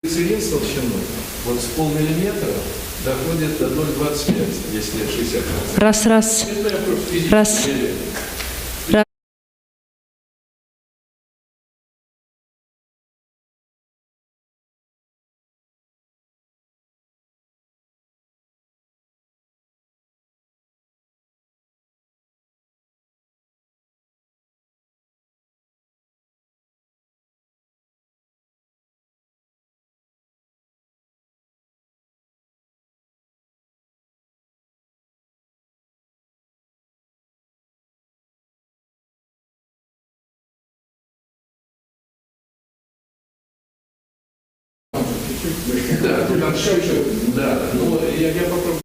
Глицерин толщиной вот с полмиллиметра доходит до 0,25, если 60%. Раз. Это я просто физически Раз. меряю. Да, тут надо еще, да, но я попробую.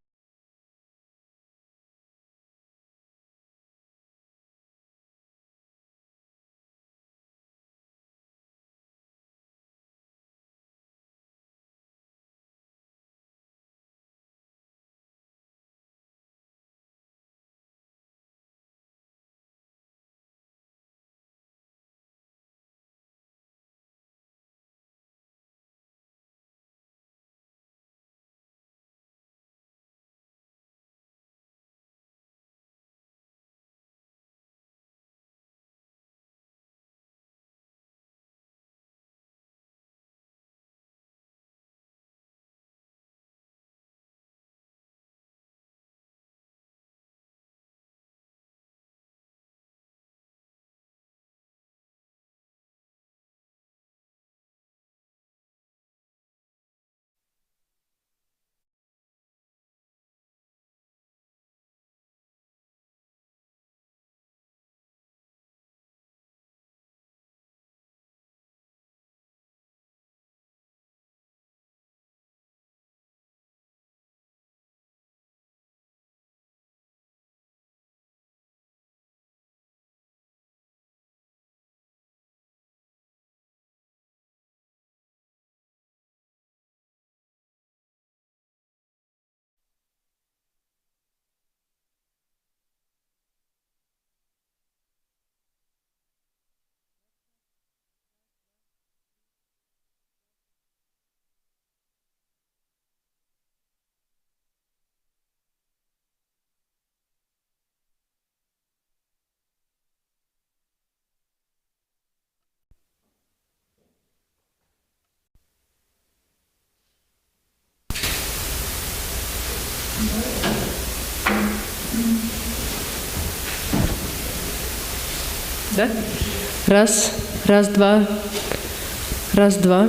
Да? Раз, два. Раз, два.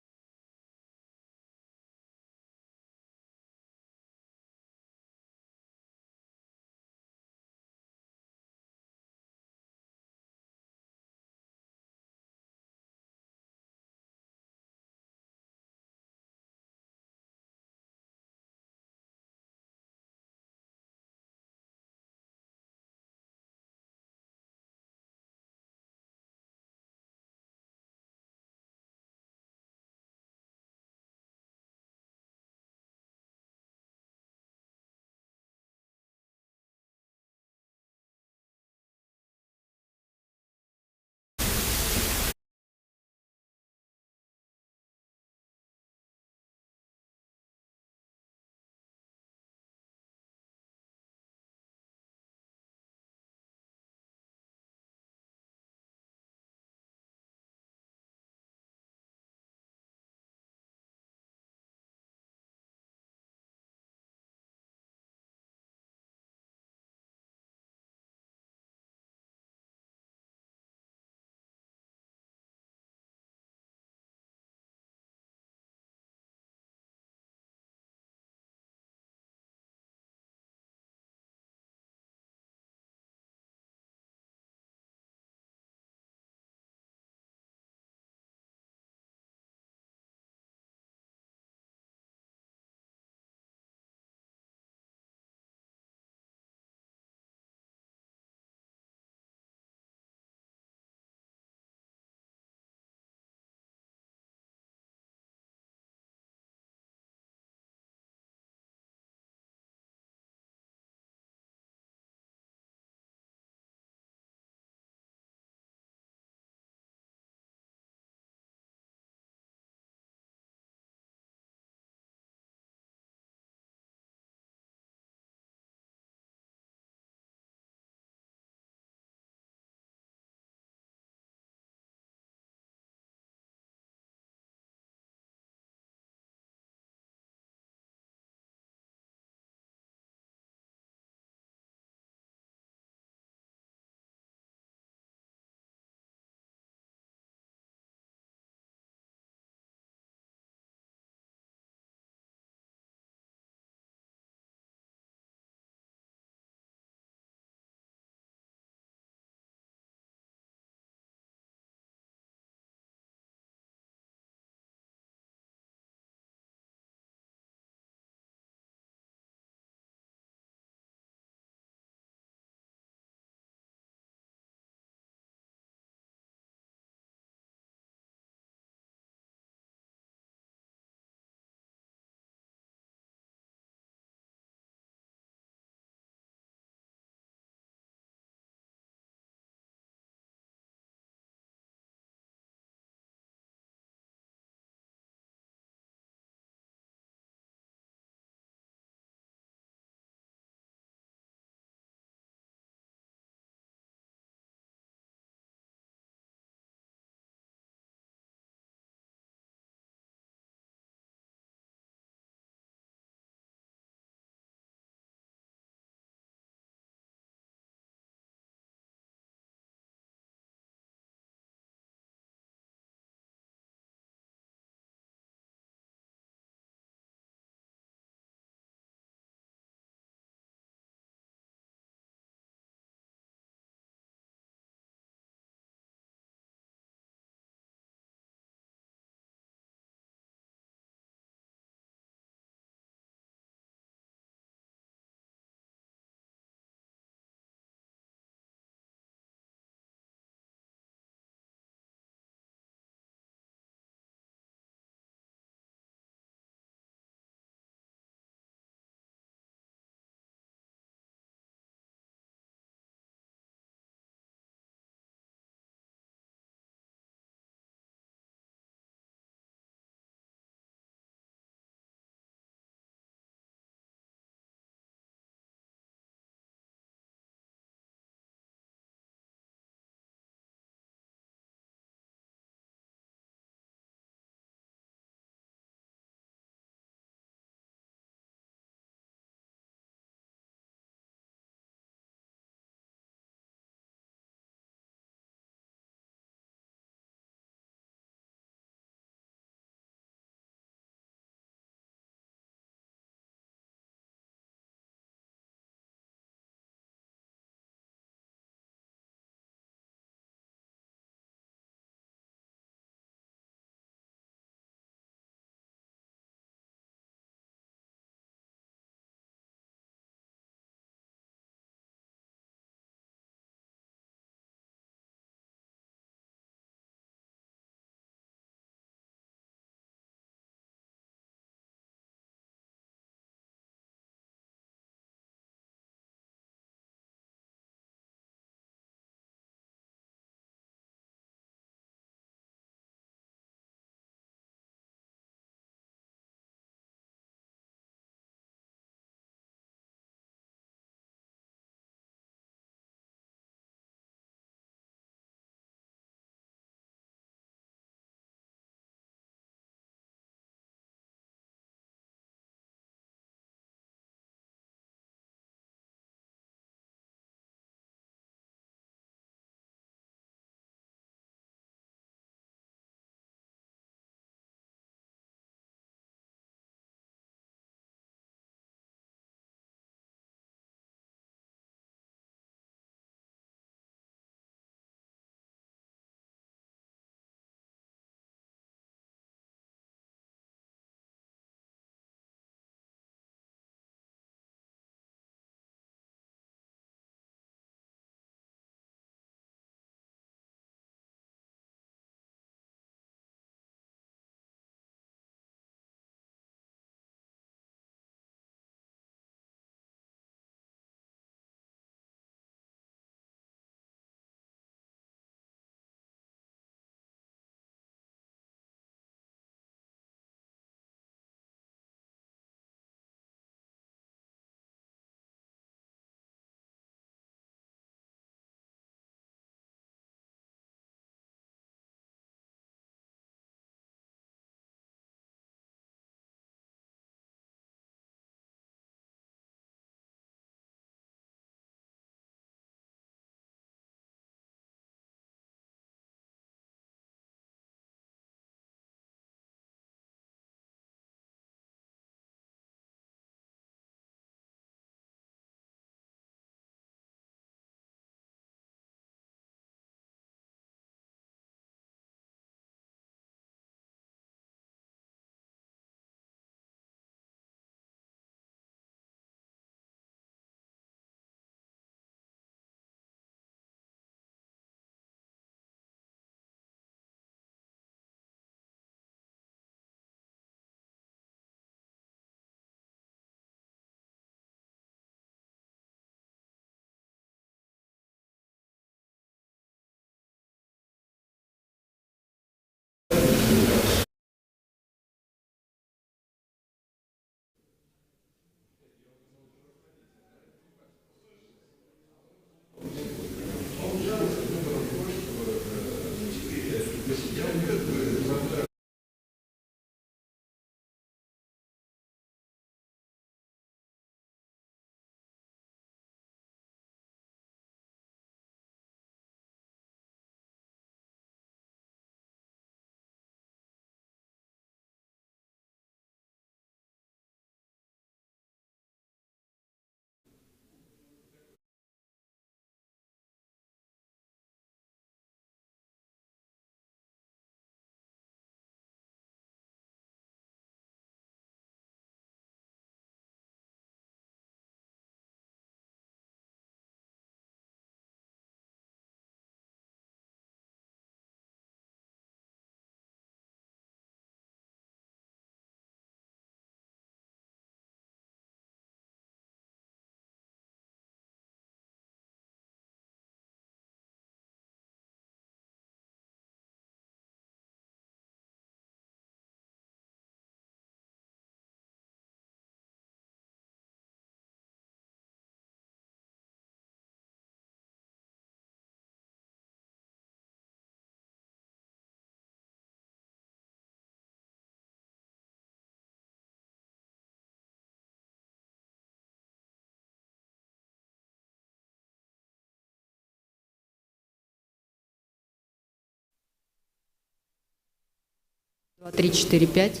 3, 4, 5.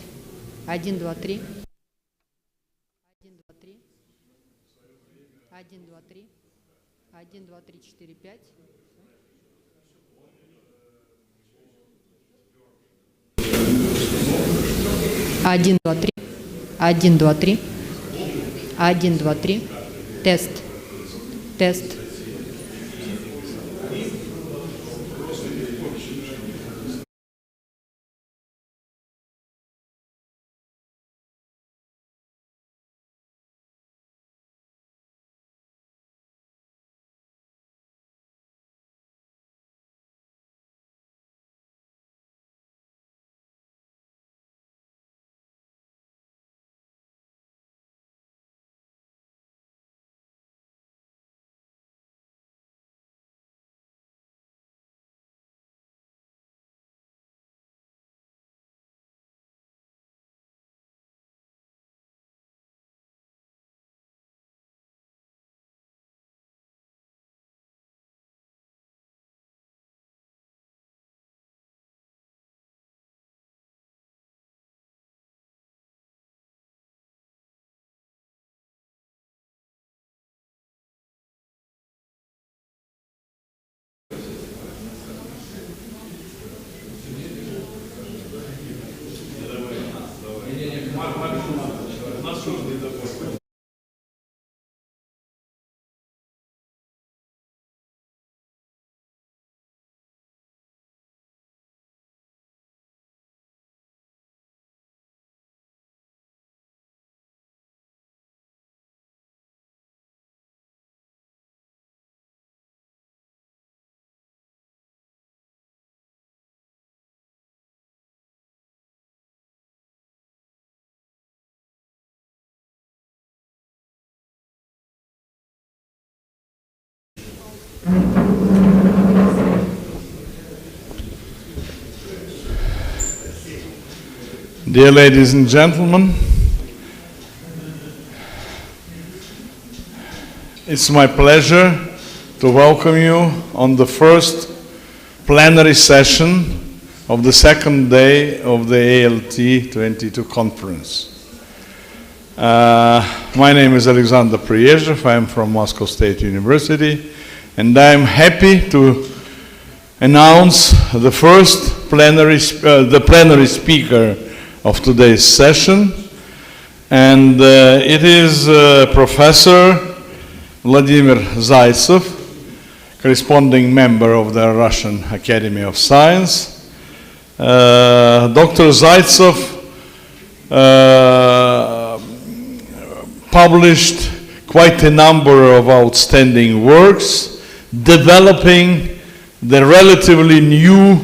1, 2, 3. 1, 2, 3. 1, 2, 3. 1, 2, 3, 4, 5. Один, два, три. 1, 2, 3. 1, 2, 3. Тест. Тест. Dear ladies and gentlemen, it's my pleasure to welcome you on the first plenary session of the second day of the AIRON.TV conference. My name is Alexander Priezhev. I am from Moscow State University, and I am happy to announce the first plenary speaker of today's session, and it is Professor Vladimir Zaitsev, corresponding member of the Russian Academy of Science. Dr. Zaitsev published quite a number of outstanding works developing the relatively new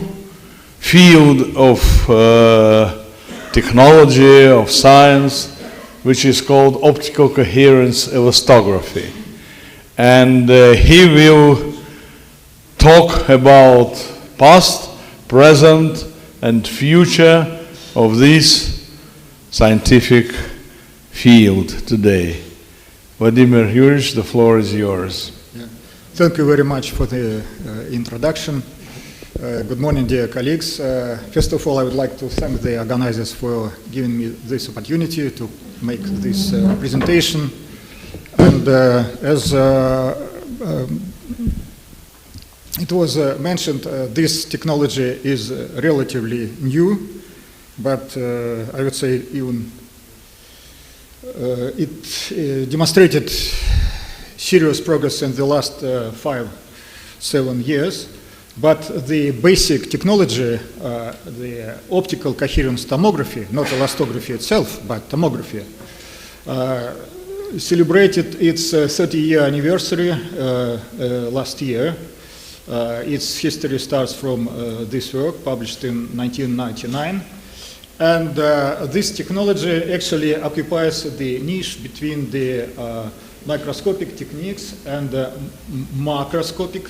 field of technology, of science, which is called optical coherence elastography. And he will talk about past, present, and future of this scientific field today. Vladimir Yuryevich, the floor is yours. Yeah. Thank you very much for the introduction. Good morning, dear colleagues. First of all, I would like to thank the organizers for giving me this opportunity to make this presentation. And as it was mentioned, this technology is relatively new, but I would say even it demonstrated serious progress in the last 5-7 years. But the basic technology, the optical coherence tomography, not elastography itself, but tomography, celebrated its 30-year anniversary last year. Its history starts from this work, published in 1999. And this technology actually occupies the niche between the microscopic techniques and macroscopic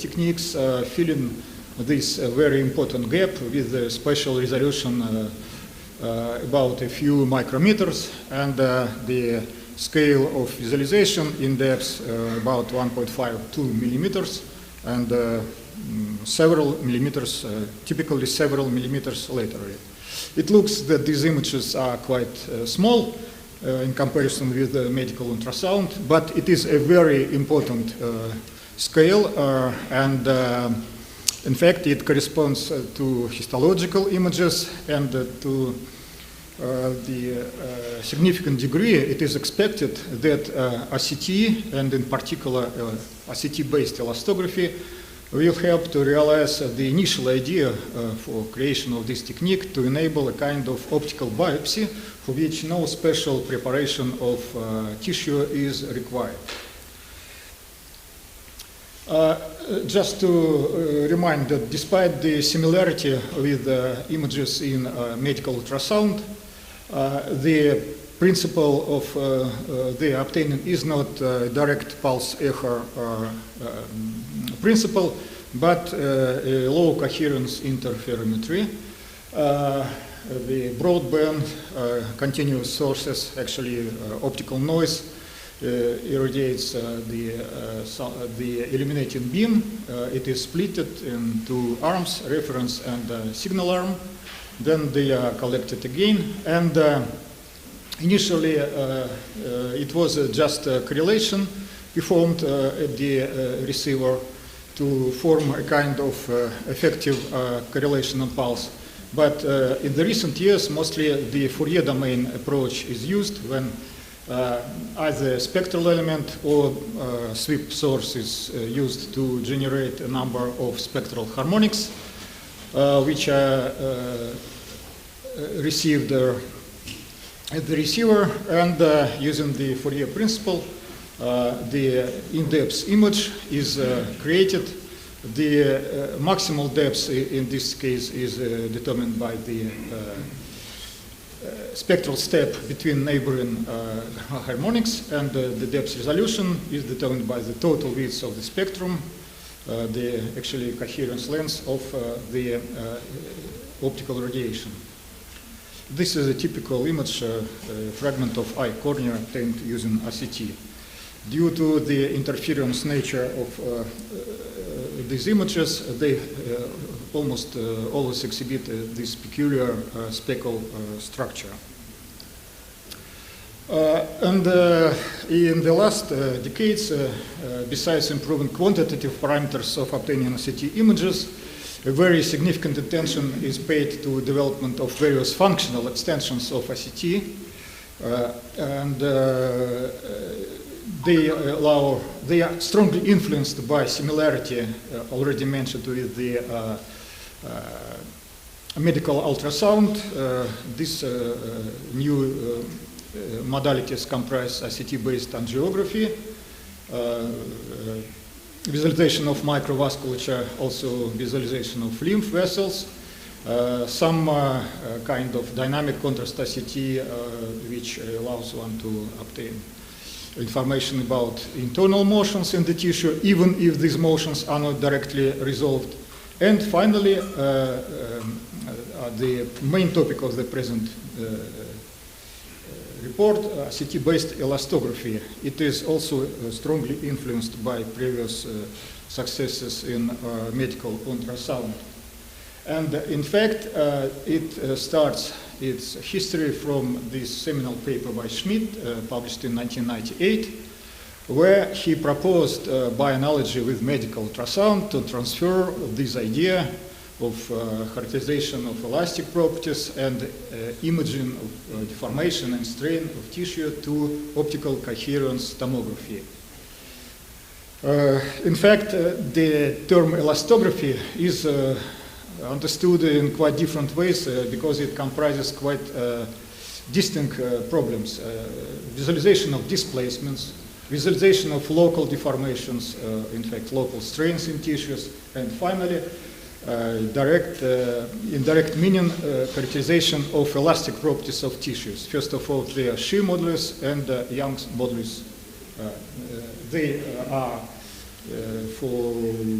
techniques, filling this very important gap with a spatial resolution about a few micrometers, and the scale of visualization in depth about 1.52 millimeters, and several millimeters, typically several millimeters laterally. It looks that these images are quite small in comparison with the medical ultrasound, but it is a very important scale, and in fact it corresponds to histological images, and to the significant degree it is expected that RCT, and in particular RCT-based elastography, will help to realize the initial idea for creation of this technique to enable a kind of optical biopsy for which no special preparation of tissue is required. Just to remind that despite the similarity with images in medical ultrasound, the principle of the obtaining is not direct pulse echo principle, but a low coherence interferometry. The broadband continuous sources, actually optical noise, irradiates the illuminating beam. It is split into arms, reference and signal arm. Then they are collected again, and initially it was just a correlation performed at the receiver to form a kind of effective correlation on pulse. But in the recent years, mostly the Fourier domain approach is used when either spectral element or sweep source is used to generate a number of spectral harmonics, which are received at the receiver, and using the Fourier principle, the in-depth image is created. The maximal depth in this case is determined by the spectral step between neighboring harmonics, and the depth resolution is determined by the total width of the spectrum, the actually coherence length of the optical radiation. This is a typical image fragment of eye cornea obtained using RCT. Due to the interference nature of these images, they almost always exhibit this peculiar speckle structure. And in the last decades, besides improving quantitative parameters of obtaining RCT images, a very significant attention is paid to development of various functional extensions of RCT, and they are strongly influenced by similarity already mentioned with the medical ultrasound. These new modalities comprise RCT-based angiography, visualization of microvasculature, also visualization of lymph vessels, some kind of dynamic contrast RCT, which allows one to obtain information about internal motions in the tissue, even if these motions are not directly resolved. And finally, the main topic of the present report, CT-based elastography. It is also strongly influenced by previous successes in medical ultrasound. And in fact, it starts its history from this seminal paper by Schmidt, published in 1998, where he proposed, by analogy with medical ultrasound, to transfer this idea of characterization of elastic properties and imaging of deformation and strain of tissue to optical coherence tomography. In fact, the term elastography is understood in quite different ways because it comprises quite distinct problems. Visualization of displacements, visualization of local deformations, in fact local strains in tissues, and finally indirect meaning characterization of elastic properties of tissues. First of all, their shear modulus and Young's modulus. They are for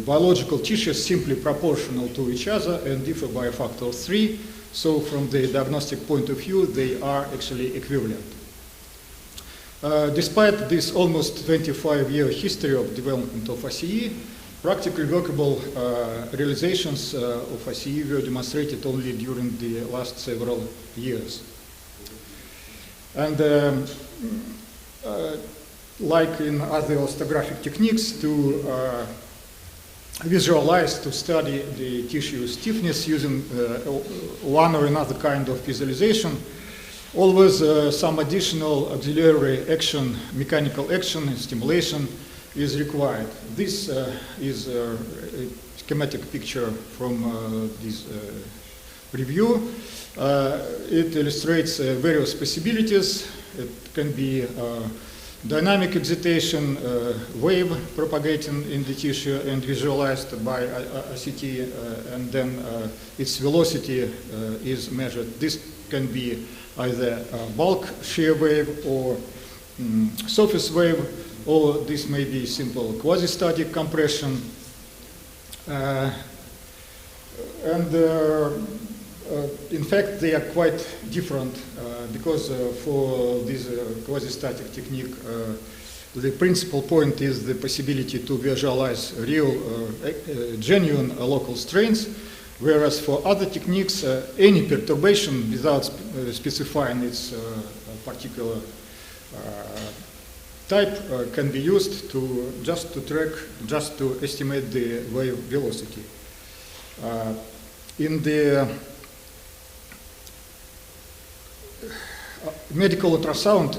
biological tissues simply proportional to each other and differ by a factor of 3. So from the diagnostic point of view, they are actually equivalent. Despite this almost 25-year history of development of RCE, practically workable realizations of ICE were demonstrated only during the last several years. And like in other elastographic techniques, to visualize, to study the tissue stiffness using one or another kind of visualization, always some additional auxiliary action, mechanical action and stimulation is required. This is a schematic picture from this review. It illustrates various possibilities. It can be dynamic excitation, wave propagating in the tissue and visualized by ICT, and then its velocity is measured. This can be either bulk shear wave or surface wave, or this may be simple quasi-static compression. In fact, they are quite different because for this quasi-static technique, the principal point is the possibility to visualize real, genuine local strains, whereas for other techniques, any perturbation without specifying its particular type can be used to just to estimate the wave velocity. In the medical ultrasound,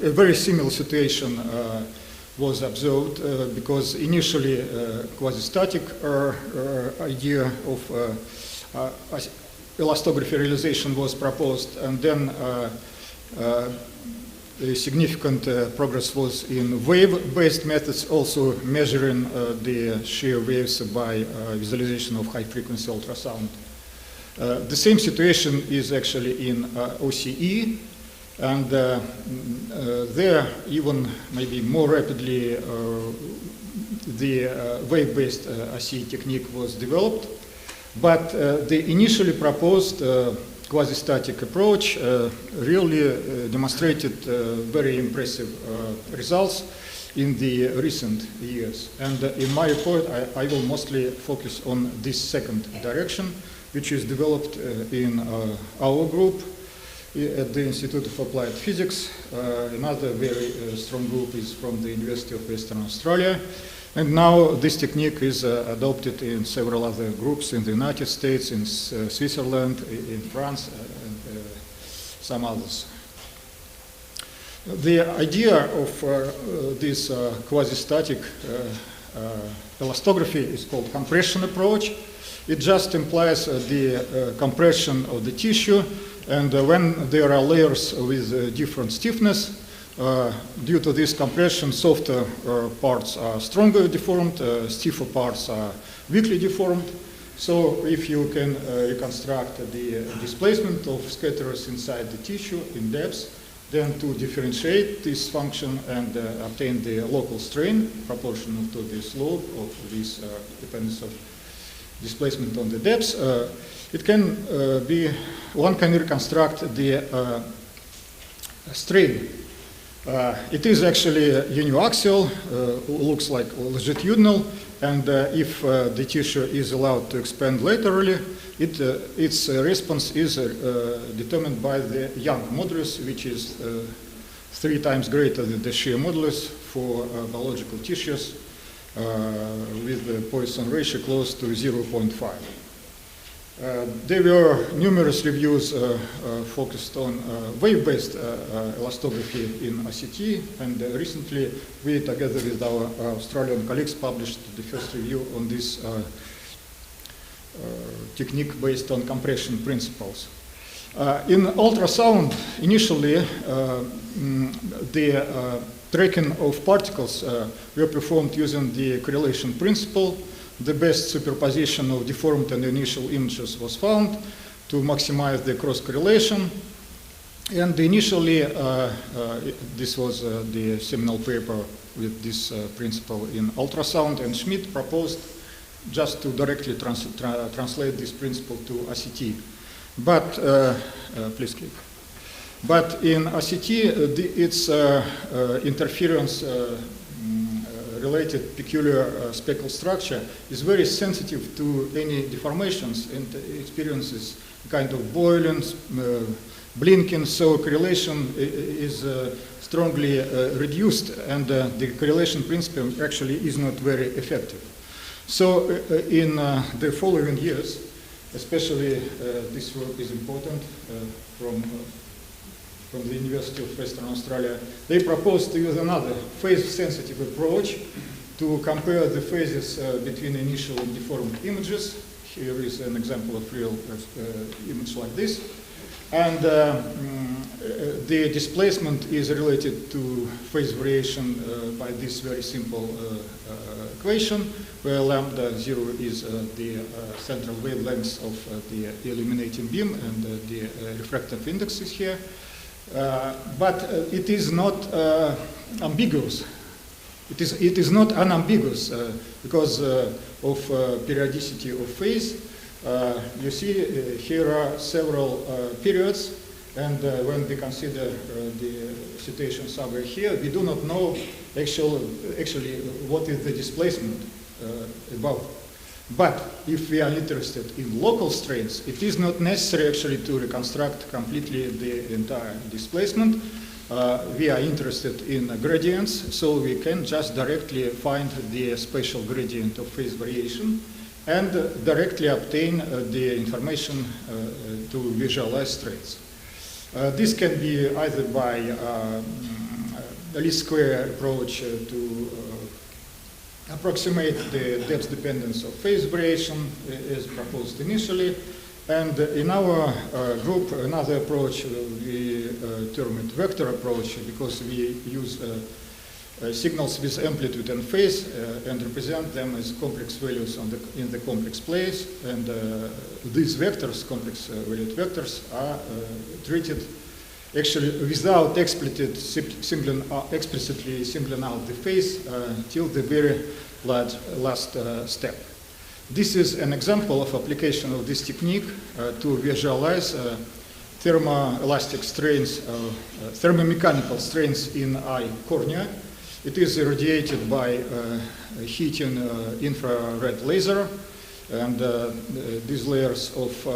a very similar situation was observed because initially quasi-static idea of elastography realization was proposed, and then a significant progress was in wave-based methods, also measuring the shear waves by visualization of high-frequency ultrasound. The same situation is actually in OCE, and there even maybe more rapidly the wave-based ICE technique was developed, but the initially proposed quasi-static approach really demonstrated very impressive results in the recent years. And in my report, I will mostly focus on this second direction, which is developed in our group at the Institute of Applied Physics. Another very strong group is from the University of Western Australia. And now this technique is adopted in several other groups in the United States, in Switzerland, in France, and some others. The idea of this quasi-static elastography is called compression approach. It just implies the compression of the tissue, and when there are layers with different stiffness, due to this compression, softer parts are stronger deformed, stiffer parts are weakly deformed. So if you can reconstruct the displacement of scatterers inside the tissue in depth, then to differentiate this function and obtain the local strain proportional to the slope of this dependence of displacement on the depth, it can one can reconstruct the strain. It is actually uniaxial, looks like longitudinal, and if the tissue is allowed to expand laterally, its response is determined by the Young modulus, which is 3 times greater than the shear modulus for biological tissues, with the Poisson ratio close to 0.5. There were numerous reviews focused on wave-based elastography in ICT, and recently we, together with our Australian colleagues, published the first review on this technique based on compression principles. In ultrasound, initially, the tracking of particles were performed using the correlation principle. The best superposition of deformed and initial images was found to maximize the cross correlation. And initially, this was the seminal paper with this principle in ultrasound, and Schmidt proposed just to directly translate this principle to ICT. But, please keep. But in ICT, its interference related peculiar speckle structure is very sensitive to any deformations and experiences kind of boiling, blinking, so correlation is strongly reduced, and the correlation principle actually is not very effective. So in the following years, especially this work is important from the University of Western Australia, they proposed to use another phase-sensitive approach to compare the phases between initial and deformed images. Here is an example of real image like this. And the displacement is related to phase variation by this very simple equation, where lambda 0 is the central wavelength of the illuminating beam, and the refractive index is here. But it is not ambiguous. It is not unambiguous because of periodicity of phase. You see here are several periods, and when we consider the situation somewhere here, we do not know actually what is the displacement above. But if we are interested in local strains, it is not necessary actually to reconstruct completely the entire displacement. We are interested in gradients, so we can just directly find the spatial gradient of phase variation and directly obtain the information to visualize strains. This can be either by a least square approach to approximate the depth dependence of phase variation as proposed initially. And in our group, another approach, we term it vector approach, because we use signals with amplitude and phase and represent them as complex values in the complex place. And these vectors, complex valued vectors, are treated actually without explicitly singling out the phase till the very last step. This is an example of application of this technique to visualize thermoelastic strains, thermomechanical strains in eye cornea. It is irradiated by heating infrared laser, and these layers of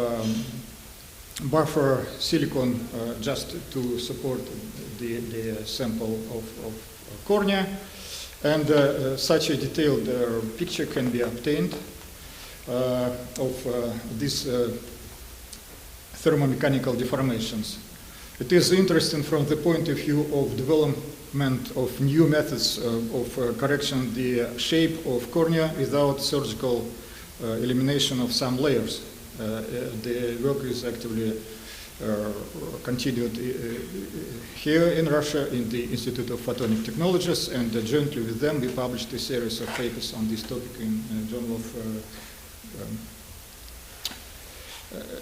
buffer silicon just to support the sample of cornea. And such a detailed picture can be obtained of these thermomechanical deformations. It is interesting from the point of view of development of new methods of correction the shape of cornea without surgical elimination of some layers. The work is actively continued here in Russia in the Institute of Photonic Technologies, and jointly with them we published a series of papers on this topic in Journal of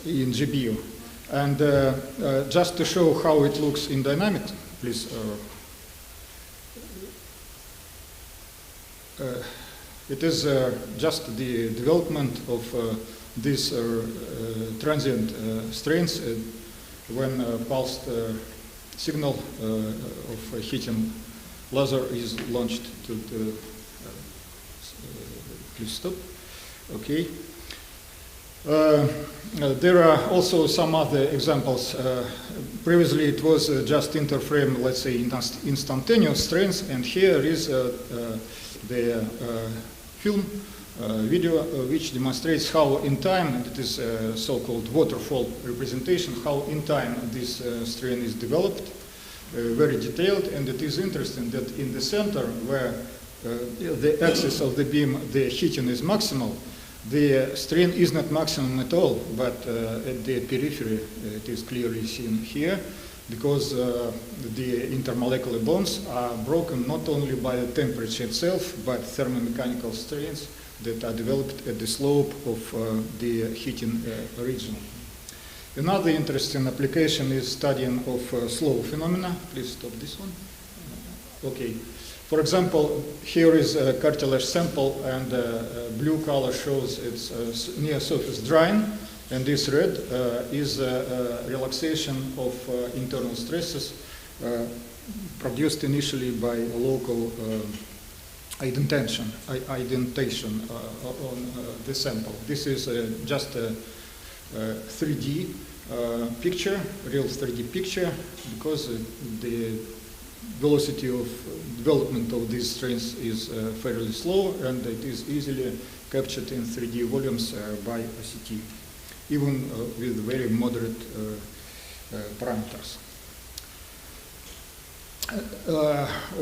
in GBU. And just to show how it looks in dynamics, please. It is just the development of these transient strains when pulsed signal of heating laser is launched to the please stop. Okay. There are also some other examples. Previously it was just interframe, let's say, instantaneous strains, and here is the film video which demonstrates how in time, and it is so-called waterfall representation, how in time this strain is developed, very detailed. And it is interesting that in the center, where the axis of the beam, the heating is maximal, the strain is not maximum at all, but at the periphery it is clearly seen here, because the intermolecular bonds are broken not only by the temperature itself, but thermomechanical strains that are developed at the slope of the heating region. Another interesting application is studying of slow phenomena. Please stop this one. Okay. For example, here is a cartilage sample, and blue color shows its near surface drying, and this red is relaxation of internal stresses produced initially by local indentation on the sample. This is just a 3D picture, real 3D picture, because the velocity of development of these strains is fairly slow, and it is easily captured in 3D volumes by OCT, even with very moderate parameters.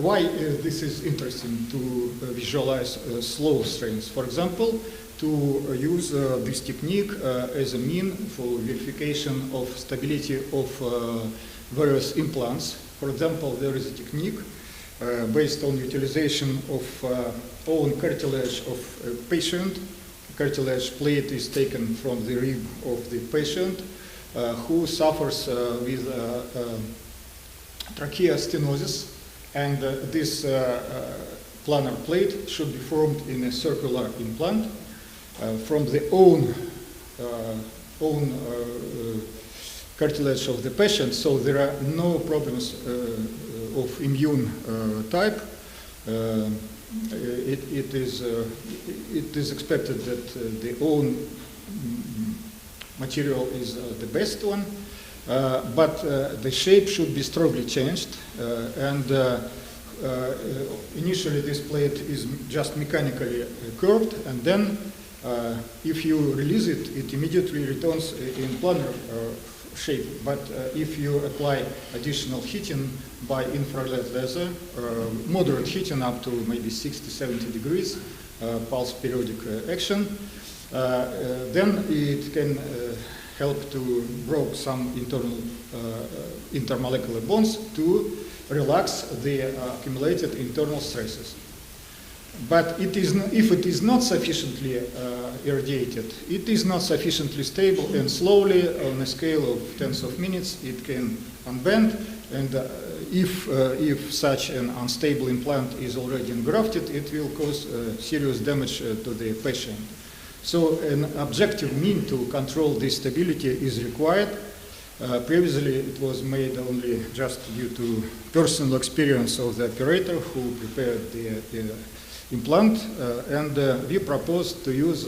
Why this is interesting to visualize slow strains? For example, to use this technique as a mean for verification of stability of various implants. For example, there is a technique based on utilization of own cartilage of a patient. Cartilage plate is taken from the rib of the patient who suffers with trachea stenosis, and this planar plate should be formed in a circular implant from the own cartilage of the patient, so there are no problems of immune type. It is expected that the own material is the best one, but the shape should be strongly changed, and initially this plate is just mechanically curved, and then if you release it, it immediately returns in planar shape. But if you apply additional heating by infrared laser, moderate heating up to maybe 60-70 degrees, pulse periodic action, then it can help to break some internal intermolecular bonds to relax the accumulated internal stresses. But it is if it is not sufficiently irradiated, it is not sufficiently stable, and slowly, on a scale of tens of minutes, it can unbend. And if such an unstable implant is already engrafted, it will cause serious damage to the patient. So an objective mean to control this stability is required. Previously, it was made only just due to personal experience of the operator who prepared the implant, and we propose to use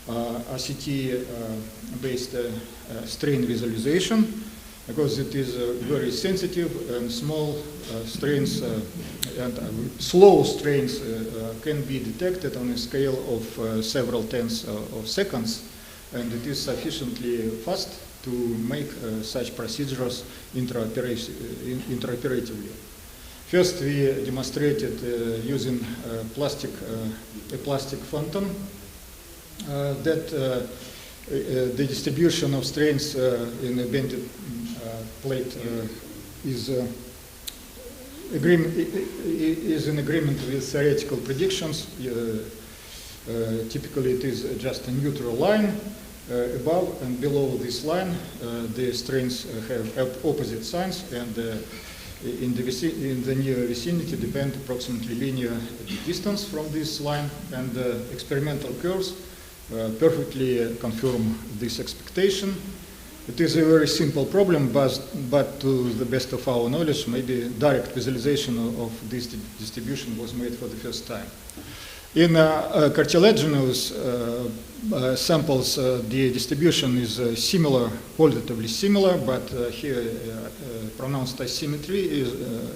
RCT-based strain visualization, because it is very sensitive, and small strains and slow strains can be detected on a scale of several tenths of seconds, and it is sufficiently fast to make such procedures intraoperatively. First, we demonstrated using a plastic phantom that the distribution of strains in a bended plate is in agreement with theoretical predictions. Typically, it is just a neutral line. Above and below this line, the strains have opposite signs, and in the near vicinity depend approximately linear distance from this line, and experimental curves perfectly confirm this expectation. It is a very simple problem, but to the best of our knowledge, maybe direct visualization of this distribution was made for the first time. In cartilaginous samples, the distribution is similar, qualitatively similar, but here pronounced asymmetry is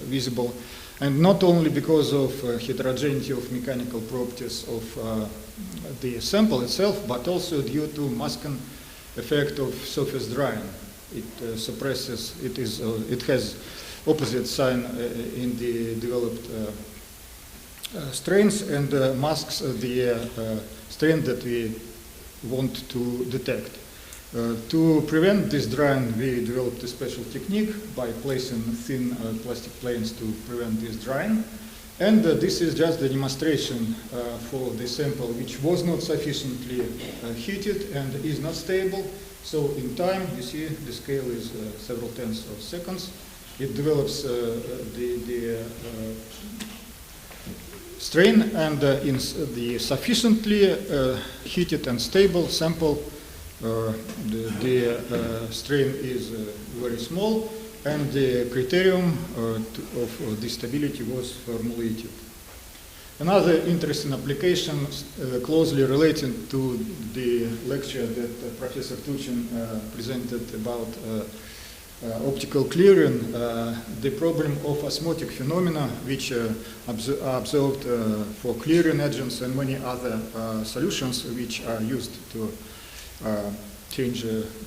visible, and not only because of heterogeneity of mechanical properties of the sample itself, but also due to masking effect of surface drying. It suppresses, it has opposite sign in the developed strains, and masks the strain that we want to detect. To prevent this drying, we developed a special technique by placing thin plastic planes to prevent this drying. And this is just the demonstration for the sample which was not sufficiently heated and is not stable. So in time, you see the scale is several tenths of seconds. It develops the strain, and in the sufficiently heated and stable sample, the strain is very small, and the criterion of the stability was formulated. Another interesting application closely related to the lecture that Professor Tuchin presented about optical clearing, the problem of osmotic phenomena which are observed for clearing agents and many other solutions which are used to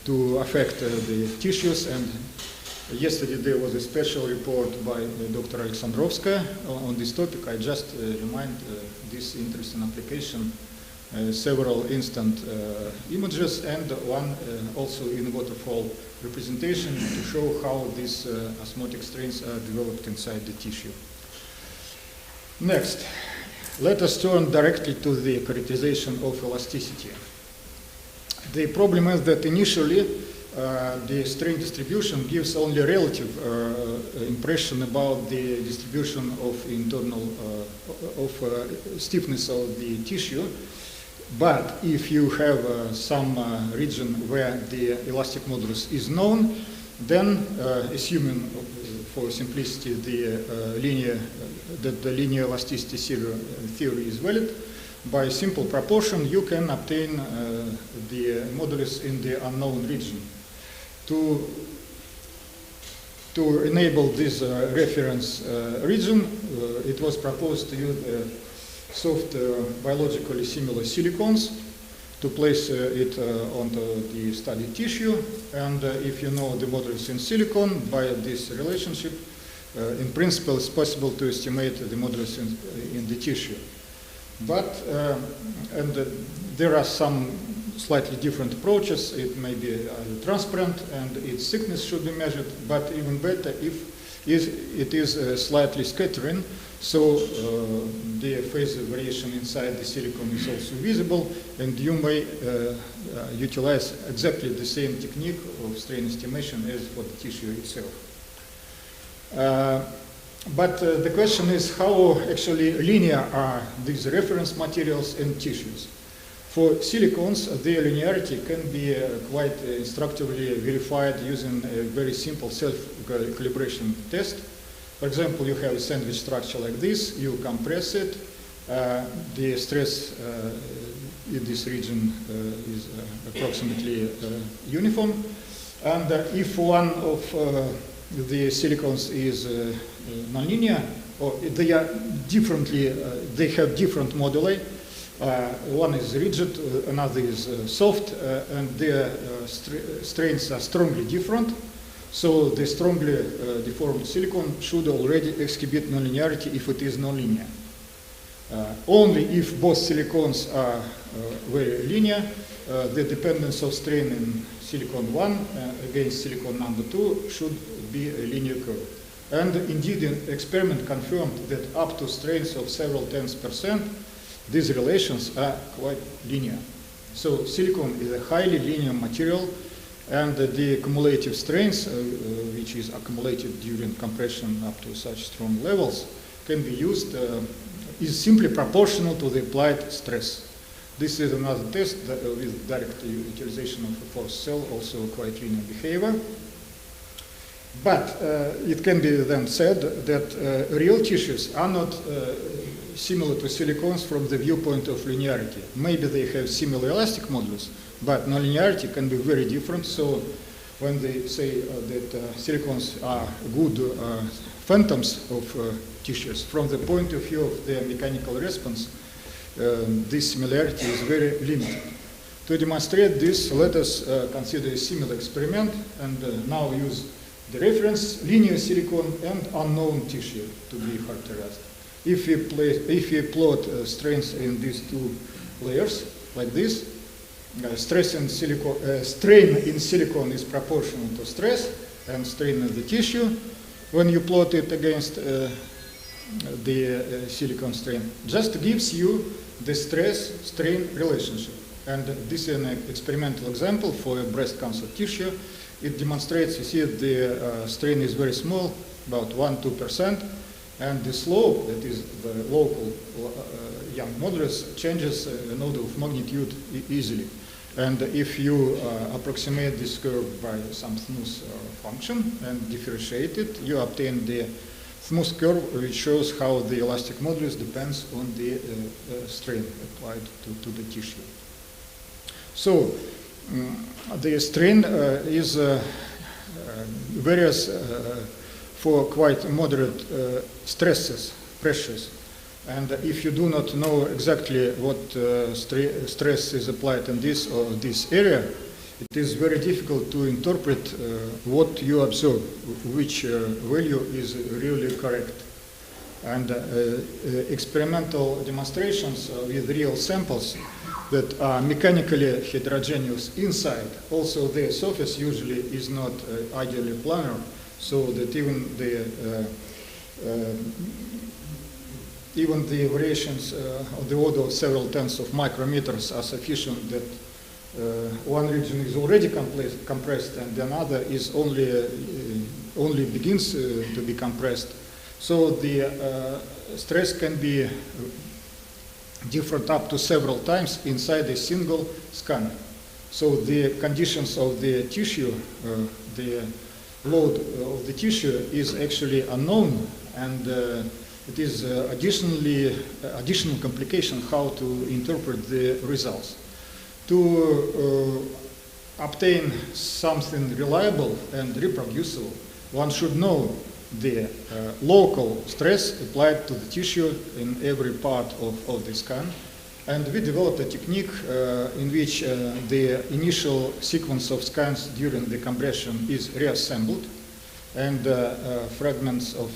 to affect the tissues. And yesterday there was a special report by Dr. Alexandrovskaya on this topic. I just remind this interesting application, several instant images and one also in waterfall representation to show how these osmotic strains are developed inside the tissue. Next, let us turn directly to the characterization of elasticity. The problem is that initially the strain distribution gives only relative impression about the distribution of internal stiffness of the tissue. But if you have some region where the elastic modulus is known, then assuming for simplicity the linear elasticity theory is valid, by simple proportion you can obtain the modulus in the unknown region. To enable this reference region, it was proposed to use soft biologically similar silicons to place it onto the studied tissue, and if you know the modulus in silicon by this relationship, in principle it's possible to estimate the modulus in the tissue. But there are some slightly different approaches. It may be transparent and its thickness should be measured, but even better if it is slightly scattering, so the phase variation inside the silicon is also visible, and you may utilize exactly the same technique of strain estimation as for the tissue itself. But the question is how actually linear are these reference materials and tissues. For silicons, their linearity can be quite instructively verified using a very simple self-calibration test. For example, you have a sandwich structure like this, you compress it, the stress in this region is approximately uniform, and if one of the silicons is nonlinear, or they are differently, they have different moduli. One is rigid, another is soft, and their strains are strongly different. So the strongly deformed silicon should already exhibit nonlinearity if it is nonlinear. Only if both silicons are very linear, the dependence of strain in silicon 1 against silicon number 2 should be a linear curve. And indeed, an experiment confirmed that up to strains of several 10%, these relations are quite linear. So silicon is a highly linear material, and the cumulative strains, which is accumulated during compression up to such strong levels, can be used, is simply proportional to the applied stress. This is another test with direct utilization of a force cell, also quite linear behavior. But it can be then said that real tissues are not similar to silicons from the viewpoint of linearity. Maybe they have similar elastic modulus, but nonlinearity can be very different. So when they say that silicons are good phantoms of tissues, from the point of view of their mechanical response, this similarity is very limited. To demonstrate this, let us consider a similar experiment and now use the reference linear silicon and unknown tissue to be characterized. If we plot strains in these two layers like this, strain in silicon is proportional to stress and strain in the tissue. When you plot it against the silicon strain, just gives you the stress-strain relationship. And this is an experimental example for a breast cancer tissue. It demonstrates, you see, the strain is very small, about 1–2%, and the slope, that is the local Young modulus, changes an order of magnitude easily. And if you approximate this curve by some smooth function and differentiate it, you obtain the smooth curve which shows how the elastic modulus depends on the strain applied to the tissue. So the strain is varies for quite moderate stresses, pressures. And if you do not know exactly what stress is applied in this or this area, it is very difficult to interpret what you observe, which value is really correct. And experimental demonstrations with real samples that are mechanically heterogeneous inside, also their surface usually is not ideally planar, so that even the variations of the order of several tenths of micrometers are sufficient that one region is already compressed and another is only begins to be compressed. So the stress can be different up to several times inside a single scan. So the conditions of the tissue, the load of the tissue is actually unknown, and it is additional complication how to interpret the results. To obtain something reliable and reproducible, one should know the local stress applied to the tissue in every part of the scan. And we developed a technique in which the initial sequence of scans during the compression is reassembled, and fragments of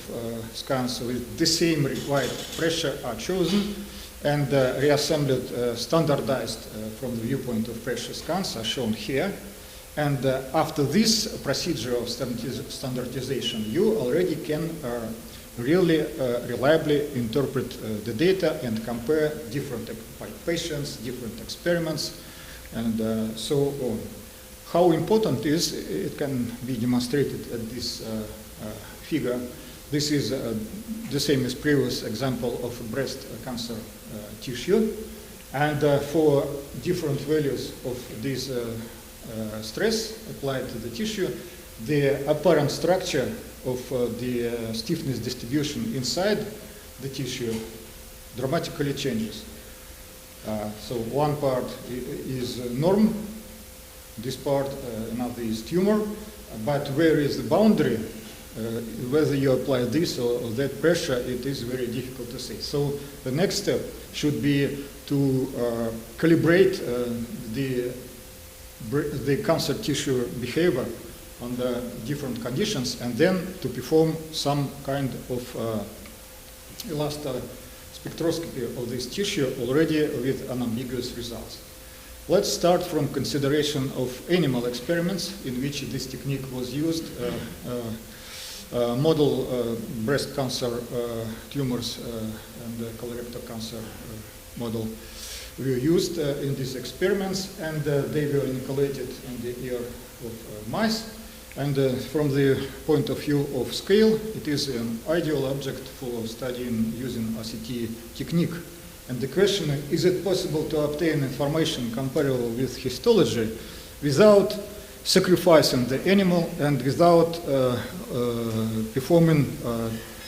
scans with the same required pressure are chosen and reassembled, standardized from the viewpoint of pressure scans are shown here. And after this procedure of standardization, you already can really reliably interpret the data and compare different patients, different experiments, and so on. How important is it can be demonstrated at this figure. This is the same as previous example of breast cancer tissue, and for different values of this stress applied to the tissue, the apparent structure of the stiffness distribution inside the tissue dramatically changes. So one part is norm, this part another is tumor, but where is the boundary, whether you apply this or that pressure, it is very difficult to say. So the next step should be to calibrate the cancer tissue behavior under different conditions, and then to perform some kind of spectroscopy of this tissue already with unambiguous results. Let's start from consideration of animal experiments in which this technique was used. Model breast cancer tumors and colorectal cancer model were used in these experiments, and they were inoculated in the ear of mice. And from the point of view of scale, it is an ideal object for studying using RCT technique. And the question is it possible to obtain information comparable with histology without sacrificing the animal and without performing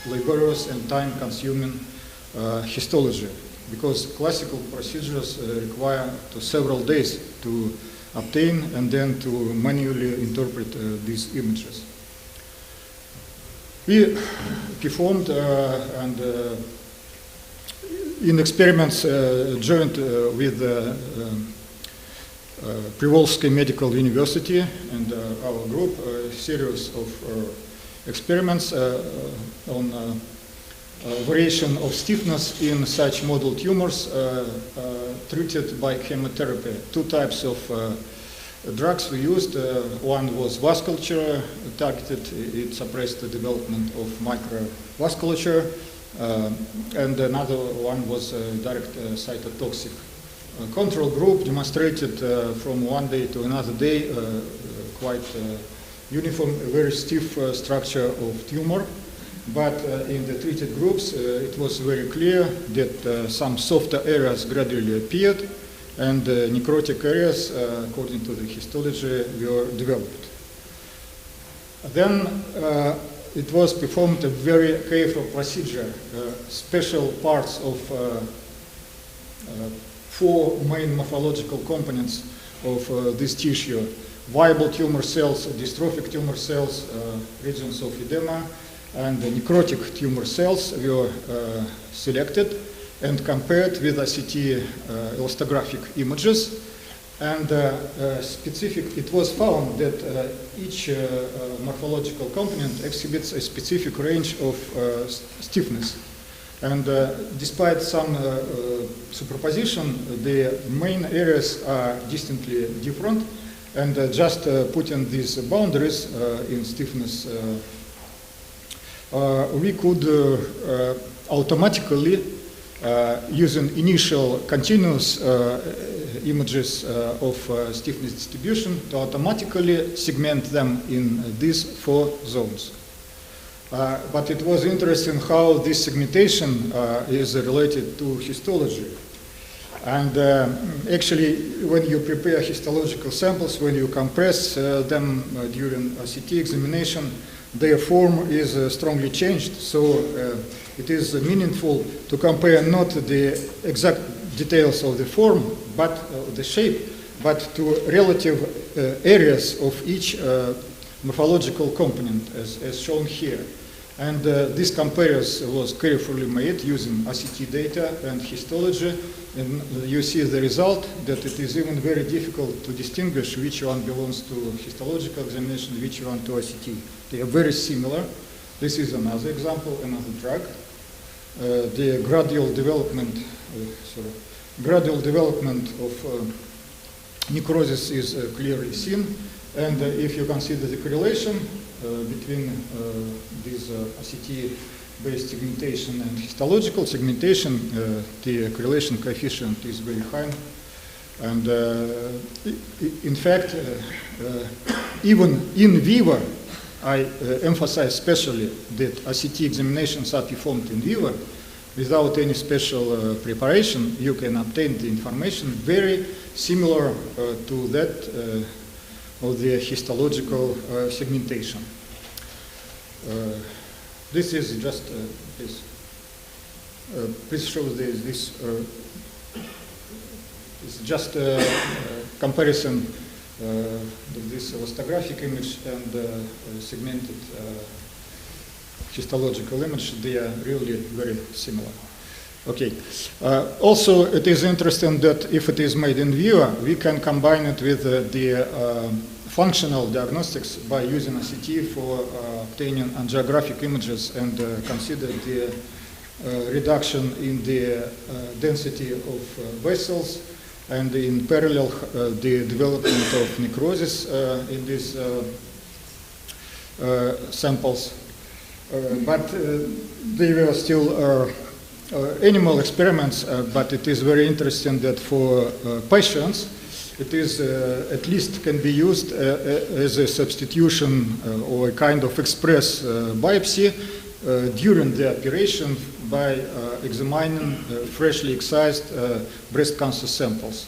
laborious and time-consuming histology? Because classical procedures require several days to obtain and then to manually interpret these images. We performed in experiments joined with Privolzhsky Medical University and our group, a series of experiments on variation of stiffness in such model tumors treated by chemotherapy. Two types of drugs we used. One was vasculature targeted. It suppressed the development of microvasculature. And another one was direct cytotoxic. Control group demonstrated from one day to another day quite uniform, very stiff structure of tumor. But in the treated groups, it was very clear that some softer areas gradually appeared, and necrotic areas, according to the histology, were developed. Then it was performed a very careful procedure. Special parts of 4 main morphological components of this tissue: viable tumor cells, dystrophic tumor cells, regions of edema, and necrotic tumor cells were selected and compared with ACT elastographic images. And it was found that each morphological component exhibits a specific range of stiffness. And despite some superposition, the main areas are distantly different. And just putting these boundaries in stiffness, we could automatically, using initial continuous images of stiffness distribution, to automatically segment them in these 4 zones. But it was interesting how this segmentation is related to histology. And actually, when you prepare histological samples, when you compress them during CT examination, their form is strongly changed. So it is meaningful to compare not the exact details of the form, but the shape, but to relative areas of each morphological component, as shown here. And this comparison was carefully made using ACT data and histology, and you see the result that it is even very difficult to distinguish which one belongs to histological examination, which one to ACT. They are very similar. This is another example, another drug. The gradual development of necrosis is clearly seen, and if you consider the correlation between this ACT-based segmentation and histological segmentation, the correlation coefficient is very high. And in fact, even in vivo, I emphasize especially that ACT examinations are performed in vivo without any special preparation. You can obtain the information very similar to that of the histological segmentation. This is just this shows this it's just a comparison of this elastographic image and segmented histological image. They are really very similar. Okay. Also, it is interesting that if it is made in vivo, we can combine it with the functional diagnostics by using ACT for obtaining angiographic images and consider the reduction in the density of vessels, and in parallel the development of necrosis in these samples. But they were still animal experiments, but it is very interesting that for patients it is at least can be used as a substitution or a kind of express biopsy during the operation by examining freshly excised breast cancer samples.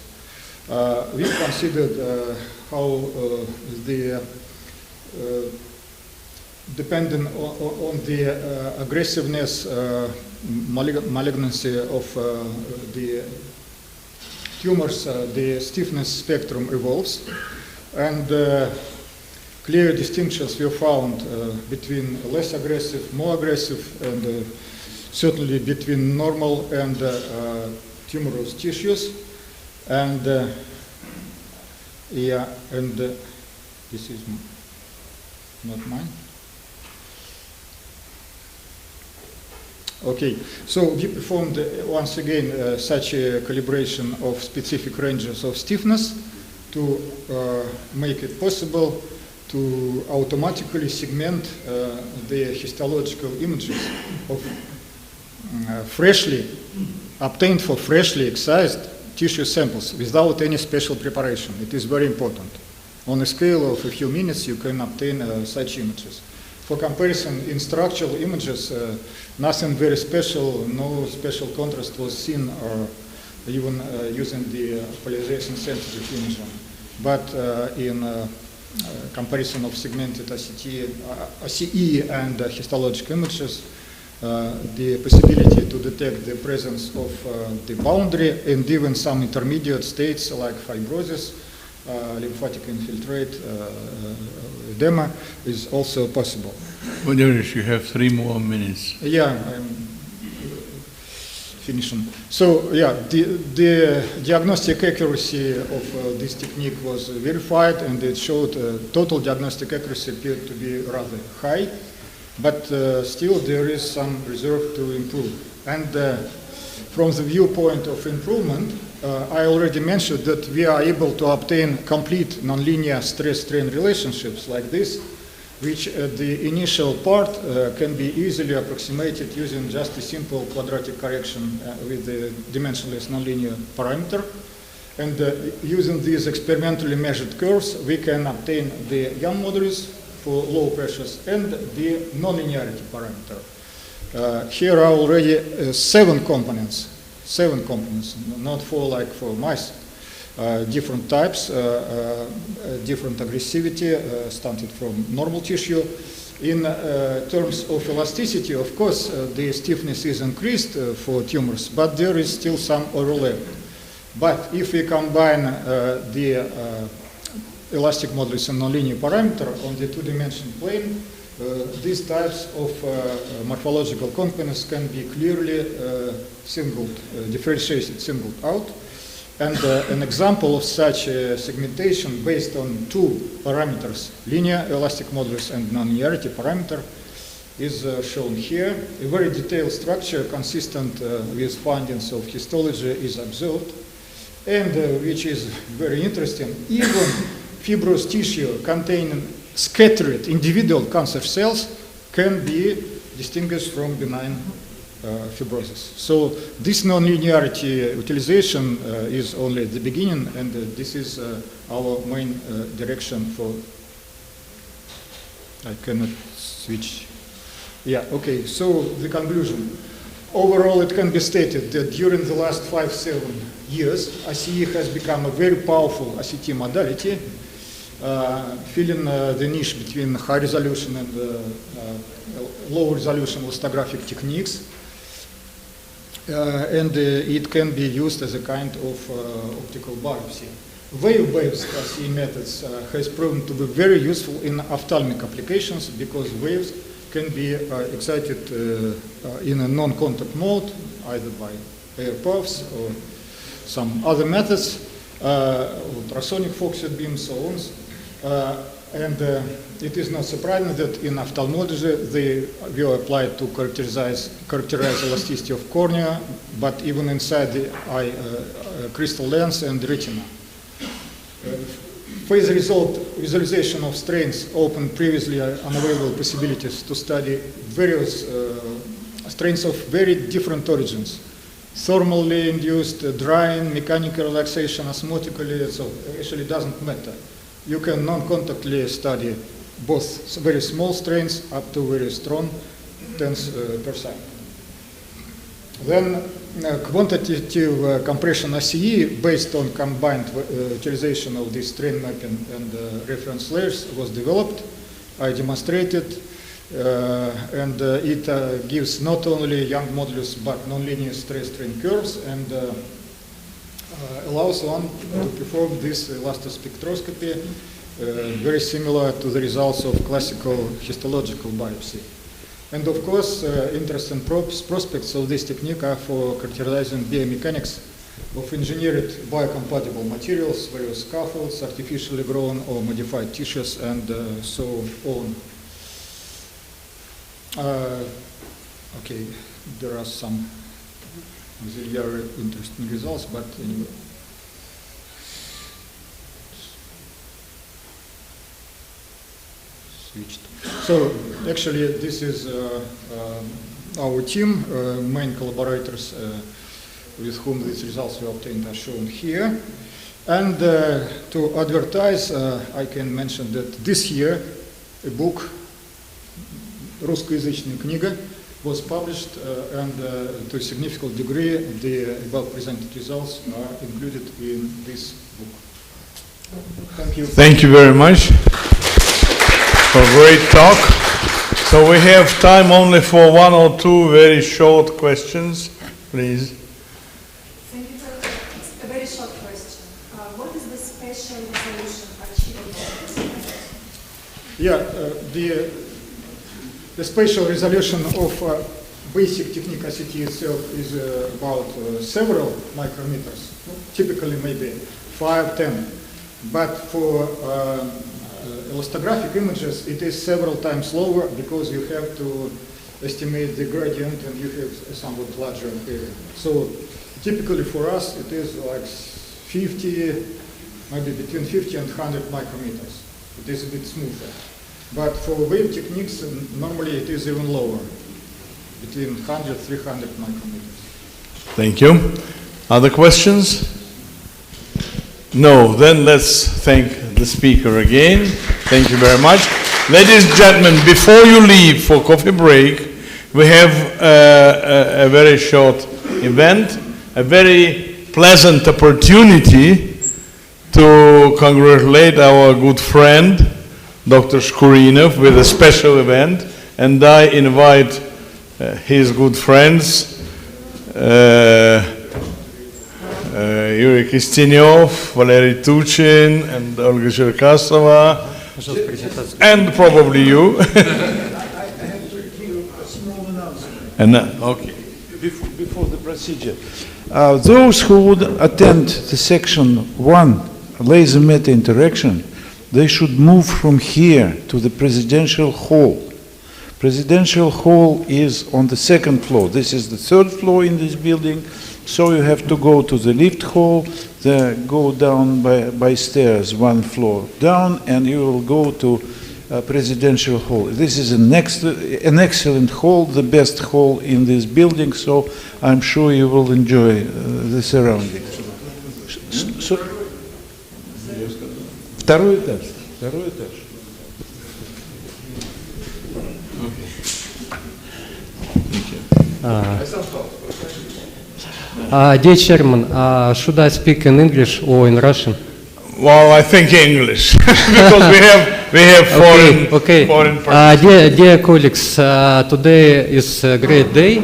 We considered how the depending on the aggressiveness, malignancy of the tumors, the stiffness spectrum evolves, and clear distinctions were found between less aggressive, more aggressive, and certainly between normal and tumorous tissues. And this is not mine. Okay, so we performed once again such a calibration of specific ranges of stiffness to make it possible to automatically segment the histological images of freshly obtained for freshly excised tissue samples without any special preparation. It is very important. On a scale of a few minutes, you can obtain such images. For comparison, in structural images, nothing very special, no special contrast was seen, or even using the polarization sensitive imaging. But in comparison of segmented ACE and histologic images, the possibility to detect the presence of the boundary and even some intermediate states like fibrosis, lymphatic infiltrate, edema is also possible. Vladimirovich, you have 3 more minutes. Yeah, I'm finishing. So yeah, the diagnostic accuracy of this technique was verified, and it showed total diagnostic accuracy appeared to be rather high, but still there is some reserve to improve. And from the viewpoint of improvement, I already mentioned that we are able to obtain complete nonlinear stress-strain relationships like this, which at the initial part can be easily approximated using just a simple quadratic correction with the dimensionless nonlinear parameter. And using these experimentally measured curves, we can obtain the Young modulus for low pressures and the nonlinearity parameter. Here are already 7 components, not 4 like for mice. Different types, different aggressivity, stunted from normal tissue. In terms of elasticity, of course, the stiffness is increased for tumors, but there is still some overlap. But if we combine the elastic modulus and nonlinear parameter on the 2-dimensional plane, these types of morphological components can be clearly differentiated, singled out. And an example of such segmentation based on 2 parameters, linear elastic modulus and nonlinearity parameter, is shown here. A very detailed structure consistent with findings of histology is observed, and which is very interesting, even fibrous tissue containing scattered individual cancer cells can be distinguished from benign fibrosis. So this nonlinearity utilization is only the beginning, and this is our main direction for. I cannot switch. Yeah, okay, so the conclusion. Overall, it can be stated that during the last 5-7 years, ACE has become a very powerful ACT modality, filling the niche between high resolution and low resolution elastographic techniques. And it can be used as a kind of optical biopsy. Wave-based ACE methods has proven to be very useful in ophthalmic applications because waves can be excited in a non-contact mode, either by air puffs or some other methods, ultrasonic Fourier beams, so on. And it is not surprising that in ophthalmology they were applied to characterize elasticity of cornea, but even inside the eye, crystal lens and retina. Phase result visualization of strains opened previously unavailable possibilities to study various strains of very different origins. Thermally induced, drying, mechanical relaxation, osmotically, so actually doesn't matter. You can non-contactly study both very small strains up to very strong, tens per cent. Then quantitative compression ACE based on combined utilization of this strain mapping and reference layers was developed. I demonstrated, and it gives not only Young modulus but nonlinear stress-strain curves, and allows one to perform this elastospectroscopy very similar to the results of classical histological biopsy. And of course, interesting prospects of this technique are for characterizing biomechanics of engineered biocompatible materials, various scaffolds, artificially grown or modified tissues, and so on. Okay, there are some auxiliary interesting results, but anyway. Switched. So actually this is our team, main collaborators with whom these results were obtained are shown here. And to advertise, I can mention that this year a book, русскоязычная книга, was published, and to a significant degree the above presented results are included in this book. Thank you. Thank you very much for a great talk. So we have time only for one or two very short questions, please. Thank you for a very short question. What is the special resolution achievable? Yeah, the spatial resolution of basic technique ICT itself is about several micrometers, typically maybe 5, 10. But for elastographic images, it is several times lower because you have to estimate the gradient and you have a somewhat larger area. So typically for us, it is like 50, maybe between 50 and 100 micrometers. It is a bit smoother. But for wave techniques, normally it is even lower, between 100, 300 micrometers. Thank you. Other questions? No, then let's thank the speaker again. Thank you very much. Ladies and gentlemen, before you leave for coffee break, we have a very short event, a very pleasant opportunity to congratulate our good friend, Dr. Shkurinov, with a special event, and I invite his good friends, Yuri Kistinyov, Valery Tuchin, and Olga Cherkasova, and probably you. I have to give a small announcement. And, okay. Before the procedure. Those who would attend the section 1 laser meta interaction, they should move from here to the presidential hall. Presidential hall is on the second floor. This is the third floor in this building, so you have to go to the lift hall, go down by stairs 1 floor down, and you will go to presidential hall. This is an excellent hall, the best hall in this building, so I'm sure you will enjoy the surroundings. Второй этаж. Второй этаж. Dear Chairman, should I speak in English or in Russian? Well, I think English, because we have foreign participants. Dear colleagues, today is a great day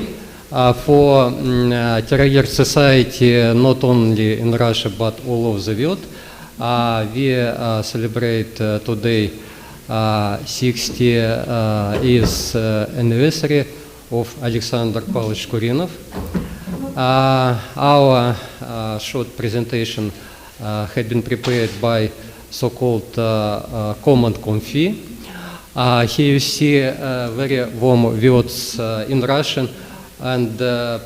for Terra Society, not only in Russia but all over the world. We celebrate today 60 years anniversary of Alexander Pavlovich Shkurinov. Our short presentation had been prepared by so-called command confi. Here you see very warm words in Russian, and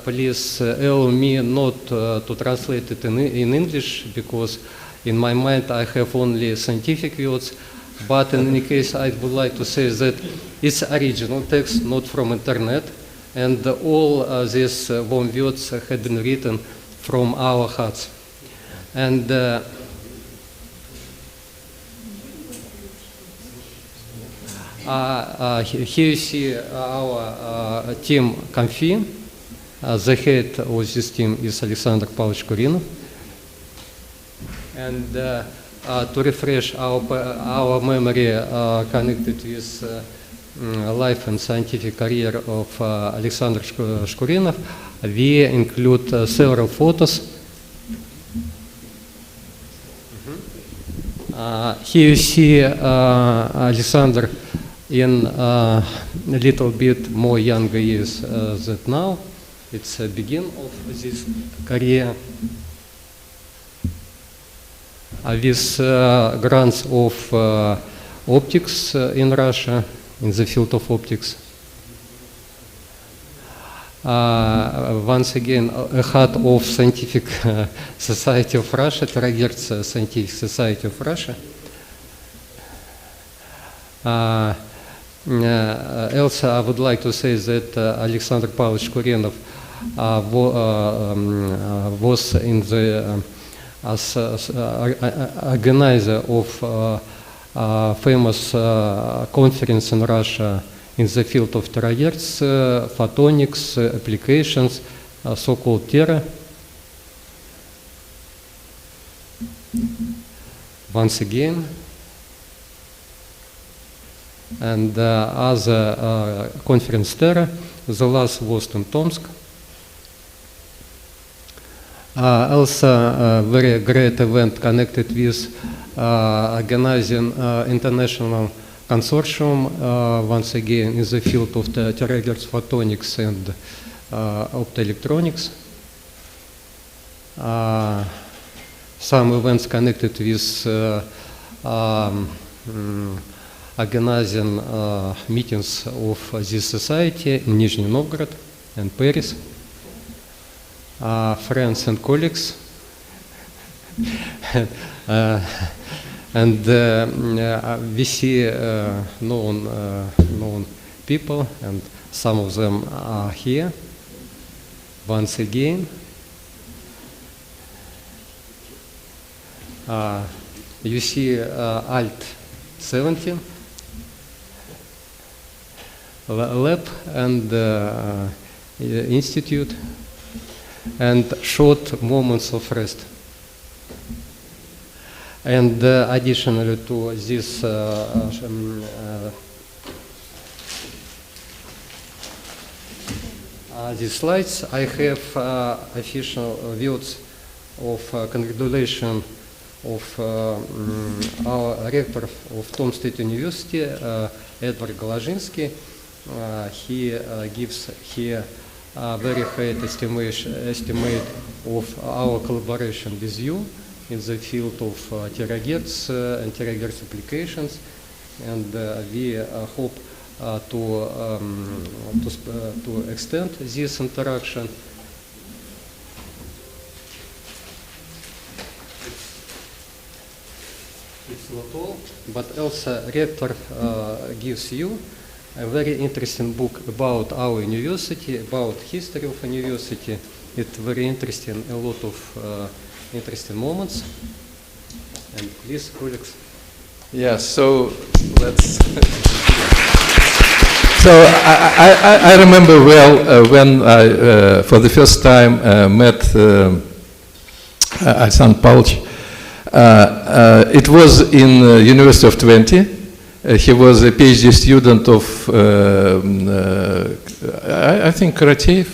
please allow me not to translate it in English, because in my mind I have only scientific words, but in any case I would like to say that it's original text, not from internet, and all these warm words had been written from our hearts. And here you see our team Confi. The head of this team is Alexander Pavlovich Shkurinov. And to refresh our memory connected with life and scientific career of Alexander Shkurinov, we include several photos. Here you see Alexander in a little bit more younger years than now. It's the beginning of this career. With grants of optics in Russia, in the field of optics. Once again, a head of Scientific Society of Russia, Terra Scientific Society of Russia. Also, I would like to say that Alexander Pavlovich Shkurinov was in the as organizer of famous conference in Russia in the field of terahertz, photonics, applications, so-called Terra. once again. And other conference there, the last was in Tomsk. Also, very great event connected with organizing international consortium, once again, in the field of the terahertz photonics and optoelectronics. Some events connected with organizing meetings of this society in Nizhny Novgorod and Paris. Friends and colleagues. And we see known people, and some of them are here once again. You see ALT-17 lab and institute, and short moments of rest. And additionally to this these slides, I have official words of congratulation of our rector of Tom State University, Edward Golazhinsky. He gives here a very high estimate of our collaboration with you in the field of terahertz and terahertz applications, and we hope to extend this interaction. It's not all, but also rector gives you a very interesting book about our university, about history of university. It's very interesting, a lot of interesting moments. And please, colleagues. Yeah, so let's... So I remember well when I, for the first time, met Alexander Pavlovich. It was in University of Twente. He was a PhD student of, I think, Karateev.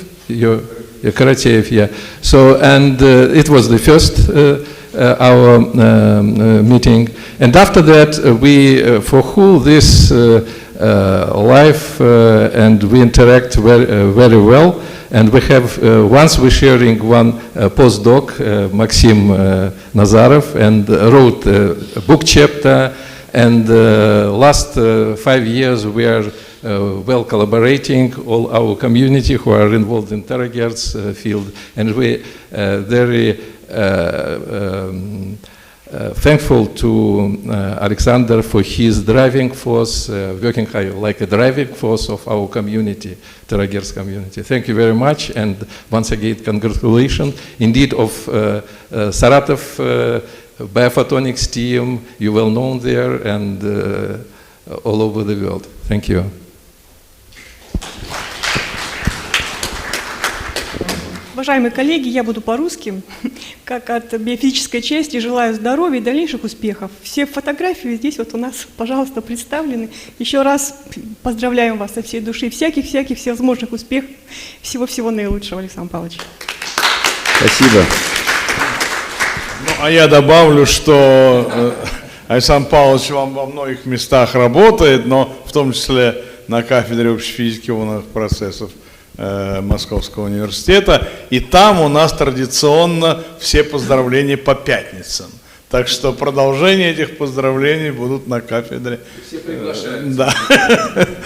Karateev, yeah. So, and it was the first our meeting. And after that, we forwhole this life and we interact very well. And we have, once we're sharing one postdoc, Maxim Nazarov, and wrote a book chapter. And last 5 years we are well collaborating, all our community who are involved in terahertz field. And we very thankful to Alexander for his driving force, working like a driving force of our community, terahertz community. Thank you very much, and once again, congratulations. Indeed, of Saratov biophotonics team, you well known there and all over the world. Thank you. Уважаемые коллеги, я буду по-русски. Как от биофизической части желаю здоровья и дальнейших успехов. Все фотографии здесь вот у нас, пожалуйста, представлены. Еще раз поздравляем вас со всей души. Всяких всевозможных успехов. Всего-всего наилучшего, Александр Павлович. Спасибо. Ну, а я добавлю, что Александр Павлович вам во многих местах работает, но в том числе на кафедре общей физики умных процессов Московского университета, и там у нас традиционно все поздравления по пятницам. Так что продолжение этих поздравлений будут на кафедре. Все приглашаются. Да.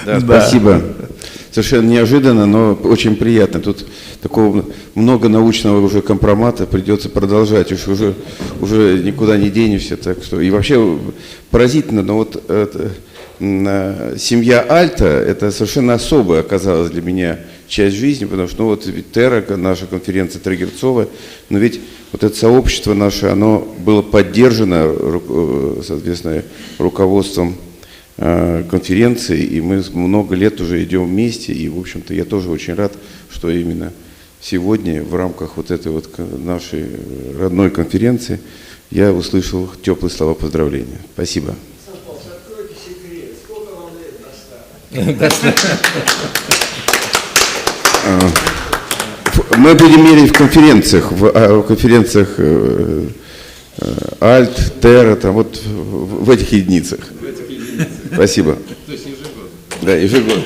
Да, спасибо. Совершенно неожиданно, но очень приятно. Тут такого много научного уже компромата, придется продолжать, уже никуда не денешься. Так что, и вообще поразительно, но вот семья Альта, это совершенно особая оказалась для меня часть жизни, потому что, ну вот Тера, наша конференция трехгерцовая, но ведь вот это сообщество наше, оно было поддержано, соответственно, руководством конференции, и мы много лет уже идем вместе, и, в общем-то, я тоже очень рад, что именно сегодня в рамках вот этой вот нашей родной конференции я услышал теплые слова поздравления. Спасибо. Мы будем мерить в конференциях, в конференциях Альт, Терра, там вот в этих единицах. Спасибо. То есть ежегодно. Да, ежегодно.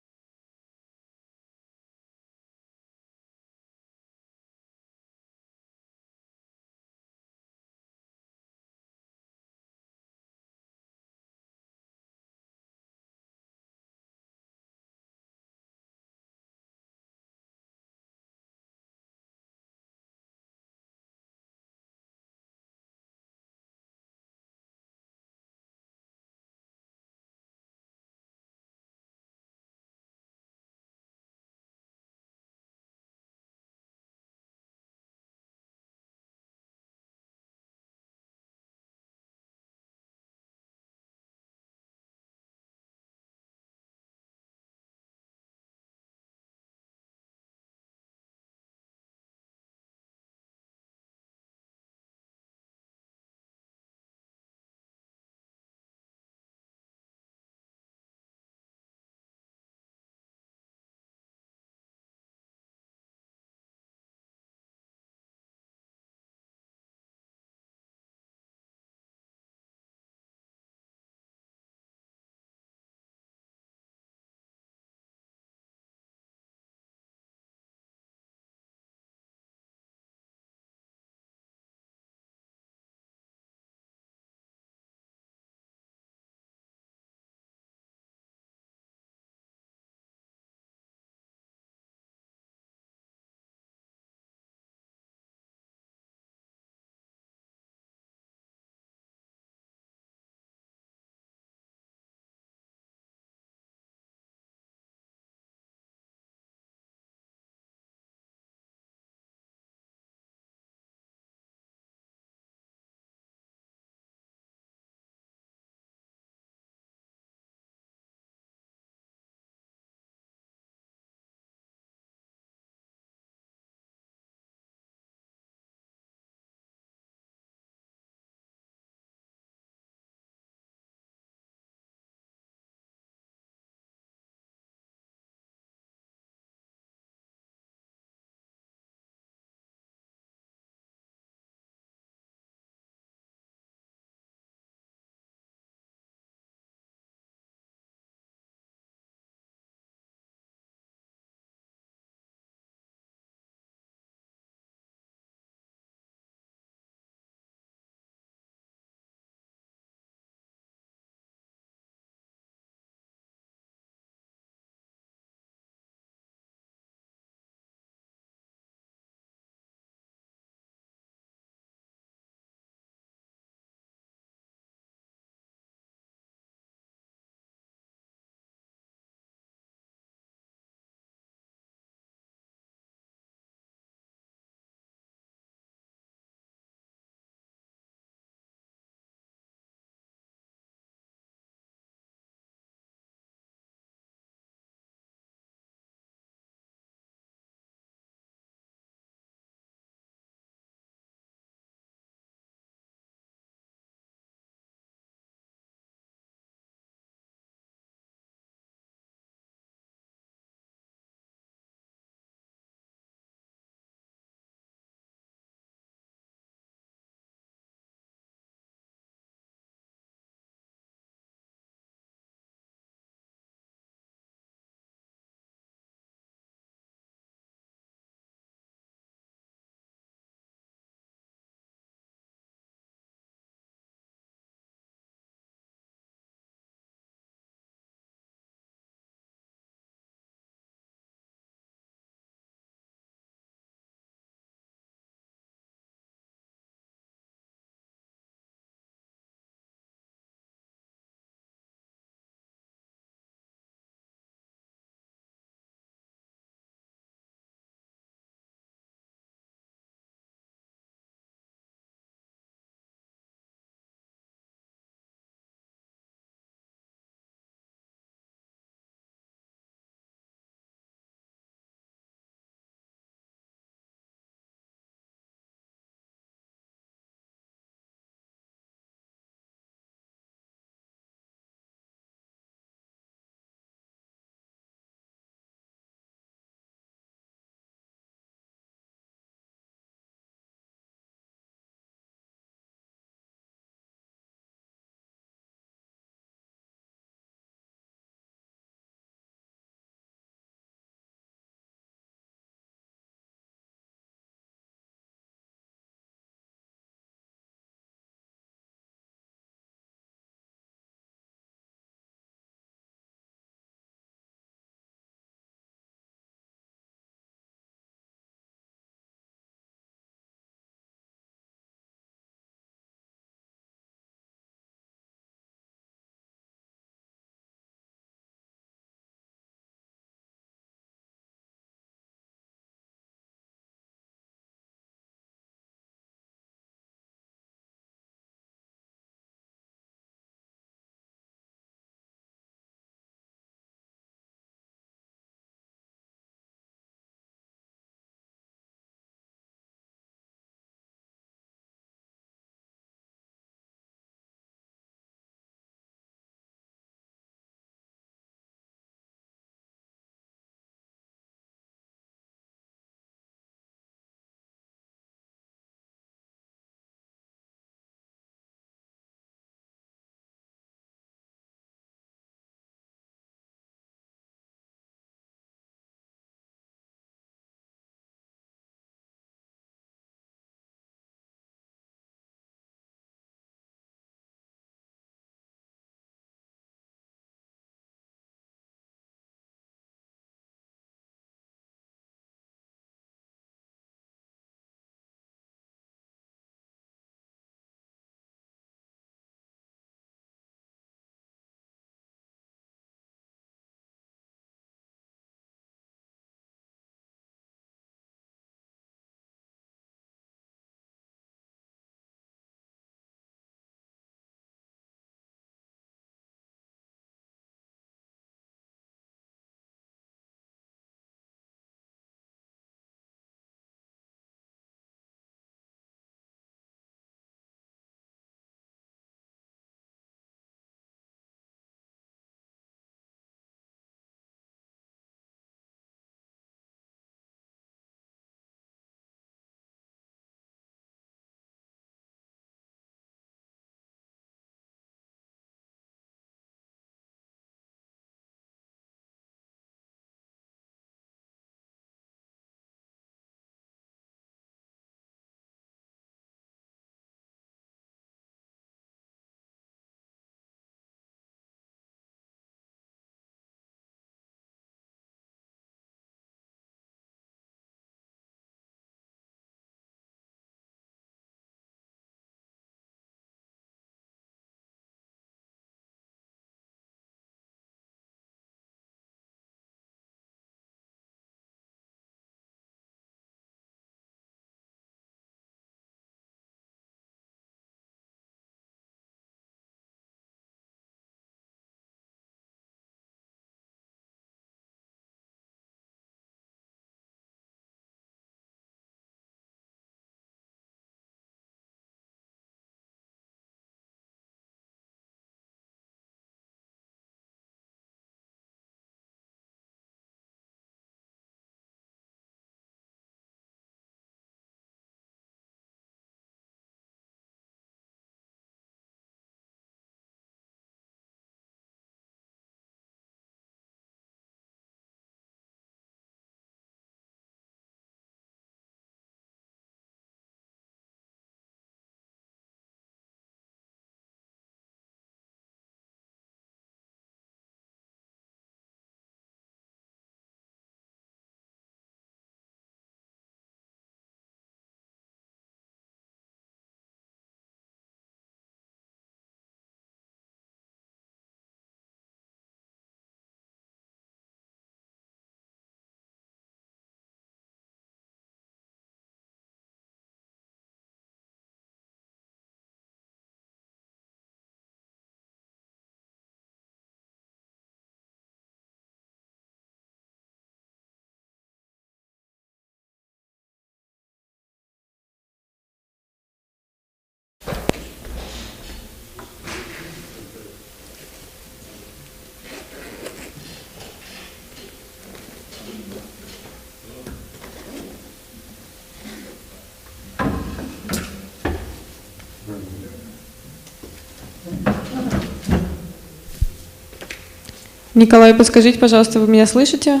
Николай, подскажите, пожалуйста, вы меня слышите?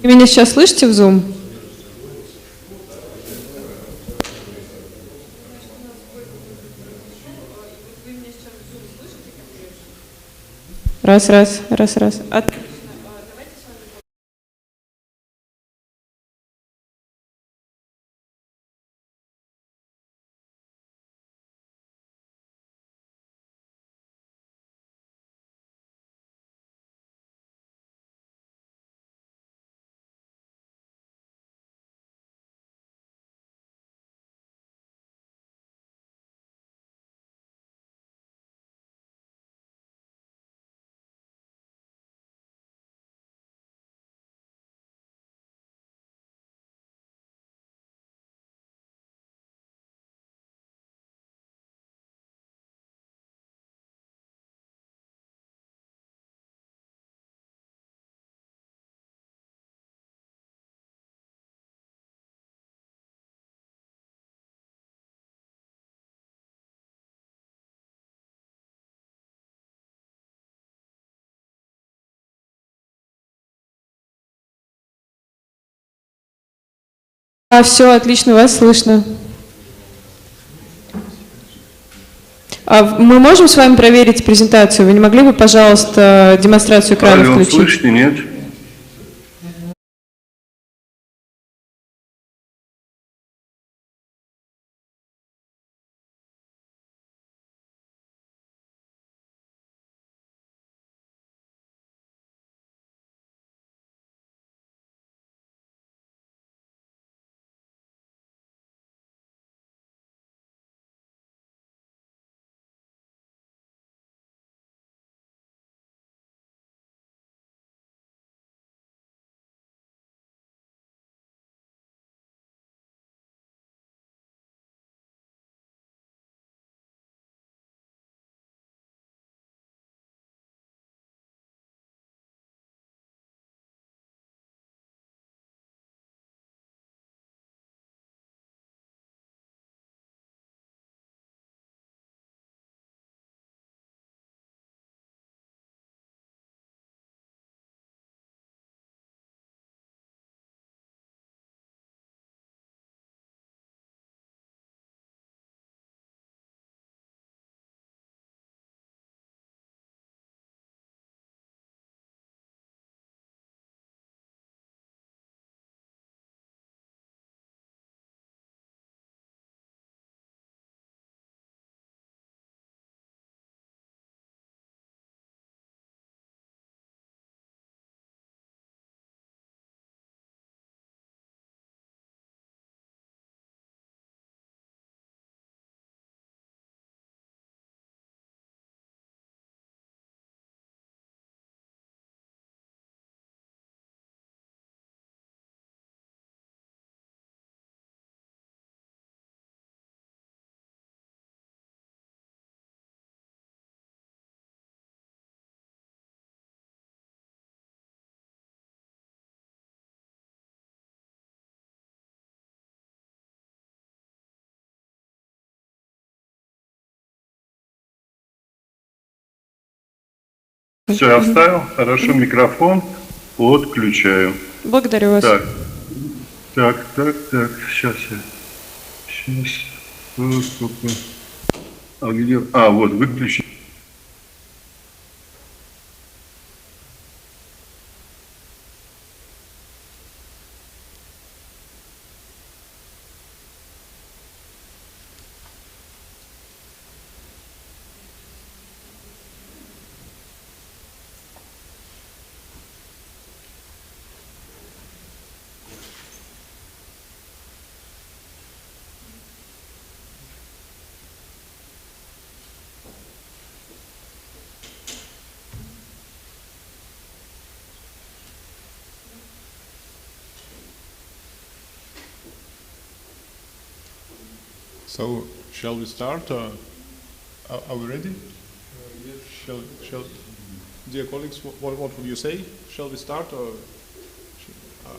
Вы меня сейчас слышите в Zoom? Раз. Все, отлично, вас слышно. Мы можем с вами проверить презентацию? Вы не могли бы, пожалуйста, демонстрацию экрана включить? Слышите, нет? Все, я вставил. Хорошо, микрофон подключаю. Благодарю вас. Так. Сейчас. А где? Вот, выключи. So, shall we start? Are we ready? Shall, dear colleagues, what would you say? Shall we start? Or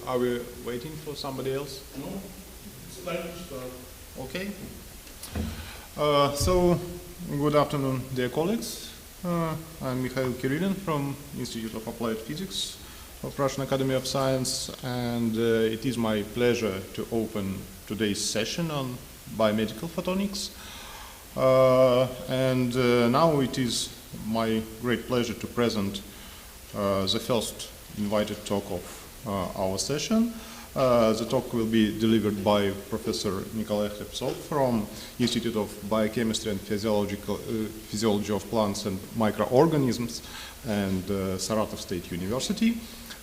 Are we waiting for somebody else? No, it's time to start. Okay. So, good afternoon, dear colleagues. I'm Mikhail Kirillin from Institute of Applied Physics of Russian Academy of Science, and it is my pleasure to open today's session on biomedical photonics. Now it is my great pleasure to present the first invited talk of our session. The talk will be delivered by Professor Nikolai Khlepsov from Institute of Biochemistry and Physiology of Plants and Microorganisms and Saratov State University.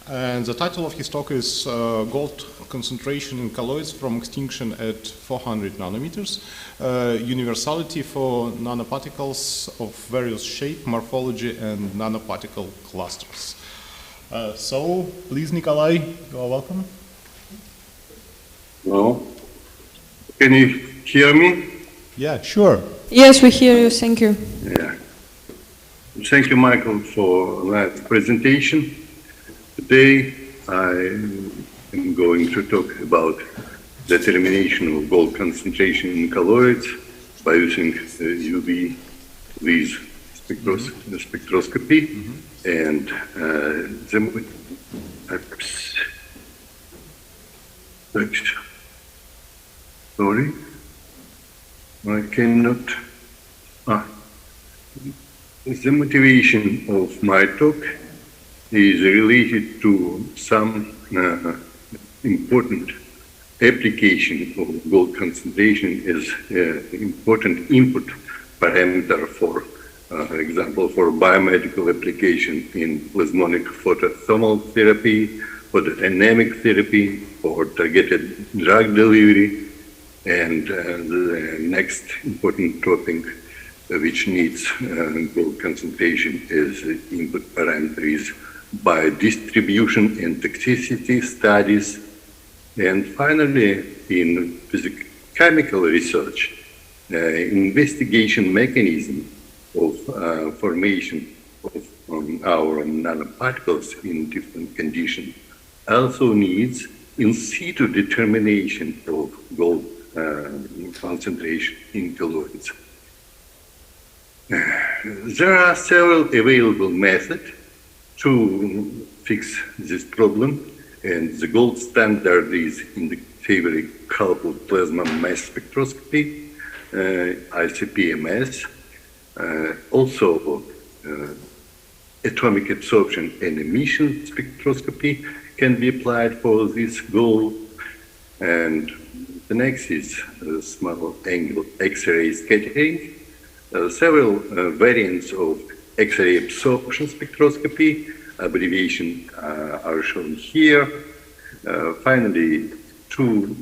And the title of his talk is Gold Concentration in Colloids from Extinction at 400 nanometers, Universality for Nanoparticles of Various Shape, Morphology, and Nanoparticle Clusters. So, please, Nikolai, you are welcome. Hello. Can you hear me? Yeah, sure. Yes, we hear you. Thank you. Yeah. Thank you, Michael, for that presentation. Today, I am going to talk about determination of gold concentration in colloids by using UV with spectroscopy and sorry, I cannot. The motivation of my talk is related to some important application of gold concentration as important input parameter for example, for biomedical application in plasmonic photothermal therapy, for the dynamic therapy, for targeted drug delivery, and the next important topic which needs gold concentration as input parameter is biodistribution and toxicity studies. And finally, in physicochemical research, investigation mechanism of formation of our nanoparticles in different conditions also needs in situ determination of gold concentration in colloids. There are several available methods to fix this problem, and the gold standard is in the favorite coupled plasma mass spectroscopy, ICP-MS. Also, atomic absorption and emission spectroscopy can be applied for this goal. And the next is small angle X-ray scattering. Several variants of X-ray absorption spectroscopy, abbreviation are shown here. Finally, two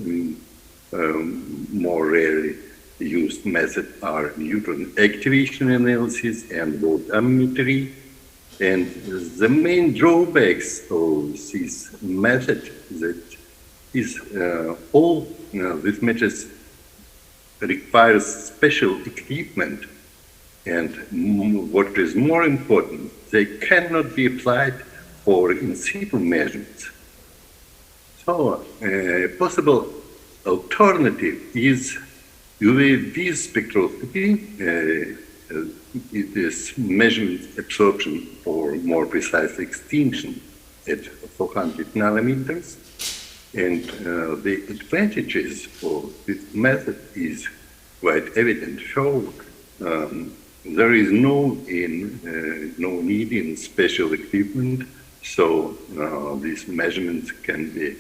more rarely used methods are neutron activation analysis and gold ammetry. And the main drawbacks of this method that is all these methods requires special equipment, and what is more important, they cannot be applied for in situ measurements. So a possible alternative is UV spectroscopy. It is measurement absorption for more precise extinction at 400 nanometers. And the advantages of this method is quite evident. So there is no need in special equipment, so these measurements can be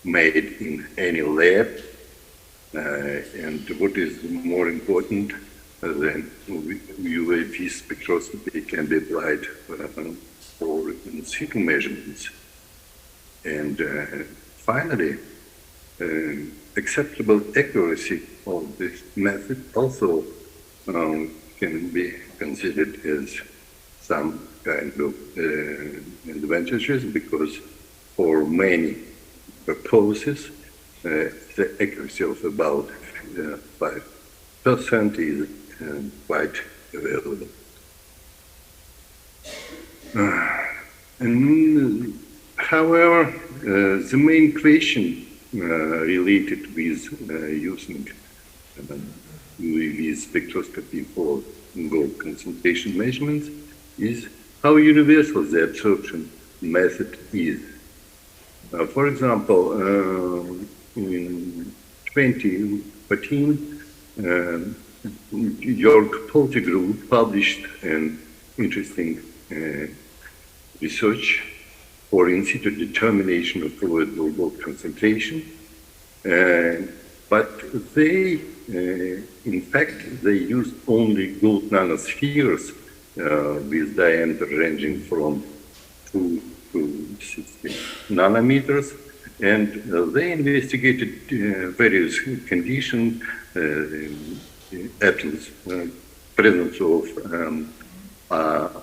made in any lab. And what is more important, then UV spectroscopy can be applied for in situ measurements. And finally, acceptable accuracy of this method also can be considered as some kind of advantages, because for many purposes, the accuracy of about 5% is quite available. However, the main question related with using UV spectroscopy for gold concentration measurements is how universal the absorption method is. For example, in 2014, York Polti Group published an interesting research for in situ determination of fluid gold concentration, but they, in fact, they used only gold nanospheres with diameter ranging from 2 to 60 nanometers, and they investigated various conditions, atoms, presence of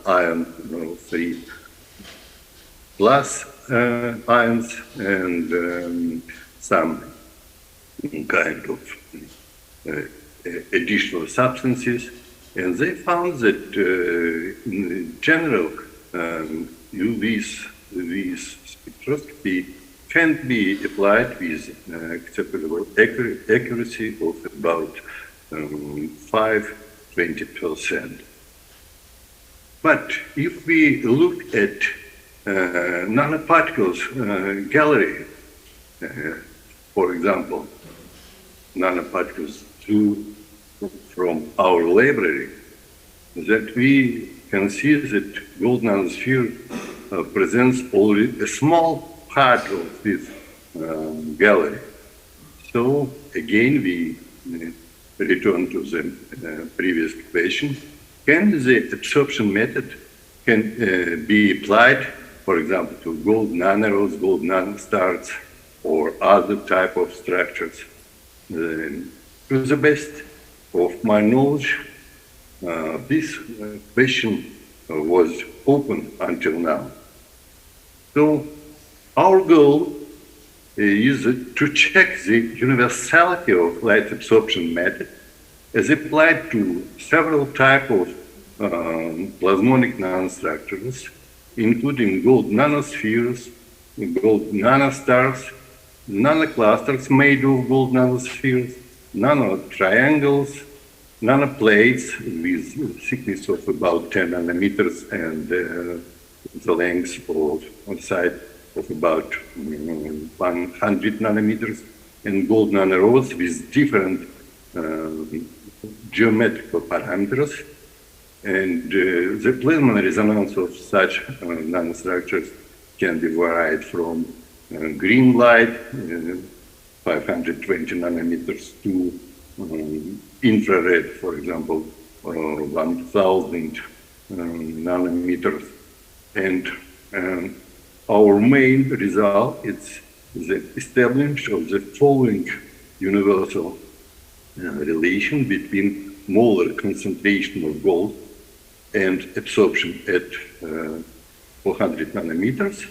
iron 3 plus ions, and some kind of additional substances, and they found that in general UV spectroscopy can be applied with acceptable accuracy of about 5–20%. But if we look at nanoparticles gallery, for example, nanoparticles from our library, that we can see that gold nanosphere presents only a small part of this gallery. So again, we return to the previous question. Can the absorption method can be applied, for example, to gold nanoros, gold nanostars, or other type of structures? To the best of my knowledge, this question was open until now. So our goal is to check the universality of light absorption method as applied to several types of plasmonic nanostructures, including gold nanospheres, gold nanostars, nanoclusters made of gold nanospheres, nanotriangles, nanoplates with thickness of about 10 nanometers and the length of on side of about 100 nanometers, and gold nanorods with different geometrical parameters. And the plasma resonance of such nanostructures can be varied from green light, 520 nanometers, to infrared, for example, 1000 nanometers. And our main result is the establishment of the following universal relation between molar concentration of gold and absorption at 400 nanometers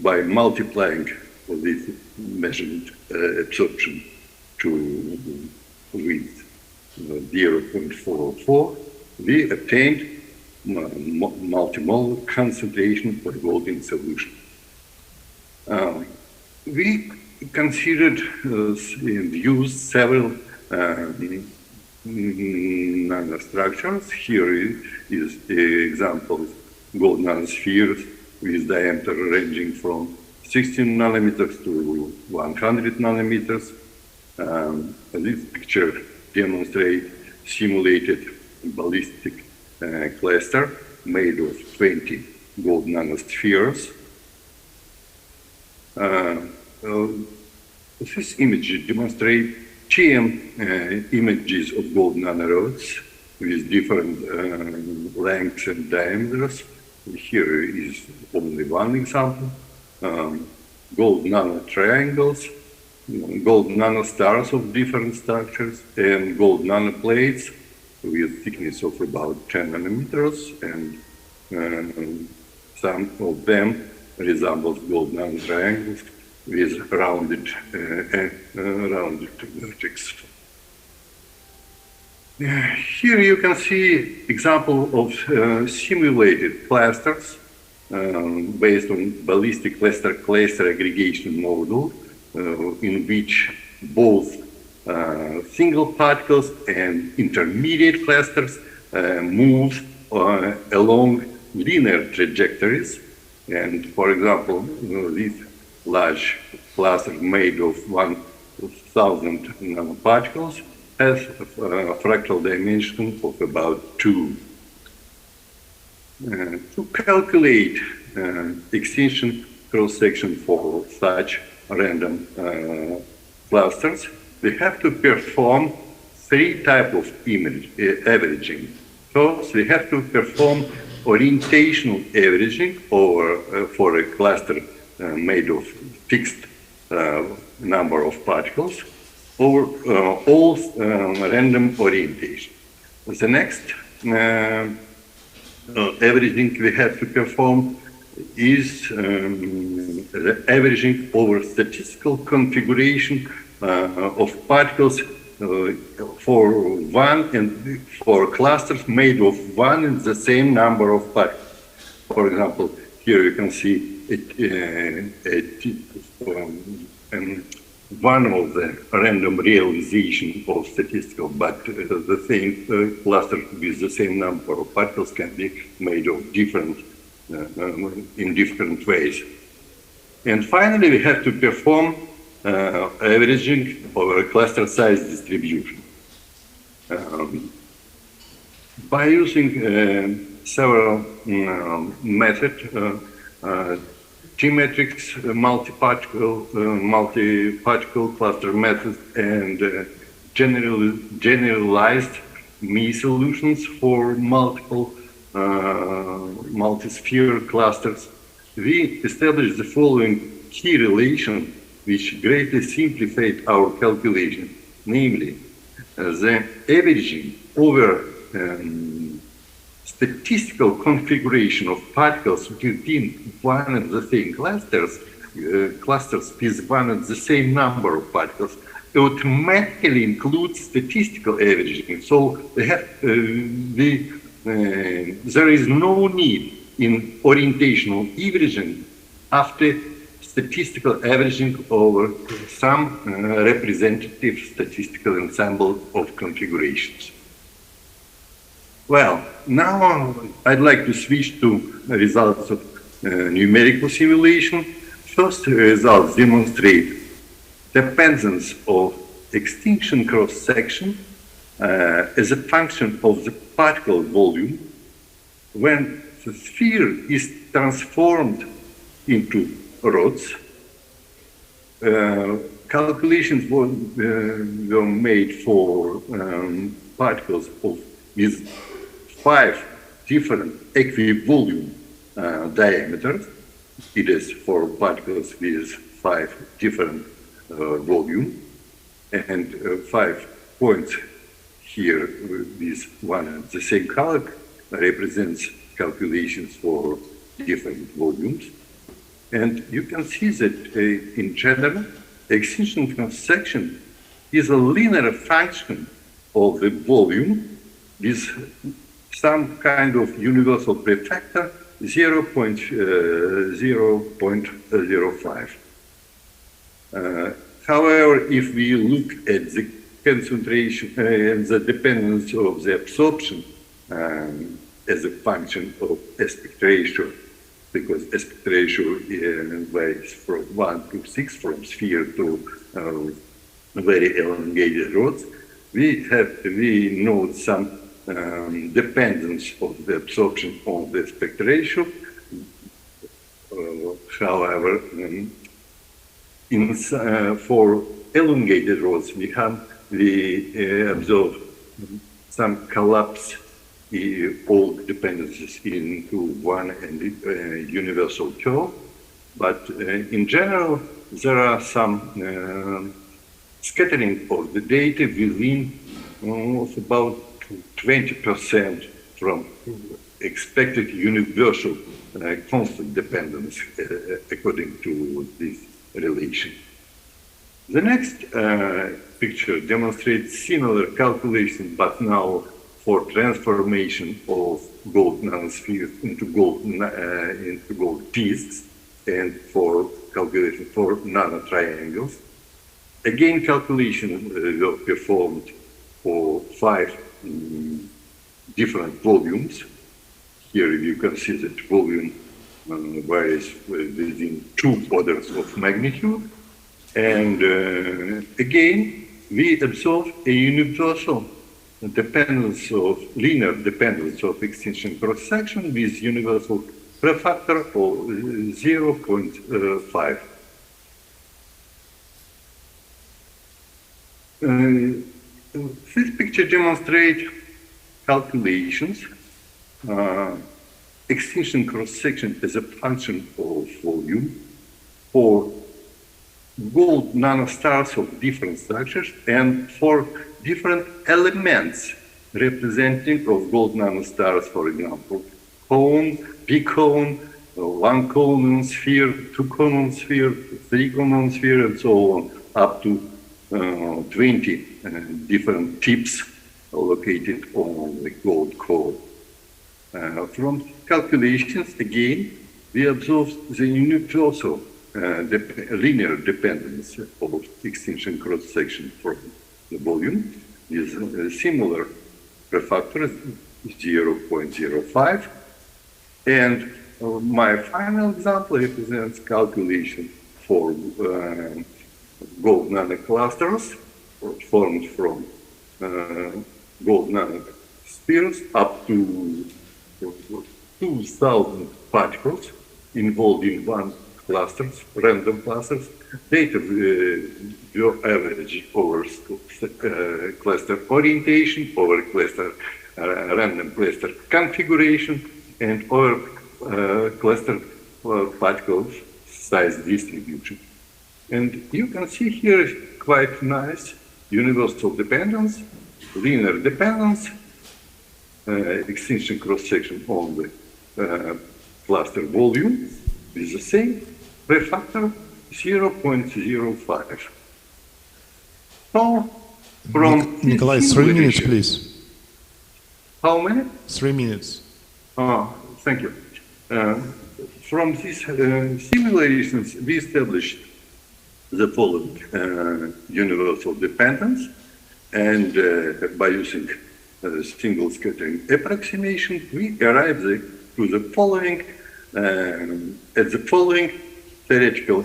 by multiplying this measured absorption with 0.404, we obtained multimolar concentration of gold in solution. We considered and used several nanostructures. Here is the example: gold nanospheres with diameter ranging from 16 nanometers to 100 nanometers. This picture demonstrates simulated ballistic cluster made of 20 gold nanospheres. This image demonstrates TM images of gold nanorods with different lengths and diameters. Here is only one example. Gold nanotriangles, gold nanostars of different structures, and gold nanoplates with thickness of about 10 nanometers, and some of them resembles gold nanotriangles with rounded vertex. Here you can see example of simulated clusters based on ballistic cluster aggregation model, in which both single particles and intermediate clusters move along linear trajectories. And for example, this large cluster made of 1,000 nanoparticles has a fractal dimension of about 2. To calculate extinction cross-section for such random clusters, we have to perform 3 types of averaging. First, we have to perform orientational averaging for a cluster made of fixed number of particles over all random orientation. The next averaging we have to perform is the averaging over statistical configuration of particles for clusters made of one and the same number of particles. For example, here you can see one of the random realization of statistical, but the same cluster with the same number of particles can be made of different in different ways. And finally, we have to perform averaging over a cluster size distribution. By using several methods, T-matrix, multi-particle cluster method, and generalized Mie solutions for multi-sphere clusters, we established the following key relation which greatly simplified our calculation, namely the averaging over statistical configuration of particles within one and the same clusters with one and the same number of particles automatically includes statistical averaging. So there is no need in orientational averaging after statistical averaging over some representative statistical ensemble of configurations. Well, now I'd like to switch to results of numerical simulation. First results demonstrate dependence of extinction cross-section as a function of the particle volume when the sphere is transformed into rods. Calculations were made for particles with 5 different equivolume diameters. It is for particles with 5 different volume, and 5 points here with one and the same color represents calculations for different volumes. And you can see that in general, extinction cross-section is a linear function of the volume with some kind of universal prefactor 0.05. However, if we look at the concentration and the dependence of the absorption as a function of aspect ratio, because aspect ratio varies from 1 to 6, from sphere to very elongated rods, we note some dependence of the absorption on the aspect ratio. However, for elongated rods, we observe some collapse all dependencies into one and universal curve, but in general, there are some scattering of the data within of about 20% from expected universal constant dependence according to this relation. The next picture demonstrates similar calculation, but now for transformation of gold nanospheres into gold disks, and for calculation for nanotriangles. Again, calculations were performed for 5 different volumes. Here you can see that volume varies within 2 orders of magnitude. And again, we observe a universal dependence of linear dependence of extinction cross-section with universal prefactor of 0.5. This picture demonstrates calculations, extinction cross-section as a function of volume for gold nanostars of different structures and for different elements representing of gold nanostars, for example, cone, p-cone, 1 cone sphere, 2 cone sphere, 3 cone sphere, and so on, up to 20 different tips located on the gold core. From calculations, again, we observe the universal linear dependence of extinction cross-section from the volume is similar prefactor 0.05. And my final example represents calculation for gold nanoclusters formed from gold nanospheres up to 2,000 particles involved in one clusters, random clusters. Data were averaged over cluster orientation, over cluster random cluster configuration, and over cluster particle size distribution. And you can see here quite nice universal dependence, linear dependence, extinction cross-section on the cluster volume is the same prefactor 0.05. So from Nikolai, 3 minutes, please. How many? 3 minutes. Thank you. From these simulations, we established the following universal dependence, and by using single scattering approximation, we arrived to the following theoretical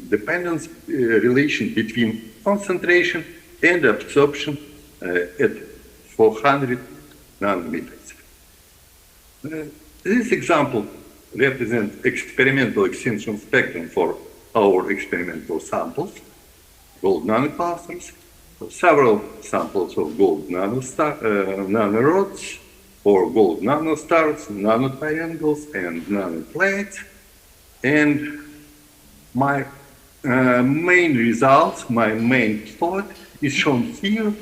dependence relation between concentration and absorption at 400 nanometers. This example represents experimental extinction spectrum for our experimental samples, gold nanoclusters, several samples of gold nanorods, for gold nanostars, nanotriangles, and nanoplates. And my main results, my main plot is shown here.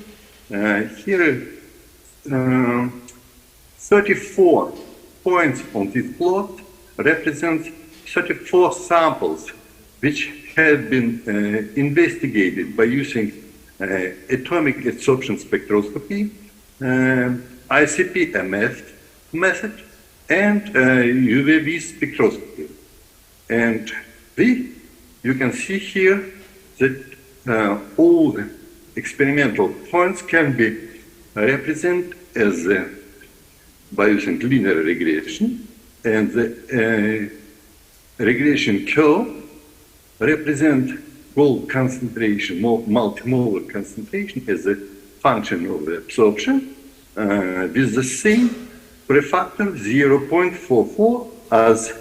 Here, 34 points on this plot represent 34 samples which have been investigated by using atomic adsorption spectroscopy, ICP-MS method, and UV spectroscopy. And you can see here that all the experimental points can be represented as by using linear regression, and the regression curve represent gold concentration, multimolar concentration as a function of the absorption with the same prefactor 0.44 as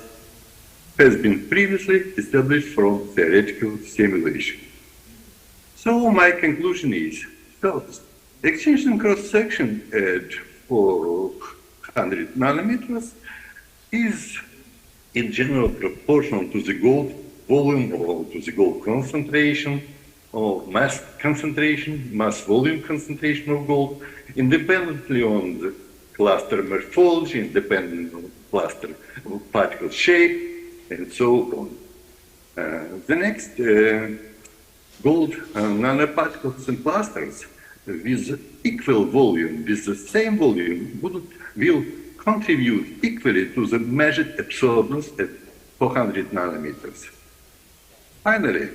has been previously established from theoretical simulation. So my conclusion is, first, extinction cross-section at 400 nanometers is in general proportional to the gold volume or to the gold concentration or mass concentration, mass volume concentration of gold, independently on the cluster morphology, independent on cluster particle shape, and so on. The next, gold nanoparticles and clusters with equal volume, with the same volume, will contribute equally to the measured absorbance at 400 nanometers. Finally,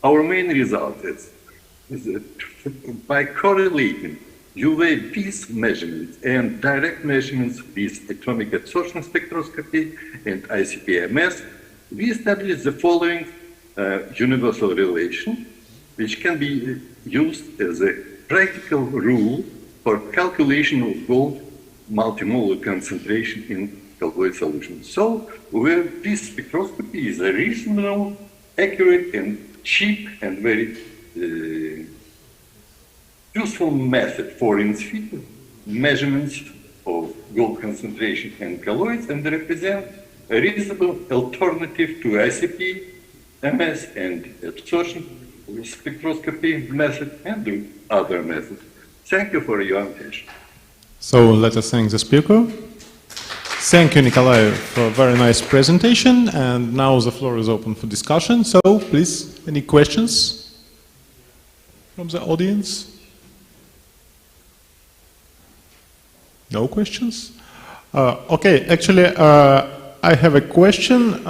our main result is that by correlating UV-Vis measurements and direct measurements with atomic absorption spectroscopy and ICP-MS, we established the following universal relation, which can be used as a practical rule for calculation of gold multimolar concentration in colloid solution. So, where this spectroscopy is a reasonable, accurate, and cheap and very useful method for in situ measurements of gold concentration and colloids, and represent a reasonable alternative to ICP, MS, and absorption spectroscopy method and other methods. Thank you for your attention. So let us thank the speaker. Thank you, Nikolai, for a very nice presentation. And now the floor is open for discussion. So please, any questions from the audience? No questions? Okay, actually, I have a question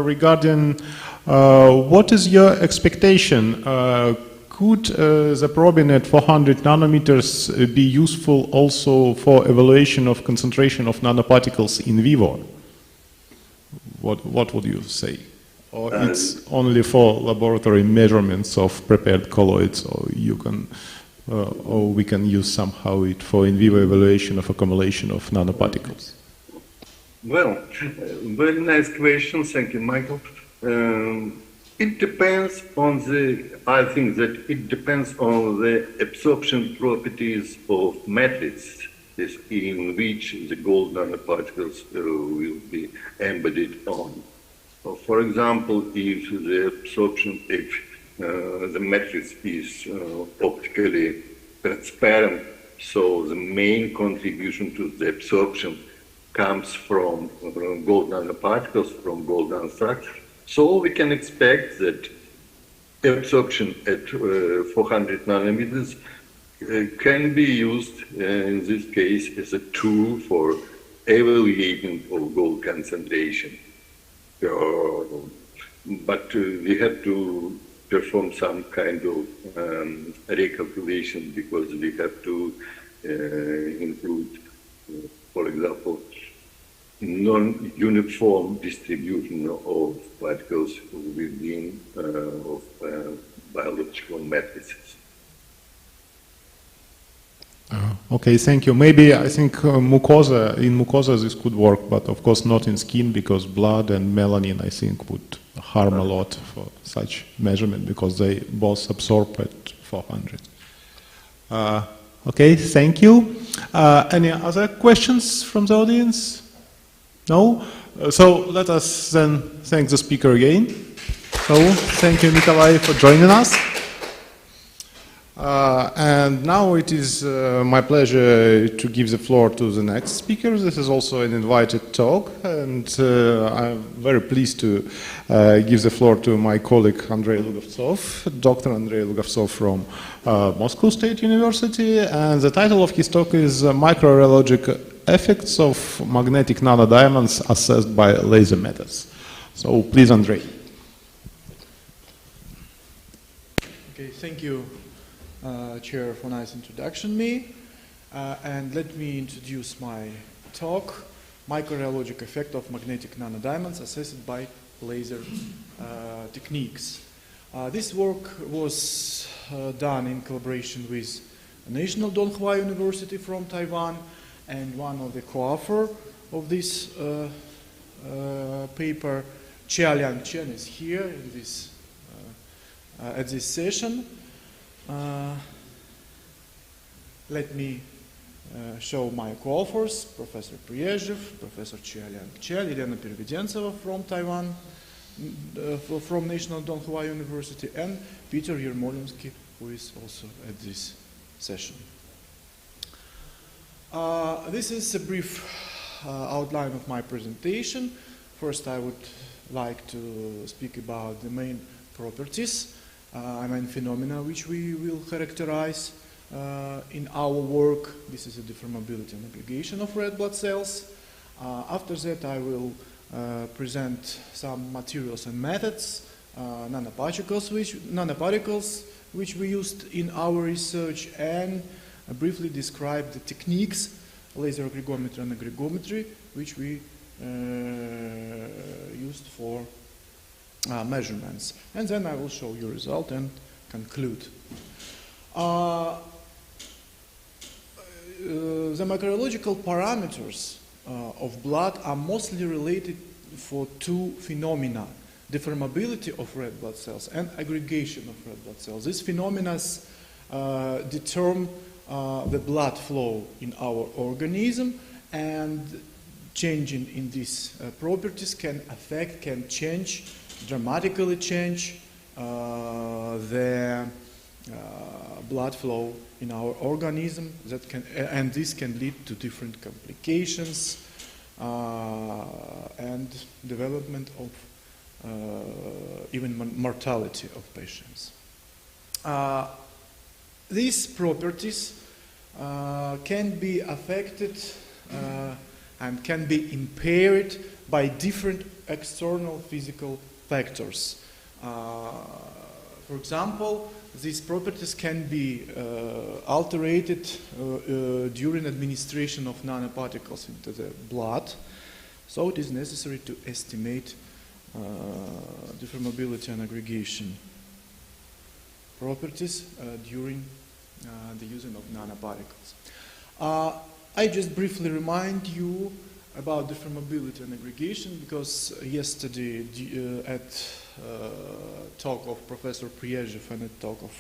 regarding what is your expectation? Could the probing at 400 nanometers be useful also for evaluation of concentration of nanoparticles in vivo? What would you say? Or it's only for laboratory measurements of prepared colloids, or you can, or we can use somehow it for in vivo evaluation of accumulation of nanoparticles? Well, very nice question. Thank you, Michael. It depends on I think that it depends on the absorption properties of matrix in which the gold nanoparticles will be embedded on. For example, if the absorption, if the matrix is optically transparent, so the main contribution to the absorption comes from gold nanoparticles, from gold nanostructure. So we can expect that absorption at 400 nanometers can be used in this case as a tool for evaluating of gold concentration. But we have to perform some kind of recalculation, because we have to include, for example, non-uniform distribution of particles within of biological matrices. Okay, thank you. Maybe I think mucosa, in mucosa this could work, but of course not in skin, because blood and melanin I think would harm a lot for such measurement, because they both absorb at 400. Okay, thank you. Any other questions from the audience? No? So let us then thank the speaker again. So thank you, Nikolai, for joining us. And now it is my pleasure to give the floor to the next speaker. This is also an invited talk, and I'm very pleased to give the floor to my colleague Andrei Lugovtsov, Dr. Andrei Lugovtsov from Moscow State University, and the title of his talk is Microrheologic Effects of Magnetic Nanodiamonds Assessed by Laser Methods. So please, Andrei. Okay, thank you, Chair, for nice introduction me. And let me introduce my talk, Microrheologic Effect of Magnetic Nanodiamonds Assessed by Laser Techniques. This work was done in collaboration with National Donghua University from Taiwan, and one of the co-author of this paper, Chia-Liang Chen, is here in this, at this session. Let me show my co-authors, Professor Priezhev, Professor Chia-Liang Chen, Elena Pervedentseva from Taiwan, from National Donghua University, and Peter Yermolinsky, who is also at this session. This is a brief outline of my presentation. First, I would like to speak about the main properties, main phenomena which we will characterize in our work. This is a deformability and aggregation of red blood cells. After that, I will present some materials and methods, nanoparticles which we used in our research, and briefly describe the techniques, laser aggregometry and aggregometry, which we used for measurements. And then I will show you result and conclude. The microbiological parameters of blood are mostly related for two phenomena: deformability of red blood cells and aggregation of red blood cells. These phenomena determine the blood flow in our organism, and changing in these properties can dramatically change the blood flow in our organism, and this can lead to different complications and development of even mortality of patients. These properties can be affected and can be impaired by different external physical factors. For example, these properties can be altered during administration of nanoparticles into the blood, so it is necessary to estimate deformability and aggregation properties during the using of nanoparticles. I just briefly remind you about deformability and aggregation, because yesterday at talk of Professor Priezhev and at talk of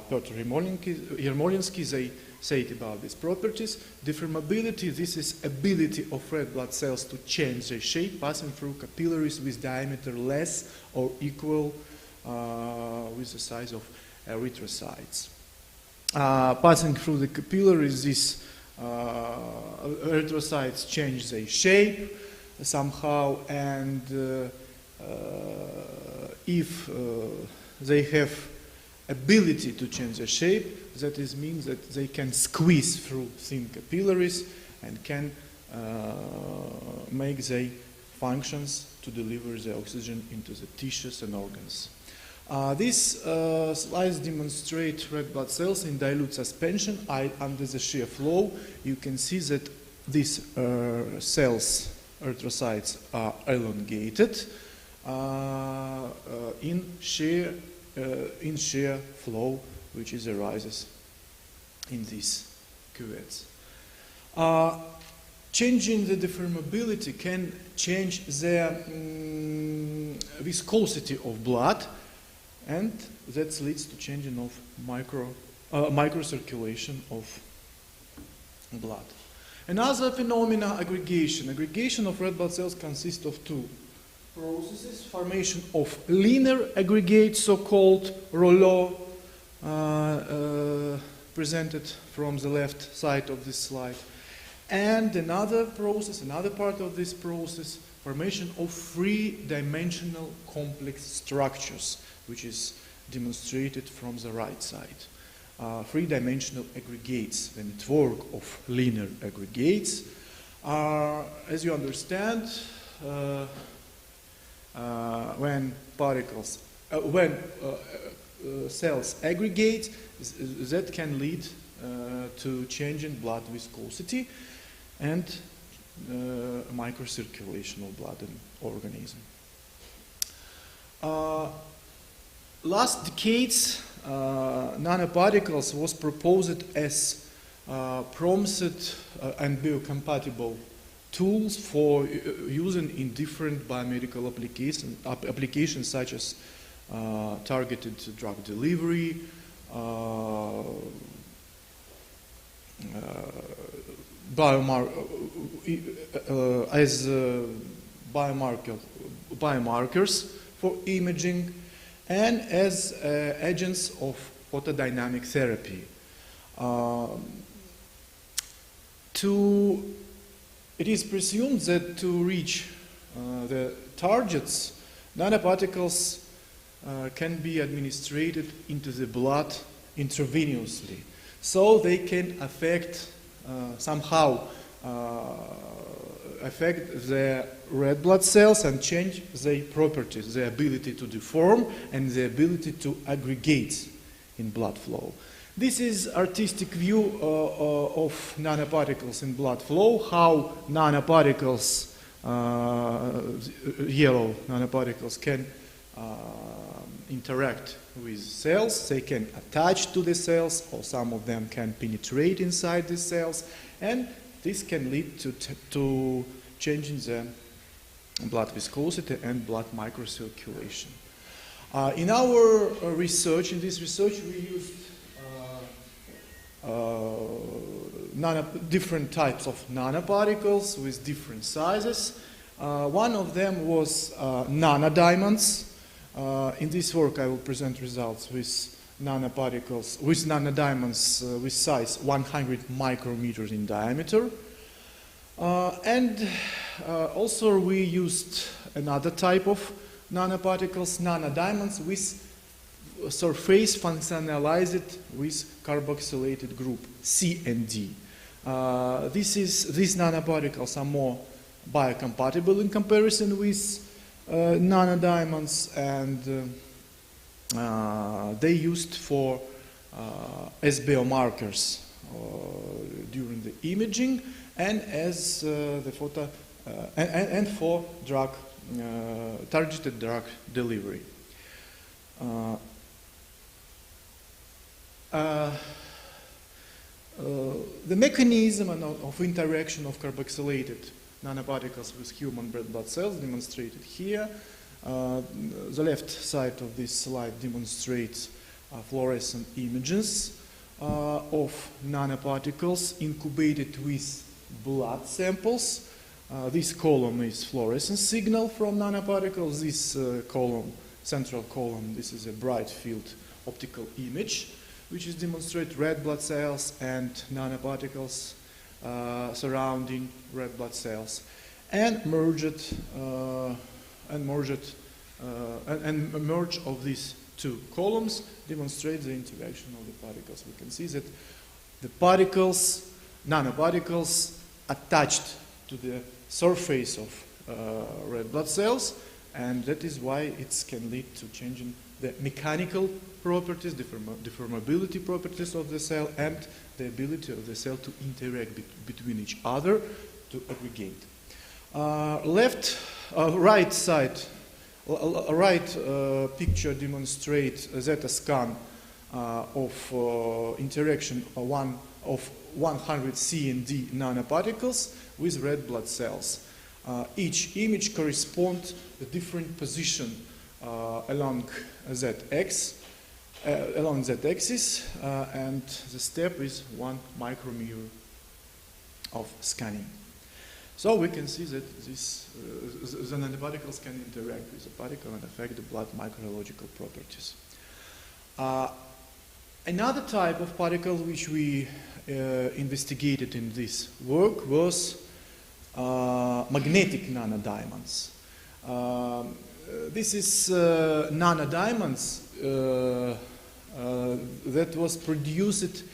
Piotr Yermolinsky, they said about these properties. Deformability, this is ability of red blood cells to change their shape, passing through capillaries with diameter less or equal with the size of erythrocytes. Passing through the capillaries, these erythrocytes change their shape somehow, and if they have ability to change their shape, that is means that they can squeeze through thin capillaries and can make their functions to deliver the oxygen into the tissues and organs. These slides demonstrate red blood cells in dilute suspension under the shear flow. You can see that these cells, erythrocytes, are elongated in shear flow, which arises in these cuvettes. Changing the deformability can change the viscosity of blood, and that leads to changing of microcirculation of blood. Another phenomena, aggregation. Aggregation of red blood cells consists of two processes: formation of linear aggregates, so-called rouleaux, presented from the left side of this slide, and another process, another part of this process, formation of three-dimensional complex structures, which is demonstrated from the right side. Three-dimensional aggregates, the network of linear aggregates, are, as you understand, when cells aggregate, that can lead to change in blood viscosity and microcirculation of blood in organism. Last decades, nanoparticles was proposed as promised and biocompatible tools for using in different biomedical applications such as targeted drug delivery, biomarkers for imaging, and as agents of photodynamic therapy. It is presumed that to reach the targets, nanoparticles can be administered into the blood intravenously, so they can affect somehow affect the red blood cells and change their properties, their ability to deform and the ability to aggregate in blood flow. This is artistic view of nanoparticles in blood flow, how nanoparticles, yellow nanoparticles can interact with cells. They can attach to the cells, or some of them can penetrate inside the cells, and this can lead to changing the blood viscosity and blood microcirculation. In our research, in this research, we used different types of nanoparticles with different sizes. One of them was nanodiamonds. In this work, I will present results with nanoparticles, with nanodiamonds with size 100 micrometers in diameter. And also we used another type of nanoparticles, nanodiamonds with surface functionalized with carboxylated group C and D. These nanoparticles are more biocompatible in comparison with nanodiamonds, and they used for as biomarkers during the imaging and as the photo and for drug targeted drug delivery. The mechanism of interaction of carboxylated nanoparticles with human red blood cells demonstrated here. The left side of this slide demonstrates fluorescent images of nanoparticles incubated with blood samples. This column is fluorescence signal from nanoparticles. This column, central column, this is a bright field optical image, which is demonstrate red blood cells and nanoparticles surrounding red blood cells, and merge of these two columns demonstrates the interaction of the particles. We can see that the particles, nanoparticles, attached to the surface of red blood cells, and that is why it can lead to changing the mechanical properties, deformability properties of the cell, and the ability of the cell to interact between each other to aggregate. Right side, right picture demonstrates a zeta scan of interaction of 100 C and D nanoparticles with red blood cells. Each image corresponds to a different position along z-axis, and the step is 1 micrometer of scanning. So we can see that the nanoparticles can interact with the particle and affect the blood microbiological properties. Another type of particle which we investigated in this work was magnetic nanodiamonds. This is nanodiamonds that was produced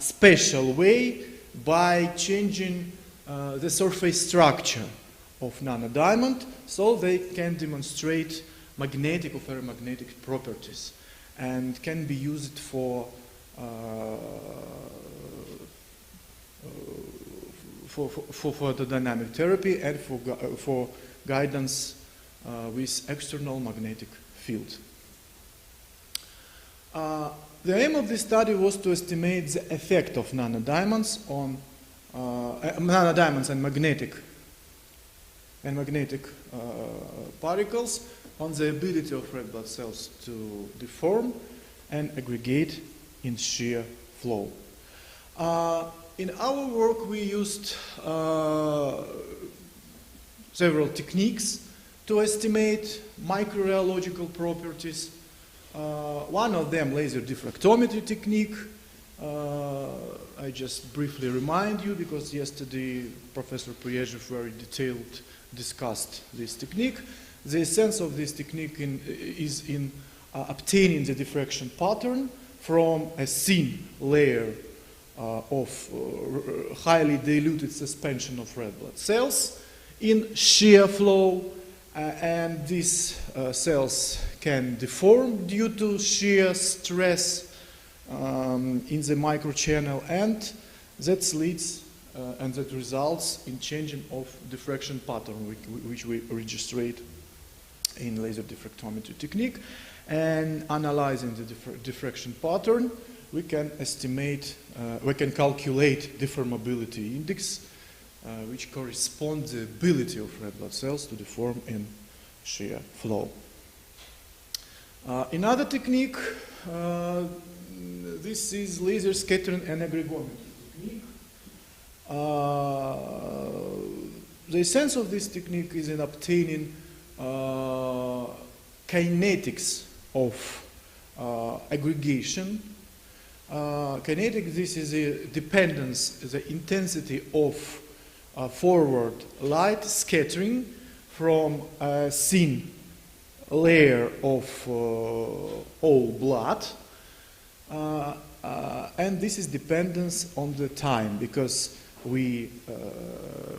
special way by changing the surface structure of nanodiamond, so they can demonstrate magnetic or ferromagnetic properties and can be used for the dynamic therapy and for guidance with external magnetic field. The aim of this study was to estimate the effect of nanodiamonds on nanodiamonds and magnetic particles on the ability of red blood cells to deform and aggregate in shear flow. In our work, we used several techniques to estimate microbiological properties. One of them, laser diffractometry technique. I just briefly remind you, because yesterday Professor Priyezhev very detailed discussed this technique. The essence of this technique is in obtaining the diffraction pattern from a thin layer of highly diluted suspension of red blood cells in shear flow, and these cells can deform due to shear stress in the microchannel, and that leads and that results in changing of diffraction pattern, which we register in laser diffractometry technique. And analyzing the diffraction pattern, we can estimate, we can calculate deformability index, which corresponds to the ability of red blood cells to deform in shear flow. Another technique, this is laser scattering and aggregometry technique. The essence of this technique is in obtaining kinetics of aggregation. Kinetic, this is a dependence, the intensity of forward light scattering from a thin layer of all blood, and this is dependence on the time, because we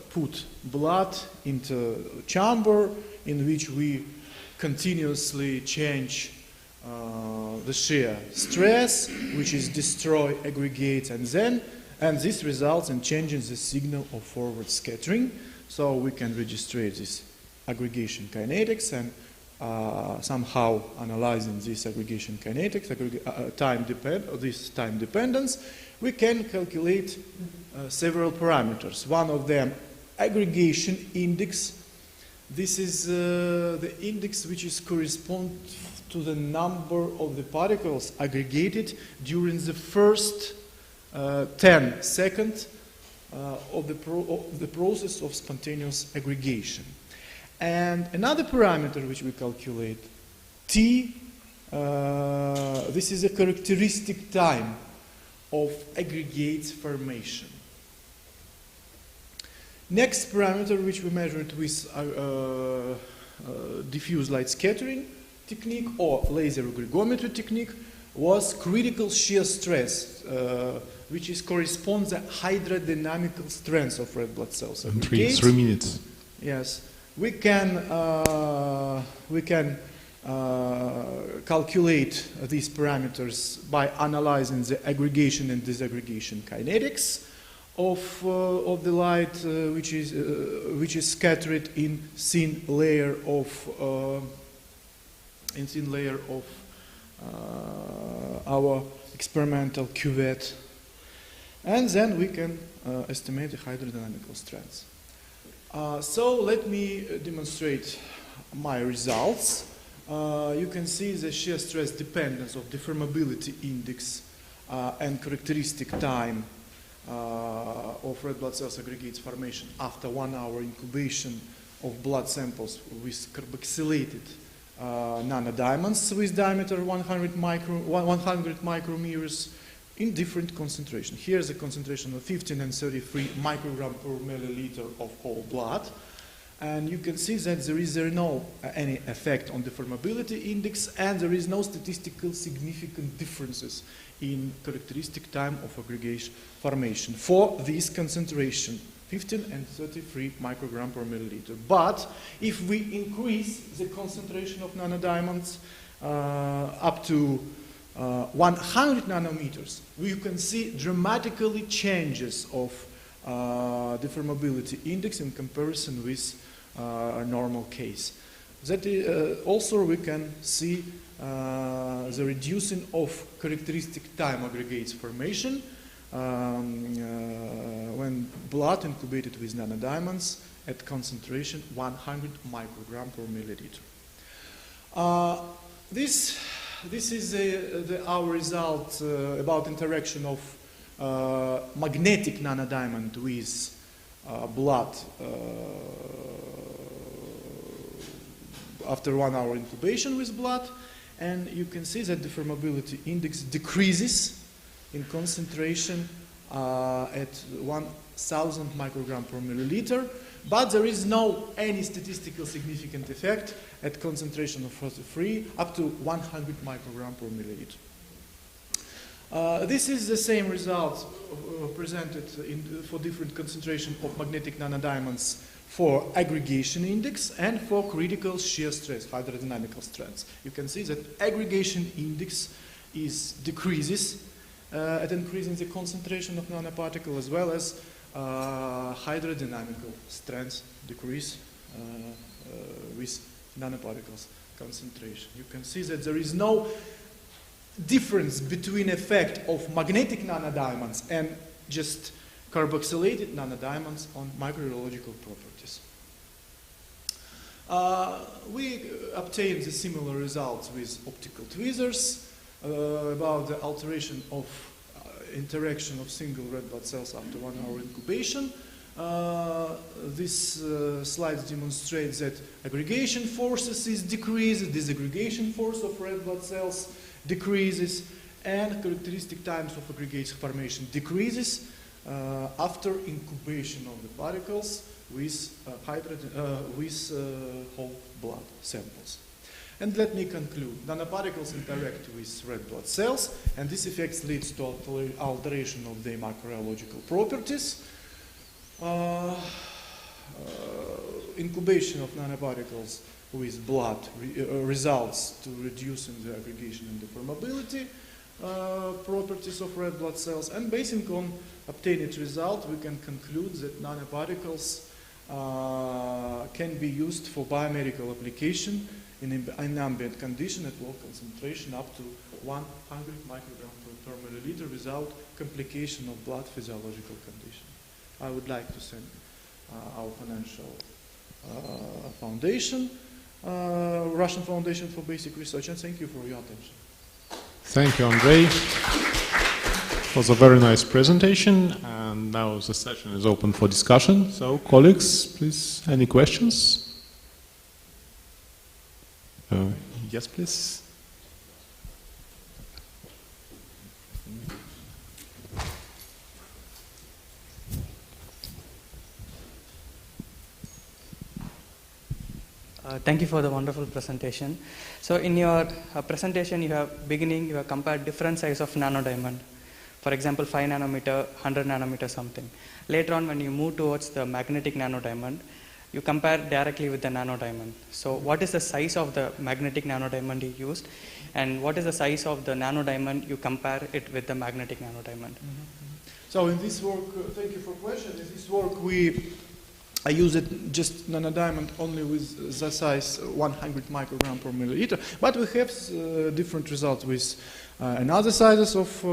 put blood into a chamber in which we continuously change the shear stress, which is destroy aggregates, and this results in changing the signal of forward scattering. So we can register this aggregation kinetics, and somehow analyzing this aggregation kinetics, this time dependence, we can calculate several parameters. One of them, aggregation index. This is the index which is correspond to the number of the particles aggregated during the first 10 seconds of the process of spontaneous aggregation. And another parameter which we calculate, T, this is a characteristic time of aggregates formation. Next parameter which we measured with diffuse light scattering technique or laser aggregometry technique was critical shear stress, which is corresponds to hydrodynamical strength of red blood cells. 3 minutes. Yes, we can calculate these parameters by analyzing the aggregation and disaggregation kinetics of the light which is scattered in thin layer of our experimental cuvette, and then we can estimate the hydrodynamical strength. So let me demonstrate my results. You can see the shear stress dependence of deformability index and characteristic time of red blood cells aggregates formation after 1 hour incubation of blood samples with carboxylated nanodiamonds with diameter 100 micrometers in different concentration. Here's the concentration of 15 and 33 microgram per milliliter of whole blood. And you can see that there is no any effect on deformability index, and there is no statistical significant differences in characteristic time of aggregation formation for this concentration, 15 and 33 microgram per milliliter. But if we increase the concentration of nanodiamonds up to 100 nanometers, you can see dramatically changes of deformability index in comparison with a normal case. That also we can see the reducing of characteristic time aggregates formation when blood incubated with nanodiamonds at concentration 100 microgram per milliliter. This is our result about interaction of magnetic nanodiamond with blood after 1 hour incubation with blood, and you can see that deformability index decreases in concentration at 1000 microgram per milliliter, but there is no any statistical significant effect at concentration of 43 up to 100 microgram per milliliter. This is the same result presented for different concentration of magnetic nanodiamonds for aggregation index and for critical shear stress, hydrodynamical strengths. You can see that aggregation index decreases at increasing the concentration of nanoparticle, as well as hydrodynamical strengths decrease with nanoparticles concentration. You can see that there is no difference between effect of magnetic nanodiamonds and just carboxylated nanodiamonds on microbiological properties. We obtained the similar results with optical tweezers about the alteration of interaction of single red blood cells after 1 hour incubation. This slide demonstrates that aggregation forces is decreased, disaggregation force of red blood cells decreases, and characteristic times of aggregation formation decreases after incubation of the particles with whole blood samples. And let me conclude. Nanoparticles interact with red blood cells, and this effect leads to alteration of their microbiological properties. Incubation of nanoparticles with blood results to reducing the aggregation and deformability properties of red blood cells, and based on obtained result, we can conclude that nanoparticles can be used for biomedical application in ambient condition at low concentration up to 100 microgram per milliliter without complication of blood physiological condition. I would like to thank our financial foundation, Russian Foundation for Basic Research, and thank you for your attention. Thank you, Andrei. It was a very nice presentation, and now the session is open for discussion. So, colleagues, please, any questions? Yes, please. Thank you for the wonderful presentation. So in your presentation, you have compared different size of nanodiamond. For example, 5 nanometer, 100 nanometer something. Later on, when you move towards the magnetic nanodiamond, you compare directly with the nanodiamond. So what is the size of the magnetic nanodiamond you used? And what is the size of the nanodiamond you compare it with the magnetic nanodiamond? So in this work, thank you for the question. In this work, I use it just nanodiamond only with the size 100 microgram per milliliter, but we have different results with another sizes of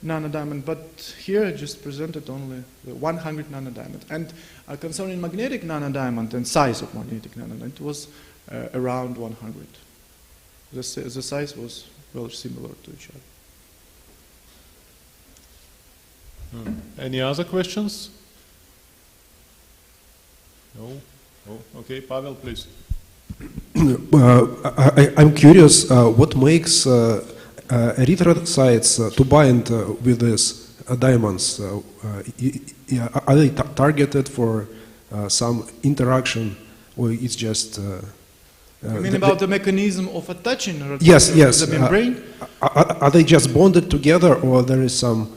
nanodiamond, but here I just presented only the 100 nanodiamond. And concerning magnetic nanodiamond and size of magnetic nanodiamond, it was around 100. The size was well similar to each other. Any other questions? No? Oh, okay, Pavel, please. I'm curious, what makes erythrocytes to bind with these diamonds? Are they targeted for some interaction, or it's just... you mean about the mechanism of attaching the membrane? Are they just bonded together, or there is some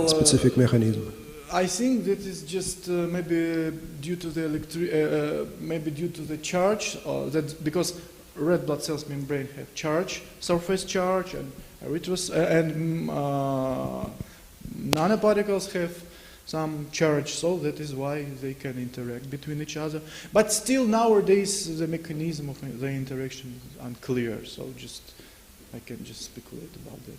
specific mechanism? I think that is just maybe due to the charge, because red blood cells membrane have charge, surface charge, and nanoparticles have some charge, so that is why they can interact between each other. But still nowadays the mechanism of the interaction is unclear, so I can just speculate about that.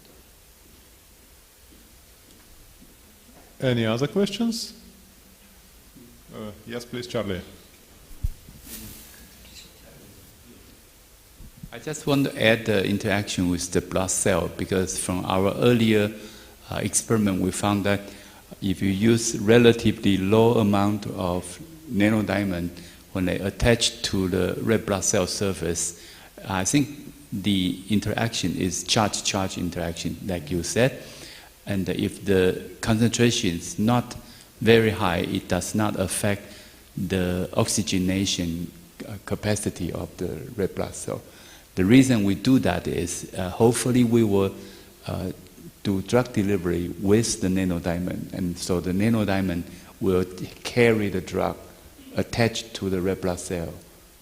Any other questions? Yes, please, Charlie. I just want to add the interaction with the blood cell, because from our earlier experiment we found that if you use relatively low amount of nanodiamond when they attach to the red blood cell surface, I think the interaction is charge-charge interaction, like you said. And if the concentration is not very high, it does not affect the oxygenation capacity of the red blood cell. The reason we do that is hopefully we will do drug delivery with the nanodiamond, and so the nanodiamond will carry the drug attached to the red blood cell,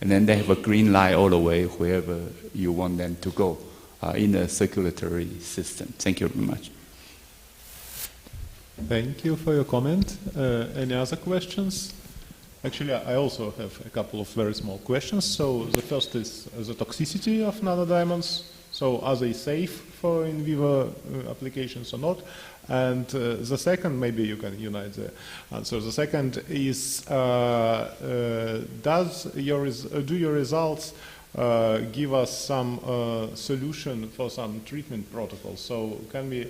and then they have a green light all the way wherever you want them to go in the circulatory system. Thank you very much. Thank you for your comment. Any other questions? Actually, I also have a couple of very small questions. So the first is the toxicity of nanodiamonds. So are they safe for in vivo applications or not? And the second, maybe you can unite the answer. The second is, do your results give us some solution for some treatment protocols? So can we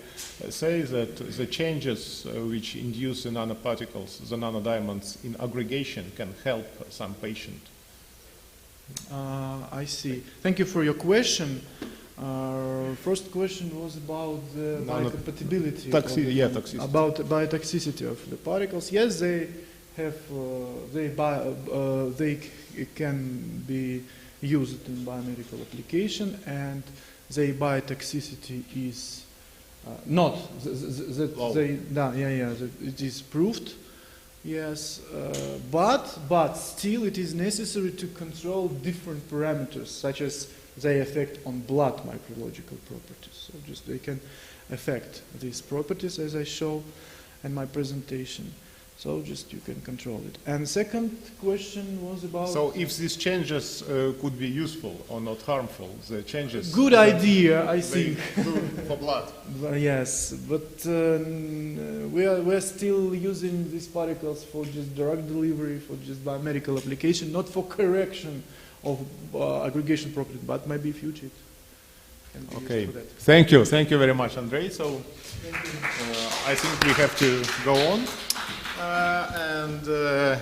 say that the changes which induce the nanoparticles, the nanodiamonds in aggregation, can help some patient? I see. Thank you for your question. First question was about the biocompatibility. Toxicity. About the biotoxicity of the particles. Yes, they have. They can be used in biomedical application, and their biotoxicity is not that it is proved. Yes, but still it is necessary to control different parameters, such as their effect on blood microbiological properties. So just they can affect these properties as I show in my presentation. So just you can control it. And second question was about... So if these changes could be useful or not harmful, the changes... Good idea, I think. For blood. Yes, but we're still using these particles for just drug delivery, for just biomedical application, not for correction of aggregation property, but maybe future it can be Okay, used for that. Thank you very much, Andrei. So I think we have to go on.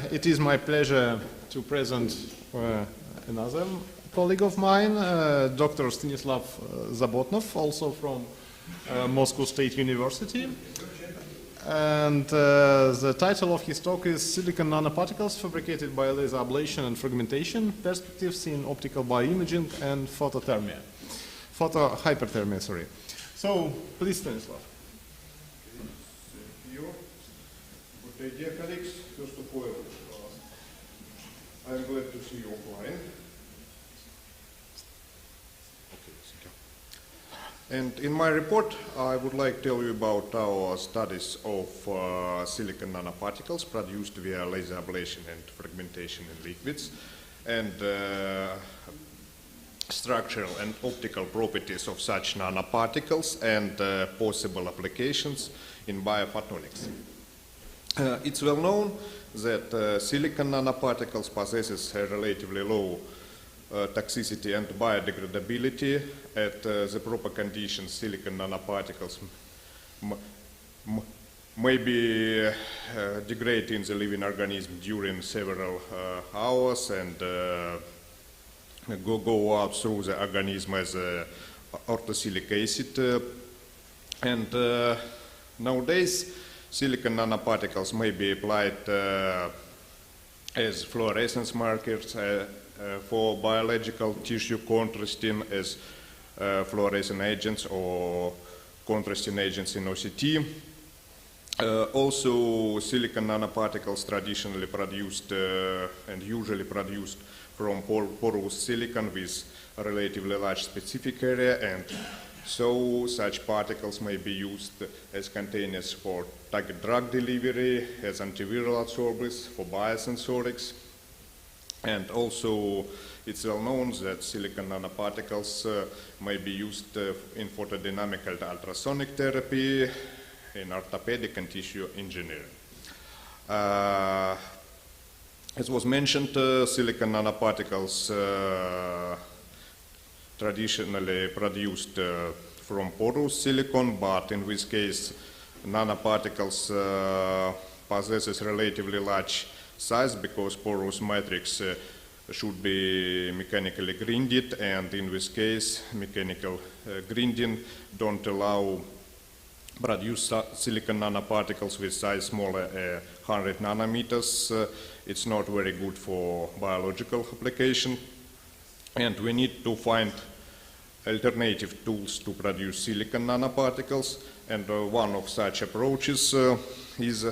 It is my pleasure to present another colleague of mine, Dr. Stanislav Zabotnov, also from Moscow State University. And the title of his talk is Silicon Nanoparticles Fabricated by Laser Ablation and Fragmentation, Perspectives in Optical Bioimaging and Photothermia. Hyperthermia, sorry. So, please, Stanislav. Okay, dear colleagues, first of all, I'm glad to see you offline. And in my report, I would like to tell you about our studies of silicon nanoparticles produced via laser ablation and fragmentation in liquids, and structural and optical properties of such nanoparticles and possible applications in biophotonics. It's well known that silicon nanoparticles possesses a relatively low toxicity and biodegradability. At the proper conditions, silicon nanoparticles may be degraded in the living organism during several hours and go out through the organism as orthosilic acid. And nowadays, silicon nanoparticles may be applied as fluorescence markers for biological tissue contrasting as fluorescent agents or contrasting agents in OCT. Also, silicon nanoparticles traditionally produced and usually produced from porous silicon with a relatively large specific area, and so such particles may be used as containers for target drug delivery, as antiviral adsorbers, for biosensorics. And also, it's well known that silicon nanoparticles may be used in photodynamic and ultrasonic therapy, in orthopedic and tissue engineering. As was mentioned, silicon nanoparticles traditionally produced from porous silicon, but in this case, nanoparticles possesses relatively large size because porous matrix should be mechanically grinded, and in this case, mechanical grinding don't allow produce silicon nanoparticles with size smaller 100 nanometers. It's not very good for biological application, and we need to find alternative tools to produce silicon nanoparticles, and one of such approaches is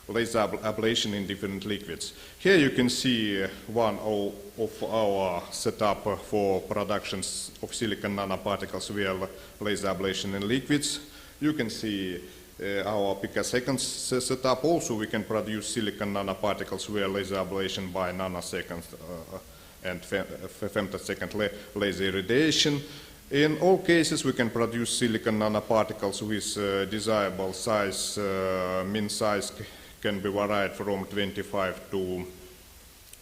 laser ablation in different liquids. Here you can see one of our setup for productions of silicon nanoparticles via laser ablation in liquids. You can see our picosecond setup. Also we can produce silicon nanoparticles via laser ablation by nanosecond and femtosecond laser irradiation. In all cases we can produce silicon nanoparticles with desirable size. Mean size can be varied from 25 to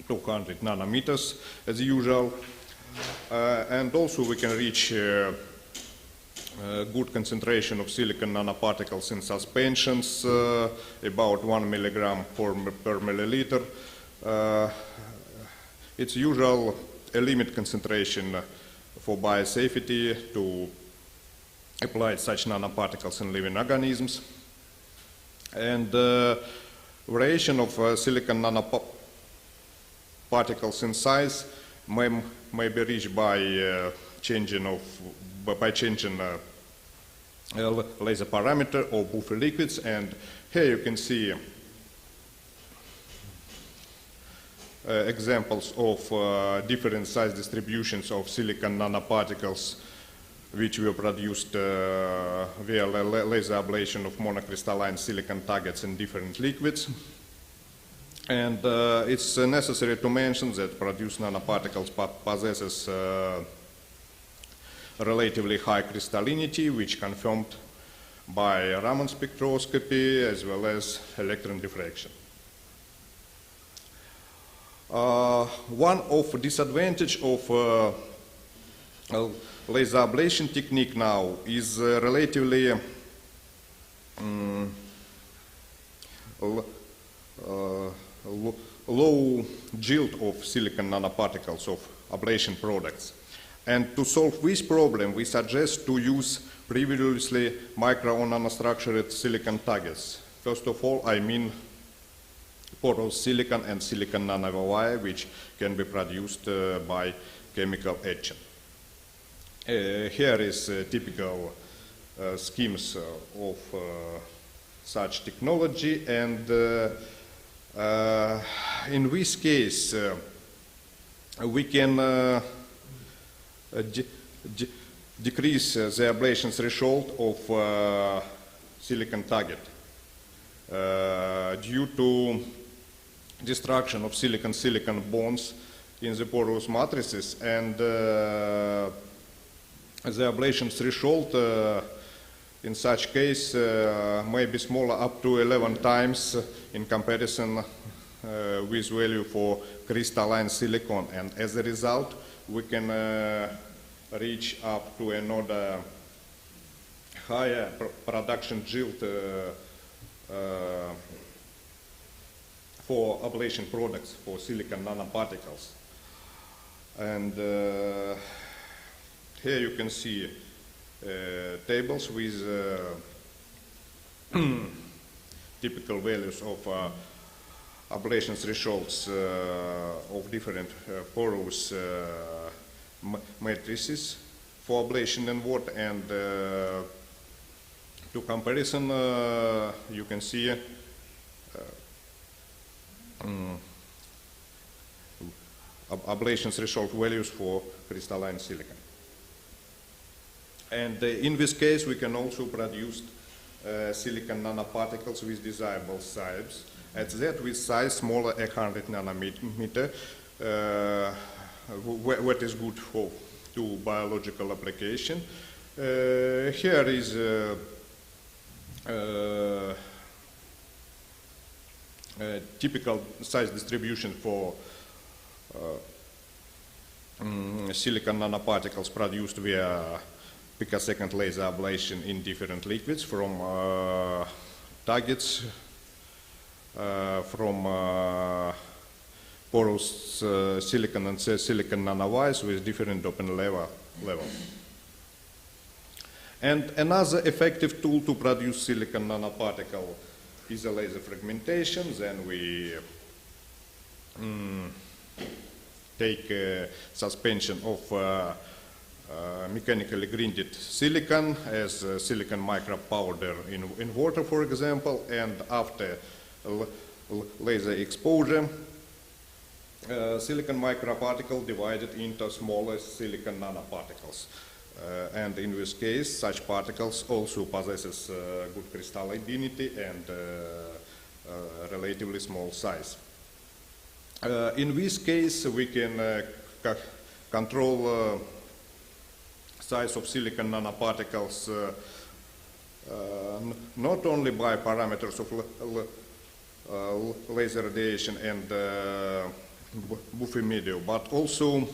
200 nanometers as usual. And also we can reach good concentration of silicon nanoparticles in suspensions, about 1 milligram per milliliter. It's usual a limit concentration for biosafety to apply such nanoparticles in living organisms. And variation of silicon nanoparticles in size may be reached by changing laser parameter or buffer liquids. And here you can see examples of different size distributions of silicon nanoparticles which were produced via laser ablation of monocrystalline silicon targets in different liquids. And it's necessary to mention that produced nanoparticles possesses relatively high crystallinity, which confirmed by Raman spectroscopy as well as electron diffraction. One of disadvantage of laser ablation technique now is relatively low yield of silicon nanoparticles of ablation products. And to solve this problem, we suggest to use previously micro or nanostructured silicon targets. First of all, I mean porous silicon and silicon nanowire, which can be produced by chemical etching. Here is typical schemes of such technology, and in this case we can decrease the ablation threshold of silicon target due to destruction of silicon-silicon bonds in the porous matrices, and the ablation threshold in such case may be smaller, up to 11 times in comparison with value for crystalline silicon, and as a result we can reach up to another higher production yield for ablation products for silicon nanoparticles. And here you can see tables with typical values of ablation thresholds of different porous matrices for ablation and water, and to comparison you can see ablation threshold values for crystalline silicon. And in this case we can also produce silicon nanoparticles with desirable size, at that with size smaller 100 nanometer, what is good for to biological application. Here is typical size distribution for silicon nanoparticles produced via picosecond laser ablation in different liquids, from targets, from porous silicon and silicon nanowires with different doping level. And another effective tool to produce silicon nanoparticle is a laser fragmentation. Then we take suspension of mechanically grinded silicon as silicon micropowder in water, for example, and after laser exposure, silicon microparticle divided into smaller silicon nanoparticles. And in this case, such particles also possesses good crystallinity and relatively small size. In this case, we can control size of silicon nanoparticles not only by parameters of laser radiation and buffet medium, but also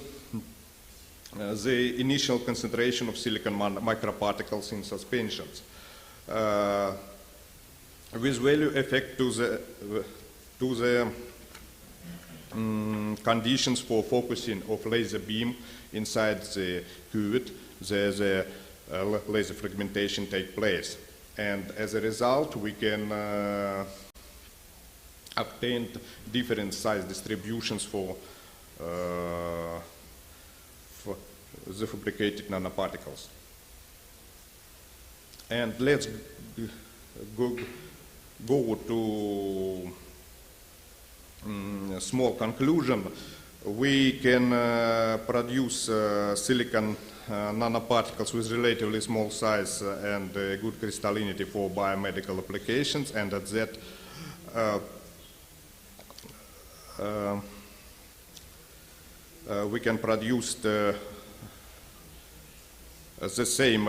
the initial concentration of silicon microparticles in suspensions. This value affect to the conditions for focusing of laser beam inside the cuvette, the laser fragmentation take place. And as a result, we can obtain different size distributions for the fabricated nanoparticles. And let's go to small conclusion. We can produce silicon nanoparticles with relatively small size and good crystallinity for biomedical applications, and at that we can produce the same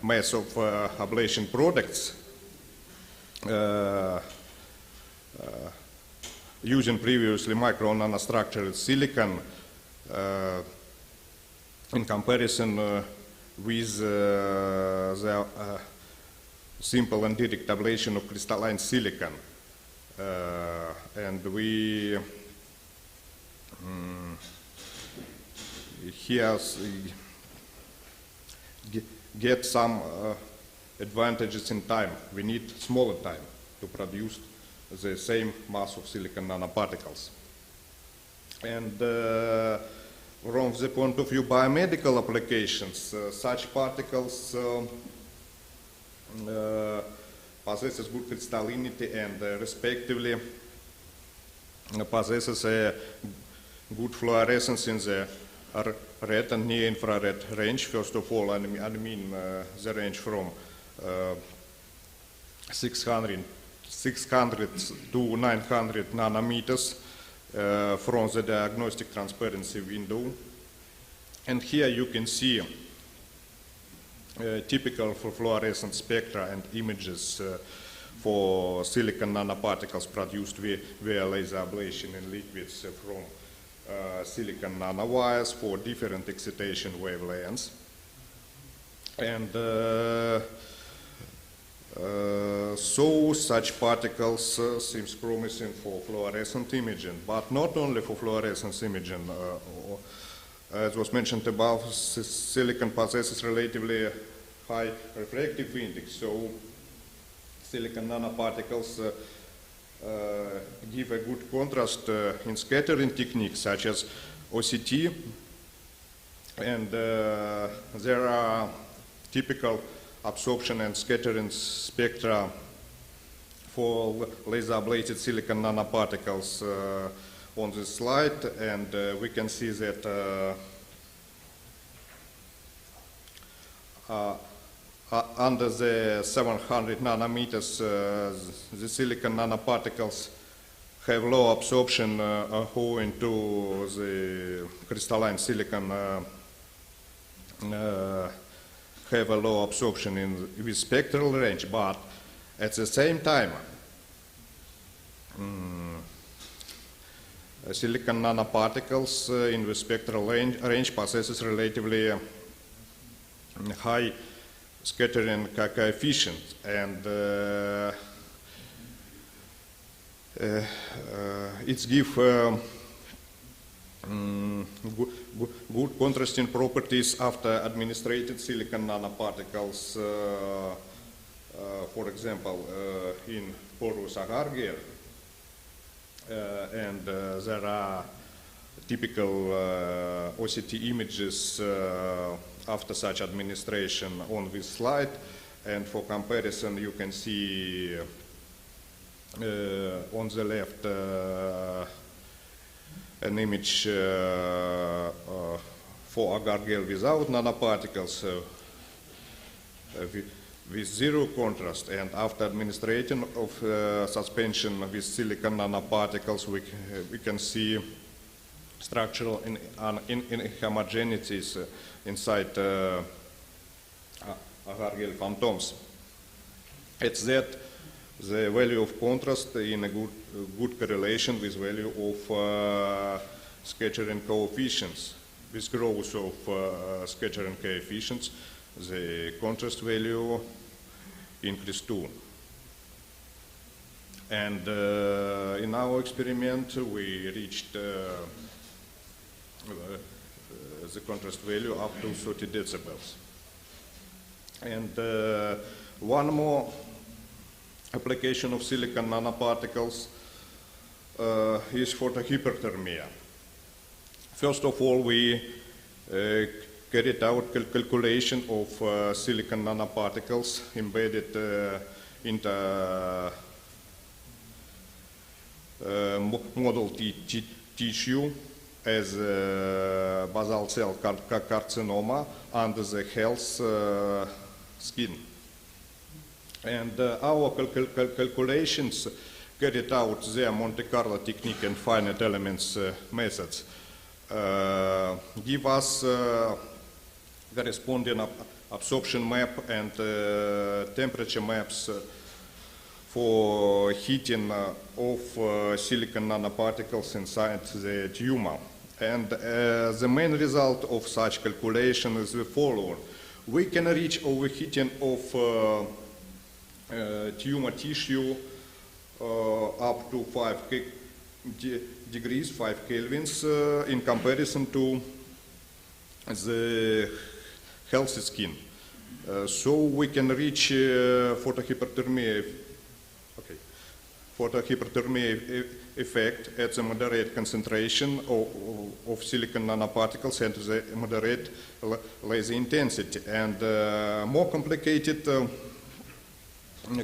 mass of ablation products using previously micro nanostructured silicon in comparison with the simple and direct ablation of crystalline silicon. And we here get some advantages in time. We need smaller time to produce the same mass of silicon nanoparticles. And from the point of view biomedical applications, such particles possesses good crystallinity and respectively possesses a good fluorescence in the red and near-infrared range. First of all, I mean the range from 600 to 900 nanometers from the diagnostic transparency window. And here you can see typical for fluorescent spectra and images for silicon nanoparticles produced via laser ablation in liquids from silicon nanowires for different excitation wavelengths. And so such particles seems promising for fluorescent imaging, but not only for fluorescence imaging. As was mentioned above, silicon possesses relatively high refractive index, so silicon nanoparticles give a good contrast in scattering techniques such as OCT, and there are typical absorption and scattering spectra for laser ablated silicon nanoparticles on this slide, and we can see that under the 700 nanometers, the silicon nanoparticles have low absorption owing to the crystalline silicon have a low absorption with spectral range, but at the same time, silicon nanoparticles in the spectral range possesses relatively high scattering coefficient, and it gives good contrasting properties after administered silicon nanoparticles, for example, in porous agar gear. And there are typical OCT images after such administration on this slide. And for comparison, you can see on the left an image for agar gel without nanoparticles with zero contrast, and after administration of suspension with silicon nanoparticles, we can see structural inhomogeneities inside agar gel phantoms. It's that the value of contrast in a good correlation with value of scattering coefficients. With growth of scattering coefficients, the contrast value increased too. And in our experiment, we reached the contrast value up to 30 decibels. And one more application of silicon nanoparticles is photohyperthermia. First of all, we carried out calculation of silicon nanoparticles embedded into model tissue as basal cell carcinoma under the health skin. And our calculations carried out the Monte Carlo technique and finite elements methods give us corresponding absorption map and temperature maps for heating of silicon nanoparticles inside the tumor. And the main result of such calculation is the following. We can reach overheating of tumor tissue up to 5 degrees, 5 kelvins, in comparison to the healthy skin. So we can reach photohyperthermia effect at the moderate concentration of silicon nanoparticles and the moderate laser intensity. And more complicated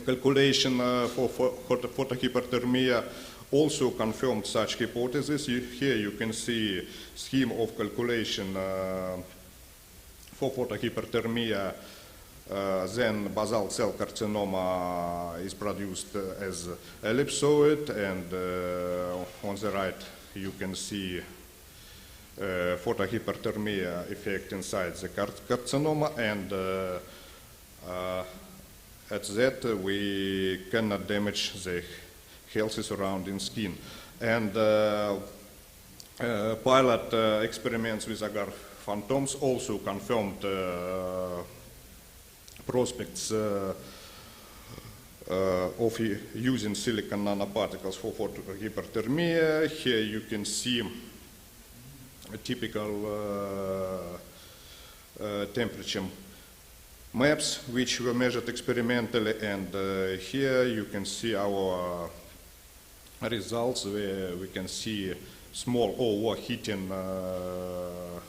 calculation for photohyperthermia also confirmed such hypothesis. Here you can see scheme of calculation for photohyperthermia. Then basal cell carcinoma is produced as ellipsoid, and on the right you can see photohyperthermia effect inside the carcinoma, and at that we cannot damage the healthy surrounding skin. And pilot experiments with agar phantoms also confirmed prospects of using silicon nanoparticles for photohyperthermia. Here you can see a typical temperature maps which were measured experimentally, and here you can see our results where we can see small overheating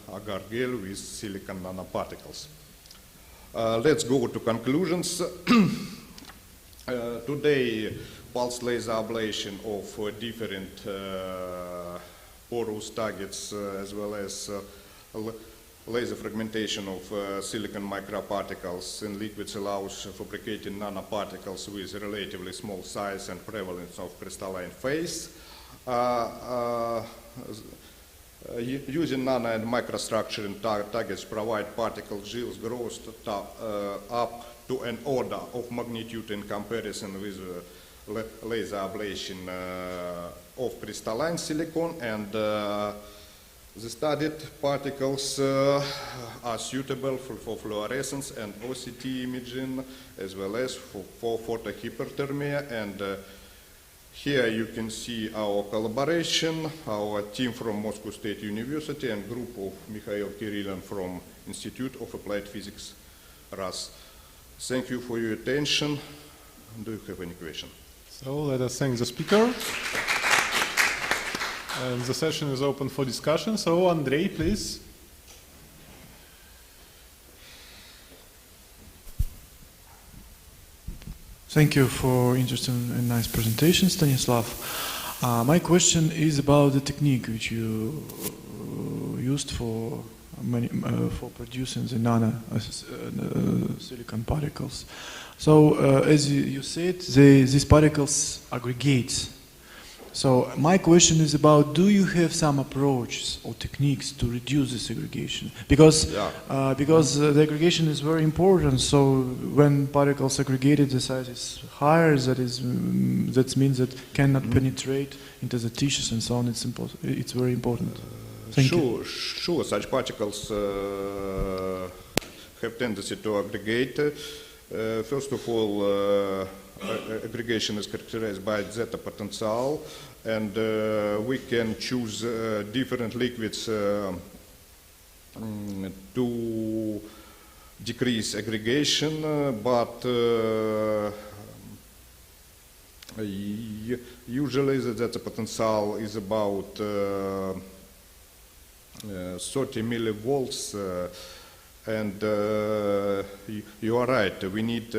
agar gel with silicon nanoparticles. Let's go to conclusions. Today, pulse laser ablation of different porous targets as well as laser fragmentation of silicon microparticles in liquids allows fabricating nanoparticles with relatively small size and prevalence of crystalline phase. Using nano and microstructuring targets provide particle gills growth up to an order of magnitude in comparison with laser ablation of crystalline silicon, and the studied particles are suitable for fluorescence and OCT imaging as well as for photohyperthermia. And here you can see our collaboration, our team from Moscow State University and group of Mikhail Kirillin from Institute of Applied Physics, RAS. Thank you for your attention. Do you have any question? So let us thank the speaker. And the session is open for discussion. So Andrei, please. Thank you for interesting and nice presentation, Stanislav. My question is about the technique which you used for producing the nano silicon particles. So, as you said, these particles aggregate. So, my question is about: do you have some approaches or techniques to reduce this aggregation? Because the aggregation is very important. So, when particles aggregated, the size is higher. That means that cannot penetrate into the tissues and so on. It's very important. Sure. Such particles have tendency to aggregate. First of all, aggregation is characterized by zeta potential, and we can choose different liquids to decrease aggregation, but usually the zeta potential is about 30 millivolts, and you are right, we need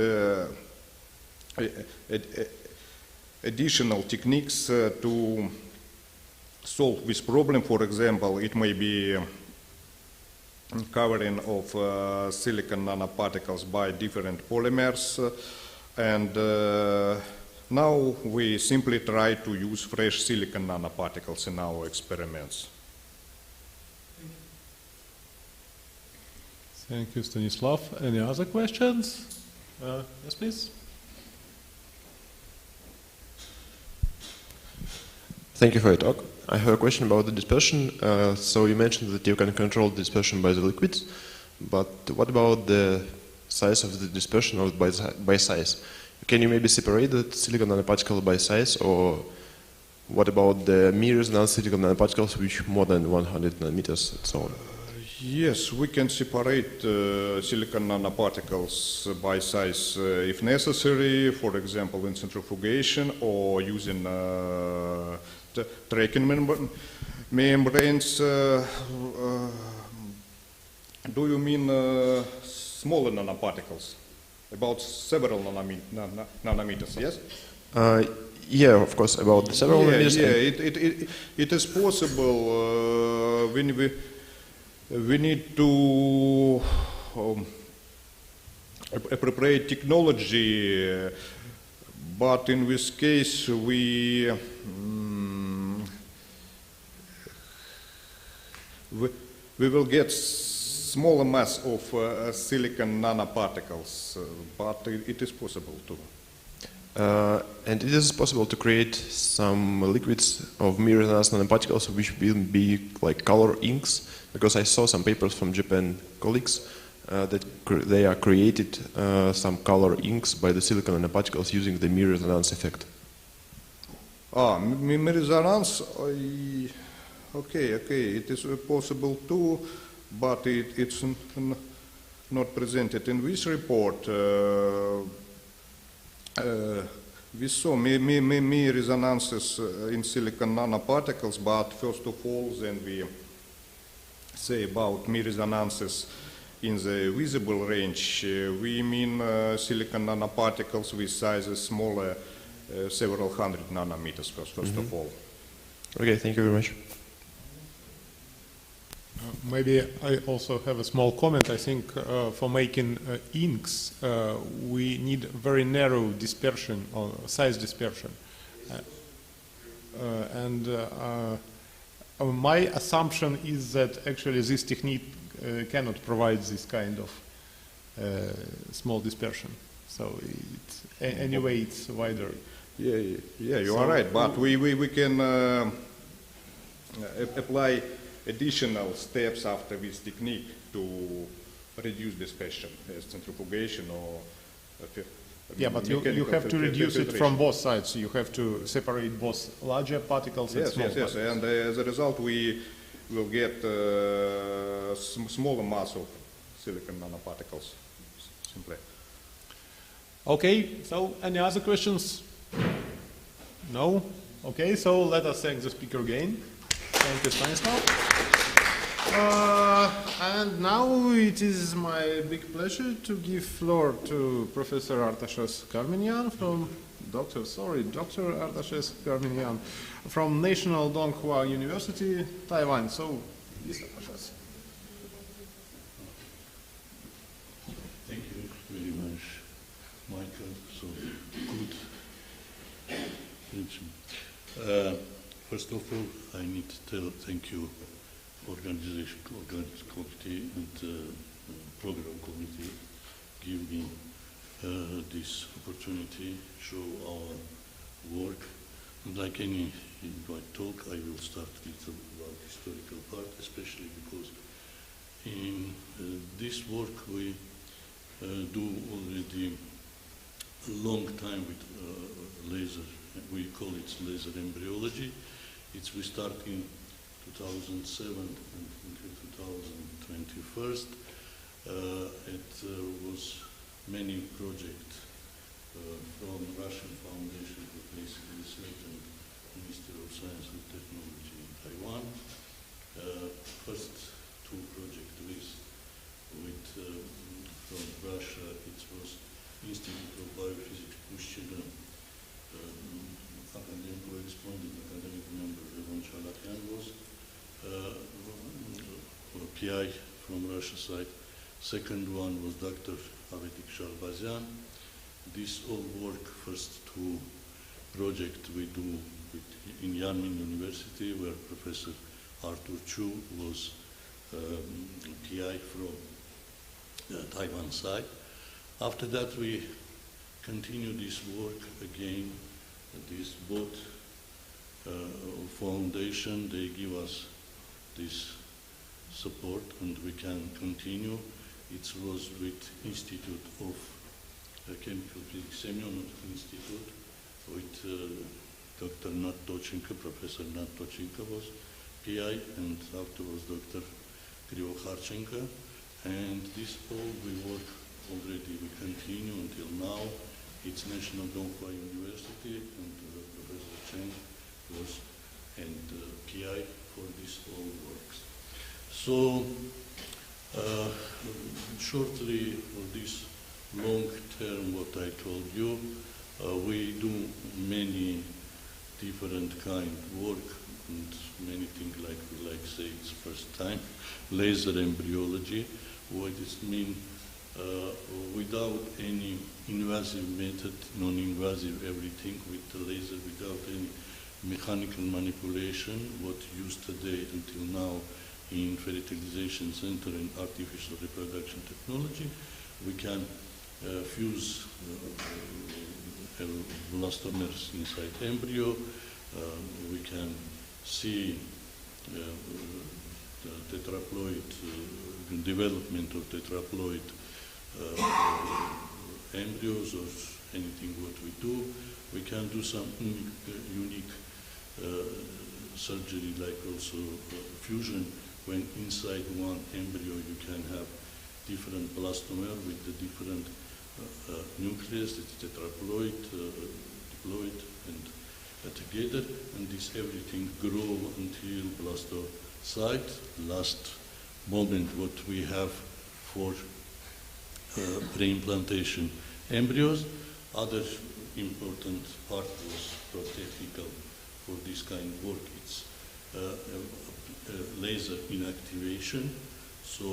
additional techniques to solve this problem. For example, it may be covering of silicon nanoparticles by different polymers, and now we simply try to use fresh silicon nanoparticles in our experiments. Thank you, Stanislav. Any other questions? Yes, please. Thank you for your talk. I have a question about the dispersion. So you mentioned that you can control the dispersion by the liquids, but what about the size of the dispersion or by size? Can you maybe separate the silicon nanoparticle by size, or what about the mirrors non-silicon nanoparticles which more than 100 nanometers and so on? Yes, we can separate silicon nanoparticles by size if necessary, for example in centrifugation or using tracking membranes. Do you mean smaller nanoparticles? About several nanometers, yes? Yeah, of course, about several nanometers. Yeah, it is possible when we need to appropriate technology, but in this case we will get smaller mass of silicon nanoparticles, but it is possible too. And it is possible to create some liquids of mirror nanoparticles which will be like color inks, because I saw some papers from Japan colleagues that they are created some color inks by the silicon nanoparticles using the mirror resonance effect. Mirror resonance, okay, it is possible too, but it's not presented in this report. We saw mirror resonances in silicon nanoparticles, but first of all, then we say about mirror resonances in the visible range. We mean silicon nanoparticles with sizes smaller, several hundred nanometers first of all. Okay, thank you very much. Maybe I also have a small comment. I think for making inks, we need very narrow dispersion or size dispersion. My assumption is that actually this technique cannot provide this kind of small dispersion. So anyway, it's wider. Yeah, you are right. But we can apply additional steps after this technique to reduce dispersion, as centrifugation or. Yeah, but you have to reduce it from both sides. You have to separate both larger particles and small particles. Yes. And as a result, we will get smaller mass of silicon nanoparticles, simply. Okay, so any other questions? No? Okay, so let us thank the speaker again. Thank you, Stanislav. And now it is my big pleasure to give floor to Professor Artashes Karminyan from Dr. Artashes Karminyan from National Donghua University, Taiwan. So, please, Artashes. Thank you very much, Michael. So good. First of all, I need to tell thank you, organization committee and program committee, give me this opportunity, show our work. And like any in my talk, I will start with about historical part, especially because in this work we do already a long time with laser. We call it laser embryology. We start in 2007 until 2021. It was many projects from Russian Foundation for Basic Research and Ministry of Science and Technology in Taiwan. First two projects with from Russia, it was Institute of Biophysics Pushchina, academic correspondent, academic member Levon Chalakian was PI from Russia side. Second one was Dr. Avetik Sharbazyan. This all work, first two projects we do in Yanmin University, where Professor Arthur Chu was PI from Taiwan side. After that, we continue this work again. This both foundation, they give us this support and we can continue. It was with Institute of Chemical Physics, Semyonov Institute, with Dr. Nat Tochenko, Professor Nat Tochenko was PI, and afterwards Dr. Krivokharchenko. And this all we work already, we continue until now. It's National Donghua University, and Professor Chen was and PI for this all works. So shortly for this long term, what I told you, we do many different kind of work and many things like we like say it's first time, laser embryology. What it means without any invasive method, non-invasive everything with the laser, without any mechanical manipulation, what used today until now in fertilization center and artificial reproduction technology, we can fuse elastomers inside embryo. We can see the tetraploid, development of tetraploid embryos or anything what we do. We can do some unique surgery, like also fusion, when inside one embryo you can have different blastomer with the different nucleus, it's tetraploid, diploid, and together, and this everything grow until blastocyte, last moment what we have for pre-implantation embryos. Other important part was technical for this kind of work. It's laser inactivation. So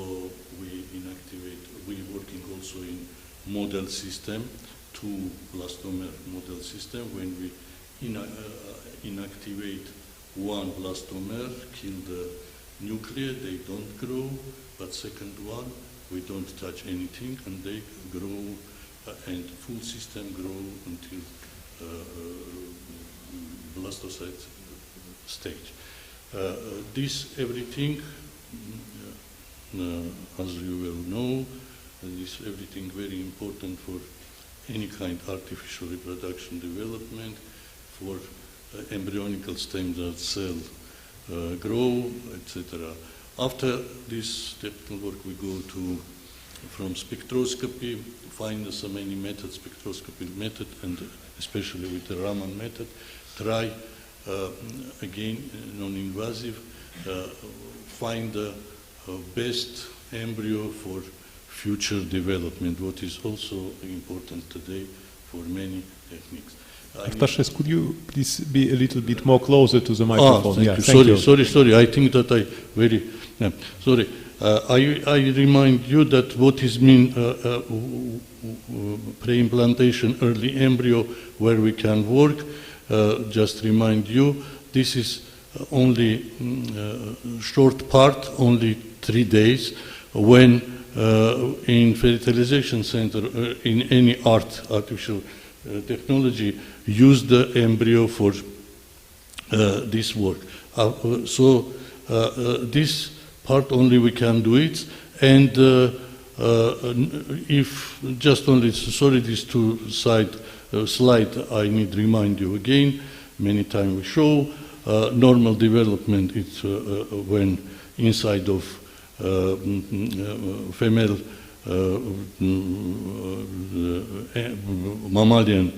we inactivate, we working also in model system, two blastomer model system. When we inactivate one blastomer, kill the nucleus, they don't grow, but second one, we don't touch anything, and they grow, and full system grow until blastocyte stage. This everything, as you well know, this everything very important for any kind of artificial reproduction development, for embryonical stem cell grow, etc. After this technical work, we go to from spectroscopy, find so many methods, spectroscopy method, and especially with the Raman method, try again non-invasive, find the best embryo for future development, what is also important today for many techniques. Artašes, could you please be a little bit more closer to the microphone? Thank you. Sorry. I think that I very sorry. I remind you that what is mean pre-implantation early embryo where we can work. Just remind you, this is only short part, only 3 days. When in fertilization center, in any artificial technology, use the embryo for this work. This part only we can do it, and if just only, sorry, these two slide I need to remind you again, many times we show, normal development, it's when inside of female mammalian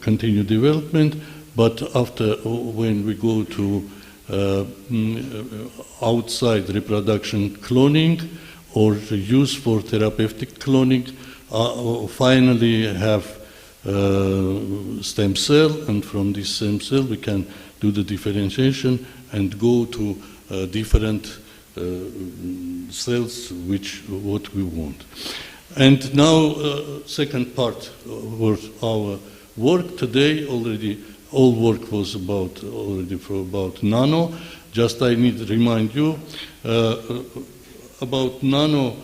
continue development, but after when we go to outside reproduction cloning or use for therapeutic cloning, finally have stem cell, and from this stem cell we can do the differentiation and go to different cells what we want. And now second part was our work today. Already all work was about nano. Just I need to remind you about nano.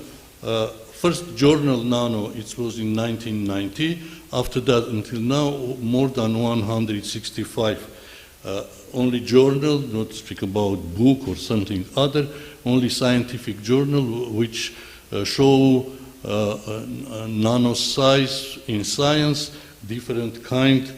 First journal nano, it was in 1990. After that, until now, more than 165 only journal, not speak about book or something other, only scientific journal which show nano size in science, different kind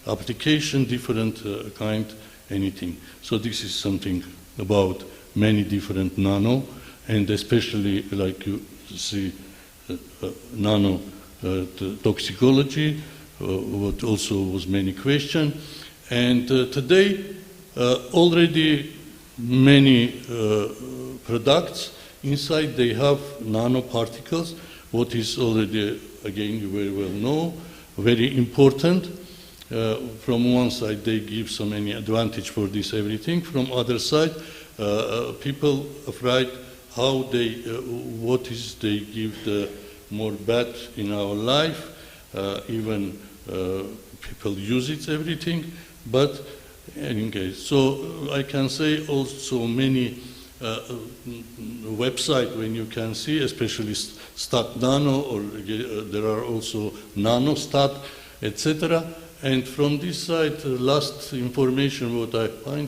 application, different kind anything. So this is something about many different nano, and especially like you see nano toxicology, what also was many question. And today already many products inside they have nanoparticles, what is already, again, you very well know, very important. From one side they give so many advantage for this everything. From other side, people afraid how they, what is they give the more bad in our life. Even people use it everything, but in case. So I can say also many website when you can see, especially Stat Nano, or there are also Nanostat, etc. And from this side, last information what I find,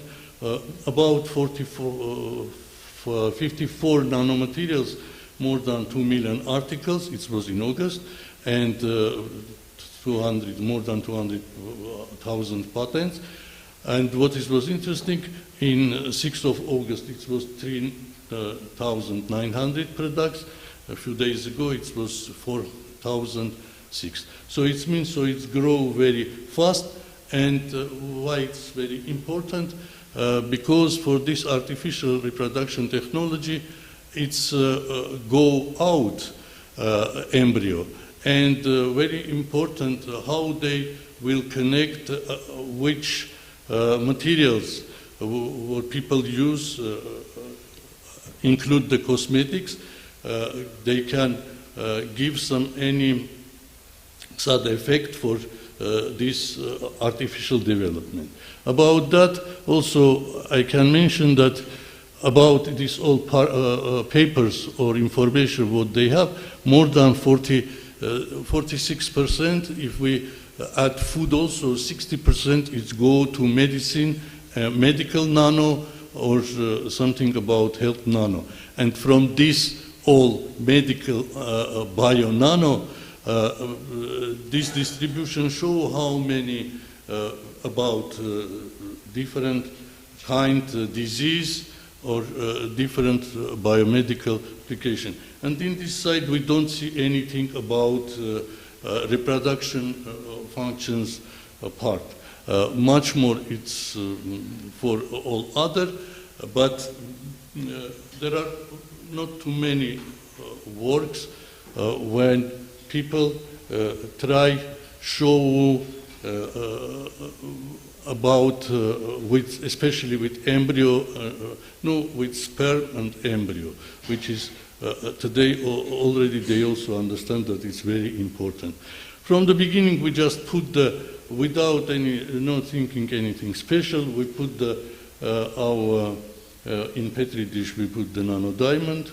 about 54 nanomaterials, more than 2 million articles, it was in August, and more than 200,000 patents. And what was interesting, in 6th of August, it was 3,900 products. A few days ago, it was 4,006. So it means, so it's grow very fast. And why it's very important? Because for this artificial reproduction technology, it's go out embryo. And very important how they will connect which materials what people use, include the cosmetics. They can give any side effect for this artificial development. About that, also I can mention that about these all papers or information what they have, more than 46%, if we add food also, 60% is go to medicine, medical nano, or something about health nano. And from this all medical bio nano, this distribution show how many about different kind disease or different biomedical application. And in this side we don't see anything about reproduction functions part. Much more it's for all other. but there are not too many works when people try show about, especially with embryo, with sperm and embryo, which is today already they also understand that it's very important. From the beginning, we just put without not thinking anything special, we put in Petri dish, we put the nanodiamond,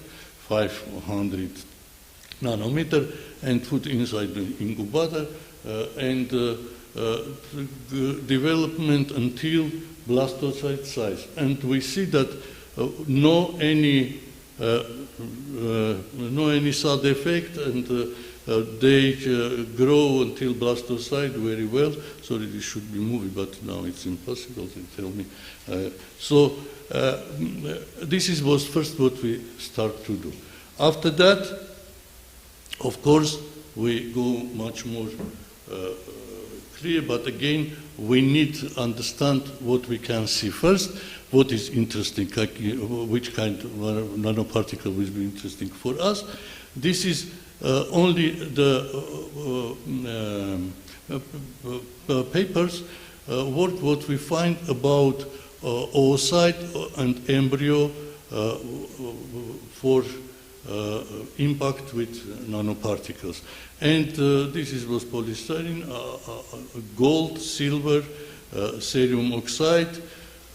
500 nanometer, and put inside the incubator, and development until blastocyte size. And we see that no any side effect, and they grow until blastocyte very well. Sorry, this should be movie, but now it's impossible to tell me. This was first what we start to do. After that, of course, we go much more clear, but again, we need to understand what we can see first, what is interesting, which kind of nanoparticle will be interesting for us. This is only the papers, what we find about oocyte and embryo for impact with nanoparticles. And this was polystyrene, gold, silver, cerium oxide,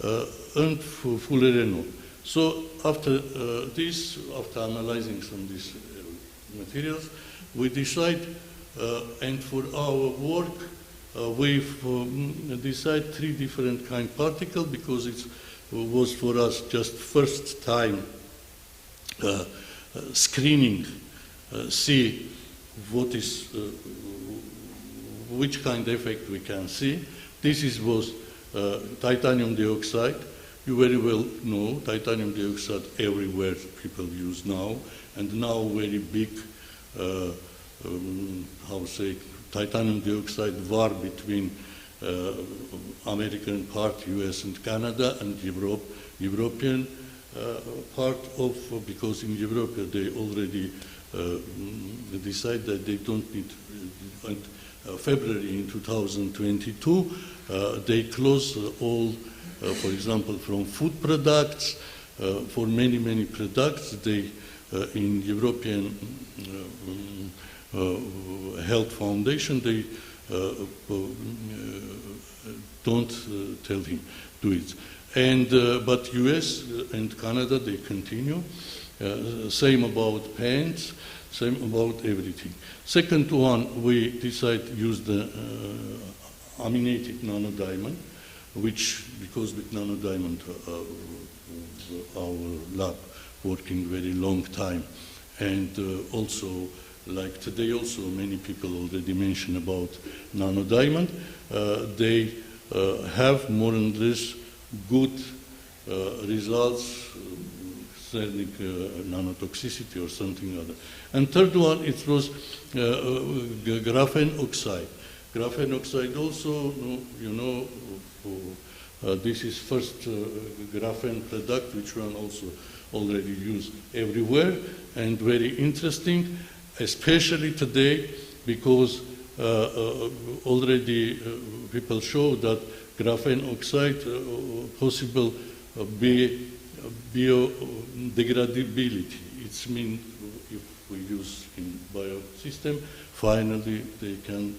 and fullerenol. So after this, after analyzing some of these materials, we decide, and for our work, we've decided 3 different kind of particles, because it was for us just first time screening, see what is, which kind of effect we can see. This was titanium dioxide. You very well know titanium dioxide everywhere people use now, and now very big, titanium dioxide war between American part, US and Canada, and European part of, because in Europe they already decide that they don't need, and February in 2022, they close all, for example, from food products, for many products, they, in European Health Foundation, they don't tell him do it. And but US and Canada, they continue. Same about pants, same about everything. Second one, we decide to use the aminated nanodiamond, which, because with nanodiamond, our lab working very long time. And also, like today also, many people already mentioned about nanodiamond. They have more or less good results concerning nanotoxicity or something other. And third one, it was graphene oxide. Graphene oxide also, you know, this is first graphene product, which one also already used everywhere, and very interesting, especially today, because already people show that graphene oxide possible biodegradability. It means if we use in biosystem, finally they can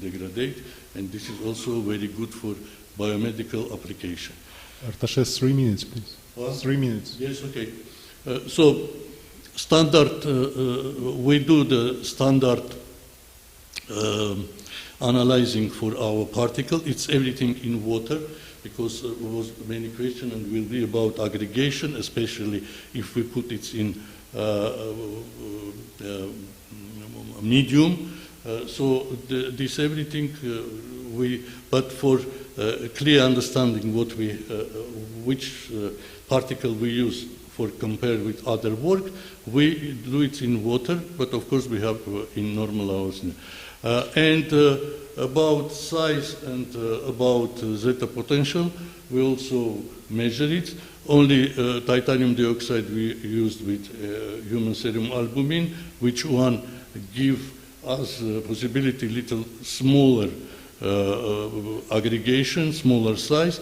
degrade, and this is also very good for biomedical application. Artashes, 3 minutes, please. What? 3 minutes. Yes, okay. So standard, we do the standard analyzing for our particle. It's everything in water, because there was many questions and will be about aggregation, especially if we put it in medium. So this everything but for clear understanding what we, which particle we use for compared with other work, we do it in water, but of course we have in normal hours. About size and about zeta potential, we also measure it. Only titanium dioxide we used with human serum albumin, which one give us possibility little smaller aggregation, smaller size.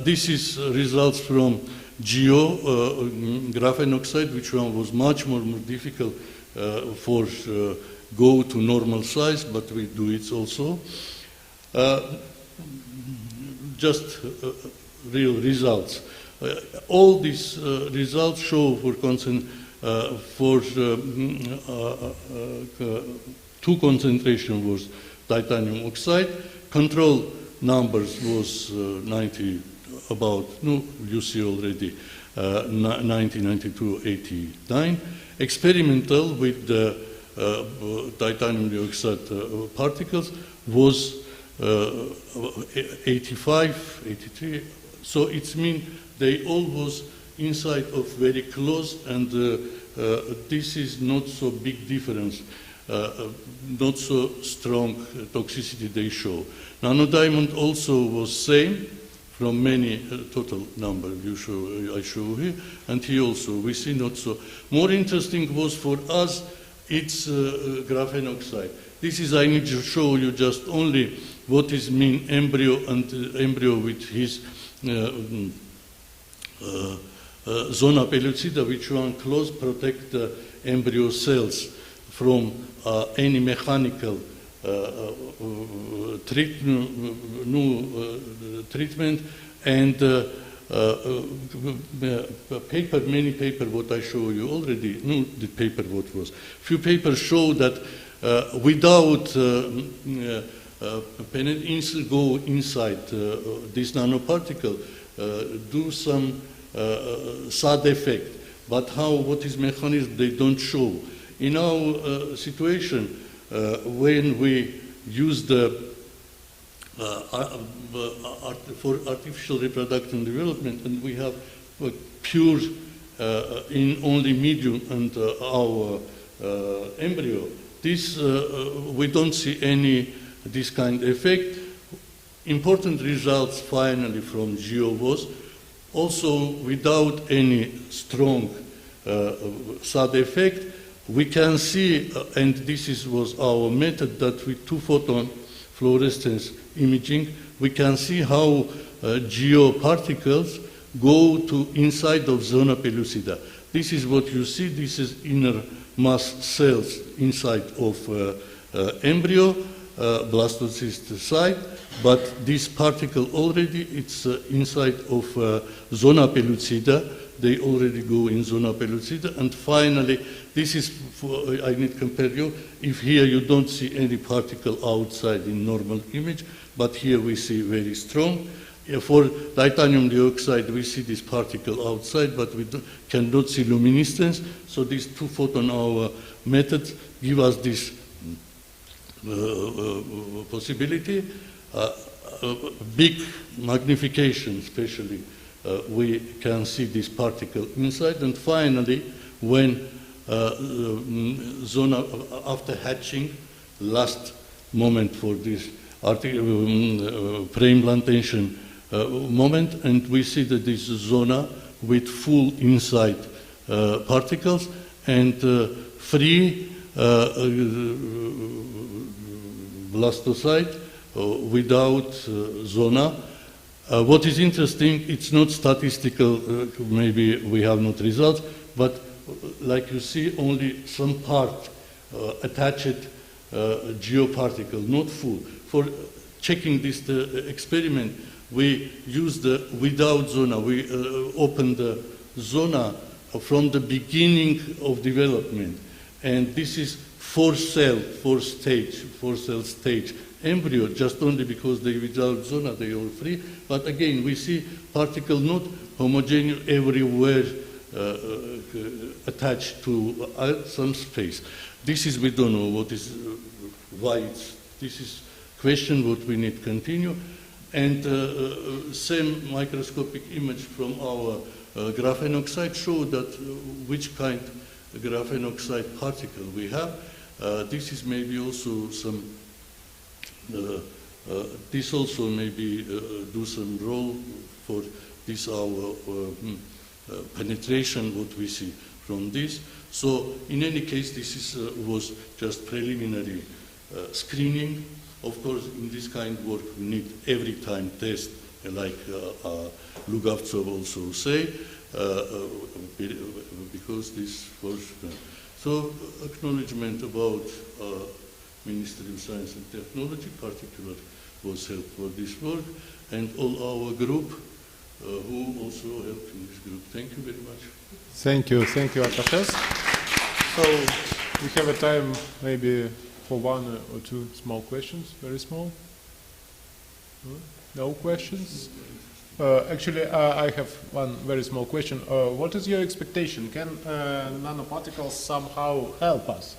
This is results from graphene oxide, which one was much more difficult for go to normal size, but we do it also. Just real results. All these results show for two concentration was titanium oxide. Control numbers was 90 about, no, you see already 90, 92, 89. Experimental with the titanium dioxide particles was 85, 83. So it means they all was inside of very close, and this is not so big difference, not so strong toxicity they show. Nanodiamond also was same from many total number I show here, and here also we see not so. More interesting was for us, it's graphene oxide. This is, I need to show you just only what is mean embryo and embryo with his zona pellucida, which one close protect the embryo cells from any mechanical treatment, and many paper what I show you already, the paper what was. Few papers show that without go inside this nanoparticle, do some side effect, but what is mechanism they don't show. In our situation, when we use the for artificial reproduction development, and we have pure in only medium and our embryo, this we don't see any this kind of effect. Important results finally from GEO was also without any strong side effect. We can see, and this was our method, that with 2-photon fluorescence imaging, we can see how GEO particles go to inside of zona pellucida. This is what you see. This is inner mass cells inside of embryo, blastocyst site, but this particle already, it's inside of zona pellucida. They already go in zona pellucida, and finally, this is, I need to compare you, if here you don't see any particle outside in normal image, but here we see very strong. For titanium dioxide, we see this particle outside, but we cannot see luminescence, so these 2-photon hour methods give us this possibility. Big magnification, especially, we can see this particle inside, and finally, when zona after hatching, last moment for this pre-implantation moment, and we see that this zona with full inside particles and free blastocyte without zona. What is interesting, it's not statistical, maybe we have not results, but like you see, only some part attached geoparticle, not full. For checking this experiment, we use the without zona. We open the zona from the beginning of development, and this is 4-cell stage embryo, just only because they without zona, they are free. But again, we see particle not homogeneous everywhere attached to some space. This is, we don't know what is, why this is question what we need to continue. And same microscopic image from our graphene oxide show that which kind of graphene oxide particle we have. This is maybe also some, this also maybe do some role for this our penetration, what we see from this. So in any case, this is, was just preliminary screening. Of course, in this kind of work, we need every time test, like Lugavtsov also say, because this was. So acknowledgement about Ministry of Science and Technology, particular was help for this work, and all our group who also helped in this group. Thank you very much. Thank you, Artaches. So we have a time maybe for one or two small questions, very small. No questions? Actually, I have one very small question. What is your expectation? Can nanoparticles somehow help us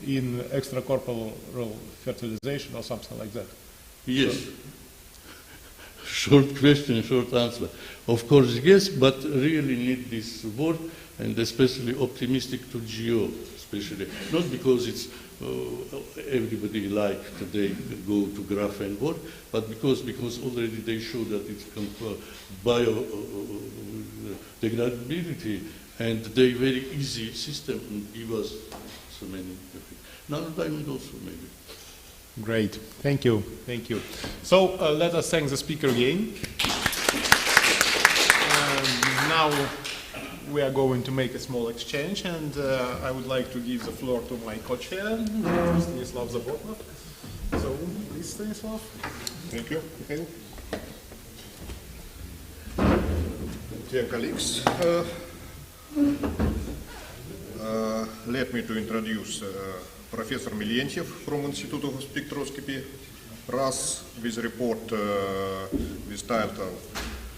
in extracorporeal fertilization or something like that? Yes. Short question, short answer. Of course, yes, but really need this work, and especially optimistic to GEO, especially. Not because it's everybody like today go to graphene work, but because already they show that it's biodegradability, and they very easy system and give us so many things. Nanodiamond also maybe. Great, thank you, thank you. So let us thank the speaker again. Now we are going to make a small exchange, and I would like to give the floor to my co-chair, Stanislav Zabotnov. So, please, Stanislav. Thank you, Mikhail. Dear colleagues, let me to introduce Professor Milyentiev from Institute of Spectroscopy, RAS, with report with title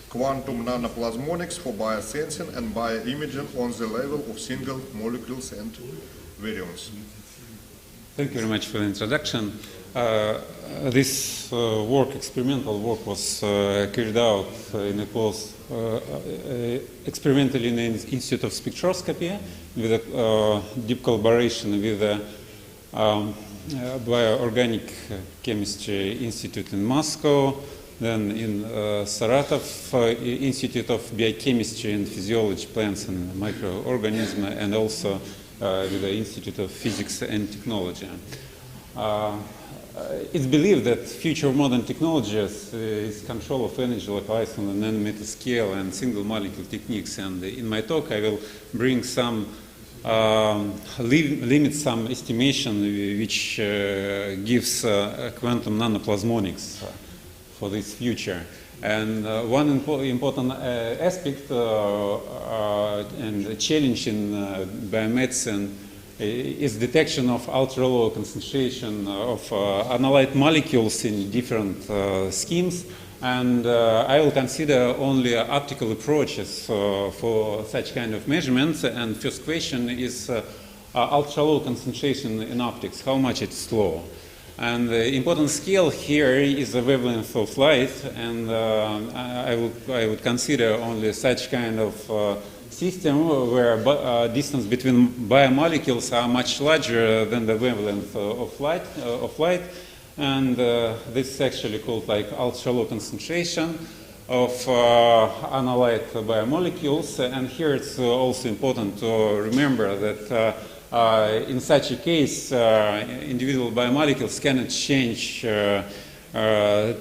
Quantum Nanoplasmonics for Biosensing and Bioimaging on the Level of Single Molecules and Virions. Thank you very much for the introduction. This experimental work was carried out experimentally in the Institute of Spectroscopy with a deep collaboration with the Bioorganic Chemistry Institute in Moscow, then in Saratov Institute of Biochemistry and Physiology, Plants and Microorganisms, and also with the Institute of Physics and Technology. It's believed that future of modern technologies is control of energy localized on the nanometer scale and single molecule techniques. And in my talk, I will bring some limit some estimation which gives quantum nanoplasmonics for this future. And one important aspect and challenge in biomedicine is detection of ultra-low concentration of analyte molecules in different schemes. And I will consider only optical approaches for such kind of measurements. And first question is ultra-low concentration in optics, how much it's low. And the important scale here is the wavelength of light, and I would consider only such kind of system where distance between biomolecules are much larger than the wavelength of light, and this is actually called like ultra-low concentration of analyte biomolecules. And here it's also important to remember that in such a case, individual biomolecules cannot change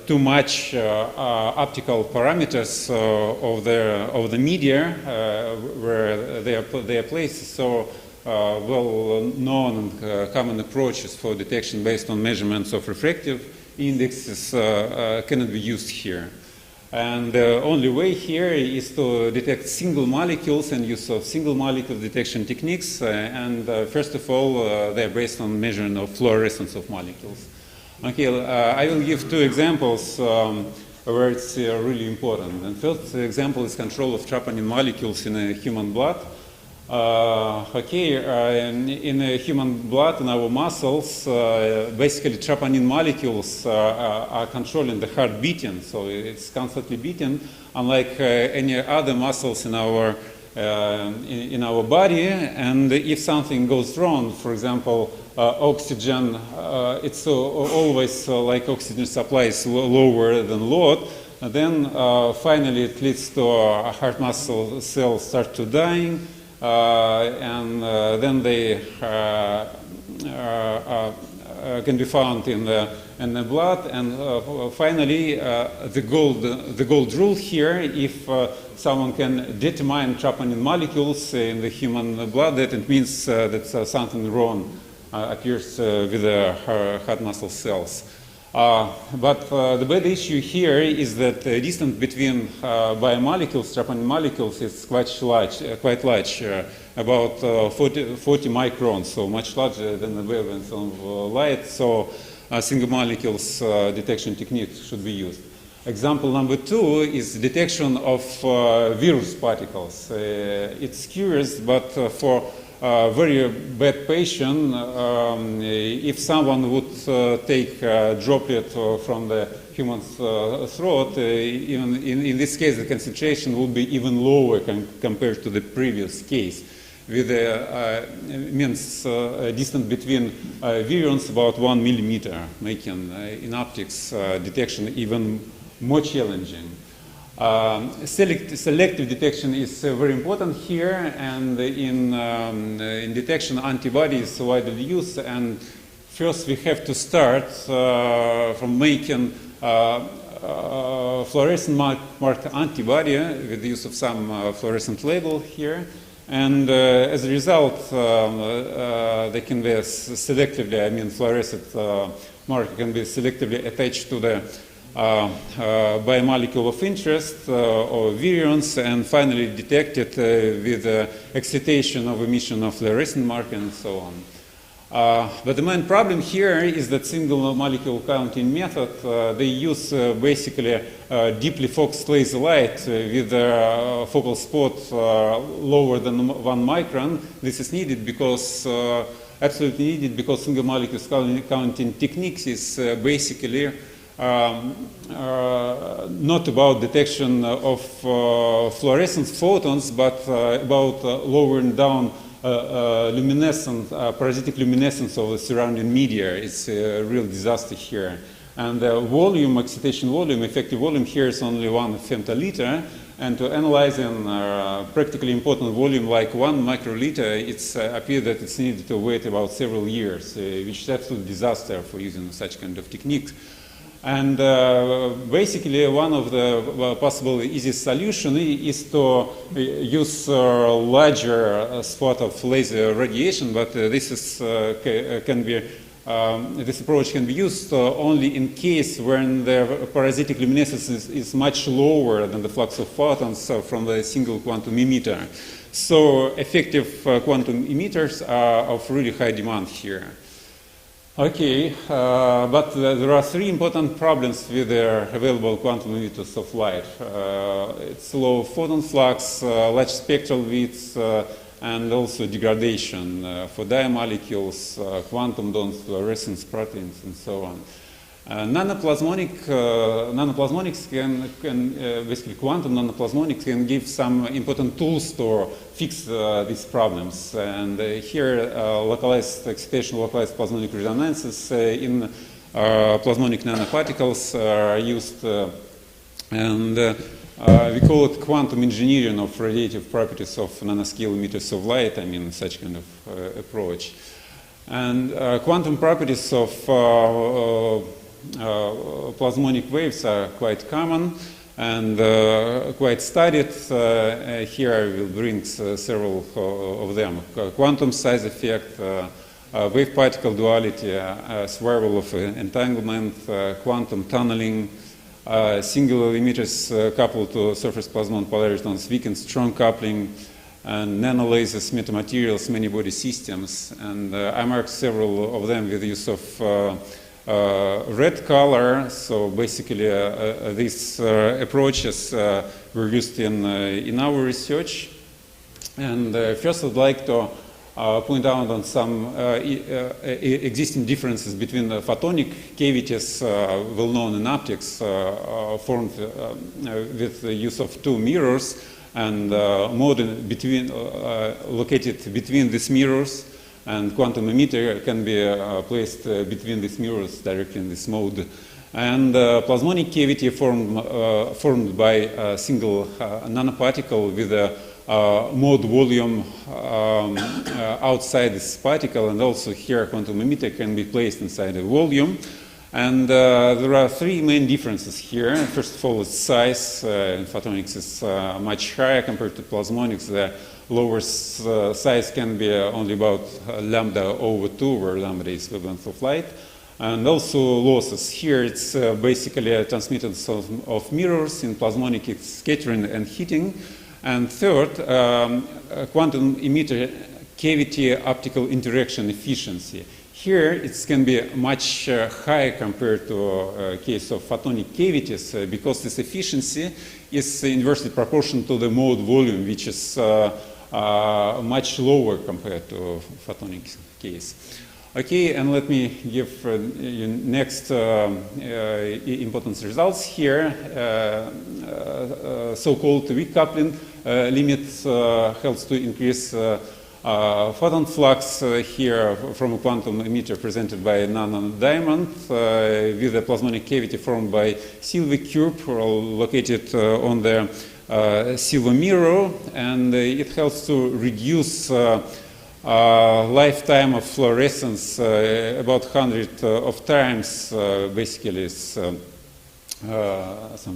too much optical parameters of the media where they are placed. So well-known and common approaches for detection based on measurements of refractive indexes cannot be used here. And the only way here is to detect single molecules and use of single molecule detection techniques. And first of all, they are based on measuring of fluorescence of molecules. Okay, I will give two examples where it's really important. And first example is control of troponin molecules in a human blood. In human blood, in our muscles, basically troponin molecules are controlling the heart beating, so it's constantly beating, unlike any other muscles in our in our body, and if something goes wrong, for example, oxygen, it's always like oxygen supply is lower than load, then finally it leads to heart muscle cells start to dying, and then they can be found in the blood, and finally the gold rule here, if someone can determine troponin molecules in the human blood, that it means that something wrong appears with the heart muscle cells. But the bad issue here is that the distance between biomolecules, troponin molecules, is quite large, about 40 microns, so much larger than the wavelength of light. So single molecules detection technique should be used. Example number 2 is detection of virus particles. It's curious, but for a very bad patient, if someone would take a droplet from the human's throat, even in this case the concentration would be even lower compared to the previous case, with the means distance between virions about 1 millimeter, making in optics detection even more challenging. Selective detection is very important here, and in detection antibody is widely used, and first we have to start from making fluorescent marked antibody with the use of some fluorescent label here, and as a result they can be selectively, I mean fluorescent marker can be selectively attached to the biomolecule of interest or virions, and finally detected with excitation of emission of fluorescent marker and so on. But the main problem here is that single molecule counting method, they use basically deeply focused laser light with a focal spot lower than 1 micron. This is needed because absolutely needed because single molecule counting techniques is basically not about detection of fluorescent photons, but about lowering down parasitic luminescence of the surrounding media. It's a real disaster here. And the volume, excitation volume, effective volume here is only 1 femtoliter. And to analyze in practically important volume like 1 microliter, it's appears that it's needed to wait about several years, which is absolute disaster for using such kind of techniques. And basically one of the possible easiest solution is to use larger spot of laser radiation, but this is this approach can be used only in case when the parasitic luminescence is much lower than the flux of photons from the single quantum emitter. So effective quantum emitters are of really high demand here. Okay, but there are 3 important problems with the available quantum emitters of light. It's low photon flux, large spectral width, and also degradation for diomolecules, quantum dots, fluorescence proteins, and so on. Nanoplasmonics can basically quantum nanoplasmonics can give some important tools to fix these problems. And here, localized excitation, localized plasmonic resonances in plasmonic nanoparticles are used, and we call it quantum engineering of radiative properties of nanoscale emitters of light. I mean, such kind of approach. And quantum properties of plasmonic waves are quite common and quite studied. Here I will bring several of them. Quantum size effect, wave-particle duality, swirl of entanglement, quantum tunneling, singular emitters coupled to surface plasmon polaritons, weak and strong coupling, and nanolasers, metamaterials, many-body systems. And I marked several of them with the use of red color. So basically these approaches were used in our research. And first I'd like to point out on some existing differences between the photonic cavities well known in optics formed with the use of 2 mirrors and mode between, located between these mirrors, and quantum emitter can be placed between these mirrors directly in this mode. And plasmonic cavity formed by a single nanoparticle with a mode volume outside this particle, and also here quantum emitter can be placed inside the volume. And there are three main differences here. First of all, its size. In photonics is much higher compared to plasmonics. The lower size can be only about lambda over 2, where lambda is wavelength of light. And also losses. Here it's basically a transmittance of mirrors. In plasmonic it's scattering and heating. And third, quantum emitter cavity optical interaction efficiency. Here it can be much higher compared to case of photonic cavities because this efficiency is inversely proportional to the mode volume, which is much lower compared to photonic case. Okay, and let me give you next important results here. So-called weak coupling limit helps to increase photon flux here from a quantum emitter presented by a nanodiamond with a plasmonic cavity formed by silver cube located on the silver mirror, and it helps to reduce lifetime of fluorescence about 100 of times. Basically, it's some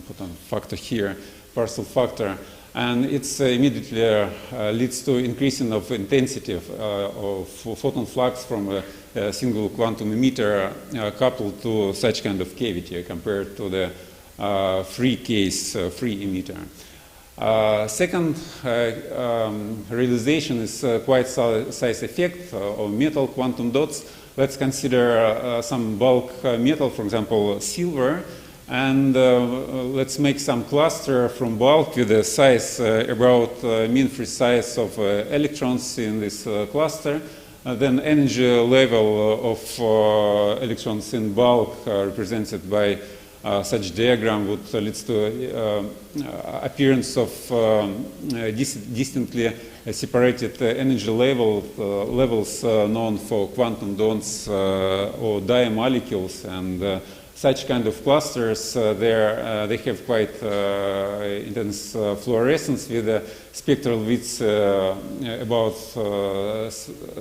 photon factor here, parcel factor. And it immediately leads to increasing of intensity of photon flux from a single quantum emitter coupled to such kind of cavity compared to the free case, free emitter. Second realization is quite size effect of metal quantum dots. Let's consider some bulk metal, for example, silver. And let's make some cluster from bulk with a size about mean free size of electrons in this cluster. Then energy level of electrons in bulk represented by such diagram would lead to appearance of distantly separated energy levels known for quantum dots or diamolecules, and such kind of clusters, they have quite intense fluorescence with a spectral width about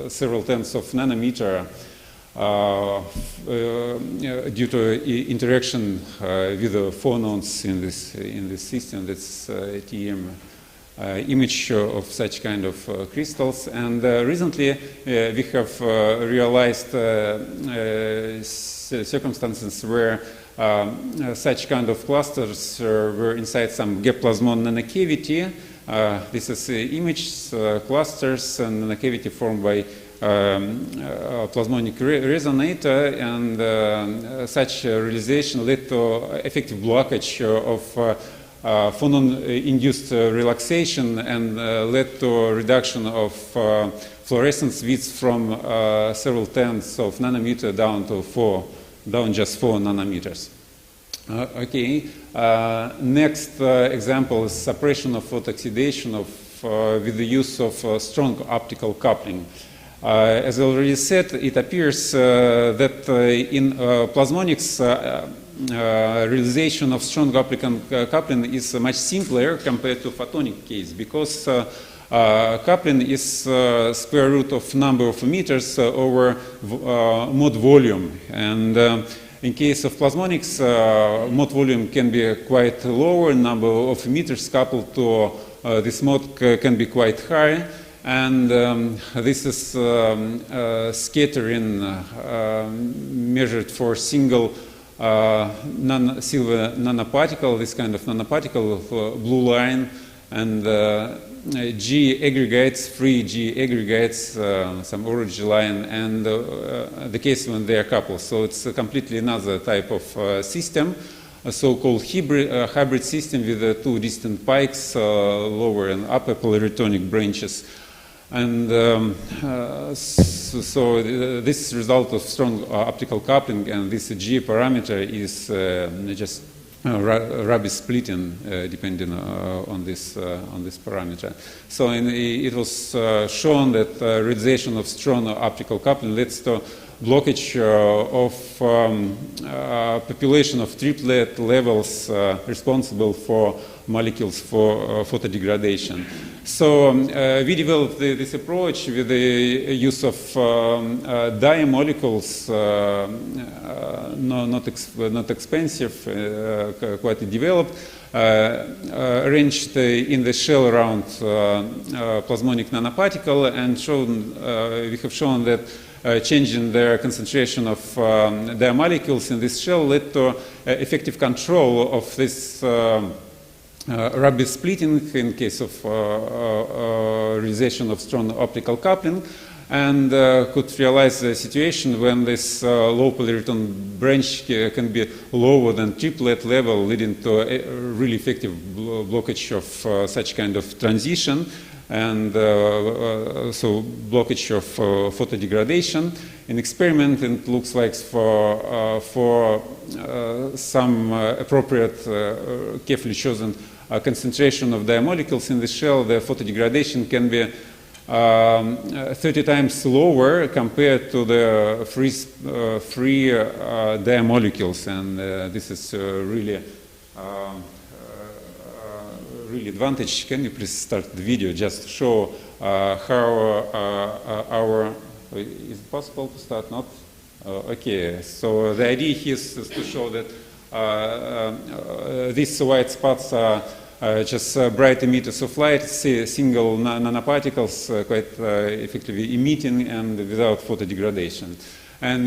several tenths of nanometer due to interaction with the phonons in this system. That's TEM image of such kind of crystals. And recently we have realized circumstances where such kind of clusters were inside some gap plasmon nanocavity. This is image clusters and nanocavity formed by plasmonic resonator, and such realization led to effective blockage of phonon-induced relaxation and led to reduction of fluorescence widths from several tenths of nanometer down just 4 nanometers. Okay. Next example is suppression of photooxidation with the use of strong optical coupling. As I already said, it appears that in plasmonics, realization of strong optical coupling is much simpler compared to photonic case, because coupling is square root of number of emitters over mode volume. And in case of plasmonics, mode volume can be quite lower, number of emitters coupled to this mode can be quite high. And this is scattering measured for single silver nanoparticle, this kind of nanoparticle, blue line, and G aggregates, free G aggregates, some orange line, and the case when they are coupled. So it's a completely another type of system, a so-called hybrid system with two distant pikes, lower and upper polaritonic branches. And so this result of strong optical coupling, and this G parameter is just Rabi splitting depending on this parameter. So it was shown that realization of strong optical coupling leads to blockage of population of triplet levels responsible for molecules for photodegradation. So we developed this approach with the use of dye molecules, not expensive, quite developed, arranged in the shell around plasmonic nanoparticle, and we have shown that changing the concentration of dye molecules in this shell led to effective control of this Rabi splitting in case of realization of strong optical coupling, and could realize the situation when this low polyreturn branch can be lower than triplet level, leading to a really effective blockage of such kind of transition, and so blockage of photodegradation. In experiment, it looks like for some appropriate carefully chosen concentration of dye molecules in the shell, the photodegradation can be 30 times lower compared to the free dye molecules, and this is really advantage. Can you please start the video just to show how our is it possible to start? Not okay. So the idea here is to show that these white spots are just bright emitters of light, single nanoparticles quite effectively emitting and without photodegradation. And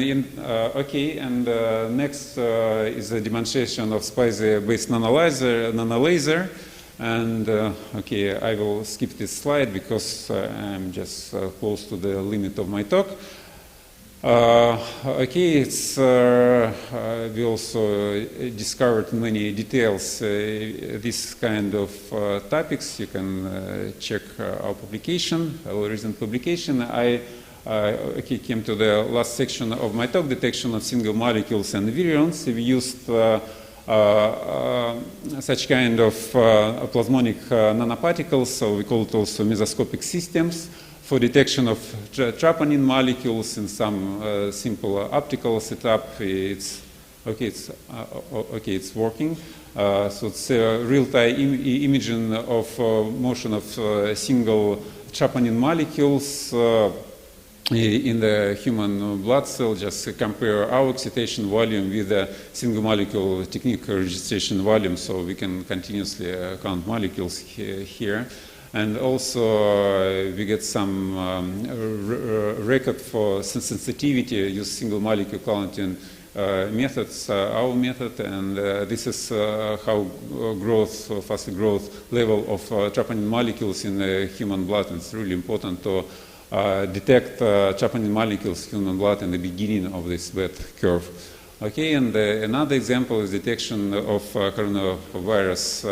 next is a demonstration of SPICE-based nanolaser. And okay, I will skip this slide because I'm just close to the limit of my talk. Okay, we also discovered many details this kind of topics. You can check our publication, our recent publication. I came to the last section of my talk, detection of single molecules and virions. We used such kind of plasmonic nanoparticles, so we call it also mesoscopic systems, for detection of troponin molecules in some simple optical setup. It's working. So it's real-time imaging of motion of single troponin molecules in the human blood cell. Just compare our excitation volume with the single molecule technique registration volume, so we can continuously count molecules here. And also we get some record for sensitivity, use single molecule counting methods, our method, and this is how fast growth level of troponin molecules in the human blood. And it's really important to detect troponin molecules in human blood in the beginning of this bed curve. Okay, and another example is detection of coronavirus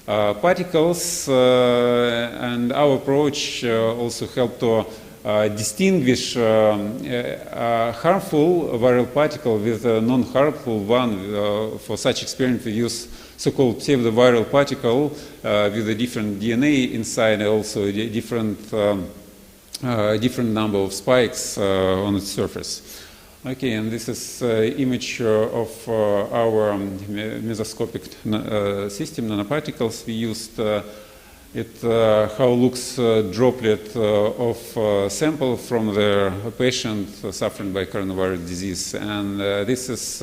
particles, and our approach also helped to distinguish harmful viral particle with a non-harmful one. For such experiment, we use so-called pseudoviral particle with a different DNA inside, and also a different number of spikes on its surface. Okay, and this is image of our mesoscopic system nanoparticles. We used how looks droplet of sample from the patient suffering by coronavirus disease, and this is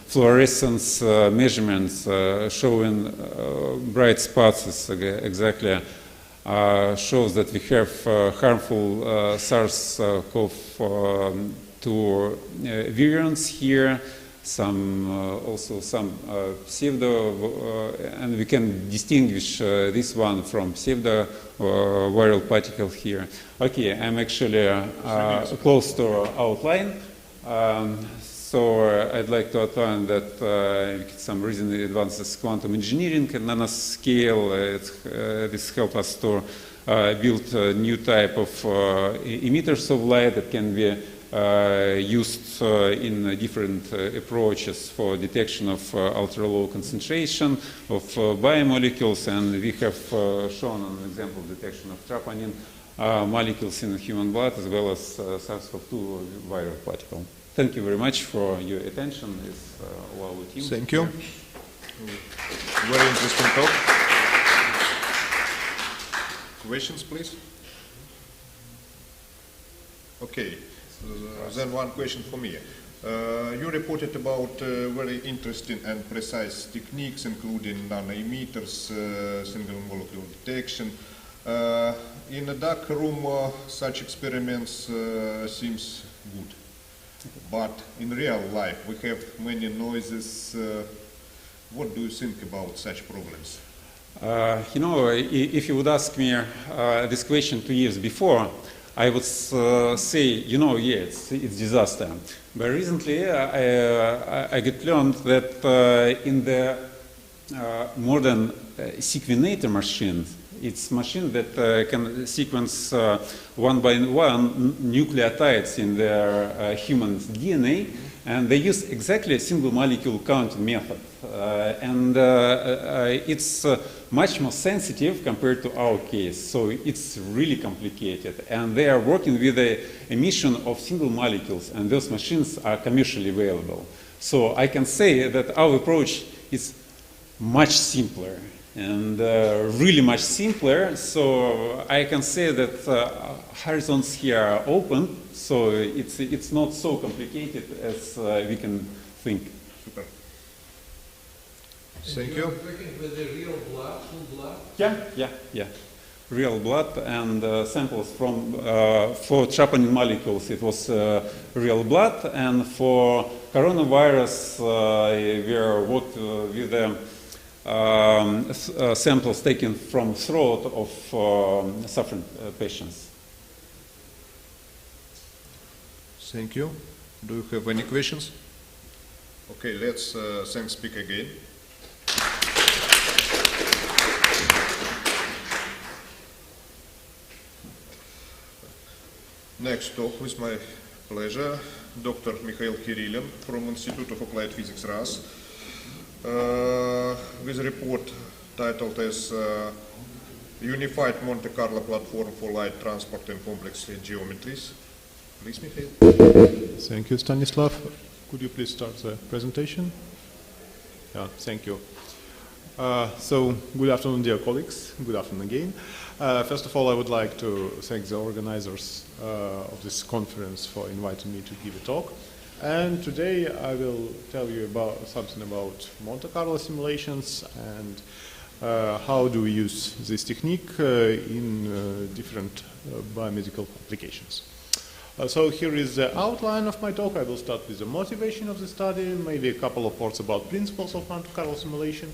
fluorescence measurements showing bright spots. It's exactly shows that we have harmful SARS-CoV-2 virions here, also some pseudo, and we can distinguish this one from pseudo viral particle here. Okay, I'm actually close to outline. So I'd like to outline that some recent advances quantum engineering and nanoscale. This helps us to build a new type of emitters of light that can be used in different approaches for detection of ultra-low concentration of biomolecules, and we have shown an example of detection of troponin molecules in human blood as well as SARS-CoV-2 viral particle. Thank you very much for your attention. It's our team. Thank you. Very interesting talk. Questions, please? Okay, then one question for me. You reported about very interesting and precise techniques, including nanometers, single molecule detection. In a dark room, such experiments seems good. But in real life, we have many noises. What do you think about such problems? You know, if you would ask me this question 2 years before, I would say, you know, yeah, it's disaster. But recently, I get learned that in the modern sequenator machines, it's machine that can sequence one by one nucleotides in their human DNA, and they use exactly a single molecule counting method. And it's much more sensitive compared to our case, so it's really complicated. And they are working with the emission of single molecules, and those machines are commercially available. So I can say that our approach is much simpler and really much simpler. So I can say that horizons here are open, so it's not so complicated as we can think. Super. Thank you. Working with the real blood, full blood? Yeah. Real blood and samples from for troponin molecules. It was real blood, and for coronavirus, we worked with the samples taken from throat of suffering patients. Thank you. Do you have any questions? Okay, let's thank speaker again. Next talk, with my pleasure, Dr. Mikhail Kirillin from Institute of Applied Physics, RAS, with a report titled as Unified Monte Carlo Platform for Light Transport in Complex Geometries. Please, Mikhail. Thank you, Stanislav. Could you please start the presentation? Yeah, thank you. So, good afternoon, dear colleagues. Good afternoon again. First of all, I would like to thank the organizers of this conference for inviting me to give a talk. And today I will tell you about something about Monte Carlo simulations and how do we use this technique in different biomedical applications. So here is the outline of my talk. I will start with the motivation of the study, maybe a couple of words about principles of Monte Carlo simulation,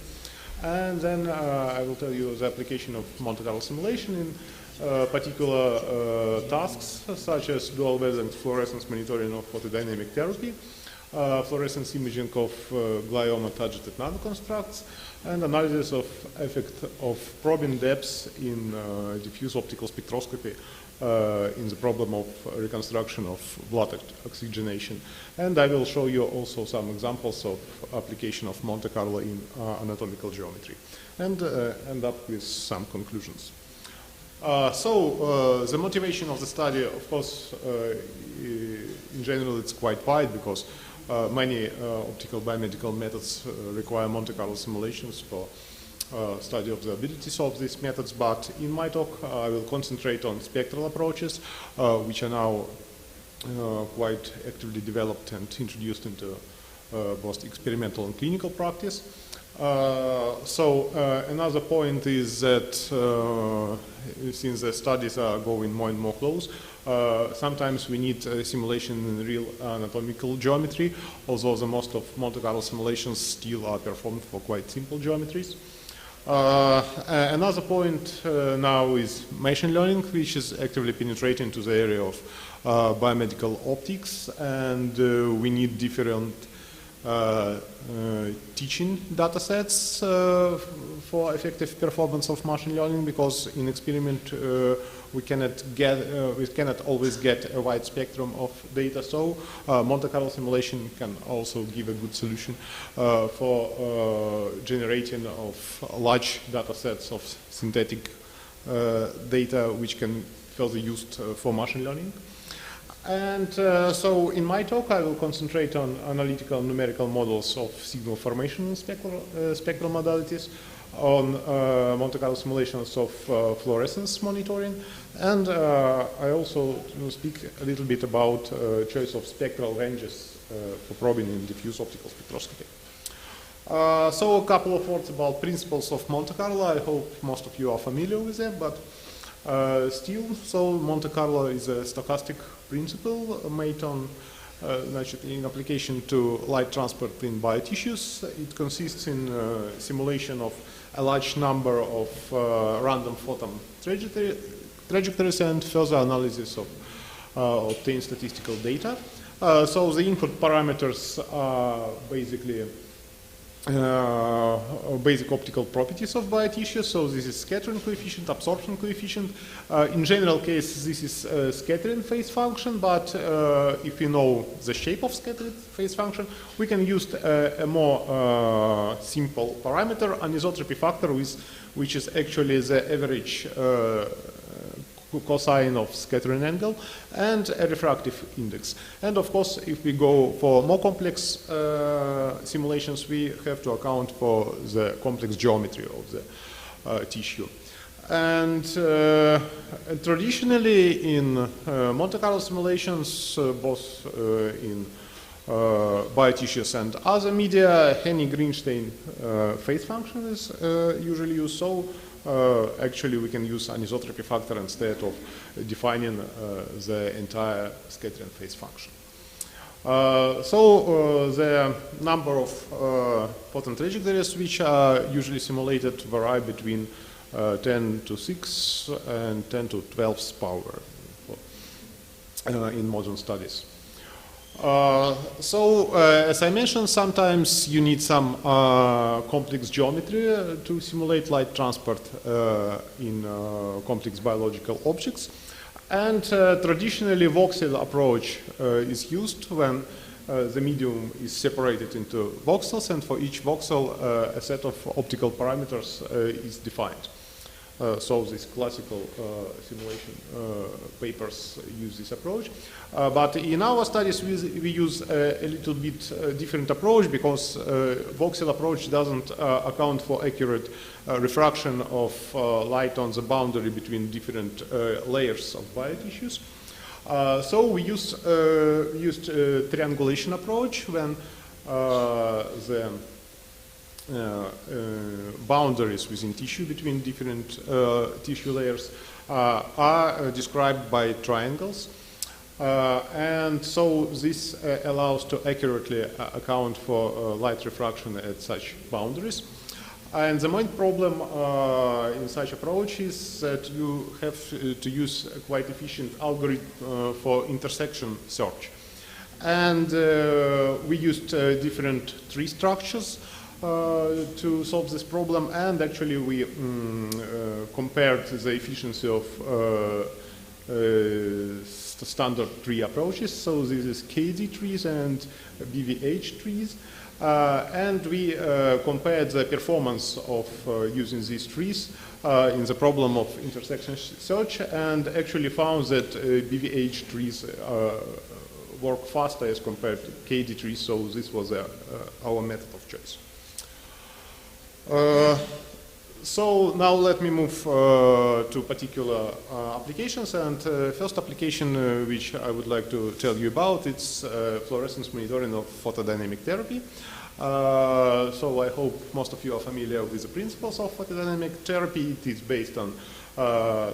and then I will tell you the application of Monte Carlo simulation in particular tasks such as dual wavelength fluorescence monitoring of photodynamic therapy, fluorescence imaging of glioma-targeted nanoconstructs, and analysis of effect of probing depths in diffuse optical spectroscopy in the problem of reconstruction of blood oxygenation. And I will show you also some examples of application of Monte Carlo in anatomical geometry, and end up with some conclusions. So the motivation of the study, of course, in general it's quite wide, because many optical biomedical methods require Monte Carlo simulations for study of the abilities of these methods, but in my talk I will concentrate on spectral approaches, which are now quite actively developed and introduced into both experimental and clinical practice. Another point is that since the studies are going more and more close, sometimes we need simulation in real anatomical geometry, although the most of Monte Carlo simulations still are performed for quite simple geometries. Another point now is machine learning, which is actively penetrating into the area of biomedical optics, and we need different teaching data sets for effective performance of machine learning, because in experiment we cannot always get a wide spectrum of data. So Monte Carlo simulation can also give a good solution for generating of large data sets of synthetic data, which can further used for machine learning. And so in my talk I will concentrate on analytical numerical models of signal formation in spectral modalities, on Monte Carlo simulations of fluorescence monitoring, and I also speak a little bit about choice of spectral ranges for probing in diffuse optical spectroscopy. So a couple of words about principles of Monte Carlo. I hope most of you are familiar with them, but still, so Monte Carlo is a stochastic principle made on in application to light transport in biotissues. It consists in simulation of a large number of random photon trajectories and further analysis of obtained statistical data. So the input parameters are basically basic optical properties of biotissues. So this is scattering coefficient, absorption coefficient. In general case, this is scattering phase function, but if we know the shape of scattering phase function, we can use a more simple parameter, anisotropy factor, which is actually the average cosine of scattering angle, and a refractive index. And of course, if we go for more complex simulations, we have to account for the complex geometry of the tissue. And traditionally in Monte Carlo simulations, both in biotissues and other media, Hennig-Greenstein phase function is usually used. So actually we can use anisotropy factor instead of defining the entire scattering phase function. So the number of photon trajectories which are usually simulated vary between 10 to 6 and 10 to 12 power in modern studies. As I mentioned, sometimes you need some complex geometry to simulate light transport in complex biological objects. And traditionally, voxel approach is used when the medium is separated into voxels, and for each voxel a set of optical parameters is defined. So these classical simulation papers use this approach. But in our studies we use a little bit different approach, because voxel approach doesn't account for accurate refraction of light on the boundary between different layers of biotissues. So we used triangulation approach when the boundaries within tissue between different tissue layers are described by triangles. And so this allows to accurately account for light refraction at such boundaries. And the main problem in such approach is that you have to use a quite efficient algorithm for intersection search. And we used different tree structures to solve this problem, and actually we compared the efficiency of standard tree approaches. So this is KD trees and BVH trees, and we compared the performance of using these trees in the problem of intersection search, and actually found that BVH trees work faster as compared to KD trees. So this was our method of choice. So now let me move to particular applications, and first application which I would like to tell you about, it's fluorescence monitoring of photodynamic therapy. So I hope most of you are familiar with the principles of photodynamic therapy. It is based on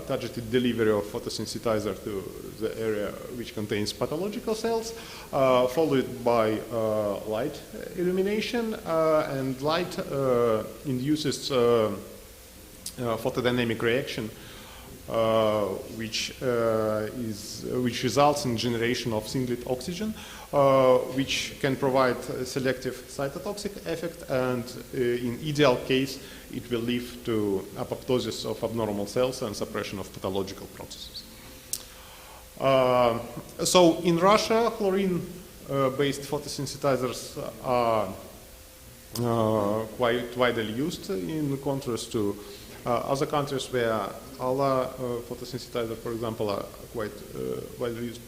targeted delivery of photosensitizer to the area which contains pathological cells, followed by light illumination, and light induces photodynamic reaction which results in generation of singlet oxygen, which can provide a selective cytotoxic effect, and in ideal case, it will lead to apoptosis of abnormal cells and suppression of pathological processes. So in Russia, chlorine-based photosynthesizers are quite widely used, in contrast to other countries where other photosynthesizers, for example, are quite widely used.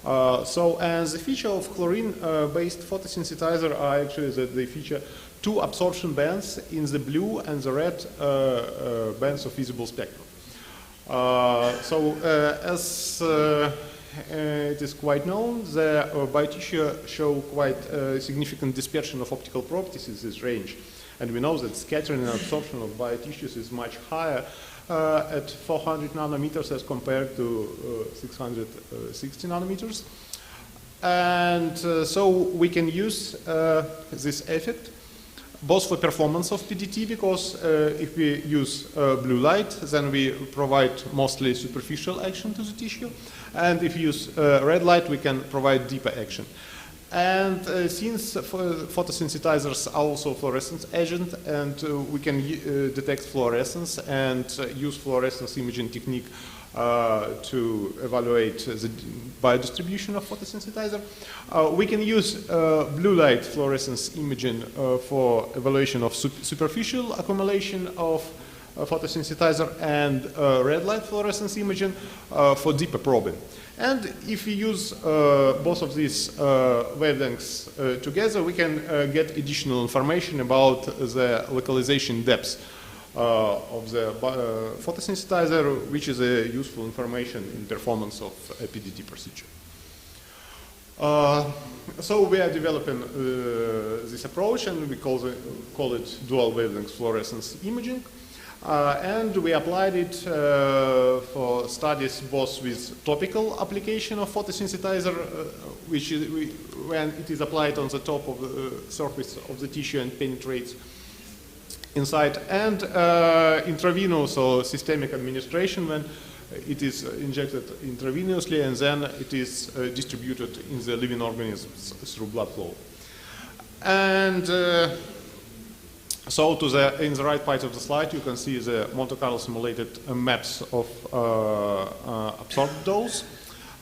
So, and the feature of chlorine-based photosynthesizer are actually that they feature two absorption bands in the blue and the red bands of visible spectrum. As it is quite known, the biotissue show quite significant dispersion of optical properties in this range. And we know that scattering and absorption of biotissues is much higher at 400 nanometers as compared to 660 nanometers. And so we can use this effect both for performance of PDT, because if we use blue light, then we provide mostly superficial action to the tissue. And if we use red light, we can provide deeper action. And since photosynthesizers are also fluorescence agent, and we can detect fluorescence and use fluorescence imaging technique to evaluate the biodistribution of photosynthesizer, we can use blue light fluorescence imaging for evaluation of superficial accumulation of photosynthesizer, and red light fluorescence imaging for deeper probing. And if we use both of these wavelengths together, we can get additional information about the localization depth of the photosynthesizer, which is a useful information in performance of a PDT procedure. So we are developing this approach, and we call it dual wavelength fluorescence imaging. And we applied it for studies both with topical application of photosynthesizer, which is when it is applied on the top of the surface of the tissue and penetrates inside, and intravenous or systemic administration, when it is injected intravenously and then it is distributed in the living organisms through blood flow. And so in the right part of the slide, you can see the Monte Carlo simulated maps of absorbed dose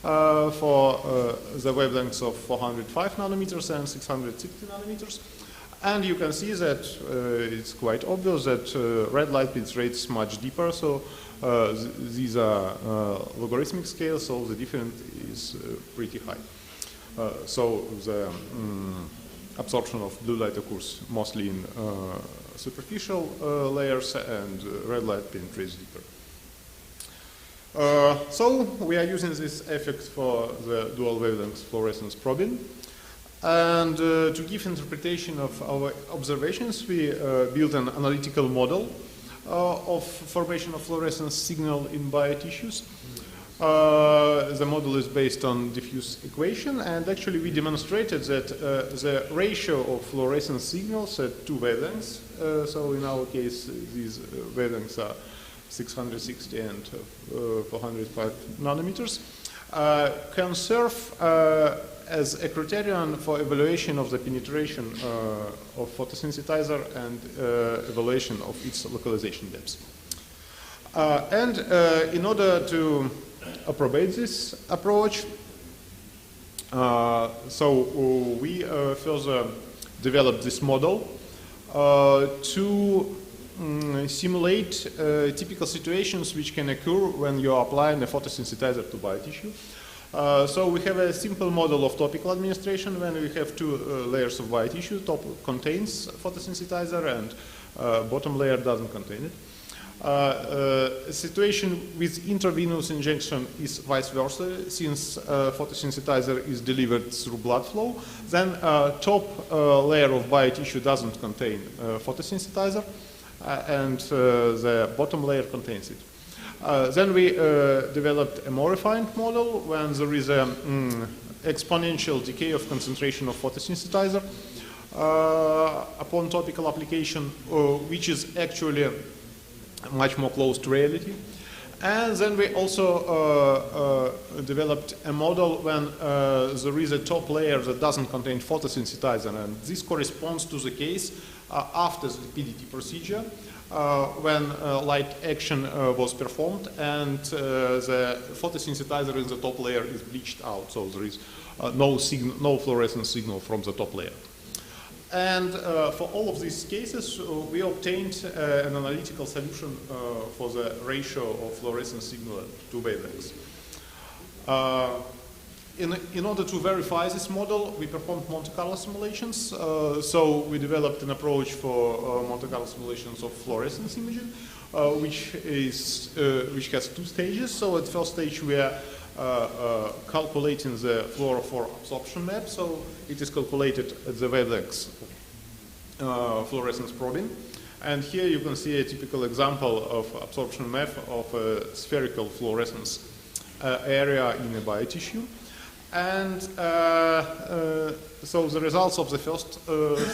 for the wavelengths of 405 nanometers and 660 nanometers. And you can see that it's quite obvious that red light penetrates much deeper, so these are logarithmic scales, so the difference is pretty high. So the absorption of blue light occurs mostly in superficial layers, and red light penetrates deeper. So we are using this effect for the dual wavelength fluorescence probing. And to give interpretation of our observations, we built an analytical model of formation of fluorescence signal in biotissues. The model is based on diffuse equation, and actually we demonstrated that the ratio of fluorescence signals at two wavelengths, so in our case these wavelengths are 660 and 405 nanometers, can serve as a criterion for evaluation of the penetration of photosynthesizer and evaluation of its localization depth. And in order to approbate this approach, so we further developed this model to simulate typical situations which can occur when you are applying a photosynthesizer to biotissue. So we have a simple model of topical administration when we have two layers of biotissue. Top contains photosynthesizer and bottom layer doesn't contain it. Situation with intravenous injection is vice versa, since photosynthesizer is delivered through blood flow. Then top layer of biotissue doesn't contain photosynthesizer, and the bottom layer contains it. Then we developed a more refined model when there is an exponential decay of concentration of photosynthesizer upon topical application, which is actually much more close to reality. And then we also developed a model when there is a top layer that doesn't contain photosynthesizer, and this corresponds to the case after the PDT procedure when light action was performed and the photosynthesizer in the top layer is bleached out, so there is no fluorescence signal from the top layer. And for all of these cases, we obtained an analytical solution for the ratio of fluorescence signal to wavelengths. In order to verify this model, we performed Monte Carlo simulations. So we developed an approach for Monte Carlo simulations of fluorescence imaging, which has two stages. So at the first stage, we are calculating the fluorophore absorption map. So it is calculated at the wavelengths fluorescence probing. And here you can see a typical example of absorption map of a spherical fluorescence area in a biotissue. And so the results of the first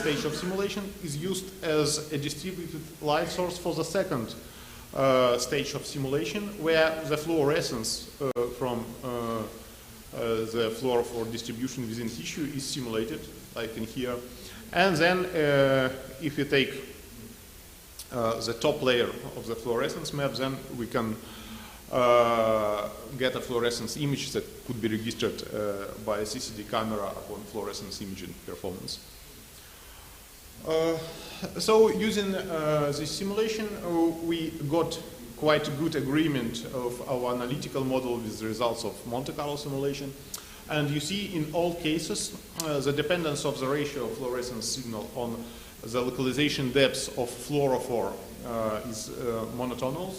stage of simulation is used as a distributed light source for the second stage of simulation, where the fluorescence from the fluorophore distribution within tissue is simulated, like in here. And then if you take the top layer of the fluorescence map, then we can get a fluorescence image that could be registered by a CCD camera upon fluorescence imaging performance. So using this simulation, we got quite a good agreement of our analytical model with the results of Monte Carlo simulation. And you see in all cases, the dependence of the ratio of fluorescence signal on the localization depths of fluorophore is monotonal.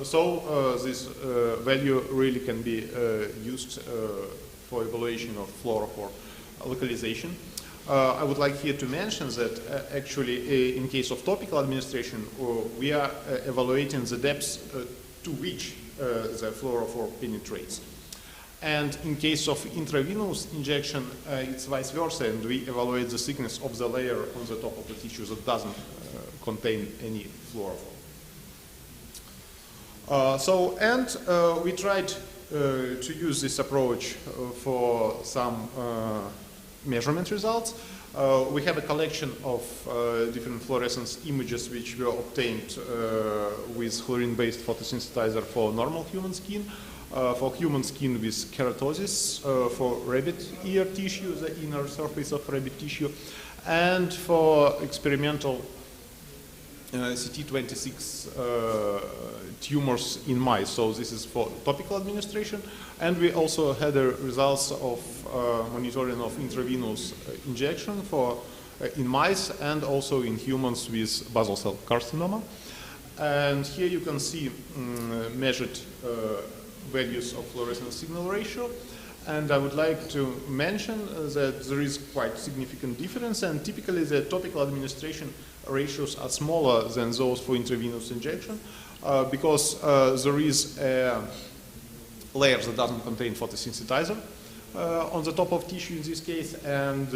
So this value really can be used for evaluation of fluorophore localization. I would like here to mention that actually in case of topical administration, we are evaluating the depths to which the fluorophore penetrates. And in case of intravenous injection, it's vice versa, and we evaluate the thickness of the layer on the top of the tissue that doesn't contain any fluorophore. We tried to use this approach for some measurement results. We have a collection of different fluorescence images which were obtained with chlorine-based photosynthesizer for normal human skin, for human skin with keratosis, for rabbit ear tissue, the inner surface of rabbit tissue, and for experimental CT26 tumors in mice. So this is for topical administration. And we also had the results of monitoring of intravenous injection for in mice and also in humans with basal cell carcinoma. And here you can see measured values of fluorescence signal ratio. And I would like to mention that there is quite significant difference, and typically the topical administration ratios are smaller than those for intravenous injection because there is a layer that doesn't contain photosynthesizer on the top of tissue in this case, and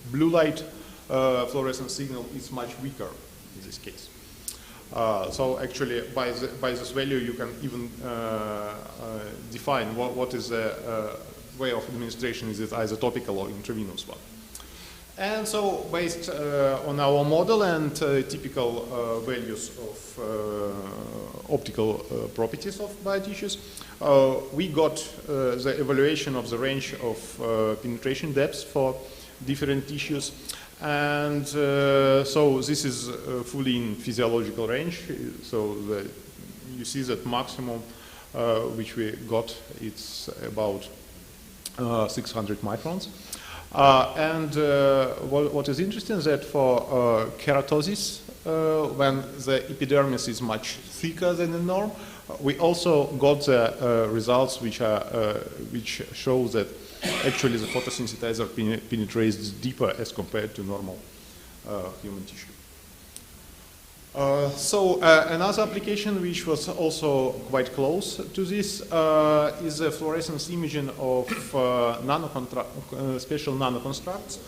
blue light fluorescence signal is much weaker in this case. So actually by this value you can even define what is the way of administration, is it either topical or intravenous one. And so based on our model and typical values of optical properties of biotissues, we got the evaluation of the range of penetration depths for different tissues. And so this is fully in physiological range. So you see that maximum which we got, it's about 600 microns. What is interesting is that for keratosis, when the epidermis is much thicker than the norm, we also got the results which show that actually the photosynthesizer penetrates deeper as compared to normal human tissue. Another application which was also quite close to this is the fluorescence imaging of special nanoconstructs.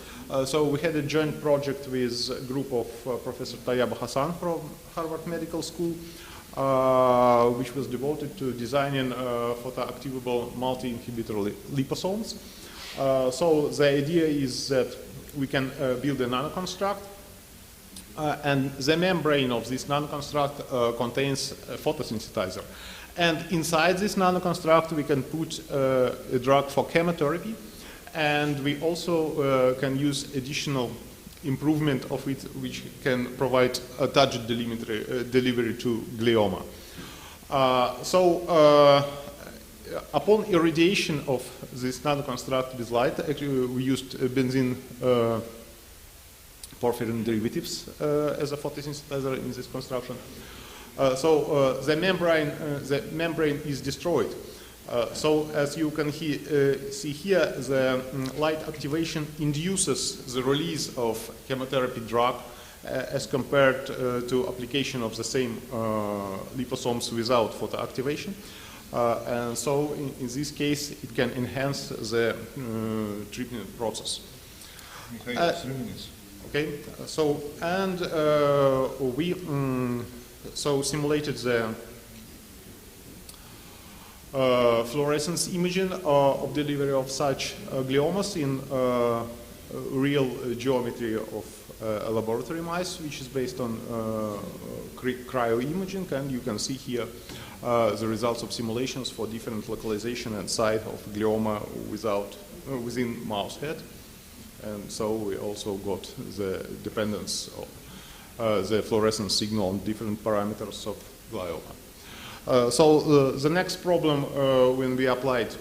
So we had a joint project with a group of Professor Tayyab Hassan from Harvard Medical School which was devoted to designing photoactivable multi-inhibitor liposomes. So the idea is that we can build a nanoconstruct, and the membrane of this nanoconstruct contains a photosynthesizer. And inside this nanoconstruct we can put a drug for chemotherapy, and we also can use additional improvement of it, which can provide a target delivery to glioma. Upon irradiation of this nanoconstruct with light, actually we used benzene porphyrin derivatives as a photosynthesizer in this construction. The membrane is destroyed. So as you can see here, the light activation induces the release of chemotherapy drug as compared to application of the same liposomes without photoactivation. And so in this case, it can enhance the treatment process. Okay, so and we simulated the fluorescence imaging of delivery of such gliomas in real geometry of laboratory mice, which is based on cryoimaging, and you can see here the results of simulations for different localization and site of glioma within mouse head. And so we also got the dependence of the fluorescence signal on different parameters of glioma. So the next problem when we applied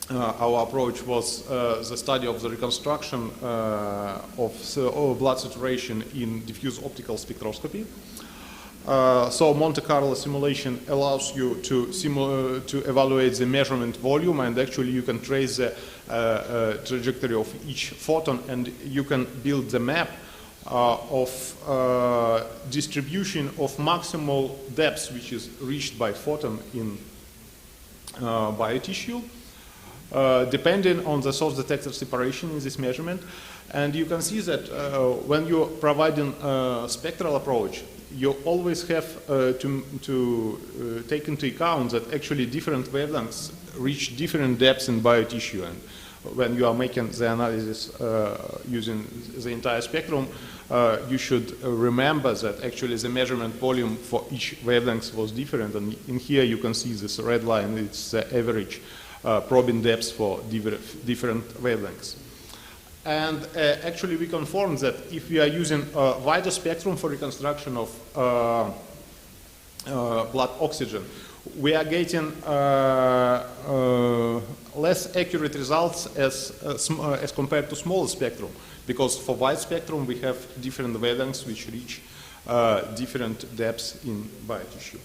our approach was the study of the reconstruction of blood saturation in diffuse optical spectroscopy. So Monte Carlo simulation allows you to evaluate the measurement volume, and actually you can trace the trajectory of each photon, and you can build the map of distribution of maximal depth which is reached by photon in biotissue, depending on the source detector separation in this measurement. And you can see that when you're providing a spectral approach, you always have to take into account that actually different wavelengths reach different depths in biotissue. And when you are making the analysis using the entire spectrum, you should remember that actually the measurement volume for each wavelength was different. And in here you can see this red line, it's the average probing depth for different wavelengths. And actually we confirmed that if we are using a wider spectrum for reconstruction of blood oxygen, we are getting less accurate results as compared to smaller spectrum, because for wide spectrum we have different wavelengths which reach different depths in biotissue.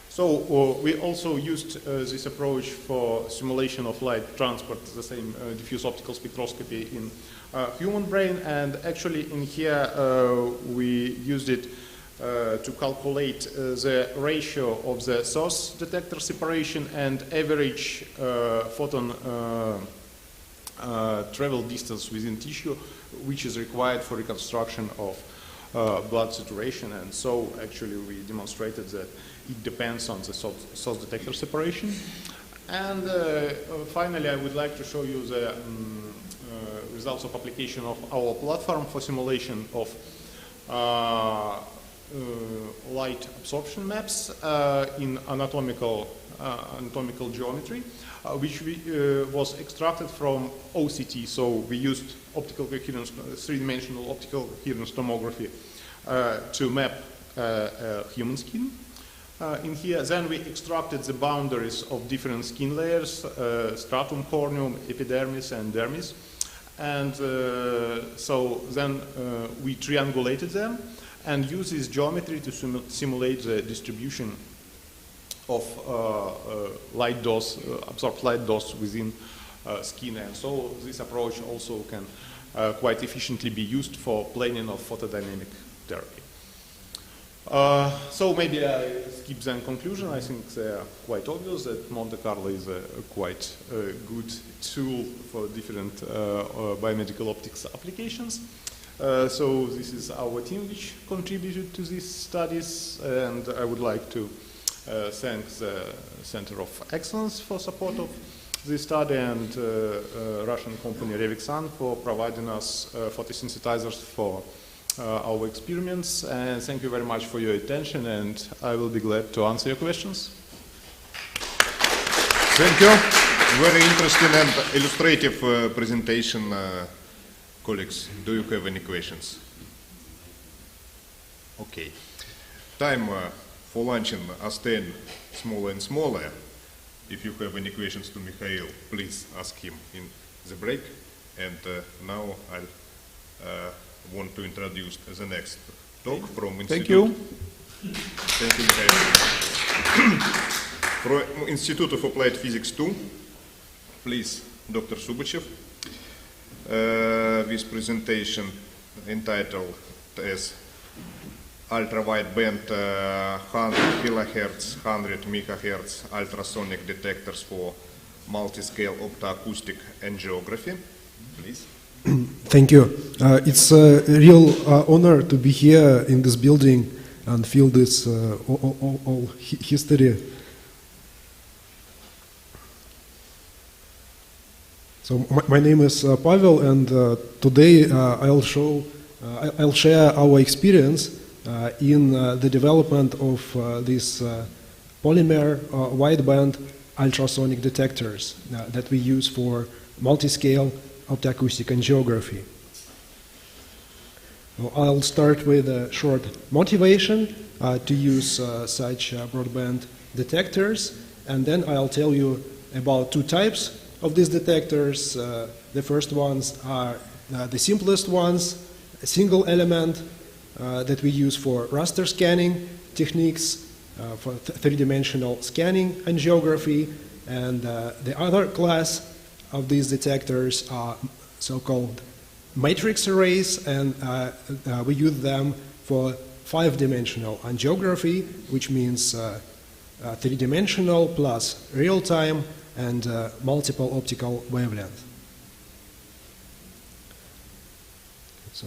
So we also used this approach for simulation of light transport, the same diffuse optical spectroscopy in human brain, and actually in here we used it to calculate the ratio of the source detector separation and average photon travel distance within tissue, which is required for reconstruction of blood saturation. And so actually we demonstrated that it depends on the source detector separation. And finally, I would like to show you the results of application of our platform for simulation of light absorption maps in anatomical geometry, which was extracted from OCT. So we used optical coherence, three-dimensional optical coherence tomography to map human skin. In here, then we extracted the boundaries of different skin layers, stratum corneum, epidermis, and dermis. And so then we triangulated them and used this geometry to simulate the distribution of light dose, absorbed light dose within skin. And so this approach also can quite efficiently be used for planning of photodynamic therapy. So maybe I skip the conclusion. I think they are quite obvious that Monte Carlo is a quite good tool for different biomedical optics applications. So this is our team which contributed to these studies, and I would like to thank the Center of Excellence for support of this study, and Russian company Revixan for providing us photosynthesizers for our experiments. And thank you very much for your attention, and I will be glad to answer your questions. Thank you. Very interesting and illustrative presentation. Colleagues, do you have any questions? Okay. Time for luncheon is staying smaller and smaller. If you have any questions to Mikhail, please ask him in the break. And now I want to introduce the next talk from Institute. Thank you. Thank you, Mikhail. From Institute of Applied Physics 2, please, Dr. Subachev, with presentation entitled as ultra-wideband 100 kilohertz, 100 megahertz ultrasonic detectors for multi-scale optoacoustic angiography. Please. Thank you. It's a real honor to be here in this building and feel this all history. So my name is Pavel, and today I'll share our experience in the development of these polymer wideband ultrasonic detectors that we use for multi-scale optoacoustic angiography. I'll start with a short motivation to use such broadband detectors, and then I'll tell you about two types of these detectors. The first ones are the simplest ones, a single element that we use for raster scanning techniques, for three-dimensional scanning angiography, and the other class of these detectors are so-called matrix arrays, and we use them for five-dimensional angiography, which means three-dimensional plus real-time and multiple optical wavelength. So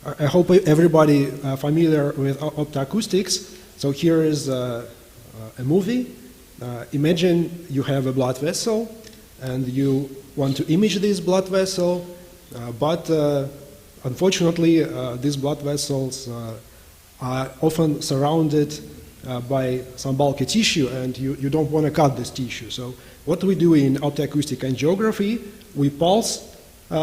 I hope everybody familiar with optoacoustics. So here is a movie. Imagine you have a blood vessel and you want to image this blood vessel, but unfortunately these blood vessels are often surrounded by some bulky tissue, and you don't want to cut this tissue. So what we do in optoacoustic angiography, we pulse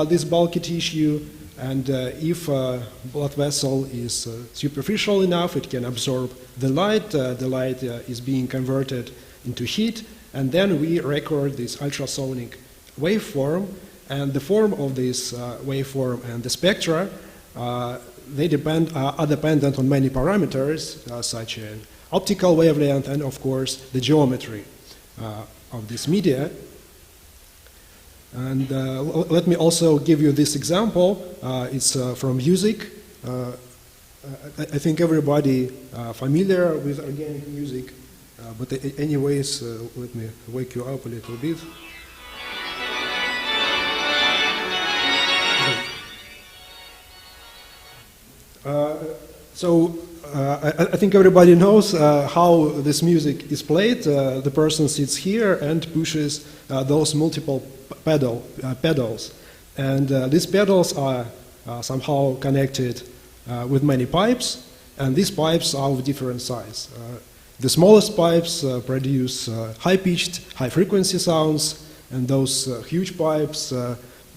this bulky tissue, and if a blood vessel is superficial enough, it can absorb the light. The light is being converted into heat, and then we record this ultrasonic waveform, and the form of this waveform and the spectra, they are dependent on many parameters, such as optical wavelength and, of course, the geometry of this media. And let me also give you this example. It's from music. I think everybody familiar with organic music, but anyways, let me wake you up a little bit. I think everybody knows how this music is played. The person sits here and pushes those multiple pedals. And these pedals are somehow connected with many pipes, and these pipes are of different size. The smallest pipes produce high-pitched, high-frequency sounds, and those huge pipes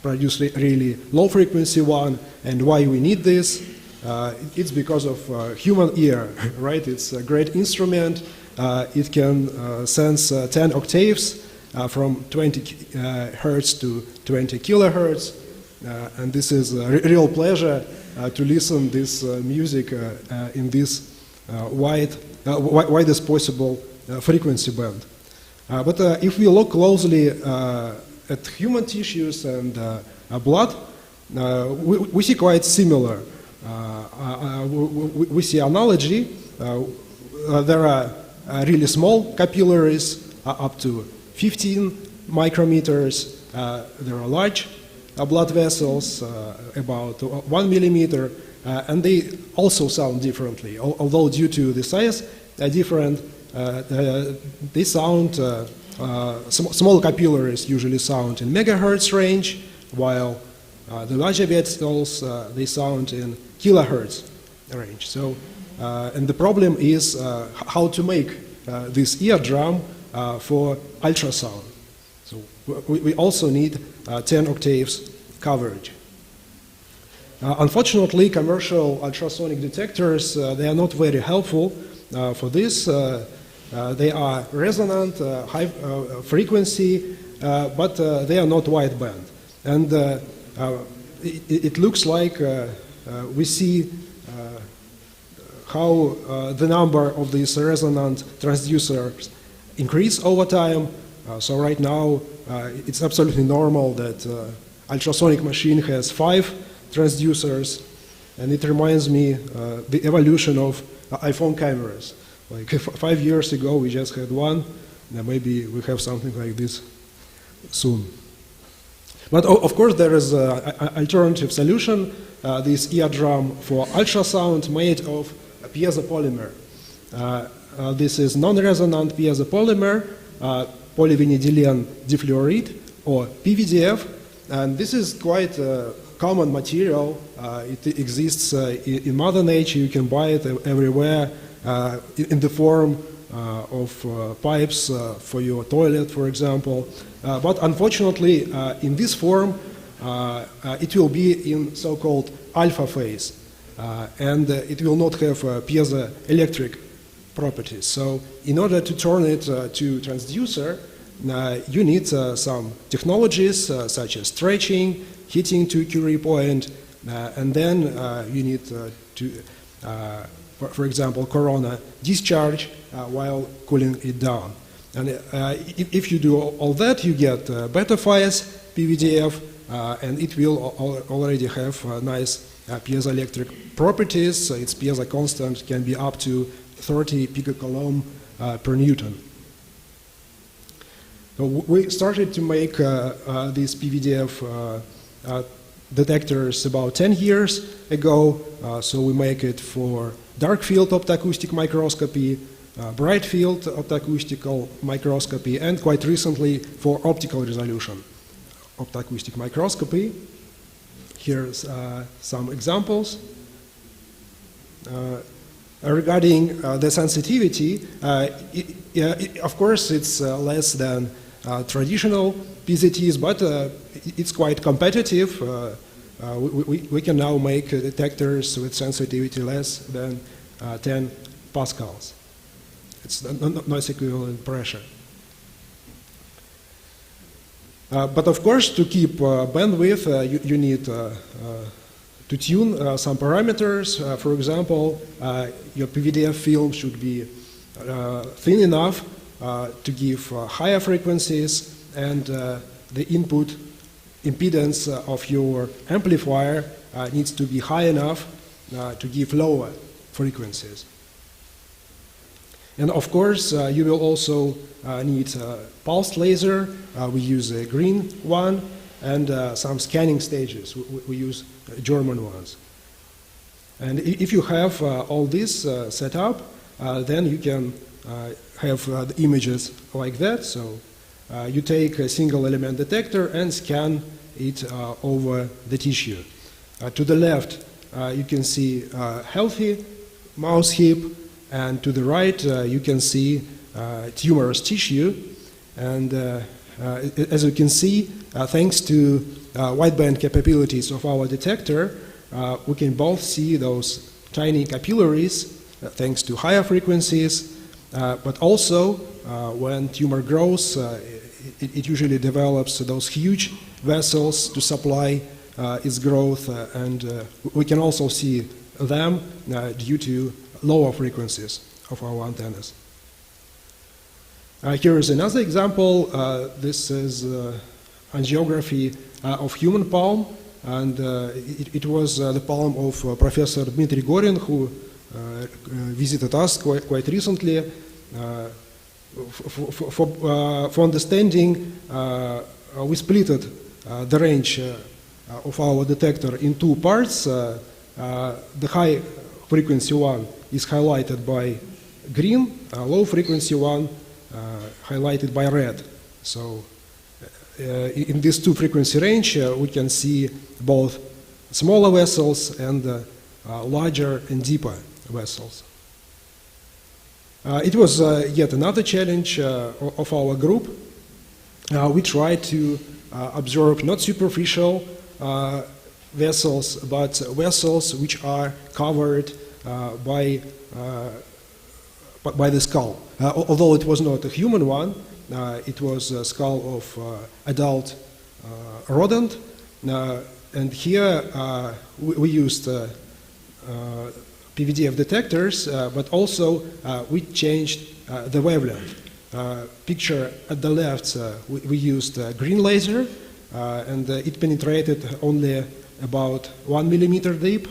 produce really low-frequency one. And why we need this? It's because of human ear, right? It's a great instrument. It can sense 10 octaves from 20 hertz to 20 kilohertz. And this is a real pleasure to listen this music in this widest possible frequency band. But if we look closely at human tissues and blood, we see quite similar. We see analogy. There are really small capillaries up to 15 micrometers. There are large blood vessels about 1 millimeter, and they also sound differently. Although due to the size different, they sound, small capillaries usually sound in megahertz range, while the larger vessels, they sound in kilohertz range. So, and the problem is how to make this eardrum for ultrasound. So we also need 10 octaves coverage. Unfortunately, commercial ultrasonic detectors, they are not very helpful for this. They are resonant, high frequency, but they are not wideband. And it looks like we see how the number of these resonant transducers increase over time. So right now, it's absolutely normal that ultrasonic machine has 5 transducers, and it reminds me the evolution of iPhone cameras. Like 5 years ago, we just had 1, and maybe we have something like this soon. But of course, there is an alternative solution, this eardrum for ultrasound made of a piezopolymer. This is non-resonant piezopolymer, polyvinylidene difluoride, or PVDF, and this is quite a common material. It exists in Mother Nature. You can buy it everywhere in the form of pipes for your toilet, for example. But unfortunately, in this form, it will be in so-called alpha phase, and it will not have piezoelectric properties. So in order to turn it to transducer, you need some technologies such as stretching, heating to Curie point, and then you need for example, corona discharge while cooling it down. And if you do all that, you get beta phase PVDF, and it will already have nice piezoelectric properties. Its piezo constant can be up to 30 picocoulomb per Newton. So we started to make these PVDF detectors about 10 years ago. So we make it for dark field optoacoustic microscopy, bright field optoacoustical microscopy, and quite recently for optical resolution optoacoustic microscopy. Here's some examples. Regarding the sensitivity, of course it's less than traditional PZTs, but it's quite competitive. We can now make detectors with sensitivity less than 10 pascals. It's noise equivalent pressure. But of course, to keep bandwidth, you need to tune some parameters. For example, your PVDF film should be thin enough to give higher frequencies, and the input impedance of your amplifier needs to be high enough to give lower frequencies. And of course, you will also need pulsed laser. We use a green one, and some scanning stages. We use German ones. And if you have all this set up, then you can have the images like that. So you take a single element detector and scan it over the tissue. To the left, you can see healthy mouse hip, and to the right, you can see tumorous tissue. And as you can see, thanks to wideband capabilities of our detector, we can both see those tiny capillaries thanks to higher frequencies, but also when tumor grows, it usually develops those huge vessels to supply its growth, and we can also see them due to lower frequencies of our antennas. Here is another example. This is angiography of human palm, and it was the palm of Professor Dmitry Gorin, who visited us quite recently. For understanding, we splitted the range of our detector in two parts. The high frequency one is highlighted by green, low frequency one highlighted by red. So in this two frequency range, we can see both smaller vessels and larger and deeper vessels. It was yet another challenge of our group. We tried to observe not superficial vessels, but vessels which are covered by the skull. Although it was not a human one, it was a skull of adult rodent. And here we used PVDF detectors, but also we changed the wavelength. Picture at the left, we used green laser, and it penetrated only about 1 millimeter deep.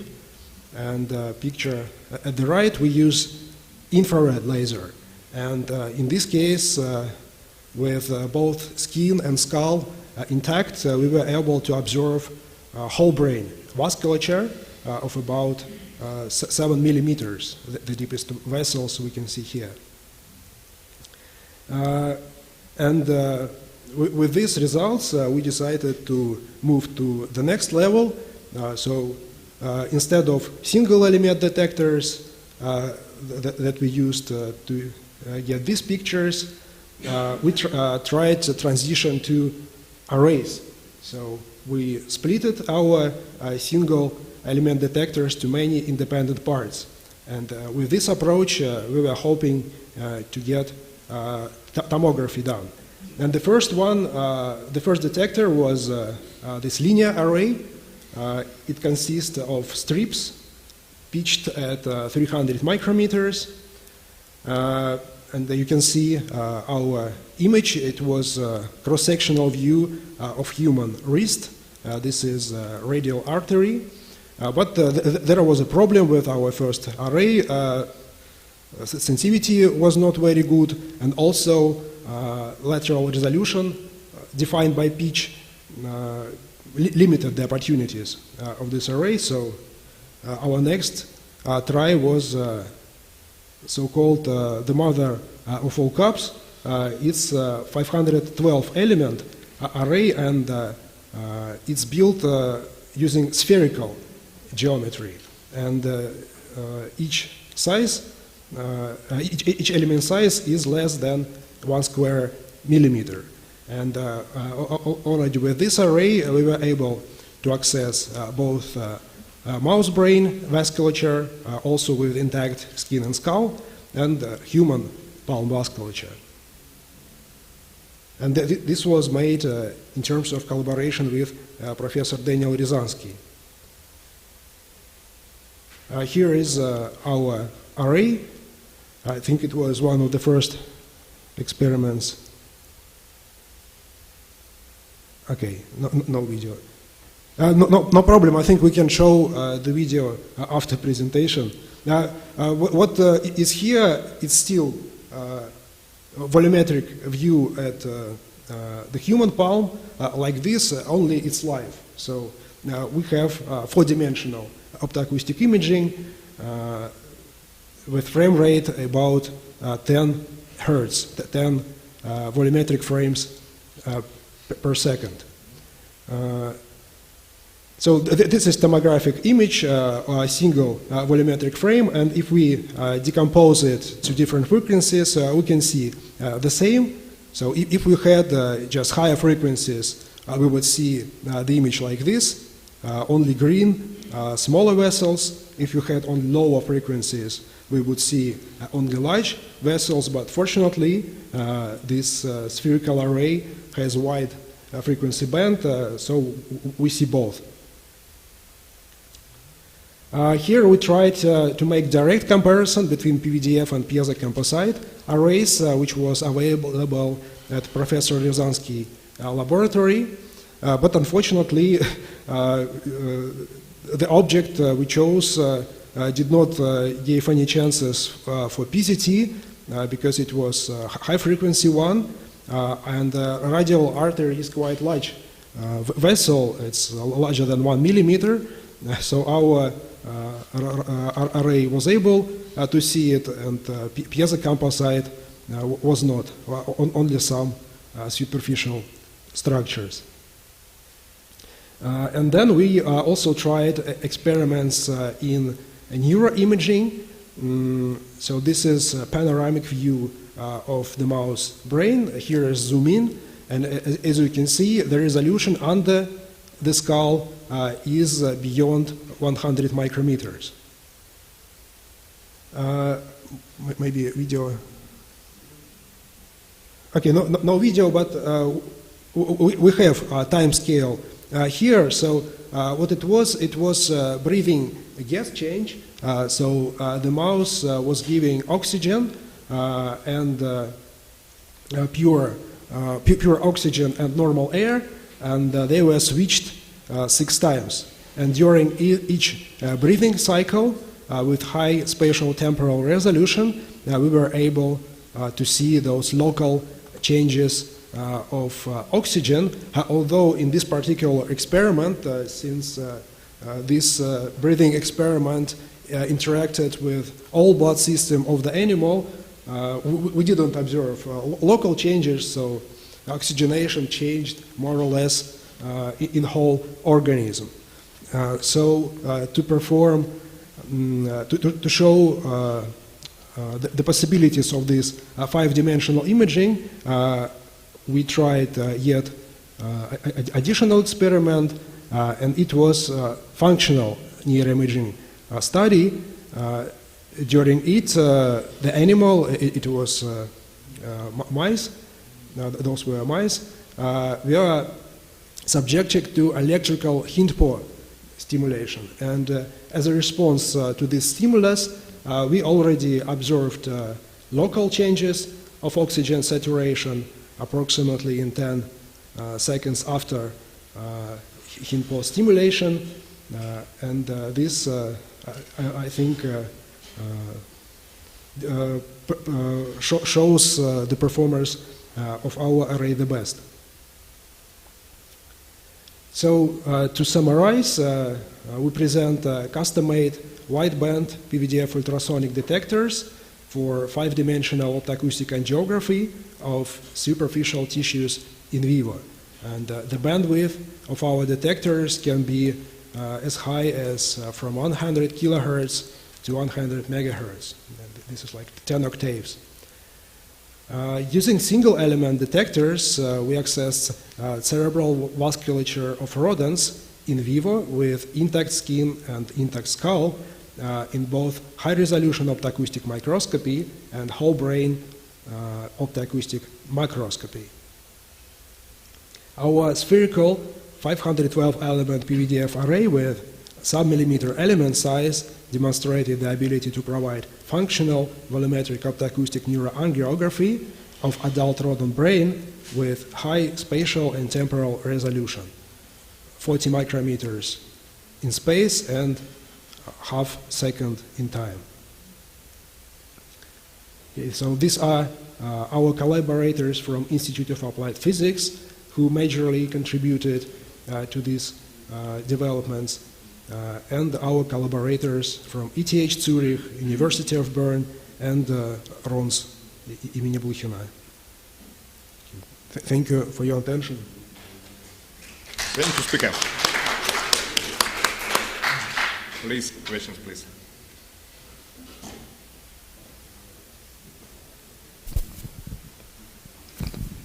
And picture at the right, we use infrared laser. And in this case, with both skin and skull intact, we were able to observe whole brain vasculature of about 7 millimeters, the deepest vessels we can see here. With these results, we decided to move to the next level. So instead of single element detectors that we used to get these pictures, we tried to transition to arrays. So we split our single element detectors to many independent parts. And with this approach, we were hoping to get tomography done. And the first one, the first detector was this linear array. It consists of strips pitched at 300 micrometers. And you can see our image. It was a cross-sectional view of human wrist. This is radial artery. But there was a problem with our first array. Sensitivity was not very good, and also lateral resolution defined by pitch limited the opportunities of this array. So our next try was so-called the mother of all cups. It's a 512 element array, and it's built using spherical geometry, and each element size is less than 1 square millimeter. And already with this array, we were able to access both mouse brain vasculature, also with intact skin and skull, and human palm vasculature. And this was made in terms of collaboration with Professor Daniel Ryzansky. Here is our array. I think it was one of the first experiments. Okay, no video. No problem. I think we can show the video after presentation. What is here is still volumetric view at the human palm, like this, only it's live. So we have four-dimensional optoacoustic imaging with frame rate about 10 hertz, 10 volumetric frames per second. So this is tomographic image, a single volumetric frame, and if we decompose it to different frequencies, we can see the same. So if we had just higher frequencies, we would see the image like this, only green, smaller vessels. If you had only lower frequencies, we would see only large vessels, but fortunately, this spherical array has a wide frequency band, so we see both. Here we tried to make direct comparison between PVDF and piezo composite arrays, which was available at Professor Ryzansky laboratory, but unfortunately the object we chose did not give any chances for PZT because it was a high frequency one, and radial artery is quite large vessel. It's larger than 1 millimeter. So our array was able to see it, and piezo composite was not, only some superficial structures. And then we also tried experiments in neuroimaging. So this is a panoramic view of the mouse brain. Here is zoom in, and as you can see, the resolution under the skull is beyond 100 micrometers. Maybe a video. Okay, no video, but we have a time scale here. So what it was breathing gas change. So the mouse was giving oxygen and pure oxygen and normal air, and they were switched 6 times. And during each breathing cycle, with high spatial temporal resolution, we were able to see those local changes of oxygen, although in this particular experiment, since this breathing experiment interacted with all blood system of the animal, we didn't observe local changes, so oxygenation changed more or less in whole organism. So to perform, to show the possibilities of this 5-dimensional imaging, we tried yet additional experiment, and it was functional neuroimaging study. During it, the animal, it was mice, those were mice, were subjected to electrical hindpaw stimulation. And as a response to this stimulus, we already observed local changes of oxygen saturation approximately in 10 seconds after hindpaw stimulation. And this, I think, shows the performance of our array the best. So to summarize, we present custom-made wideband PVDF ultrasonic detectors for 5-dimensional optoacoustic angiography of superficial tissues in vivo. And the bandwidth of our detectors can be as high as from 100 kilohertz to 100 megahertz. This is like 10 octaves. Using single-element detectors, we access cerebral vasculature of rodents in vivo with intact skin and intact skull in both high-resolution optoacoustic microscopy and whole-brain optoacoustic macroscopy. Our spherical 512-element PVDF array with sub-millimeter element size demonstrated the ability to provide functional volumetric optoacoustic neuroangiography of adult rodent brain with high spatial and temporal resolution, 40 micrometers in space and half second in time. Okay, so these are our collaborators from Institute of Applied Physics who majorly contributed to these developments, and our collaborators from ETH Zurich, University of Bern, and RONS имени Блохина. Thank you for your attention. Thank you, speaker. Please, questions, please.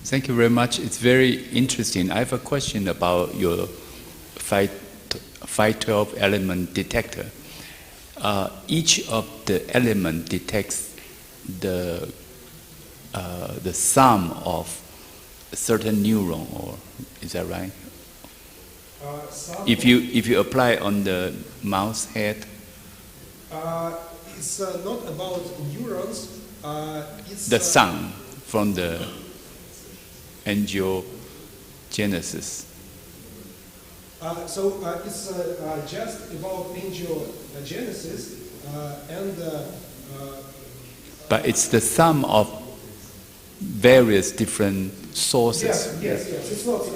Thank you very much. It's very interesting. I have a question about your 512 element detector. Each of the element detects the sum of a certain neuron, or is that right? If you apply on the mouse head, it's not about neurons. It's the sum from the angiogenesis. So it's just about angiogenesis and. But it's the sum of various different sources. Yes. It's not.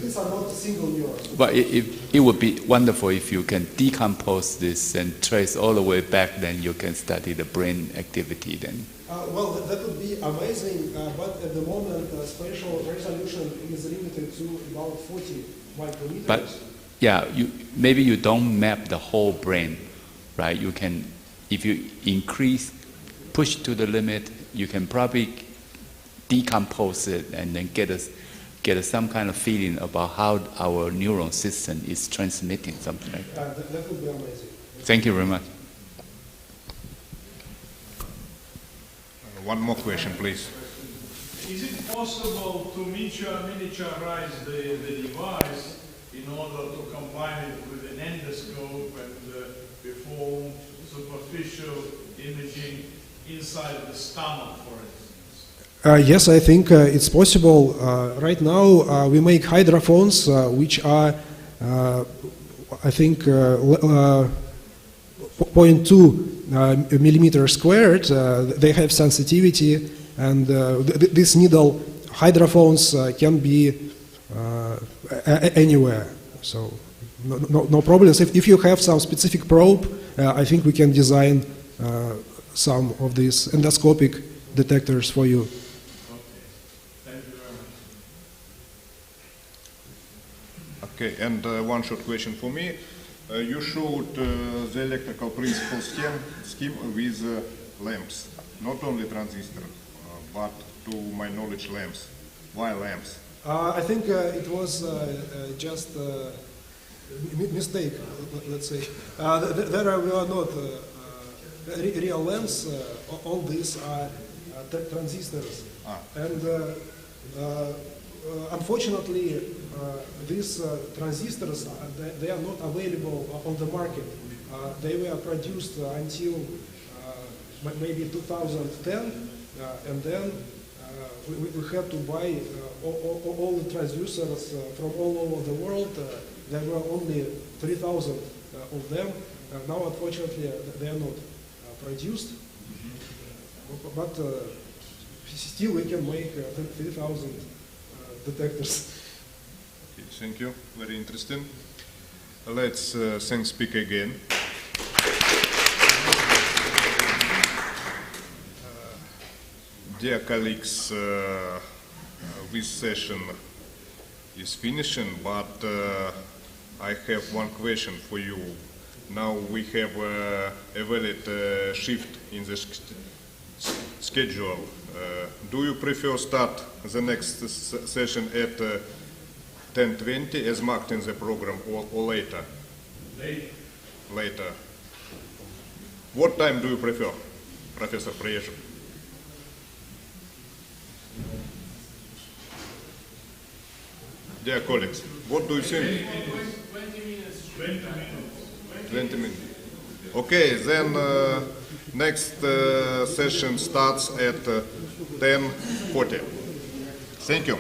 This these are not single neurons. But it would be wonderful if you can decompose this and trace all the way back, then you can study the brain activity then. Well, that would be amazing, but at the moment, spatial resolution is limited to about 40 micrometers. But yeah, maybe you don't map the whole brain, right? You can, if you push to the limit, you can probably decompose it and then get some kind of feeling about how our neuron system is transmitting something like that. That would be amazing. Thank you very much. One more question, please. Is it possible to miniaturize the device in order to combine it with an endoscope and perform superficial imaging inside the stomach, for instance? Yes, I think it's possible. Right now, we make hydrophones, which are, I think, 0.2 millimeters squared. They have sensitivity, and this needle hydrophones can be anywhere. So no problems. If you have some specific probe, I think we can design some of these endoscopic detectors for you. Okay, and one short question for me. You showed the electrical principle scheme with lamps, not only transistor, but to my knowledge lamps. Why lamps? I think it was just a mistake, let's say. There are not real lamps. All these are transistors. And unfortunately, these transistors, they are not available on the market. They were produced until maybe 2010, and then we had to buy all the transducers from all over the world. There were only 3,000 of them. Now, unfortunately, they are not produced, but still we can make 3,000 detectors. Okay, thank you. Very interesting. Let's thank speaker again. Dear colleagues, this session is finishing, but I have one question for you. Now we have a valid shift in the schedule. Do you prefer start the next session at 10:20 as marked in the program, or later? Later. What time do you prefer, Professor Priezhov? Dear colleagues, what do you think? 20 minutes. Okay, then next session starts at 10:40. Thank you.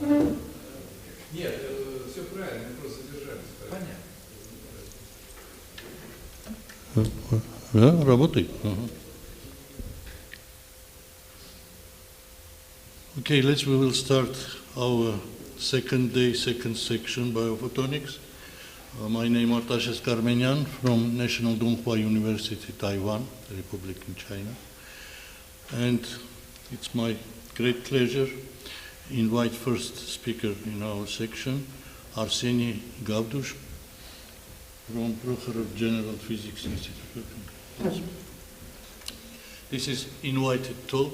Нет, все правильно, мы просто задержались. Понятно. Да, работает. Okay, we will start our second day, second section, biophotonics. My name is Artashes Karmenyan from National Donghua University, Taiwan, Republic in China. And it's my great pleasure to invite first speaker in our section, Arseny Gavdush from Prokhorov General Physics Institute. This is invited talk.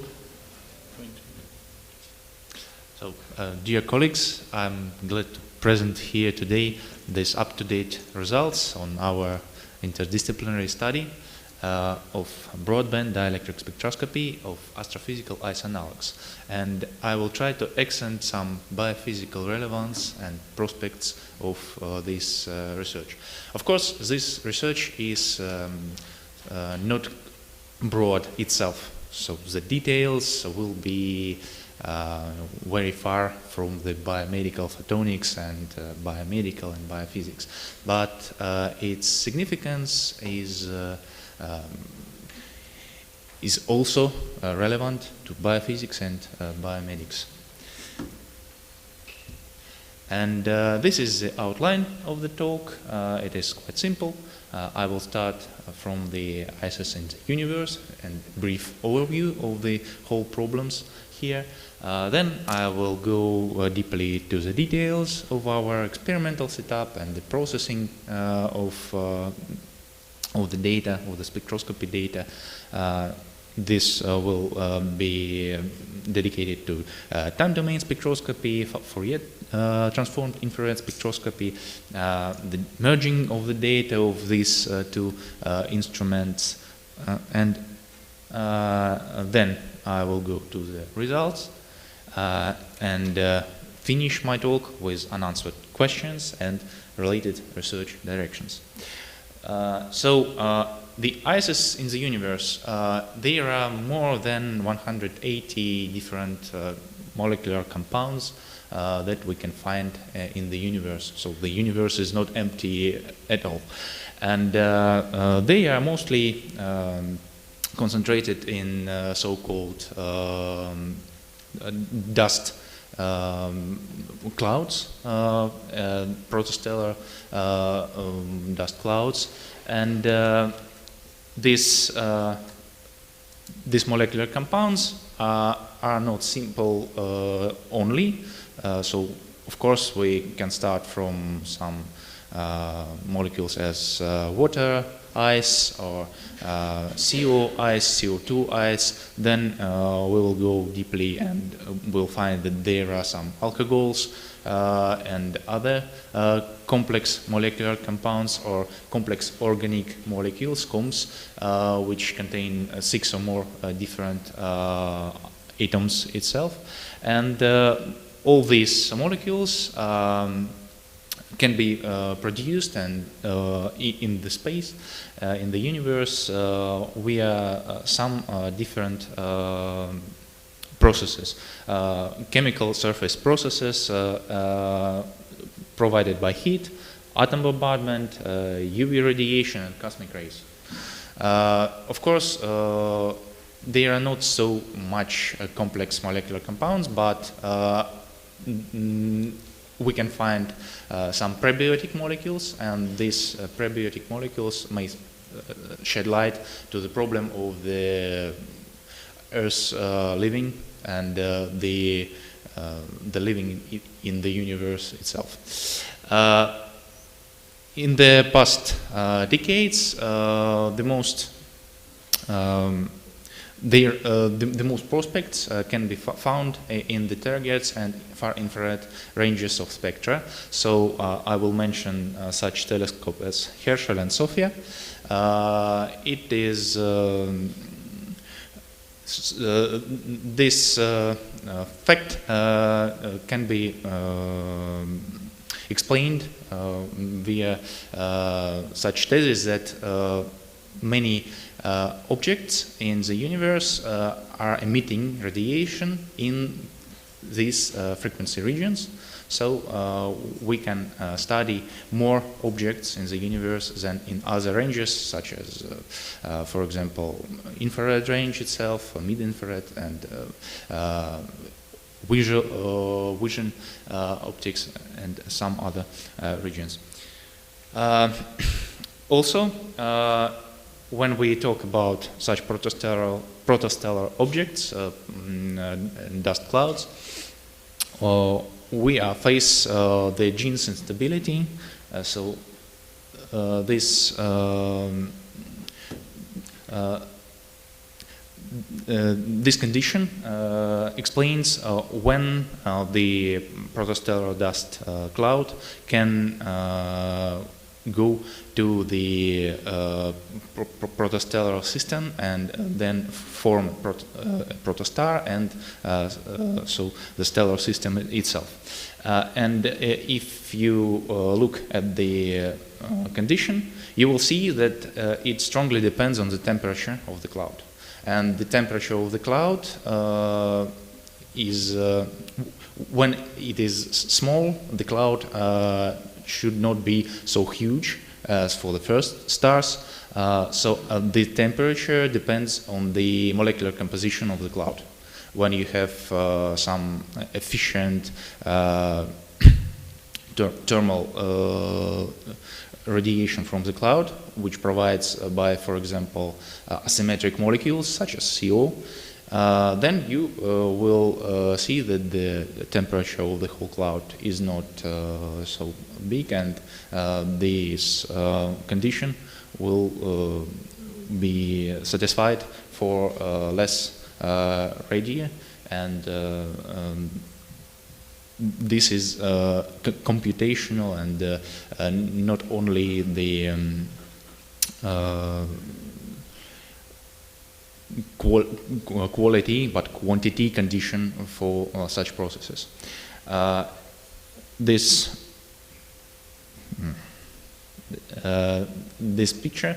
So, dear colleagues, I'm glad to present here today these up-to-date results on our interdisciplinary study of broadband dielectric spectroscopy of astrophysical ice analogs. And I will try to accent some biophysical relevance and prospects of this research. Of course, this research is not broad itself, so the details will be very far from the biomedical photonics and biomedical and biophysics, but its significance is also relevant to biophysics and biomedics. And this is the outline of the talk. It is quite simple. I will start from the ISS in the universe and brief overview of the whole problems here. Then I will go deeply to the details of our experimental setup and the processing of the data, of the spectroscopy data. This will be dedicated to time domain spectroscopy, Fourier transformed infrared spectroscopy, the merging of the data of these two instruments, and then I will go to the results and finish my talk with unanswered questions and related research directions. The ISS in the universe, there are more than 180 different molecular compounds that we can find in the universe. So the universe is not empty at all. And they are mostly concentrated in so-called dust clouds, protostellar dust clouds, and these molecular compounds are not simple only. So, of course, we can start from some molecules as water, ice, or CO ice, CO2 ice. Then we will go deeply and we'll find that there are some alcohols and other complex molecular compounds or complex organic molecules, COMs, which contain 6 or more different atoms itself. And all these molecules can be produced and in the space, in the universe, via some different processes, chemical surface processes provided by heat, atom bombardment, UV radiation, and cosmic rays. Of course, there are not so much complex molecular compounds, but we can find some prebiotic molecules, and these prebiotic molecules may shed light to the problem of the Earth's living and the living in the universe itself. In the past decades, the most prospects can be found in the terahertz and far infrared ranges of spectra. So I will mention such telescopes as Herschel and Sophia. It is this fact can be explained via such thesis that many objects in the universe are emitting radiation in these frequency regions. So we can study more objects in the universe than in other ranges, such as, for example, infrared range itself, mid-infrared, and vision optics, and some other regions. Also, when we talk about such protostellar objects, dust clouds, we face the genes instability. This condition explains when the protostellar dust cloud can go to the protostellar system and then form a protostar, and so the stellar system itself. And if you look at the condition, you will see that it strongly depends on the temperature of the cloud. And the temperature of the cloud is, when it is small, the cloud should not be so huge as for the first stars. So the temperature depends on the molecular composition of the cloud. When you have some efficient thermal radiation from the cloud, which provides by, for example, asymmetric molecules such as CO, then you will see that the temperature of the whole cloud is not so big, and this condition will be satisfied for less radii, and this is computational, and not only the quality but quantity condition for such processes. This picture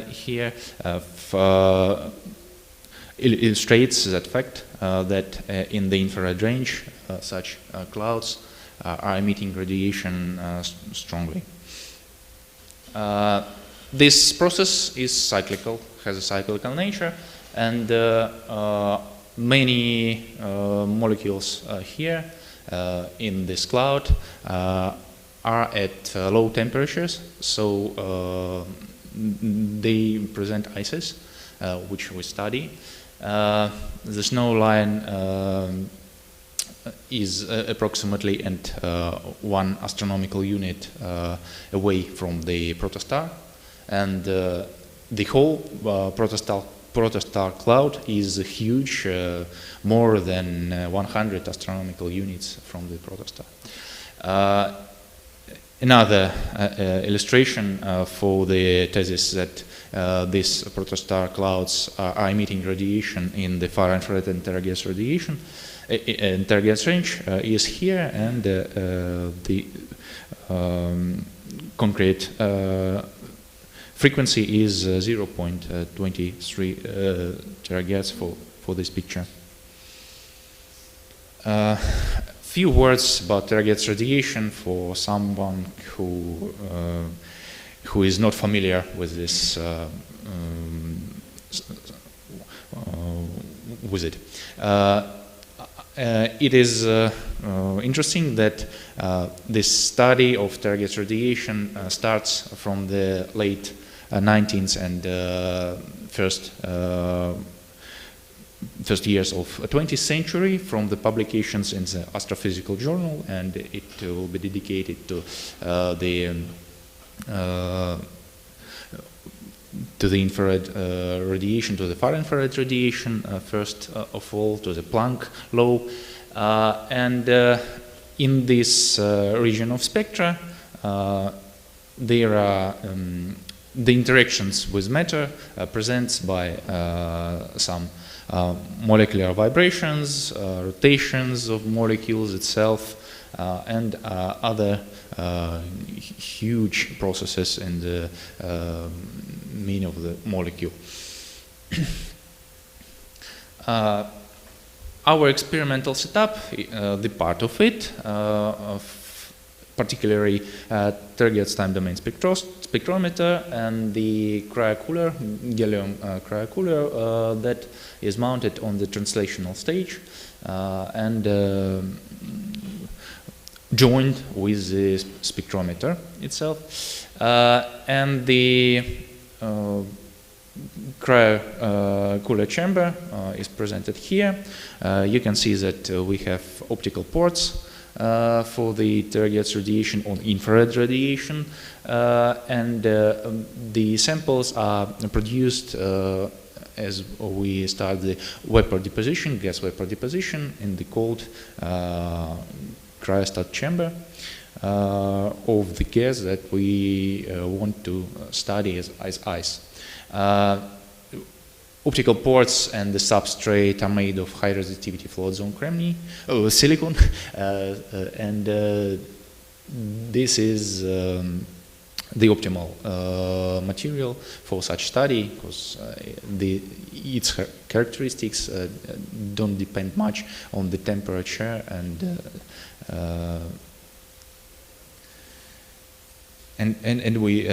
here illustrates that fact that in the infrared range such clouds are emitting radiation strongly. This process is cyclical, has a cyclical nature, and many molecules here in this cloud are at low temperatures, so they present ices, which we study. The snow line is approximately at 1 astronomical unit away from the protostar, and the whole protostar cloud is huge, more than 100 astronomical units from the protostar. Another illustration for the thesis that these protostar clouds are emitting radiation in the far infrared and terahertz radiation, terahertz range is here, and the concrete frequency is 0.23 terahertz for this picture. Few words about terahertz radiation for someone who is not familiar with this with it. It is interesting that this study of terahertz radiation starts from the late 19th and first years of 20th century, from the publications in the Astrophysical Journal, and it will be dedicated to the infrared radiation, to the far infrared radiation, first of all, to the Planck law, and in this region of spectra there are the interactions with matter presents by some molecular vibrations, rotations of molecules itself, and other huge processes in the mean of the molecule. our experimental setup, the part of it, particularly Terget's time domain spectrometer and the cryocooler, gallium cryocooler that is mounted on the translational stage and joined with the spectrometer itself. And the cryocooler chamber is presented here. You can see that we have optical ports for the Terget's radiation on infrared radiation, and the samples are produced as we start the vapor deposition, gas vapor deposition in the cold cryostat chamber of the gas that we want to study as ice. Optical ports and the substrate are made of high resistivity float zone silicon, and this is the optimal material for such study, because its characteristics don't depend much on the temperature and we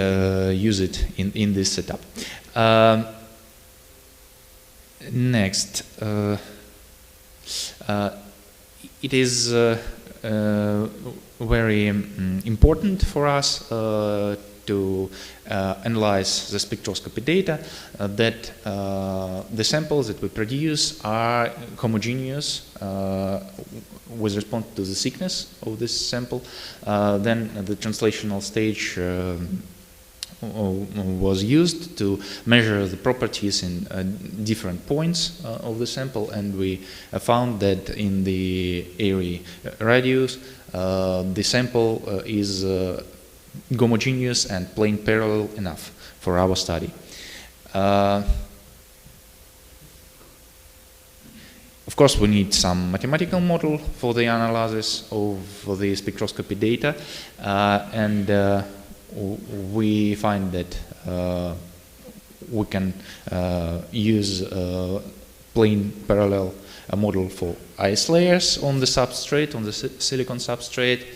use it in this setup. Next, it is very important for us to analyze the spectroscopy data that the samples that we produce are homogeneous with respect to the thickness of this sample. Then the translational stage was used to measure the properties in different points of the sample, and we found that in the airy radius the sample is homogeneous and plane parallel enough for our study. Of course, we need some mathematical model for the analysis of the spectroscopy data, and we find that we can use plane parallel model for ice layers on the substrate, on the silicon substrate,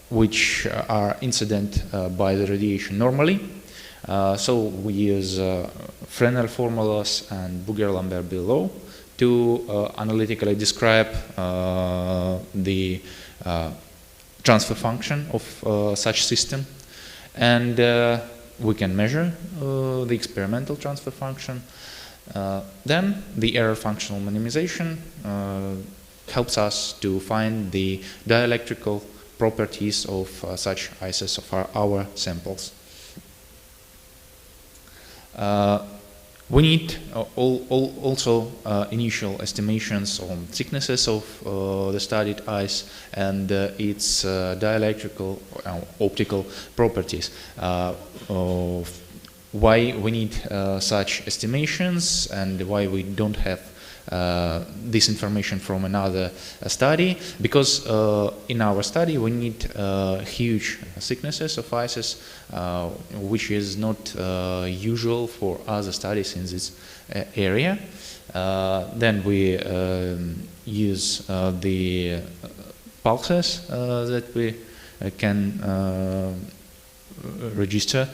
which are incident by the radiation normally. So we use Fresnel formulas and Bouguer-Lambert below to analytically describe the transfer function of such system, and we can measure the experimental transfer function. Then the error functional minimization helps us to find the dielectrical properties of such ices of our samples. We need also initial estimations on thicknesses of the studied ice and its dielectrical optical properties. Why we need such estimations and why we don't have this information from another study? Because in our study we need huge thicknesses of ices, which is not usual for other studies in this area. Then we use the pulses that we can register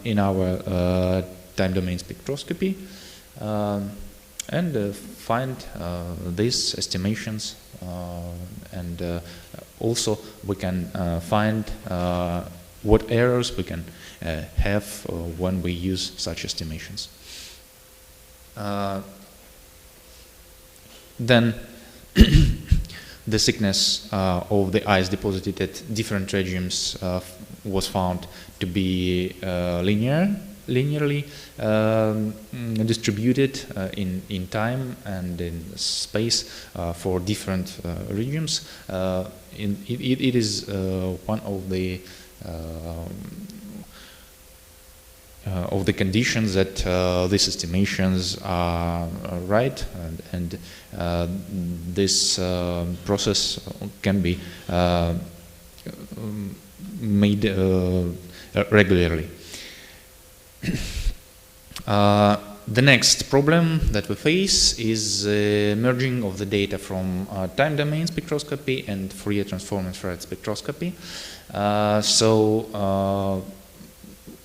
in our time domain spectroscopy, and find these estimations, and also we can find what errors we can have when we use such estimations. Then the thickness of the ice deposited at different regimes was found to be linearly distributed in time and in space for different regimes. It is one of the conditions that these estimations are right, and this process can be made regularly. The next problem that we face is merging of the data from time domain spectroscopy and Fourier transform infrared spectroscopy.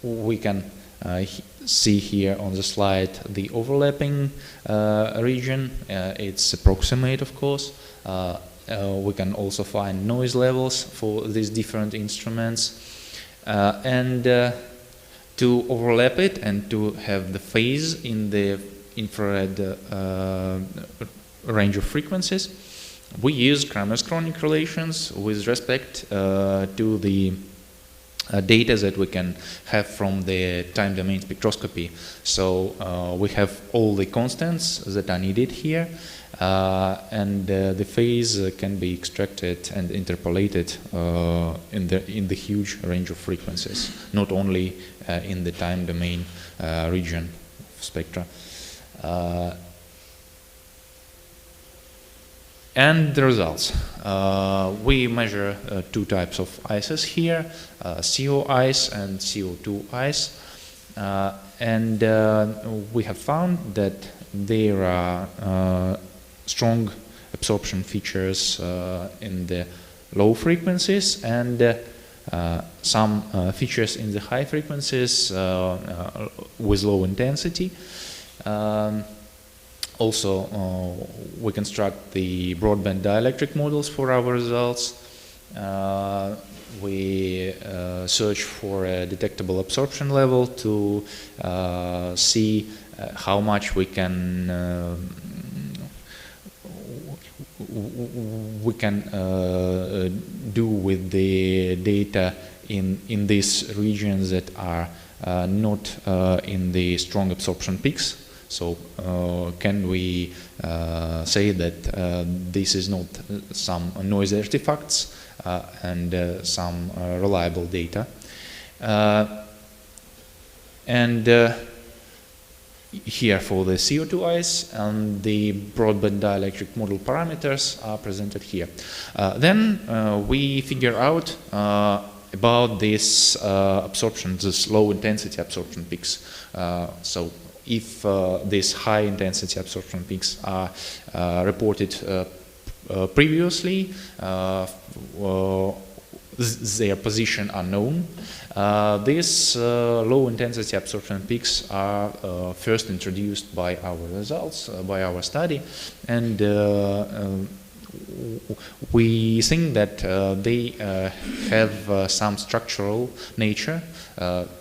We can see here on the slide the overlapping region. It's approximate, of course. We can also find noise levels for these different instruments. To overlap it and to have the phase in the infrared range of frequencies, we use Kramers-Kronig relations with respect to the data that we can have from the time domain spectroscopy. So we have all the constants that are needed here, and the phase can be extracted and interpolated in the huge range of frequencies, not only in the time domain region of spectra. And the results. We measure two types of ices here, CO ice and CO2 ice. And we have found that there are strong absorption features in the low frequencies and some features in the high frequencies with low intensity. Also, we construct the broadband dielectric models for our results. We search for a detectable absorption level to see how much we can do with the data in these regions that are not in the strong absorption peaks. So can we say that this is not some noise artifacts and some reliable data? Here for the CO2 ice and the broadband dielectric model parameters are presented here. Then we figure out about this absorption, this low intensity absorption peaks. So if these high intensity absorption peaks are reported previously, their position are known. These low intensity absorption peaks are first introduced by our results, by our study, and we think that they have some structural nature.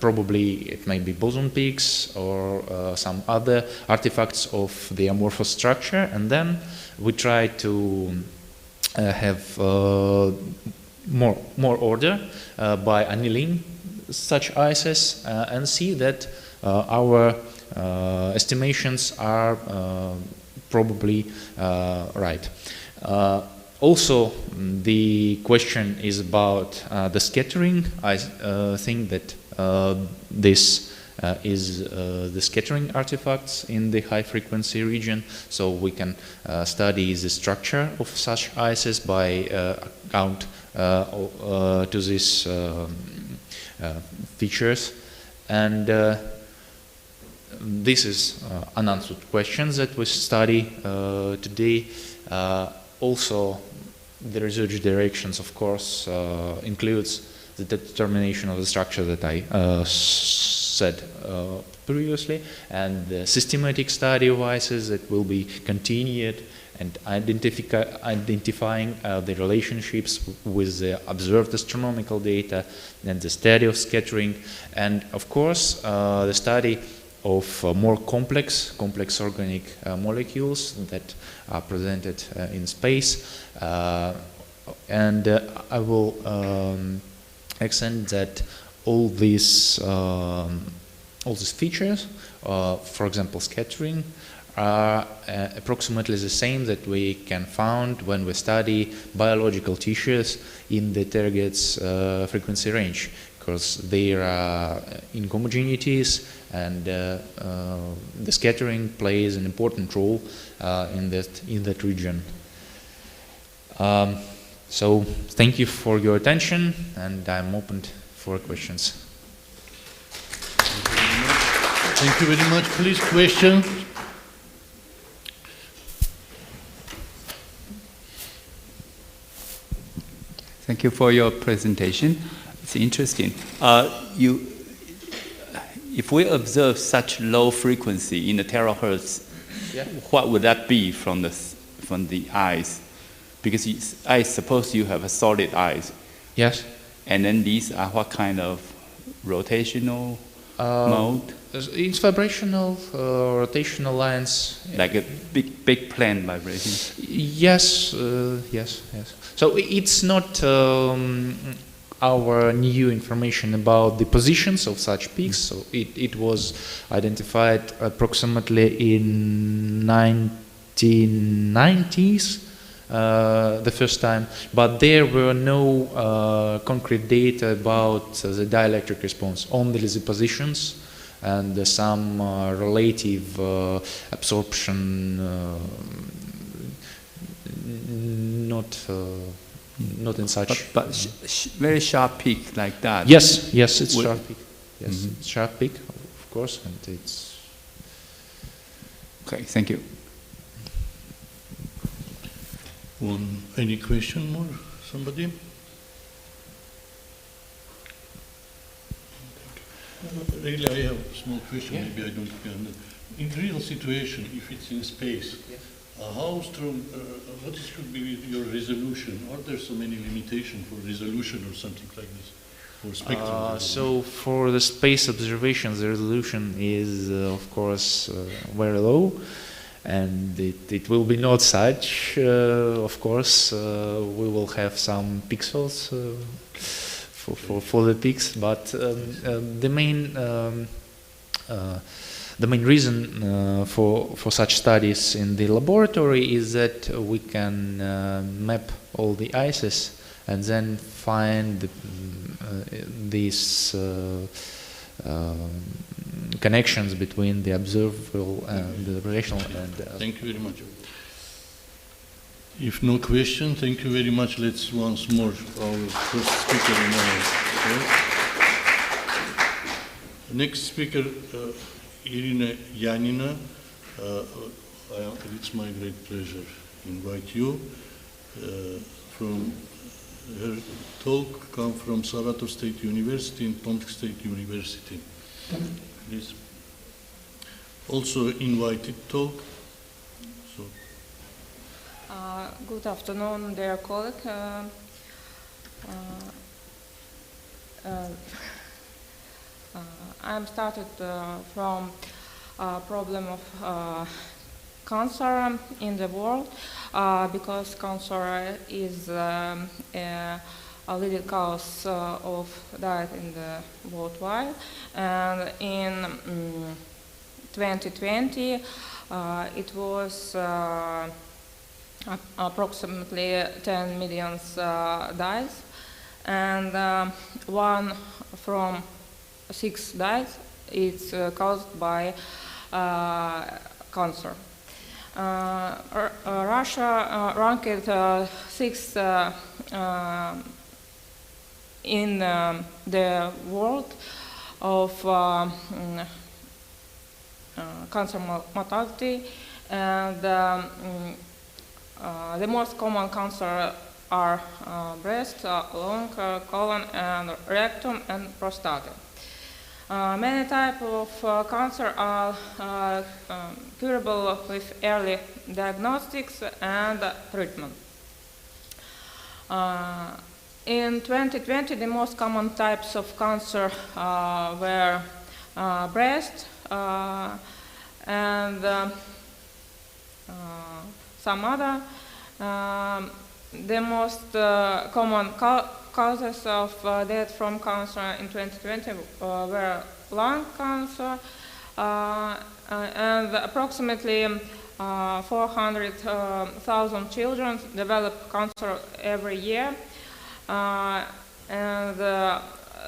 Probably it may be boson peaks or some other artifacts of the amorphous structure, and then we try to have more order by annealing such ices and see that our estimations are probably right. Also, the question is about the scattering. I think that this is the scattering artifacts in the high frequency region, so we can study the structure of such ices by account to these features. And this is unanswered questions that we study today. Also, the research directions, of course, includes the determination of the structure that I said previously, and the systematic study of ices that will be continued, and identifying the relationships with the observed astronomical data and the study of scattering, and of course the study of more complex organic molecules that are presented in space. And I will accent that all these features, for example scattering, are approximately the same that we can find when we study biological tissues in the target's frequency range, because there are inhomogeneities, and the scattering plays an important role in that region. So thank you for your attention, and I'm open for questions. Thank you very much. Please, question. Thank you for your presentation. It's interesting. If we observe such low frequency in the terahertz, what would that be from the eyes? Because I suppose you have a solid eyes. Yes. And then these are what kind of rotational mode? It's vibrational, rotational lines. Like a big plane vibration? Yes, yes. So it's not our new information about the positions of such peaks. So it was identified approximately in 1990s. The first time, but there were no concrete data about the dielectric response, only the positions and some relative absorption, not in such. But very sharp peak like that. Yes, it's sharp peak. Yes, it's sharp peak, of course, and it's. Okay, thank you. Any question more? Somebody? Really, I have a small question. Yeah. Maybe I don't understand. In real situation, if it's in space, how strong? What should be your resolution? Are there so many limitations for resolution or something like this, for spectrum? So for the space observations, the resolution is, of course, very low. And it will be not such, of course, we will have some pixels for the peaks, but the main reason for such studies in the laboratory is that we can map all the ices and then find these connections between the observable and the relational. And thank you very much. If no question, thank you very much. Let's once more our first speaker in our next speaker, Irina Yanina. It's my great pleasure to invite you. From her talk come from Saratov State University and Tomsk State University. Please. Also invited talk. So. Good afternoon, dear colleague. I'm started from problem of cancer in the world because cancer is a leading cause of death in the worldwide, and in 2020 it was approximately 10 million deaths, and 1 from 6 deaths is caused by cancer. Russia ranked 6th in the world of cancer mortality, and the most common cancer are breast, lung, colon, and rectum, and prostate. Many types of cancer are curable with early diagnostics and treatment. In 2020, the most common types of cancer were breast and some other. The most common causes of death from cancer in 2020 were lung cancer, and approximately 400,000 children develop cancer every year, and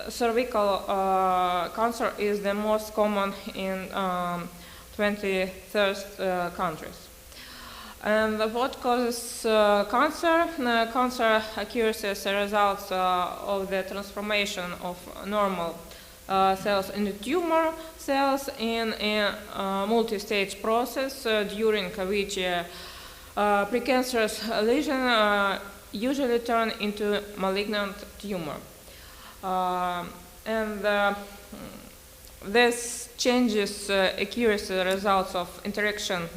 cervical cancer is the most common in 23 countries. And what causes cancer? Cancer occurs as a result of the transformation of normal cells into tumor cells in a multi-stage process during which precancerous lesion usually turn into malignant tumor. This changes accuracy results of interaction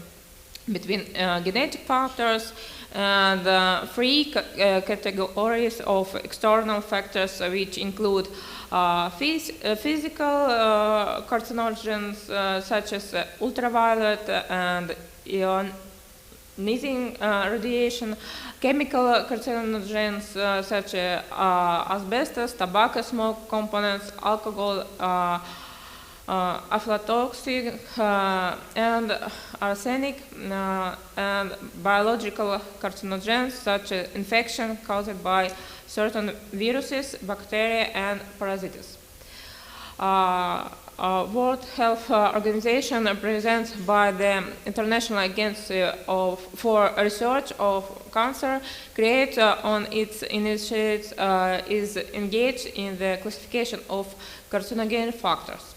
between genetic factors and three categories of external factors, which include physical carcinogens such as ultraviolet and ionizing radiation, chemical carcinogens such as asbestos, tobacco smoke components, alcohol, aflatoxin and arsenic, and biological carcinogens such as infection caused by certain viruses, bacteria, and parasites. World Health Organization, presents by the International Agency for Research of Cancer, creates on its initiatives, is engaged in the classification of carcinogenic factors.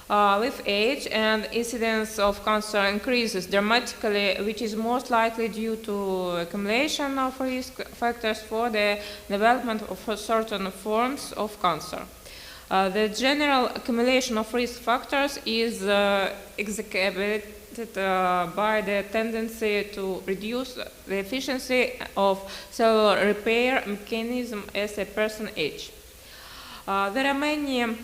With age, and incidence of cancer increases dramatically, which is most likely due to accumulation of risk factors for the development of certain forms of cancer. The general accumulation of risk factors is exacerbated by the tendency to reduce the efficiency of cellular repair mechanism as a person ages. There are many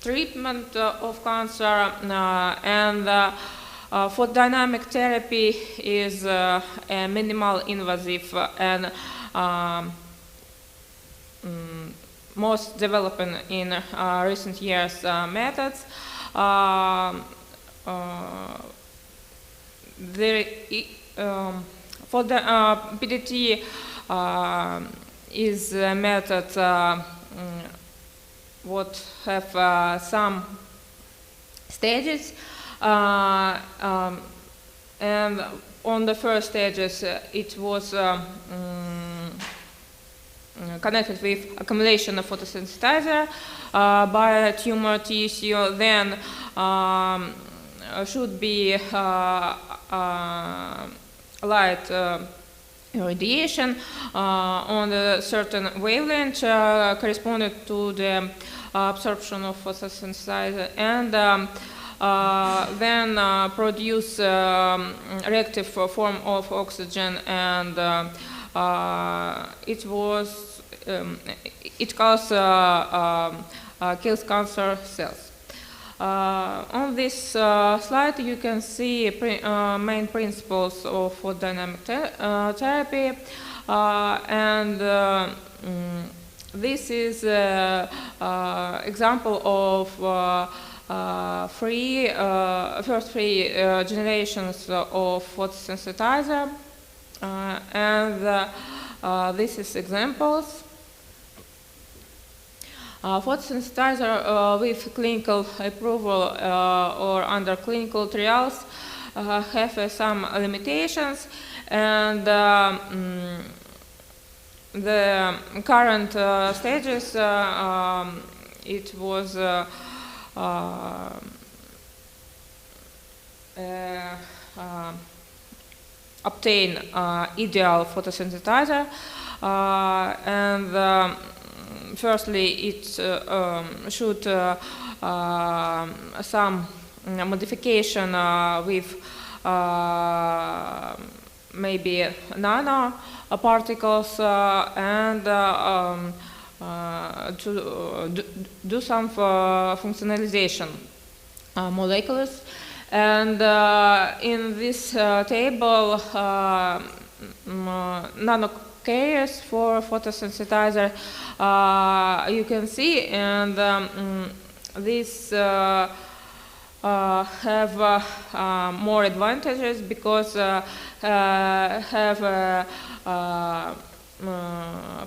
treatment of cancer, and photodynamic therapy is a minimal invasive and most developing in recent years methods. For the PDT is a method what have some stages, and on the first stages it was connected with accumulation of photosensitizer by tumor tissue. Then should be light radiation on a certain wavelength corresponded to the absorption of photosensitizer, and then produce reactive form of oxygen, and it kills cancer cells. On this slide you can see main principles of photodynamic therapy, and this is an example of first three generations of photosensitizer, and this is examples. Photosensitizer with clinical approval or under clinical trials have some limitations, and the current stages, it was obtain ideal photosensitizer, and firstly it should some modification with maybe nano particles, and to do some functionalization molecules. And in this table, nanocarriers for photosensitizer you can see, and these have more advantages because have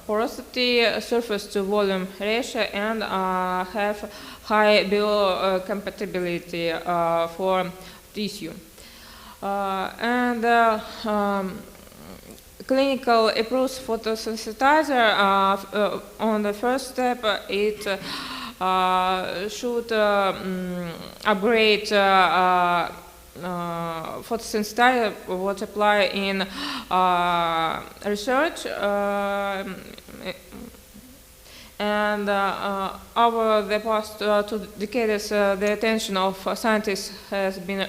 porosity, surface to volume ratio, and have high biocompatibility for tissue. And clinical approved photosensitizer, on the first step, it should upgrade photosensitizer what apply in research, and over the past 2 decades, the attention of scientists has been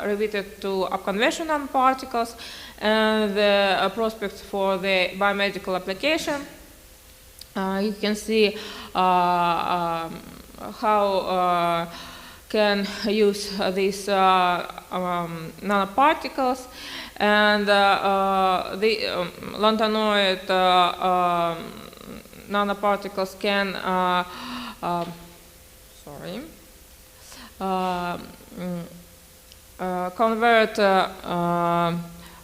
riveted to unconventional particles and the prospects for the biomedical application. You can see how can use these nanoparticles, and the lantanoid nanoparticles can convert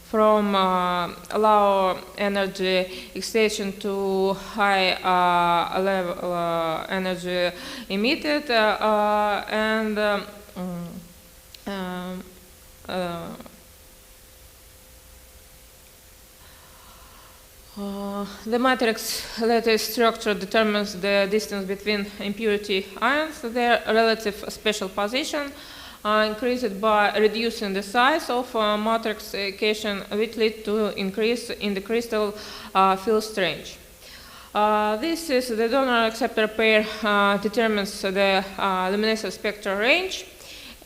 from low energy excitation to high level energy emitted, and the matrix lattice structure determines the distance between impurity ions. Their relative spatial position increased by reducing the size of matrix cation, which lead to increase in the crystal field strength. This is the donor-acceptor pair determines the luminescent spectral range,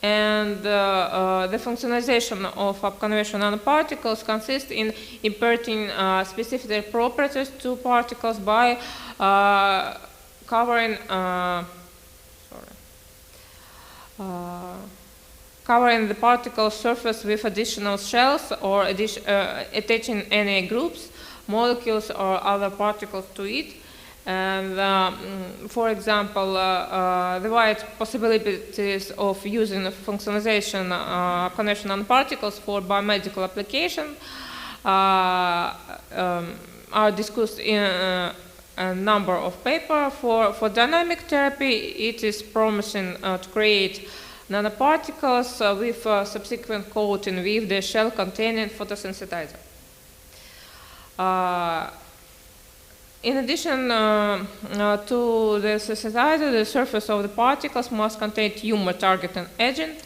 and the functionalization of unconventional nanoparticles consists in imparting specific properties to particles by covering the particle surface with additional shells or attaching any groups, molecules, or other particles to it. And for example, the wide possibilities of using functionalization conventional particles for biomedical application are discussed in a number of papers. For dynamic therapy, it is promising to create nanoparticles with subsequent coating with the shell containing photosensitizer. In addition to the sensitizer, the surface of the particles must contain tumor targeting agent,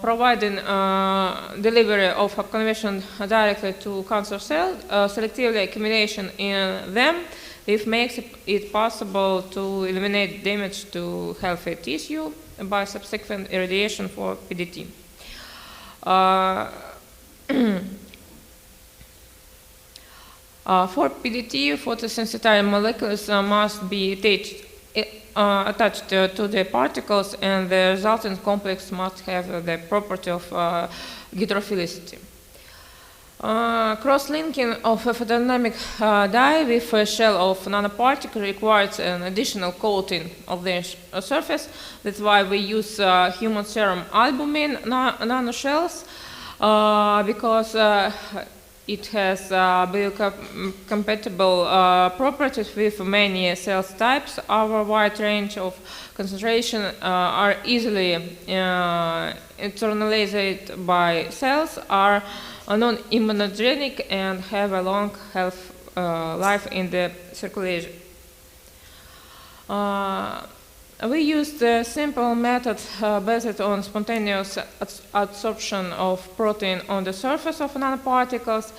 providing delivery of unconventional directly to cancer cells. Selectively accumulation in them, it makes it possible to eliminate damage to healthy tissue by subsequent irradiation for PDT. For PDT, photosensitizing molecules must be attached to the particles, and the resultant complex must have the property of hydrophilicity. Cross-linking of a photodynamic dye with a shell of nanoparticle requires an additional coating of the surface. That's why we use human serum albumin nanoshells, because it has biocompatible properties with many cell types. Our wide range of concentration are easily internalized by cells, are non-immunogenic, and have a long life in the circulation. We used a simple method based on spontaneous adsorption of protein on the surface of nanoparticles.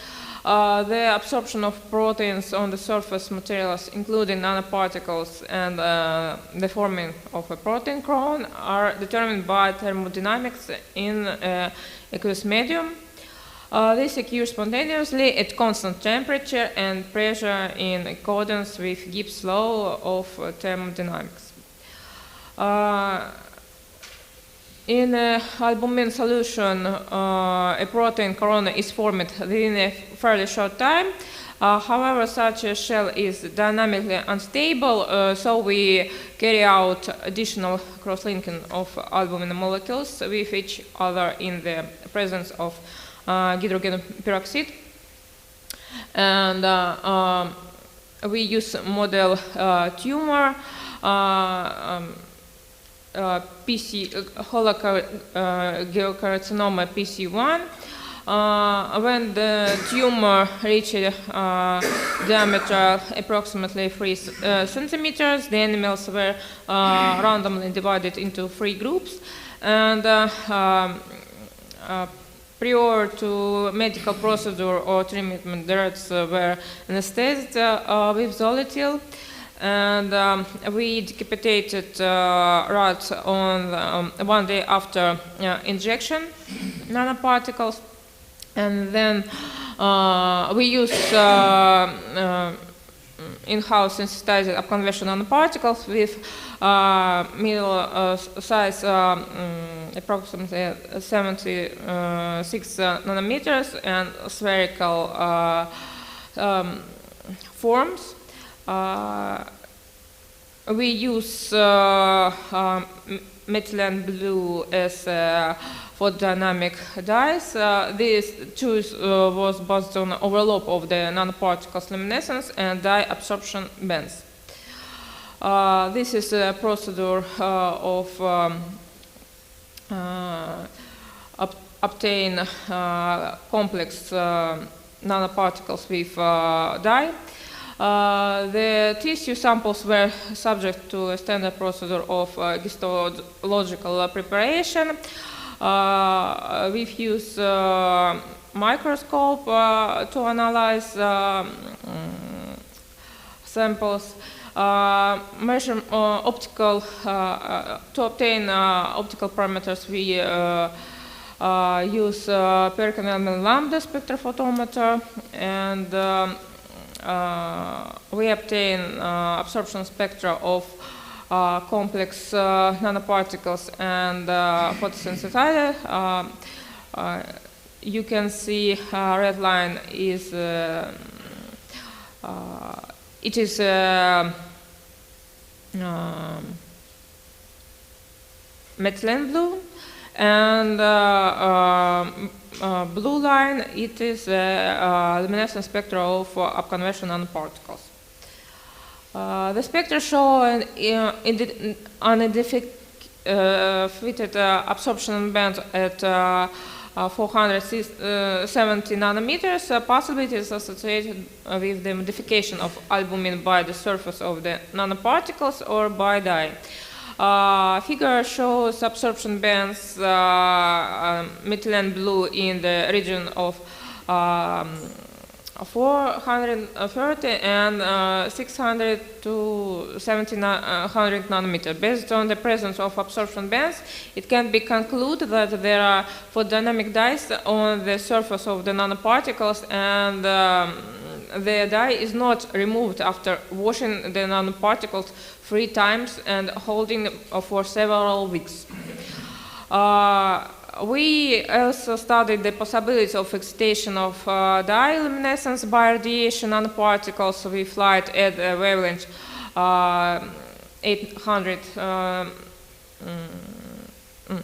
The absorption of proteins on the surface materials, including nanoparticles and the forming of a protein crown, are determined by thermodynamics in aqueous medium. This occurs spontaneously at constant temperature and pressure in accordance with Gibbs law of thermodynamics. In albumin solution, a protein corona is formed within a fairly short time. However, such a shell is dynamically unstable, so we carry out additional cross-linking of albumin molecules with each other in the presence of hydrogen peroxide. And we use model tumor holocarcinoma PC1, When the tumor reached diameter approximately 3 centimeters, the animals were randomly divided into 3 groups, and prior to medical procedure or treatment, the rats were anesthetized with Zolitol, and we decapitated rats on 1 day after injection nanoparticles. And then we use in-house sensitized upconversion nanoparticles with middle size approximately 76 nanometers and spherical forms. We use methylene blue as photodynamic dyes. This choice was based on overlap of the nanoparticles luminescence and dye absorption bands. This is a procedure of obtain complex nanoparticles with dye. The tissue samples were subject to a standard procedure of histological preparation. We've used microscope to analyze samples, measure optical to obtain optical parameters. We use pericardinal lambda spectrophotometer, and we obtain absorption spectra of complex nanoparticles and photosensitizer. You can see red line is it is methylene blue, and blue line it is luminescent spectra of upconversion nanoparticles. The spectra show an unidentified absorption band at 470 nanometers. Possibly it is associated with the modification of albumin by the surface of the nanoparticles or by dye. Figure shows absorption bands methylene blue in the region of 430 and 600 to 1700 nanometer. Based on the presence of absorption bands, it can be concluded that there are photodynamic dyes on the surface of the nanoparticles, and the dye is not removed after washing the nanoparticles 3 times and holding for several weeks. We also studied the possibility of excitation of dye luminescence by radiation nanoparticles with light at a wavelength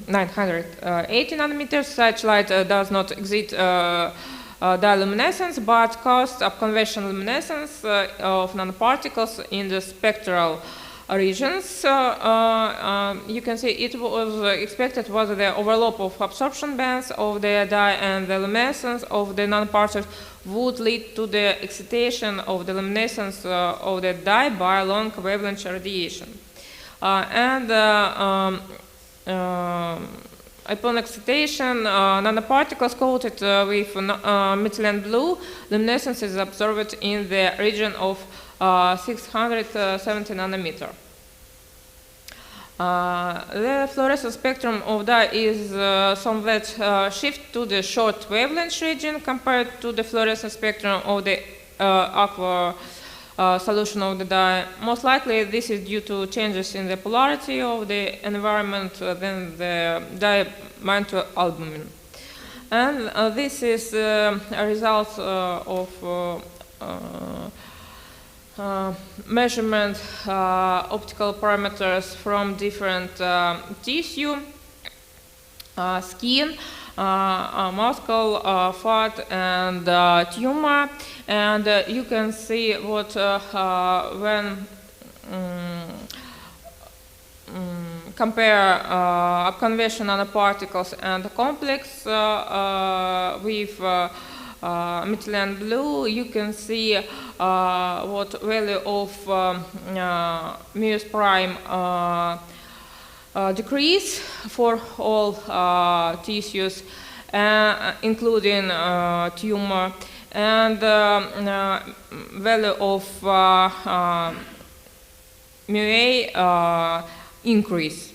980 nanometers. Such light does not exit dye luminescence, but causes upconversion luminescence of nanoparticles in the spectral regions. You can see it was expected was the overlap of absorption bands of the dye and the luminescence of the nanoparticles would lead to the excitation of the luminescence of the dye by long wavelength radiation. Upon excitation, nanoparticles coated with methylene blue luminescence is observed in the region of 670 nanometer. The fluorescence spectrum of dye is somewhat shift to the short wavelength region compared to the fluorescence spectrum of the aqua solution of the dye. Most likely this is due to changes in the polarity of the environment when the dye bind to albumin. And this is a result of measurement optical parameters from different tissue, skin, muscle, fat, and tumor, and you can see what when compare upconversion nanoparticles and complex with methylene blue, you can see what value of mu prime decrease for all tissues, including tumor, and value of mu A increase.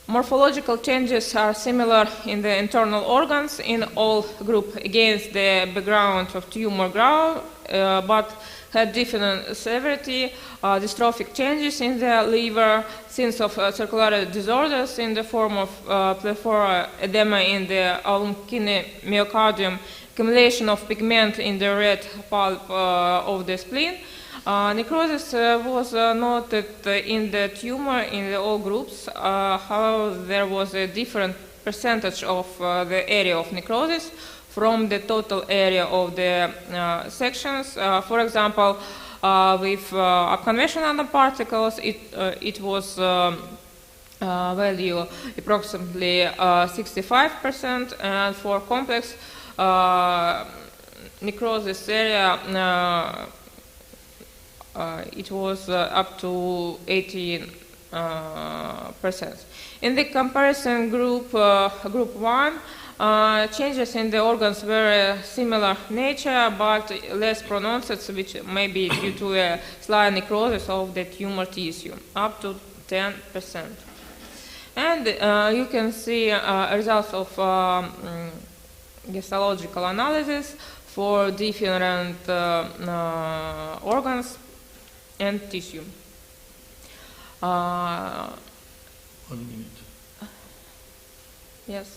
Morphological changes are similar in the internal organs in all group against the background of tumor growth, but had different severity. Dystrophic changes in the liver, signs of circulatory disorders in the form of plethora edema in the albumin myocardium, accumulation of pigment in the red pulp of the spleen. Necrosis was noted in the tumor in all groups. However, there was a different percentage of the area of necrosis from the total area of the sections. For example, with upconversion nanoparticles, it was value approximately 65%, and for complex necrosis area, it was up to 18%. In the comparison group, group 1, changes in the organs were similar nature but less pronounced, which may be due to a slight necrosis of the tumor tissue, up to 10%. And you can see results of histological analysis for different organs and tissue. 1 minute. Yes.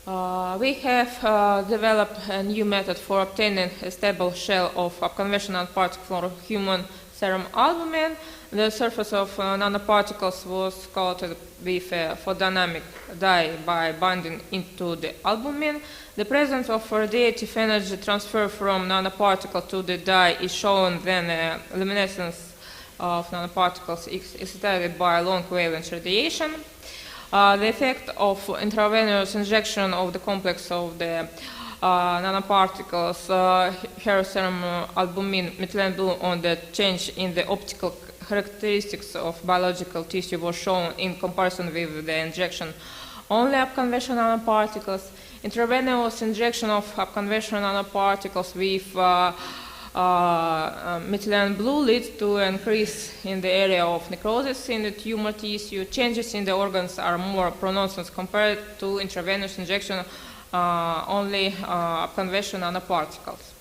We have developed a new method for obtaining a stable shell of upconventional particles for human serum albumin. The surface of nanoparticles was coated with a photodynamic dye by binding into the albumin. The presence of radiative energy transfer from nanoparticle to the dye is shown then luminescence of nanoparticles excited by long wavelength radiation. The effect of intravenous injection of the complex of the nanoparticles, hair serum albumin, methylene blue on the change in the optical characteristics of biological tissue was shown in comparison with the injection only of conventional nanoparticles. Intravenous injection of conventional nanoparticles with methylene blue leads to an increase in the area of necrosis in the tumor tissue. Changes in the organs are more pronounced compared to intravenous injection only conventional nanoparticles.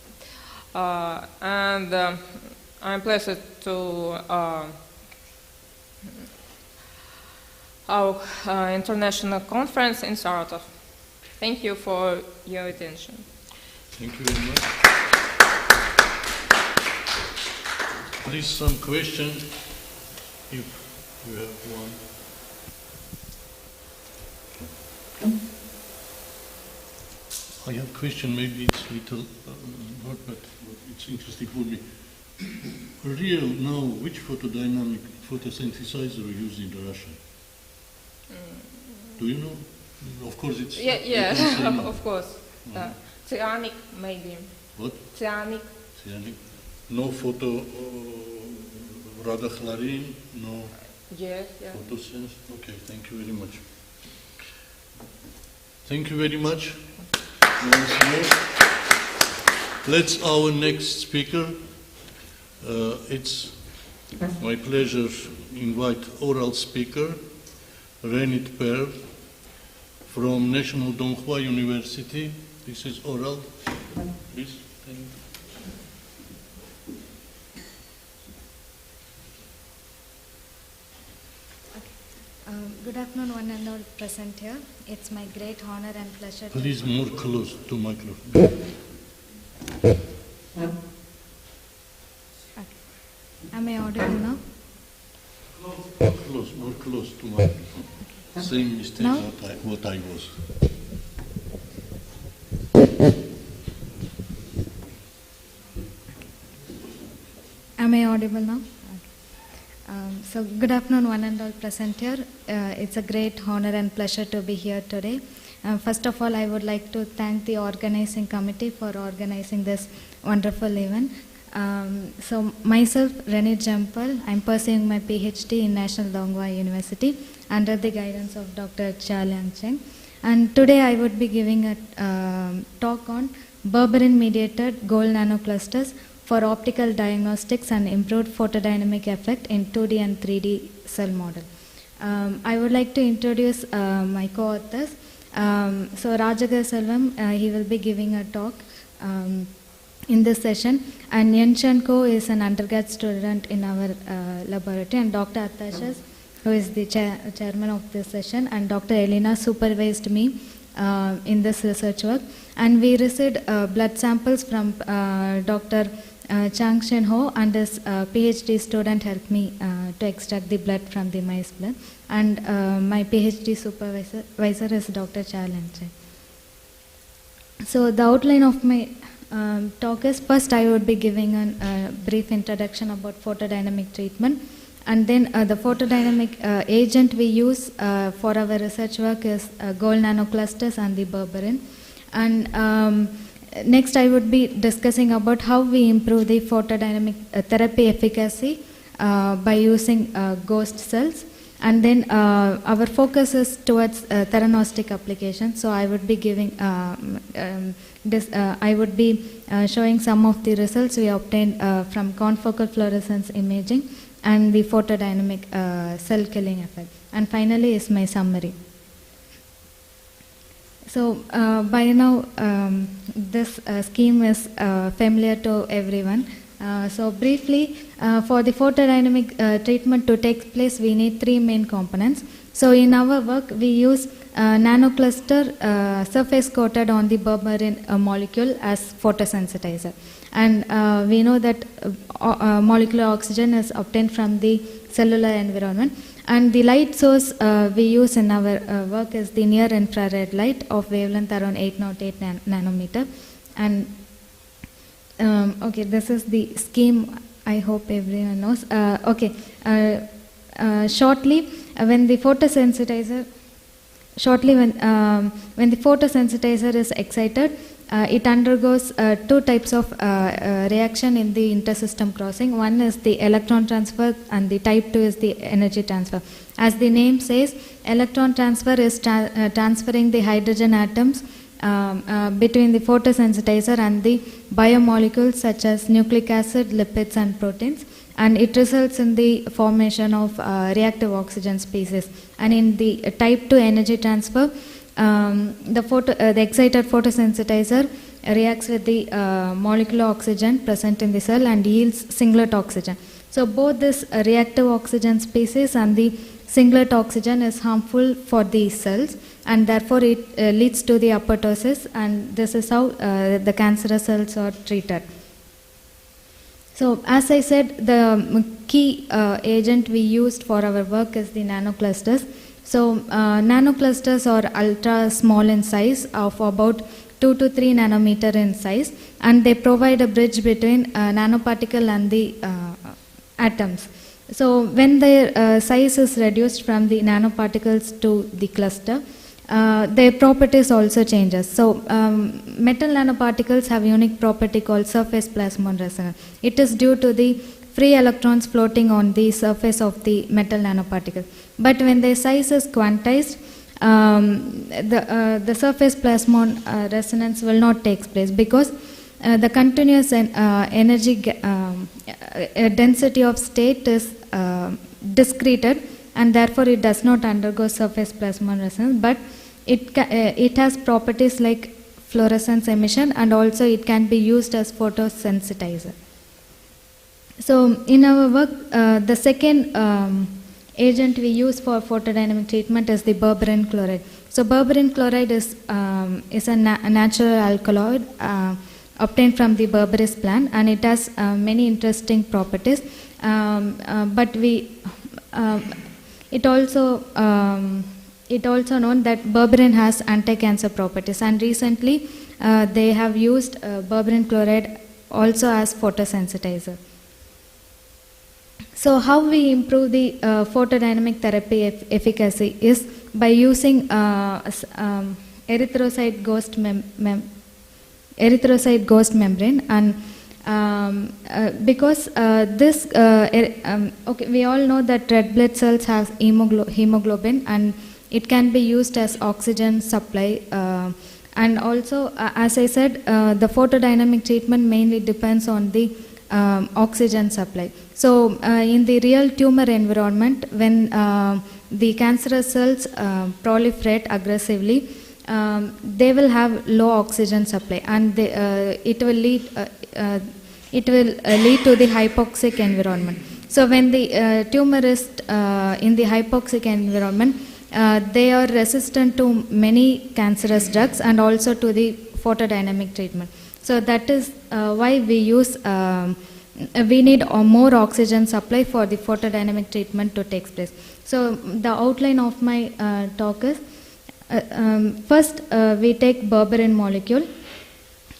I'm pleased to our international conference in Saratov. Thank you for your attention. Thank you very much. Please, some question, if you have one. I have a question, maybe it's little hard, but it's interesting for me. Real now, which photodynamic photosynthesizer you use in Russia? Do you know? Of course, it's yeah, of course. Cyanic, maybe. What? Cyanic. Cyanic. No photo radichlorine, no photosens. Okay, thank you very much. Thank you very much. Once more. Let's our next speaker. It's my pleasure invite oral speaker Renit Per from National Donghua University. This is oral. Please. Thank you. Good afternoon, one and all present here. It's my great honor and pleasure. Please more close to microphone. Okay. Am I audible now? Close, more close to microphone. Okay. Same mistake now? What I was. audible now? So good afternoon, one and all present here. It's a great honor and pleasure to be here today. First of all, I would like to thank the organizing committee for organizing this wonderful event. So myself, Renee Jampal, I'm pursuing my PhD in National Longwa University under the guidance of Dr. Cha Liang Cheng. And today I would be giving a talk on berberine-mediated gold nanoclusters for optical diagnostics and improved photodynamic effect in 2D and 3D cell model. I would like to introduce my co-authors. So Rajagar Selvam, he will be giving a talk in this session, and Yanshan Ko is an undergrad student in our laboratory, and Dr. Atashas, who is the chairman of this session, and Dr. Elena supervised me in this research work. And we received blood samples from Dr. Chang Shen Ho, and his PhD student helped me to extract the blood from the mice blood. And my PhD supervisor is Dr. Cha Liang Cheng. So the outline of my talk is, first I would be giving a brief introduction about photodynamic treatment. And then the photodynamic agent we use for our research work is gold nanoclusters and the berberine. And next I would be discussing about how we improve the photodynamic therapy efficacy by using ghost cells. And then our focus is towards theranostic application. So I would be giving showing some of the results we obtained from confocal fluorescence imaging and the photodynamic cell killing effect. And finally is my summary. So by now this scheme is familiar to everyone. So briefly, for the photodynamic treatment to take place, we need three main components. So in our work, we use nanocluster surface coated on the berberine molecule as photosensitizer. And we know that molecular oxygen is obtained from the cellular environment. And the light source we use in our work is the near infrared light of wavelength around 808 nanometer. And okay, this is the scheme. I hope everyone knows. Shortly, when the photosensitizer is excited, it undergoes two types of reaction in the intersystem crossing. One is the electron transfer, and the type 2 is the energy transfer. As the name says, electron transfer is transferring the hydrogen atoms between the photosensitizer and the biomolecules such as nucleic acid, lipids and proteins, and it results in the formation of reactive oxygen species. And in the type 2 energy transfer, the excited photosensitizer reacts with the molecular oxygen present in the cell and yields singlet oxygen. So both this reactive oxygen species and the singlet oxygen is harmful for the cells, and therefore it leads to the apoptosis, and this is how the cancerous cells are treated. So as I said, the key agent we used for our work is the nanoclusters. So nanoclusters are ultra small in size, of about 2 to 3 nanometer in size, and they provide a bridge between nanoparticle and the atoms. So when their size is reduced from the nanoparticles to the cluster, their properties also changes. So metal nanoparticles have unique property called surface plasmon resonance. It is due to the free electrons floating on the surface of the metal nanoparticle. But when their size is quantized, the surface plasmon resonance will not take place, because the continuous energy density of state is discreted, and therefore it does not undergo surface plasmon resonance, but it has properties like fluorescence emission, and also it can be used as photosensitizer. So in our work, the second agent we use for photodynamic treatment is the berberine chloride. So berberine chloride is a natural alkaloid obtained from the berberis plant, and it has many interesting properties. But it also known that berberine has anti-cancer properties, and recently they have used berberine chloride also as photosensitizer. So how we improve the photodynamic therapy efficacy is by using erythrocyte ghost membrane, and because this okay, we all know that red blood cells have hemoglobin, and it can be used as oxygen supply, and also as I said, the photodynamic treatment mainly depends on the oxygen supply. So in the real tumor environment, when the cancerous cells proliferate aggressively, they will have low oxygen supply, and it will lead to the hypoxic environment. So when the tumor is in the hypoxic environment, they are resistant to many cancerous drugs and also to the photodynamic treatment. So that is why we use we need more oxygen supply for the photodynamic treatment to take place. So the outline of my talk is, first we take berberine molecule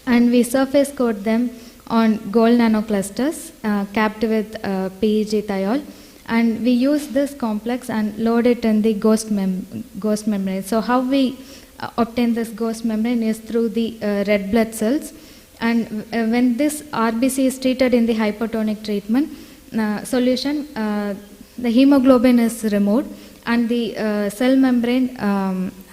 and we surface coat them on gold nanoclusters capped with PEG thiol, and we use this complex and load it in the ghost membrane. So how we obtain this ghost membrane is through the red blood cells, and when this RBC is treated in the hypertonic treatment solution, the hemoglobin is removed and the cell membrane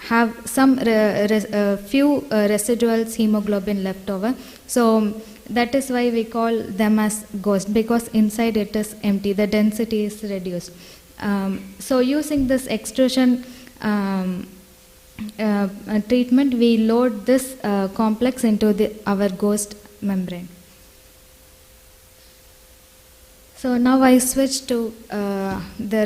have some few residuals hemoglobin left over. So that is why we call them as ghost, because inside it is empty, the density is reduced. So using this extrusion treatment, we load this complex into our ghost membrane. So now I switch to the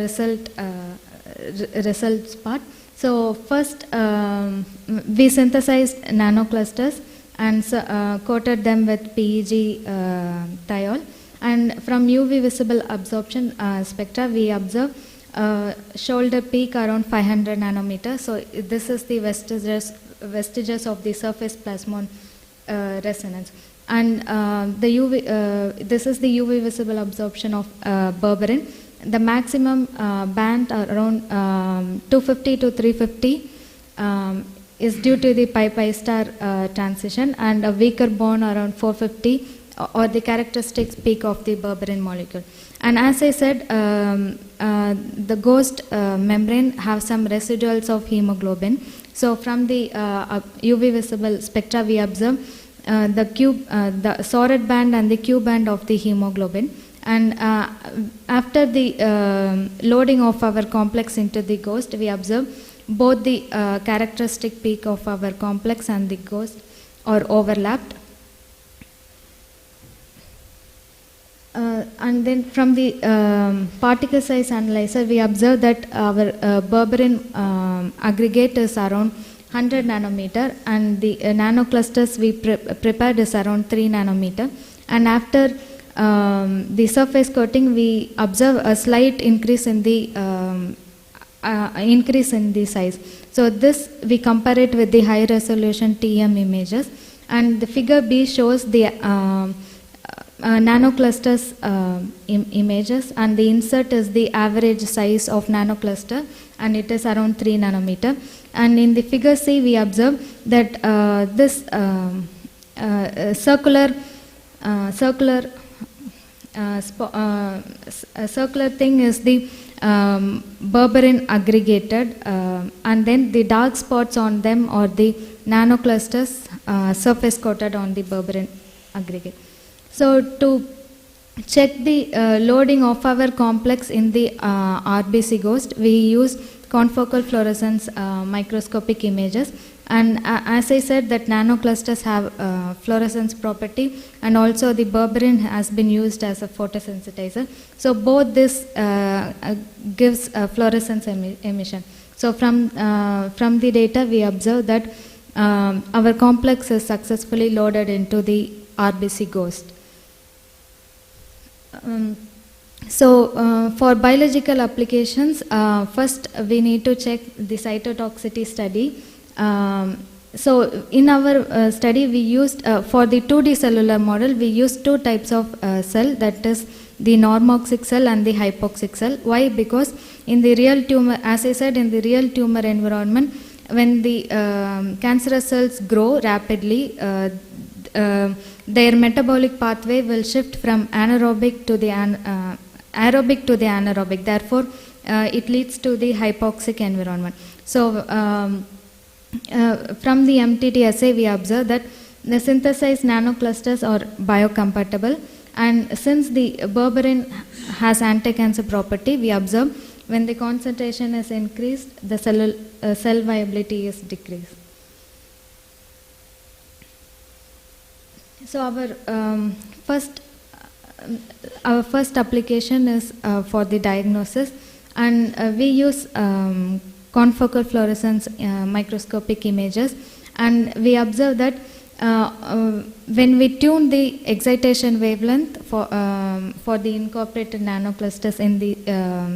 results part. So first we synthesized nanoclusters and coated them with PEG thiol, and from UV visible absorption spectra we observe shoulder peak around 500 nanometers. So this is the vestiges of the surface plasmon resonance, and this is the UV visible absorption of berberine. The maximum band around 250 to 350 is due to the pi star transition, and a weaker bond around 450 or the characteristic peak of the berberine molecule. And as I said, the ghost membrane have some residuals of hemoglobin. So from the UV visible spectra we observe the solid band and the Q band of the hemoglobin. And after the loading of our complex into the ghost, we observe both the characteristic peak of our complex and the ghost are overlapped. And then from the particle size analyzer, we observe that our berberine aggregate is around 100 nanometer, and the nanoclusters we prepared is around 3 nanometer. And after the surface coating, we observe a slight increase in the size. So this we compare it with the high resolution TM images, and the figure B shows the nanoclusters images, and the insert is the average size of nanocluster, and it is around 3 nanometer. And in the figure C we observe that this circular thing is the berberine aggregated, and then the dark spots on them are the nanoclusters surface coated on the berberine aggregate. So to check the loading of our complex in the RBC ghost, we use confocal fluorescence microscopic images. And as I said, that nanoclusters have fluorescence property, and also the berberine has been used as a photosensitizer. So both this gives fluorescence emission. So from the data we observe that our complex is successfully loaded into the RBC ghost. For biological applications, first we need to check the cytotoxicity study. So in our study we used for the 2D cellular model, we used two types of cell, that is the normoxic cell and the hypoxic cell. Why? Because in the real tumor, as I said, in the real tumor environment, when the cancerous cells grow rapidly, their metabolic pathway will shift from anaerobic to the aerobic to the anaerobic. Therefore, it leads to the hypoxic environment. So, from the MTT assay, we observe that the synthesized nanoclusters are biocompatible, and since the berberine has anti-cancer property, we observe when the concentration is increased, the cell viability is decreased. So our first application is for the diagnosis, and we use confocal fluorescence microscopic images, and we observe that when we tune the excitation wavelength for the incorporated nanoclusters in the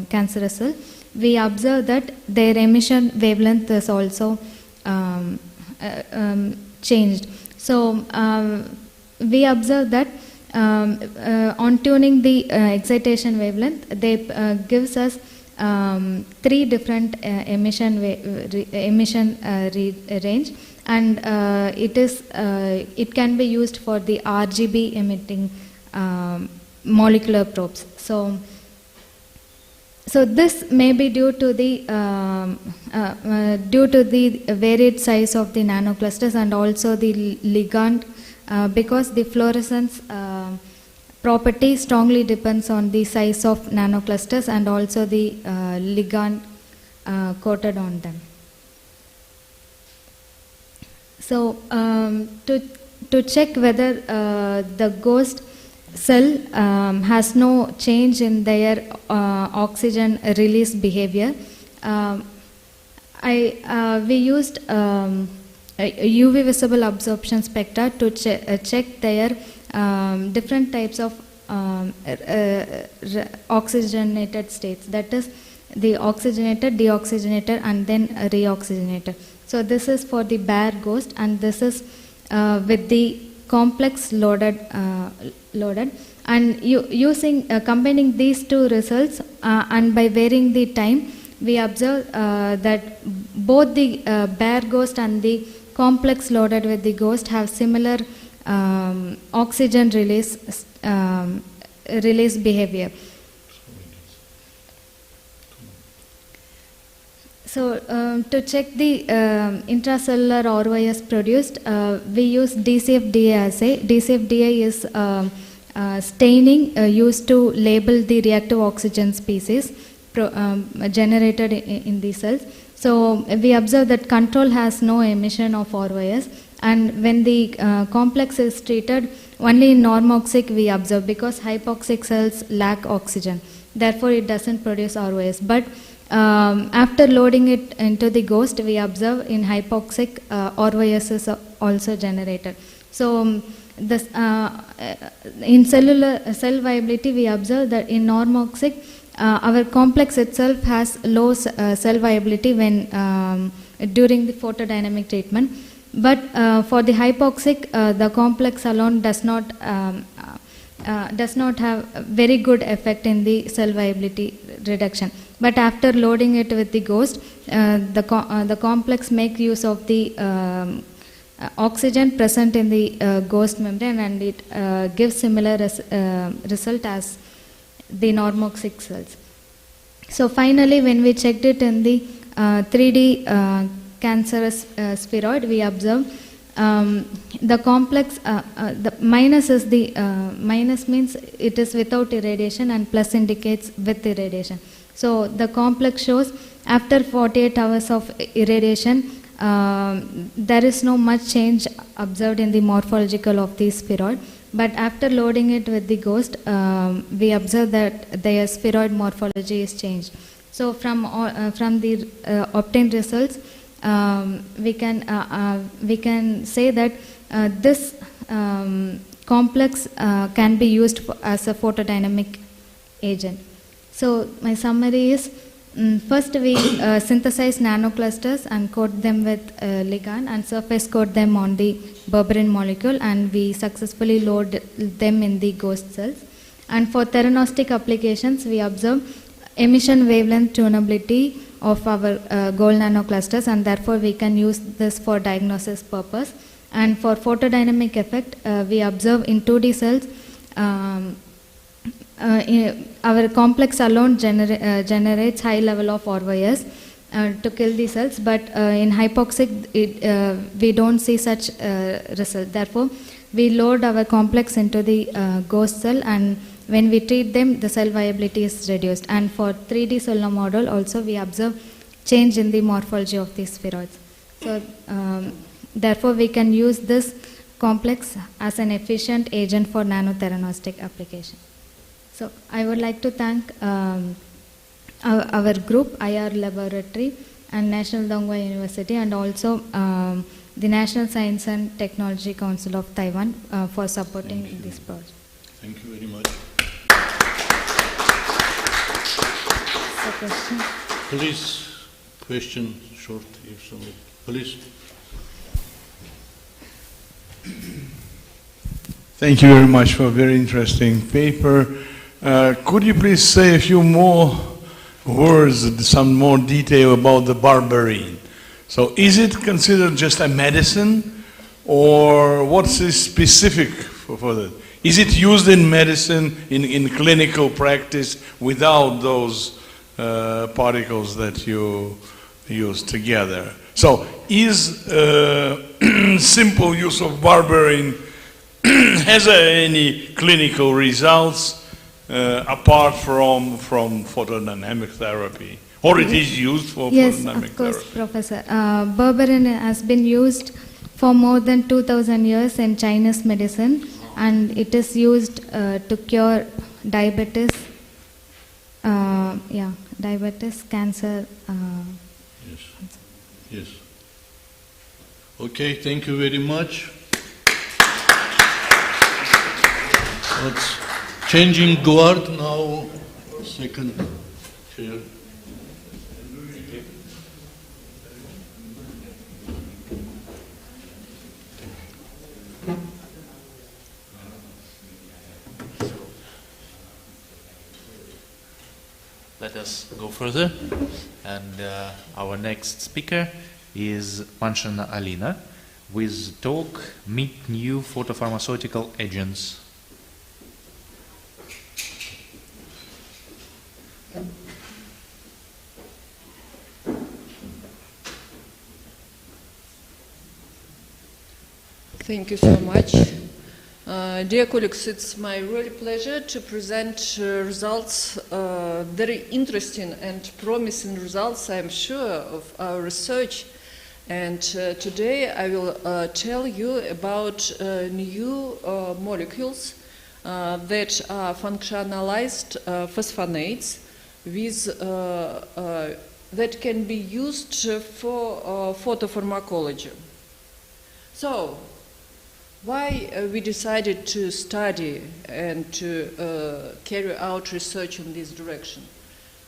cancerous cell, we observe that their emission wavelength is also changed. So we observe that on tuning the excitation wavelength, they gives us 3 different emission range, and it can be used for the RGB emitting molecular probes. So this may be due to the varied size of the nanoclusters and also the ligand, because the fluorescence property strongly depends on the size of nanoclusters and also the ligand coated on them. So to check whether the ghost cell has no change in their oxygen release behavior, we used UV visible absorption spectra to check their different types of oxygenated states, that is the oxygenated, deoxygenated, and then reoxygenated. So this is for the bare ghost, and this is with the complex loaded, and using combining these two results and by varying the time, we observe that both the bare ghost and the complex loaded with the ghost have similar oxygen release behavior. So to check the intracellular ROS produced, we use DCF-DA assay. DCF-DA is staining used to label the reactive oxygen species generated in the cells. So we observe that control has no emission of ROS, and when the complex is treated, only in normoxic we observe, because hypoxic cells lack oxygen. Therefore, it doesn't produce ROS. But after loading it into the ghost, we observe in hypoxic ROS is also generated. So this, in cell viability, we observe that in normoxic, our complex itself has low cell viability when during the photodynamic treatment. But for the hypoxic, the complex alone does not have very good effect in the cell viability reduction. But after loading it with the ghost, the complex make use of the oxygen present in the ghost membrane, and it gives similar result as the normoxic cells. So finally, when we checked it in the 3D cancerous spheroid, we observe the complex, the minus is the minus means it is without irradiation, and plus indicates with irradiation. So the complex shows after 48 hours of irradiation, there is no much change observed in the morphological of the spheroid. But after loading it with the ghost, we observe that their spheroid morphology is changed. So from the obtained results, we can say that this complex can be used as a photodynamic agent. So my summary is, first we synthesize nanoclusters and coat them with ligand and surface coat them on the berberine molecule, and we successfully load them in the ghost cells. And for theranostic applications, we observe emission wavelength tunability of our gold nanoclusters, and therefore we can use this for diagnosis purpose. And for photodynamic effect, we observe in 2D cells, our complex alone generates high level of RYS to kill the cells, but in hypoxic we don't see such result. Therefore, we load our complex into the ghost cell, and when we treat them, the cell viability is reduced. And for 3D cellular model also, we observe change in the morphology of the spheroids. So therefore, we can use this complex as an efficient agent for nanotheranostic application. So I would like to thank our group, IR Laboratory, and National Dongguan University, and also the National Science and Technology Council of Taiwan for supporting this project. Thank you very much. So question? Please, question short, if somebody. Please. Thank you very much for a very interesting paper. Could you please say a few more words, some more detail about the berberine? So is it considered just a medicine, or what's the specific for that? Is it used in medicine, in clinical practice, without those particles that you use together? So is simple use of berberine has any clinical results apart from photodynamic therapy, or it is used for photodynamic Yes, of course, therapy? Professor. Berberine has been used for more than 2,000 years in Chinese medicine, and it is used to cure diabetes, diabetes, cancer. Yes. Yes. Okay, thank you very much. Let's changing guard now. Second chair. Let us go further, and our next speaker is Panshina Alina with talk Meet New Photopharmaceutical Agents. Thank you so much. Dear colleagues, it's my real pleasure to present results, very interesting and promising results, I'm sure, of our research. And today I will tell you about new molecules that are functionalized phosphonates with, that can be used for photopharmacology. So, why we decided to study and to carry out research in this direction?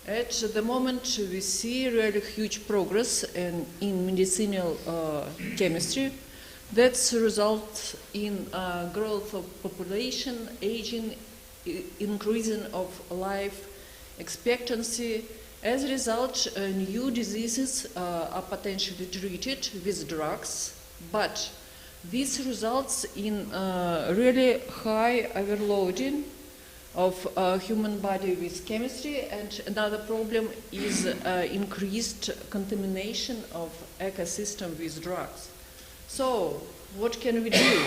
At the moment, we see really huge progress in medicinal chemistry. That's results in growth of population, aging, increasing of life expectancy. As a result, new diseases are potentially treated with drugs, but this results in really high overloading of human body with chemistry, and another problem is increased contamination of ecosystem with drugs. So, what can we do?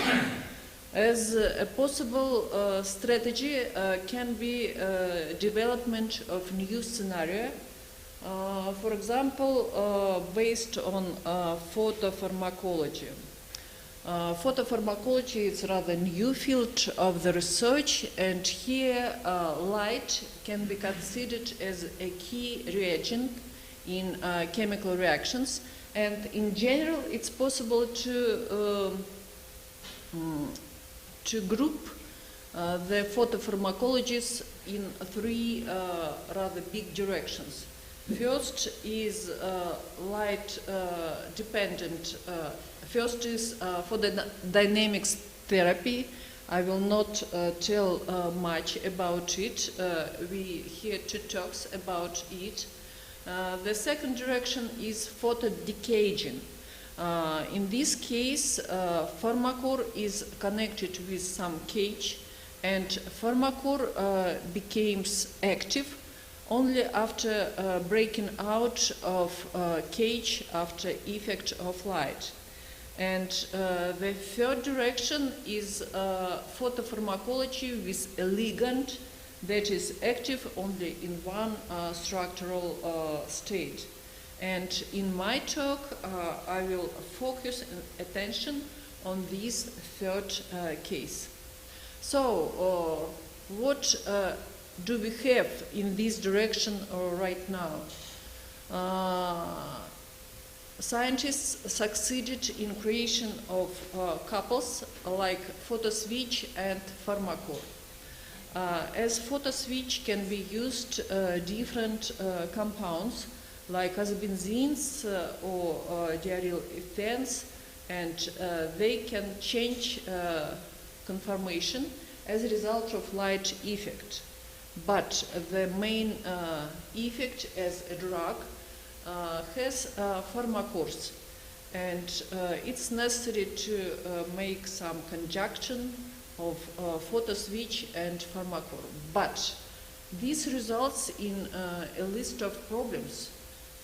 As a possible strategy can be development of new scenario, for example, based on photopharmacology. Photopharmacology is a rather new field of the research, and here light can be considered as a key reagent in chemical reactions. And in general, it's possible to group the photopharmacologies in three rather big directions. First is light dependent. First is for the dynamics therapy, I will not tell much about it. We hear two talks about it. The second direction is photodecaging. In this case, pharmacore is connected with some cage, and pharmacore becomes active only after breaking out of cage after effect of light. And the third direction is photopharmacology with a ligand that is active only in one structural state. And in my talk, I will focus attention on this third case. So, what do we have in this direction right now? Scientists succeeded in creation of couples like photoswitch and pharmacore. As photoswitch can be used different compounds like azobenzenes or diaryl ethans, and they can change conformation as a result of light effect. But the main effect as a drug has pharmacores, and it's necessary to make some conjunction of photoswitch and pharmacore. But this results in a list of problems.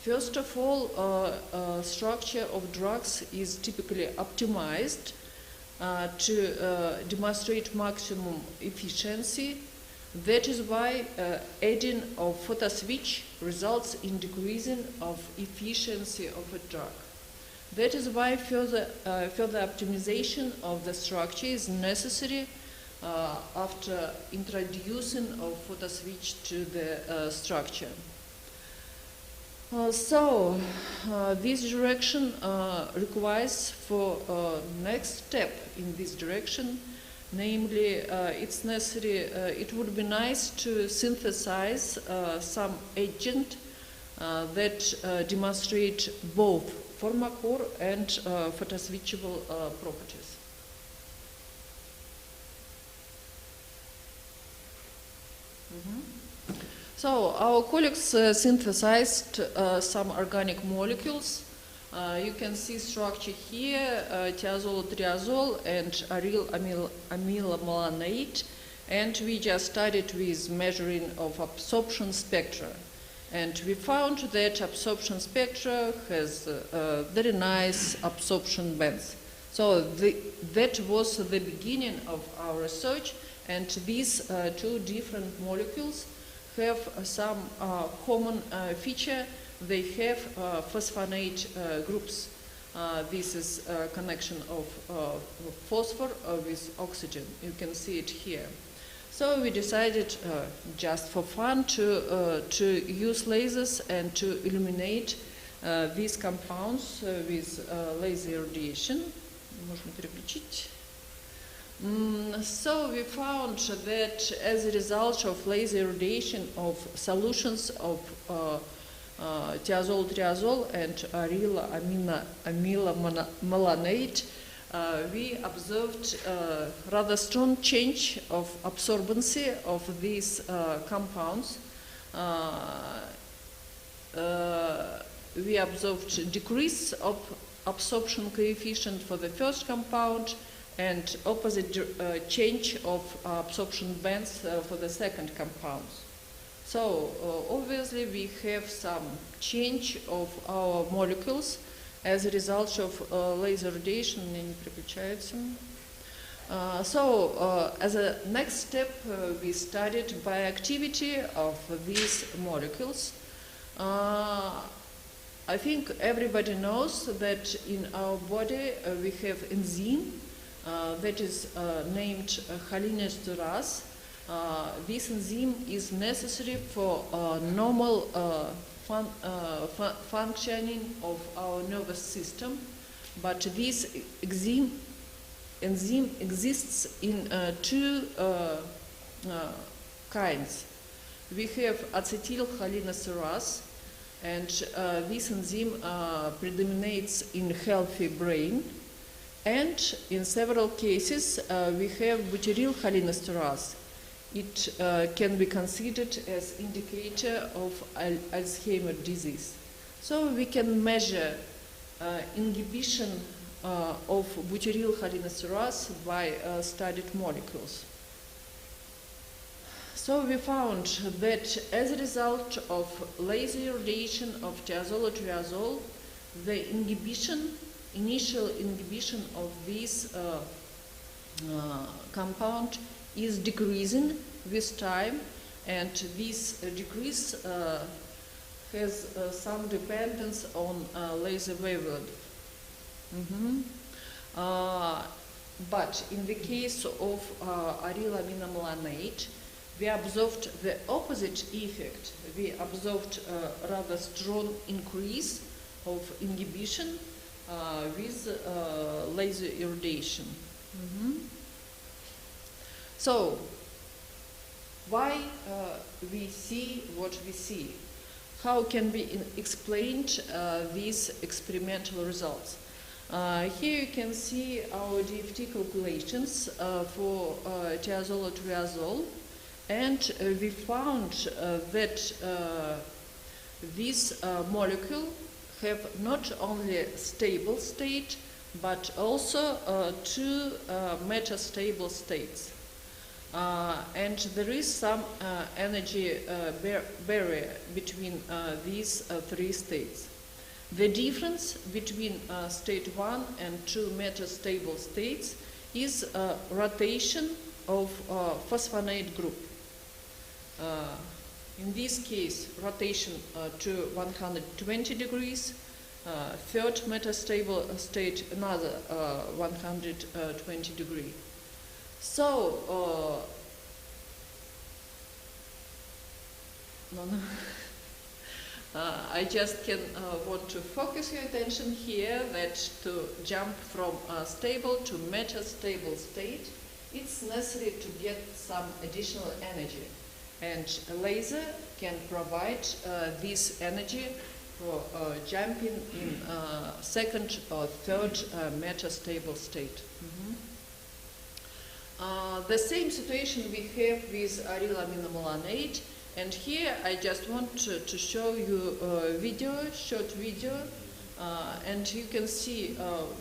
First of all, structure of drugs is typically optimized to demonstrate maximum efficiency. That is why adding of photoswitch results in decreasing of efficiency of a drug. That is why further optimization of the structure is necessary after introducing of photoswitch to the structure. This direction requires for next step in this direction. Namely, it's necessary, it would be nice to synthesize some agent that demonstrate both pharmacore and photoswitchable properties. So our colleagues synthesized some organic molecules. You can see structure here, thiazole, triazole, and aryl amylomalonate. And we just started with measuring of absorption spectra. And we found that absorption spectra has very nice absorption bands. So that was the beginning of our research. And these two different molecules have some common feature. They have phosphonate groups. This is a connection of phosphor with oxygen. You can see it here. So we decided, just for fun, to use lasers and to illuminate these compounds with laser radiation. So we found that as a result of laser radiation of solutions of thiazole, triazole, and aryl amylomalonate, we observed rather strong change of absorbency of these compounds. We observed decrease of absorption coefficient for the first compound and opposite change of absorption bands for the second compounds. So obviously we have some change of our molecules as a result of laser radiation. As a next step, we studied bioactivity of these molecules. I think everybody knows that in our body we have enzyme that is named cholinesterase. This enzyme is necessary for normal functioning of our nervous system, but this enzyme exists in two kinds. We have acetylcholinesterase, and this enzyme predominates in healthy brain, And in several cases, we have butyryl cholinesterase. It can be considered as indicator of Alzheimer's disease. So we can measure inhibition of butyryl cholinesterase by studied molecules. So we found that as a result of laser irradiation of thiazole, the initial inhibition of this compound is decreasing with time, and this decrease has some dependence on laser wavelength. But in the case of arylaminomelanate, we observed the opposite effect. We observed a rather strong increase of inhibition with laser irradiation. So, why we see what we see? How can we explain these experimental results? Here you can see our DFT calculations for thiazole, and we found that this molecule have not only stable state, but also two metastable states. And there is some energy barrier between these three states. The difference between state 1 and 2 metastable states is rotation of phosphonate group. In this case, rotation to 120 degrees, third metastable state another 120 degree. So, I just want to focus your attention here that to jump from stable to metastable state, it's necessary to get some additional energy. And a laser can provide this energy for jumping in second or third metastable state. The same situation we have with arylaminomelanate, and here I just want to show you a short video, and you can see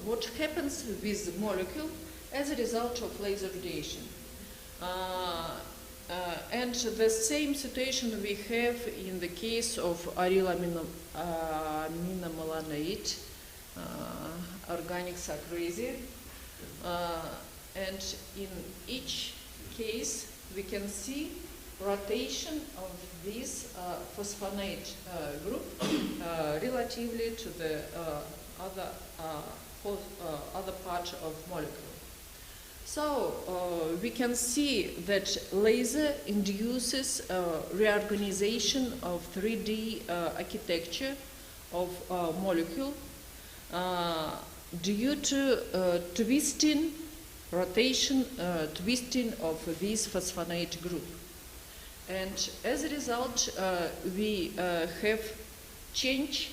what happens with the molecule as a result of laser radiation. And the same situation we have in the case of arylaminomelanate. Organics are crazy. And in each case, we can see rotation of this phosphonate group relatively to the other part of molecule. So we can see that laser induces reorganization of 3D architecture of molecule due to twisting, rotation, twisting of this phosphonate group. And as a result, we have change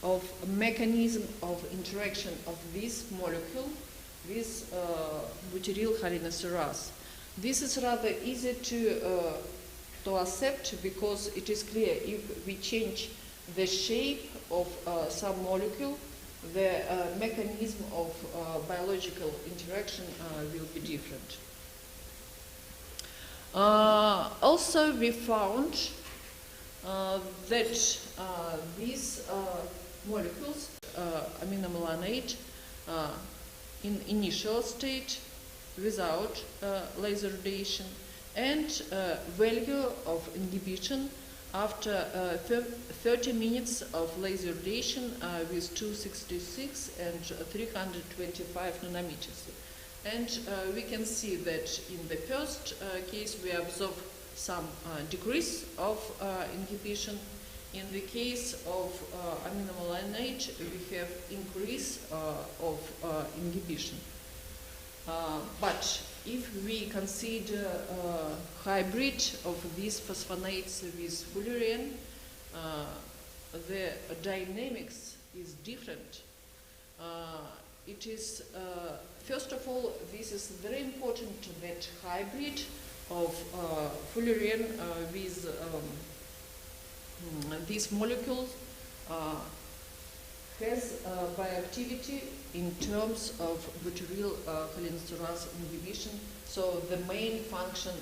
of mechanism of interaction of this molecule with butyryl cholinesterase. This is rather easy to accept because it is clear if we change the shape of some molecule, the mechanism of biological interaction will be different. Also, we found that these molecules, aminomelanate, in initial state without laser radiation, and value of inhibition after 30 minutes of laser radiation with 266 and 325 nanometers. And we can see that in the first case we observe some decrease of inhibition. In the case of aminomelanate, we have increase of inhibition. But if we consider hybrid of these phosphonates with fullerene, the dynamics is different. it is, first of all, this is very important that hybrid of fullerene with these molecules has bioactivity in terms of butyryl cholinesterase inhibition, so the main function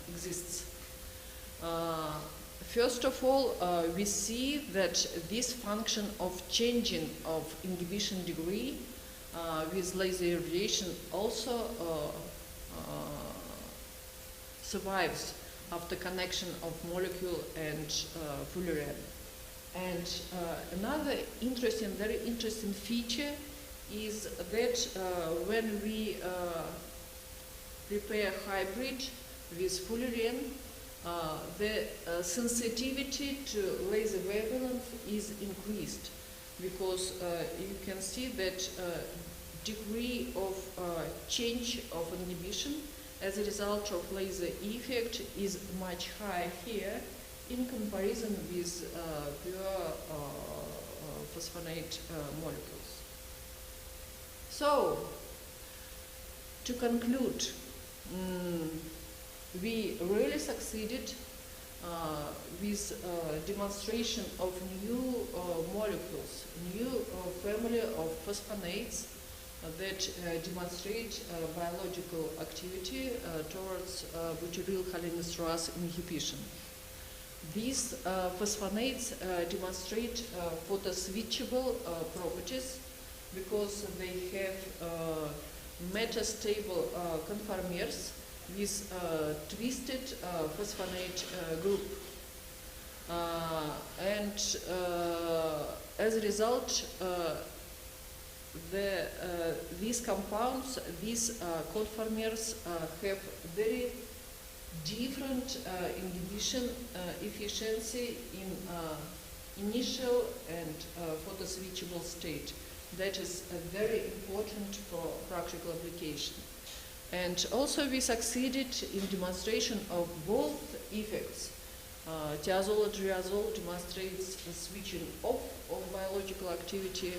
exists. First of all, we see that this function of changing of inhibition degree with laser irradiation also survives after connection of molecule and fullerene. And another interesting, very interesting feature is that when we prepare hybrid with fullerene, the sensitivity to laser wavelength is increased, because you can see that degree of change of inhibition as a result of laser effect is much higher here in comparison with pure phosphonate molecules. So, to conclude, we really succeeded with demonstration of new molecules, new family of phosphonates that demonstrate biological activity towards butyryl cholinesterase inhibition. These phosphonates demonstrate photoswitchable properties because they have metastable conformers with twisted phosphonate group. And as a result, these compounds, these conformers have very different inhibition efficiency in initial and photoswitchable state. That is very important for practical application. And also we succeeded in demonstration of both effects. Thiazole and triazole demonstrates switching off of biological activity.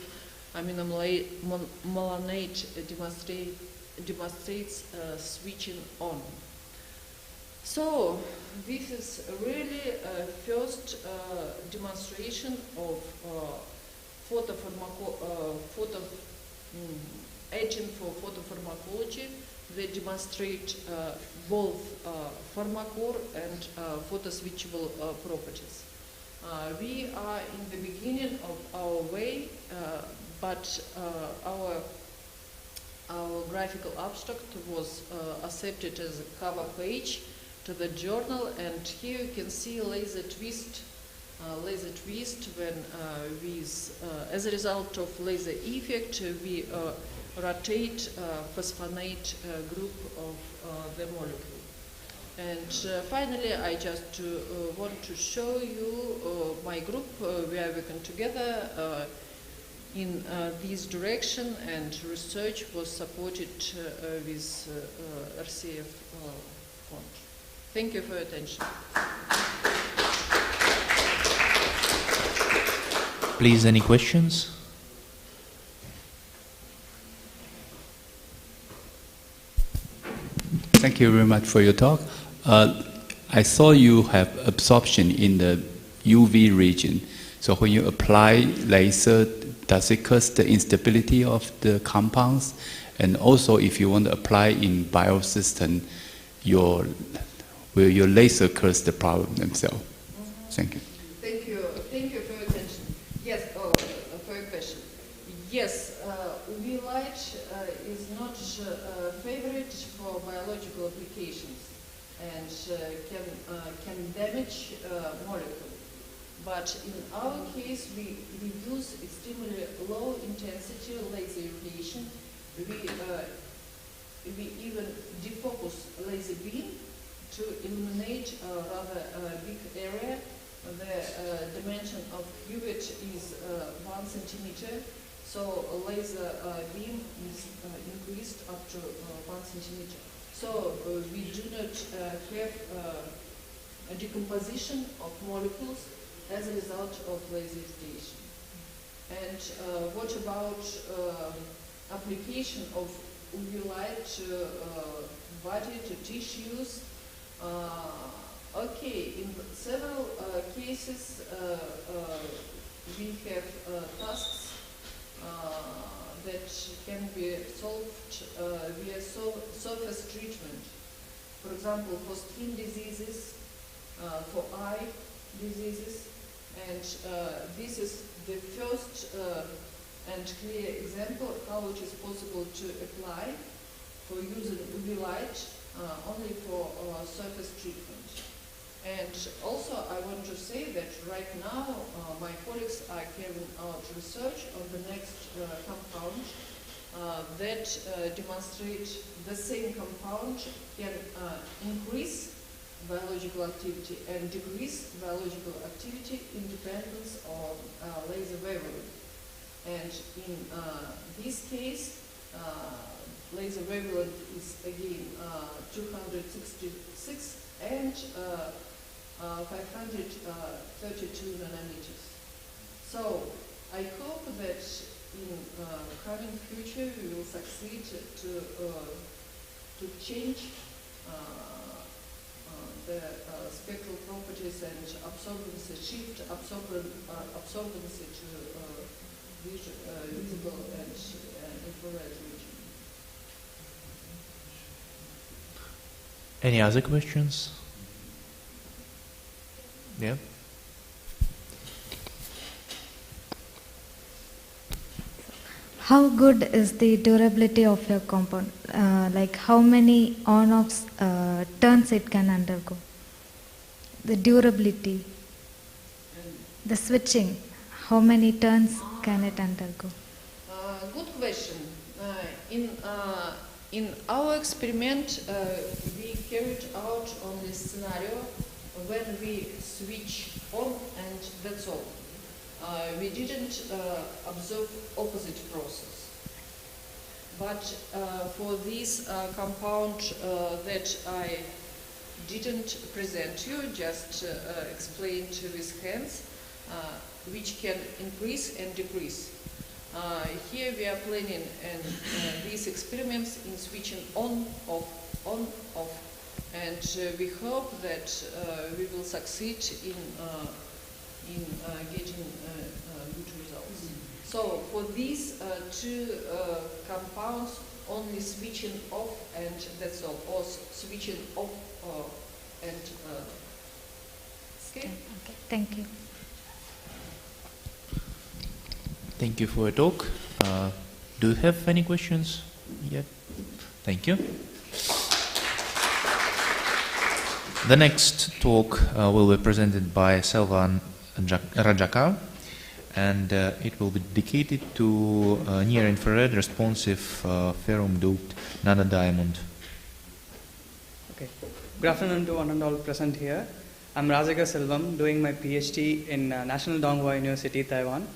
Aminomyelinate demonstrates switching on. So this is really a first demonstration of agent for photopharmacology that demonstrate both pharmacore and photoswitchable properties. We are in the beginning of our way, but our graphical abstract was accepted as a cover page to the journal, and here you can see laser twist when as a result of laser effect we rotate phosphonate group of the molecule. And finally, I just want to show you my group. We are working together in this direction, and research was supported with RCF fund. Thank you for your attention. Please, any questions? Thank you very much for your talk. I saw you have absorption in the UV region. So when you apply laser, does it cause the instability of the compounds? And also, if you want to apply in biosystem, will your laser cause the problem themselves? Thank you. Thank you for your attention. Yes, for your question. Yes, UV light is not favorite for biological applications and can damage molecule. But in our case, we use extremely low intensity laser irradiation. We even defocus laser beam to illuminate a rather big area. The dimension of cuvette is 1 centimeter, so a laser beam is increased up to 1 centimeter. So we do not have a decomposition of molecules as a result of laser irradiation. And what about application of UV light to body, to tissues. Okay, in several cases we have tasks that can be solved via surface treatment. For example, for skin diseases, for eye diseases, and this is the first and clear example how it is possible to apply for using UV light only for surface treatment. And also I want to say that right now my colleagues are carrying out research on the next compound that demonstrate the same compound can increase biological activity and decrease biological activity independence of laser wavelength. And in this case, laser wavelength is again 266 and 532 nanometers. So I hope that in coming future we will succeed to change the spectral properties and absorbency, shift absorbency to visible and infrared region. Any other questions? Yeah. How good is the durability of your compound? Like how many on-off turns it can undergo? The durability, the switching, how many turns can it undergo? Good question. In our experiment, we carried out on this scenario when we switch on and that's all. We didn't observe opposite process. But for this compound that I didn't present you, just explained with hands, which can increase and decrease. Here we are planning these experiments in switching on, off, and we hope that we will succeed in getting good results. So for these two compounds, only switching off and that's all, or switching off and okay. Okay, thank you. Thank you for your talk. Do you have any questions yet? Thank you. The next talk will be presented by Selvan Rajakar, and it will be dedicated to near-infrared responsive ferrum-doped nanodiamond. Okay. Good afternoon to one and all present here. I'm Rajagar Selvam, doing my PhD in National Donghua University, Taiwan,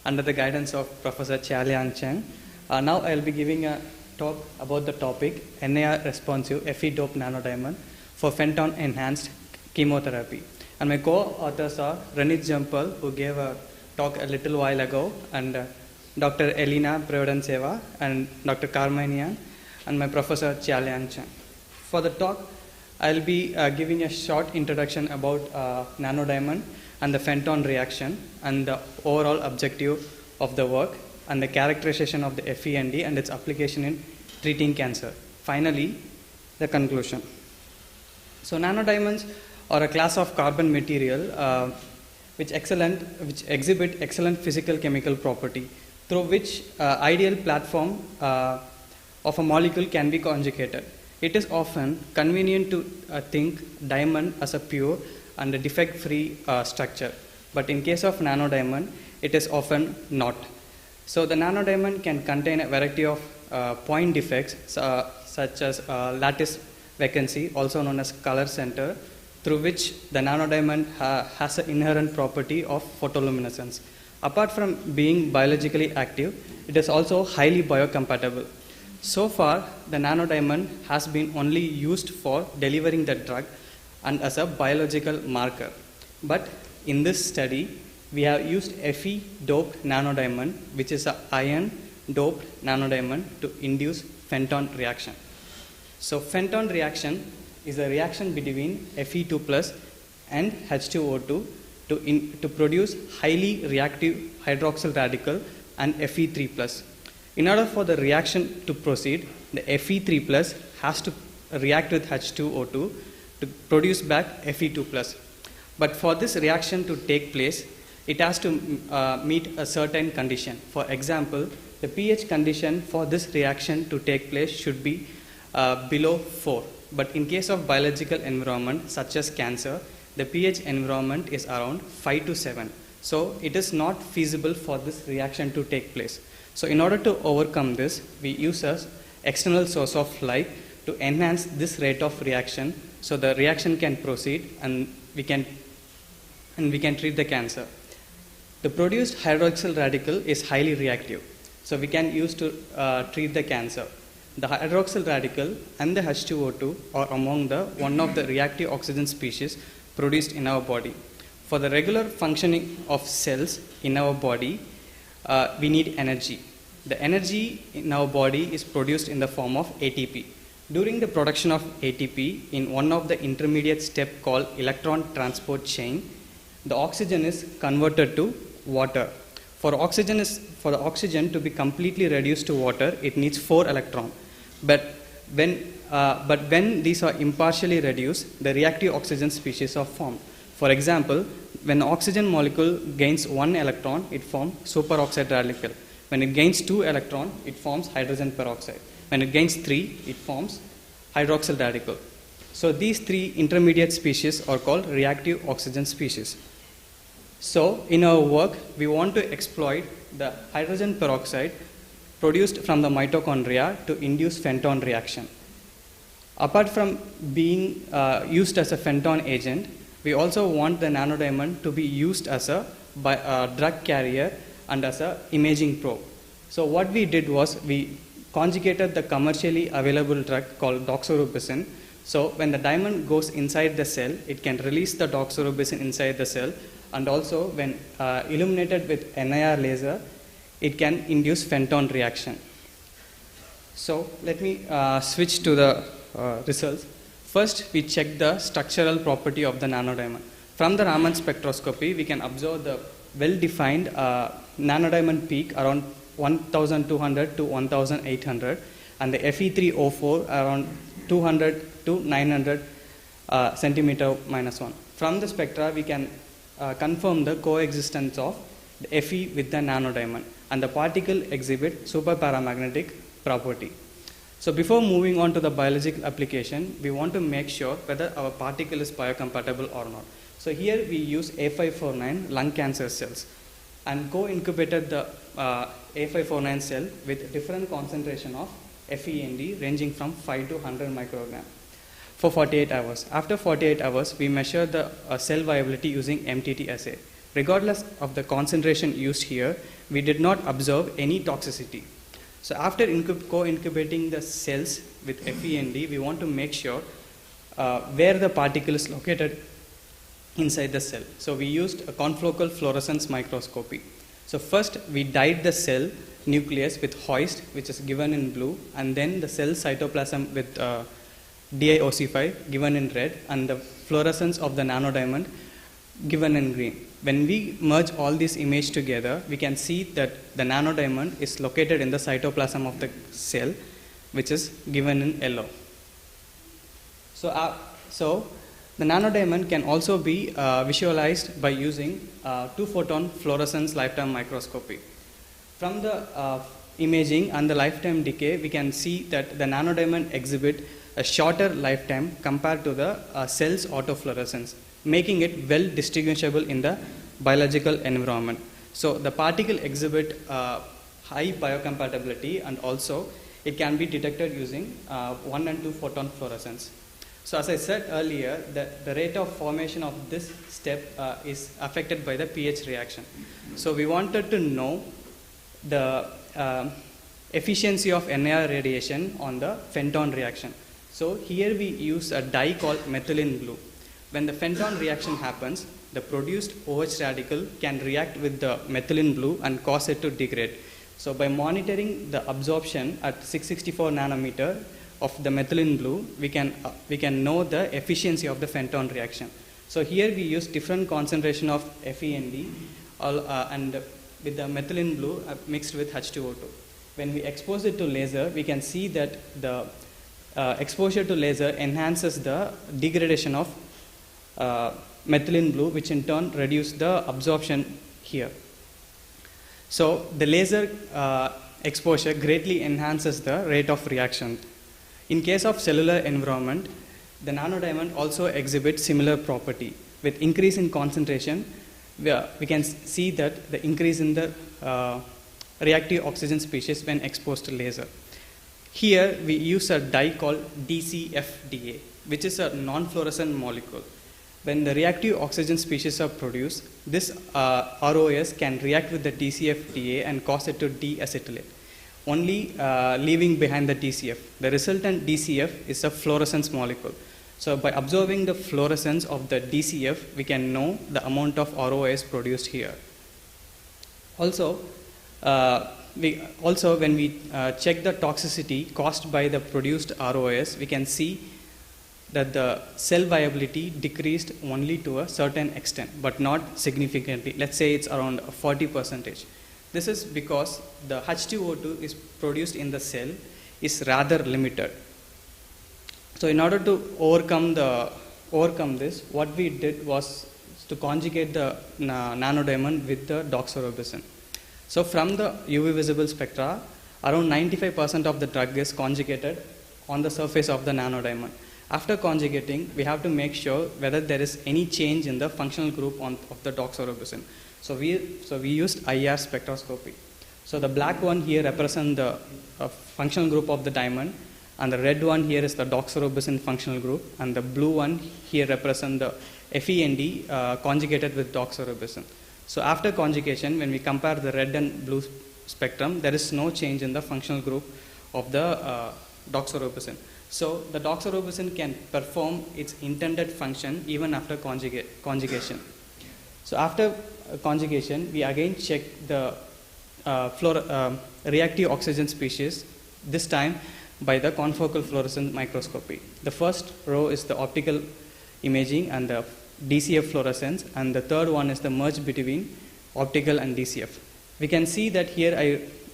under the guidance of Professor Chia Liang Cheng. Now I'll be giving a talk about the topic NAR responsive Fe-doped nanodiamond for Fenton-enhanced chemotherapy. And my co-authors are Ranit Jampal, who gave a talk a little while ago, and Dr. Elena Prevadantseva, and Dr. Karmanian, and my Professor Chia Liang Cheng. For the talk, I'll be giving a short introduction about nanodiamond and the Fenton reaction, and the overall objective of the work, and the characterization of the FEND and its application in treating cancer. Finally, the conclusion. So nanodiamonds are a class of carbon material which exhibit excellent physical chemical property, through which ideal platform of a molecule can be conjugated. It is often convenient to think diamond as a pure and a defect-free structure, but in case of nanodiamond, it is often not. So the nanodiamond can contain a variety of point defects such as lattice vacancy, also known as color center, through which the nanodiamond has an inherent property of photoluminescence. Apart from being biologically active, it is also highly biocompatible. So far, the nanodiamond has been only used for delivering the drug and as a biological marker. But in this study, we have used Fe-doped nanodiamond, which is an iron doped nanodiamond to induce Fenton reaction. So Fenton reaction is a reaction between Fe2 plus and H2O2 to produce highly reactive hydroxyl radical and Fe3 plus. In order for the reaction to proceed, the Fe3 plus has to react with H2O2 to produce back Fe2 plus. But for this reaction to take place, it has to meet a certain condition. For example, the pH condition for this reaction to take place should be below 4. But in case of biological environment such as cancer, the pH environment is around 5 to 7. So it is not feasible for this reaction to take place. So in order to overcome this, we use an external source of light to enhance this rate of reaction so the reaction can proceed and we can treat the cancer. The produced hydroxyl radical is highly reactive, so we can use to treat the cancer. The hydroxyl radical and the H2O2 are among one of the reactive oxygen species produced in our body. For the regular functioning of cells in our body, we need energy. The energy in our body is produced in the form of ATP. During the production of ATP, in one of the intermediate step called electron transport chain, the oxygen is converted to water. For the oxygen to be completely reduced to water, it needs 4 electrons. But when these are impartially reduced, the reactive oxygen species are formed. For example, when the oxygen molecule gains 1 electron, it forms superoxide radical. When it gains 2 electrons, it forms hydrogen peroxide. When it gains 3, it forms hydroxyl radical. So these 3 intermediate species are called reactive oxygen species. So in our work, we want to exploit the hydrogen peroxide produced from the mitochondria to induce Fenton reaction. Apart from being used as a Fenton agent, we also want the nanodiamond to be used as a drug carrier and as an imaging probe. So what we did was we conjugated the commercially available drug called doxorubicin. So when the diamond goes inside the cell, it can release the doxorubicin inside the cell, and also when illuminated with NIR laser, it can induce Fenton reaction. So let me switch to the results. First, we check the structural property of the nanodiamond. From the Raman spectroscopy, we can observe the well-defined nanodiamond peak around 1200 to 1800 and the Fe3O4 around 200 to 900 centimeter minus 1. From the spectra, we can confirm the coexistence of the Fe with the nanodiamond, and the particle exhibit superparamagnetic property. So before moving on to the biological application, we want to make sure whether our particle is biocompatible or not. So here we use A549 lung cancer cells and co-incubated the A549 cell with different concentration of FeND ranging from 5 to 100 microgram for 48 hours. After 48 hours, we measure the cell viability using MTT assay. Regardless of the concentration used here, we did not observe any toxicity. So after co-incubating the cells with FeND, we want to make sure where the particle is located inside the cell. So we used a confocal fluorescence microscopy. So first we dyed the cell nucleus with hoist, which is given in blue, and then the cell cytoplasm with DIOC5 given in red, and the fluorescence of the nanodiamond given in green. When we merge all these images together, we can see that the nanodiamond is located in the cytoplasm of the cell, which is given in yellow. So the nanodiamond can also be visualized by using 2-photon fluorescence lifetime microscopy. From the imaging and the lifetime decay, we can see that the nanodiamond exhibit a shorter lifetime compared to the cell's autofluorescence, making it well distinguishable in the biological environment. So the particle exhibit high biocompatibility, and also it can be detected using 1 and 2 photon fluorescence. So as I said earlier, the rate of formation of this step is affected by the pH reaction. So we wanted to know the efficiency of NIR radiation on the Fenton reaction. So here we use a dye called methylene blue. When the Fenton reaction happens, the produced OH radical can react with the methylene blue and cause it to degrade. So by monitoring the absorption at 664 nanometer of the methylene blue, we can know the efficiency of the Fenton reaction. So here we use different concentration of FeND and with the methylene blue mixed with H2O2. When we expose it to laser, we can see that the exposure to laser enhances the degradation of methylene blue, which in turn reduces the absorption here. So the laser exposure greatly enhances the rate of reaction. In case of cellular environment, the nanodiamond also exhibits similar property. With increase in concentration, we can see that the increase in the reactive oxygen species when exposed to laser. Here we use a dye called DCFDA, which is a non-fluorescent molecule. When the reactive oxygen species are produced, this ROS can react with the DCFDA and cause it to deacetylate, only leaving behind the DCF. The resultant DCF is a fluorescence molecule. So by observing the fluorescence of the DCF, we can know the amount of ROS produced here. Also, when we check the toxicity caused by the produced ROS, we can see that the cell viability decreased only to a certain extent, but not significantly. Let's say it's around 40%. This is because the H2O2 is produced in the cell is rather limited. So in order to overcome this, what we did was to conjugate the nanodiamond with the doxorubicin. So from the UV visible spectra, around 95% of the drug is conjugated on the surface of the nanodiamond. After conjugating, we have to make sure whether there is any change in the functional group of the doxorubicin. So we used IR spectroscopy. So the black one here represents the functional group of the diamond, and the red one here is the doxorubicin functional group, and the blue one here represents the FeND conjugated with doxorubicin. So after conjugation, when we compare the red and blue spectrum, there is no change in the functional group of the doxorubicin. So the doxorubicin can perform its intended function even after conjugation. So after conjugation, we again check the reactive oxygen species, this time by the confocal fluorescence microscopy. The first row is the optical imaging and the DCF fluorescence, and the third one is the merge between optical and DCF. We can see that here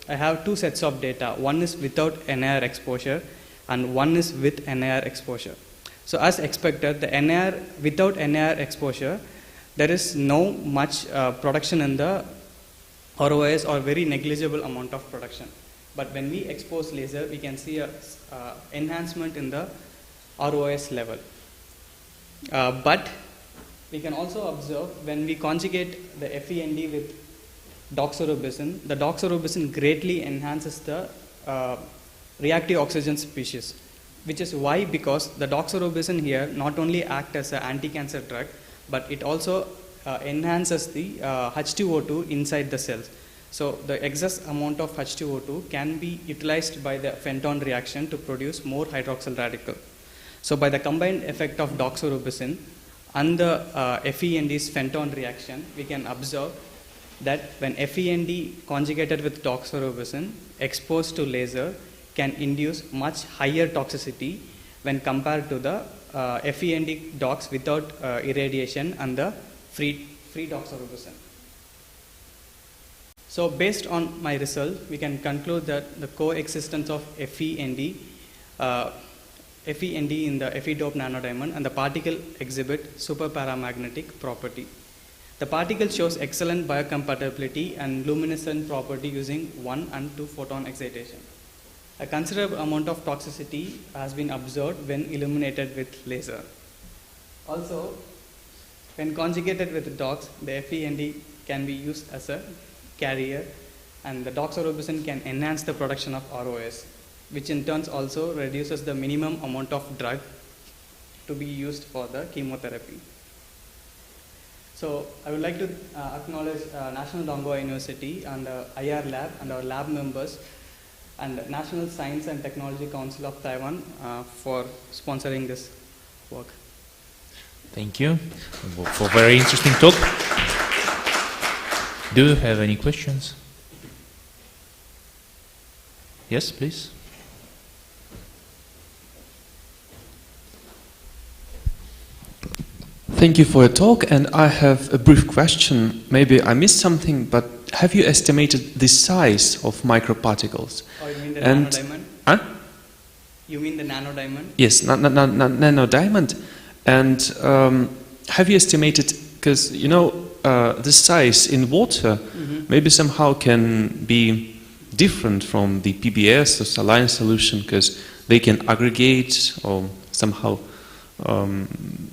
I have two sets of data. One is without NIR exposure and one is with NIR exposure. So as expected, the without NIR exposure, there is no much production in the ROS or very negligible amount of production. But when we expose laser, we can see a enhancement in the ROS level. But we can also observe when we conjugate the FeND with doxorubicin, the doxorubicin greatly enhances the reactive oxygen species, which is why, because the doxorubicin here not only acts as an anti-cancer drug, but it also enhances the H2O2 inside the cells. So the excess amount of H2O2 can be utilized by the Fenton reaction to produce more hydroxyl radical. So by the combined effect of doxorubicin and the FeND's Fenton reaction, we can observe that when FeND conjugated with doxorubicin exposed to laser can induce much higher toxicity when compared to the FeND dox without irradiation and the free doxorubicin. So based on my result, we can conclude that the coexistence of FeND in the Fe-doped nanodiamond and the particle exhibit superparamagnetic property. The particle shows excellent biocompatibility and luminescent property using 1 and 2 photon excitation. A considerable amount of toxicity has been observed when illuminated with laser. Also, when conjugated with dox, the FeND can be used as a carrier, and the doxorubicin can enhance the production of ROS, which in turn also reduces the minimum amount of drug to be used for the chemotherapy. So I would like to acknowledge National Donghua University and IR Lab and our lab members and National Science and Technology Council of Taiwan for sponsoring this work. Thank you for a very interesting talk. Do you have any questions? Yes, please. Thank you for your talk, and I have a brief question. Maybe I missed something, but have you estimated the size of microparticles? Oh, you mean the nanodiamond? Huh? You mean the nanodiamond? Yes, nanodiamond. And have you estimated, because you know the size in water maybe somehow can be different from the PBS or saline solution, because they can aggregate or somehow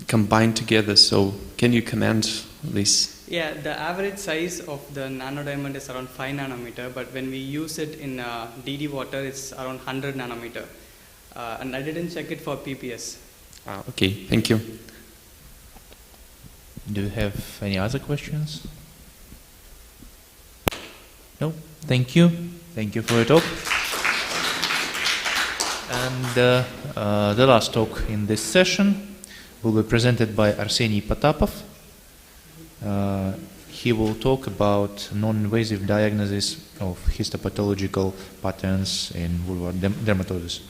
combine together. So can you comment this? Yeah, the average size of the nanodiamond is around 5 nanometer, but when we use it in DD water, it's around 100 nanometer. And I didn't check it for PPS. Okay, thank you. Do you have any other questions? No? Thank you. Thank you for your talk. And the last talk in this session will be presented by Arseniy Potapov. He will talk about non-invasive diagnosis of histopathological patterns in vulvar dermatosis.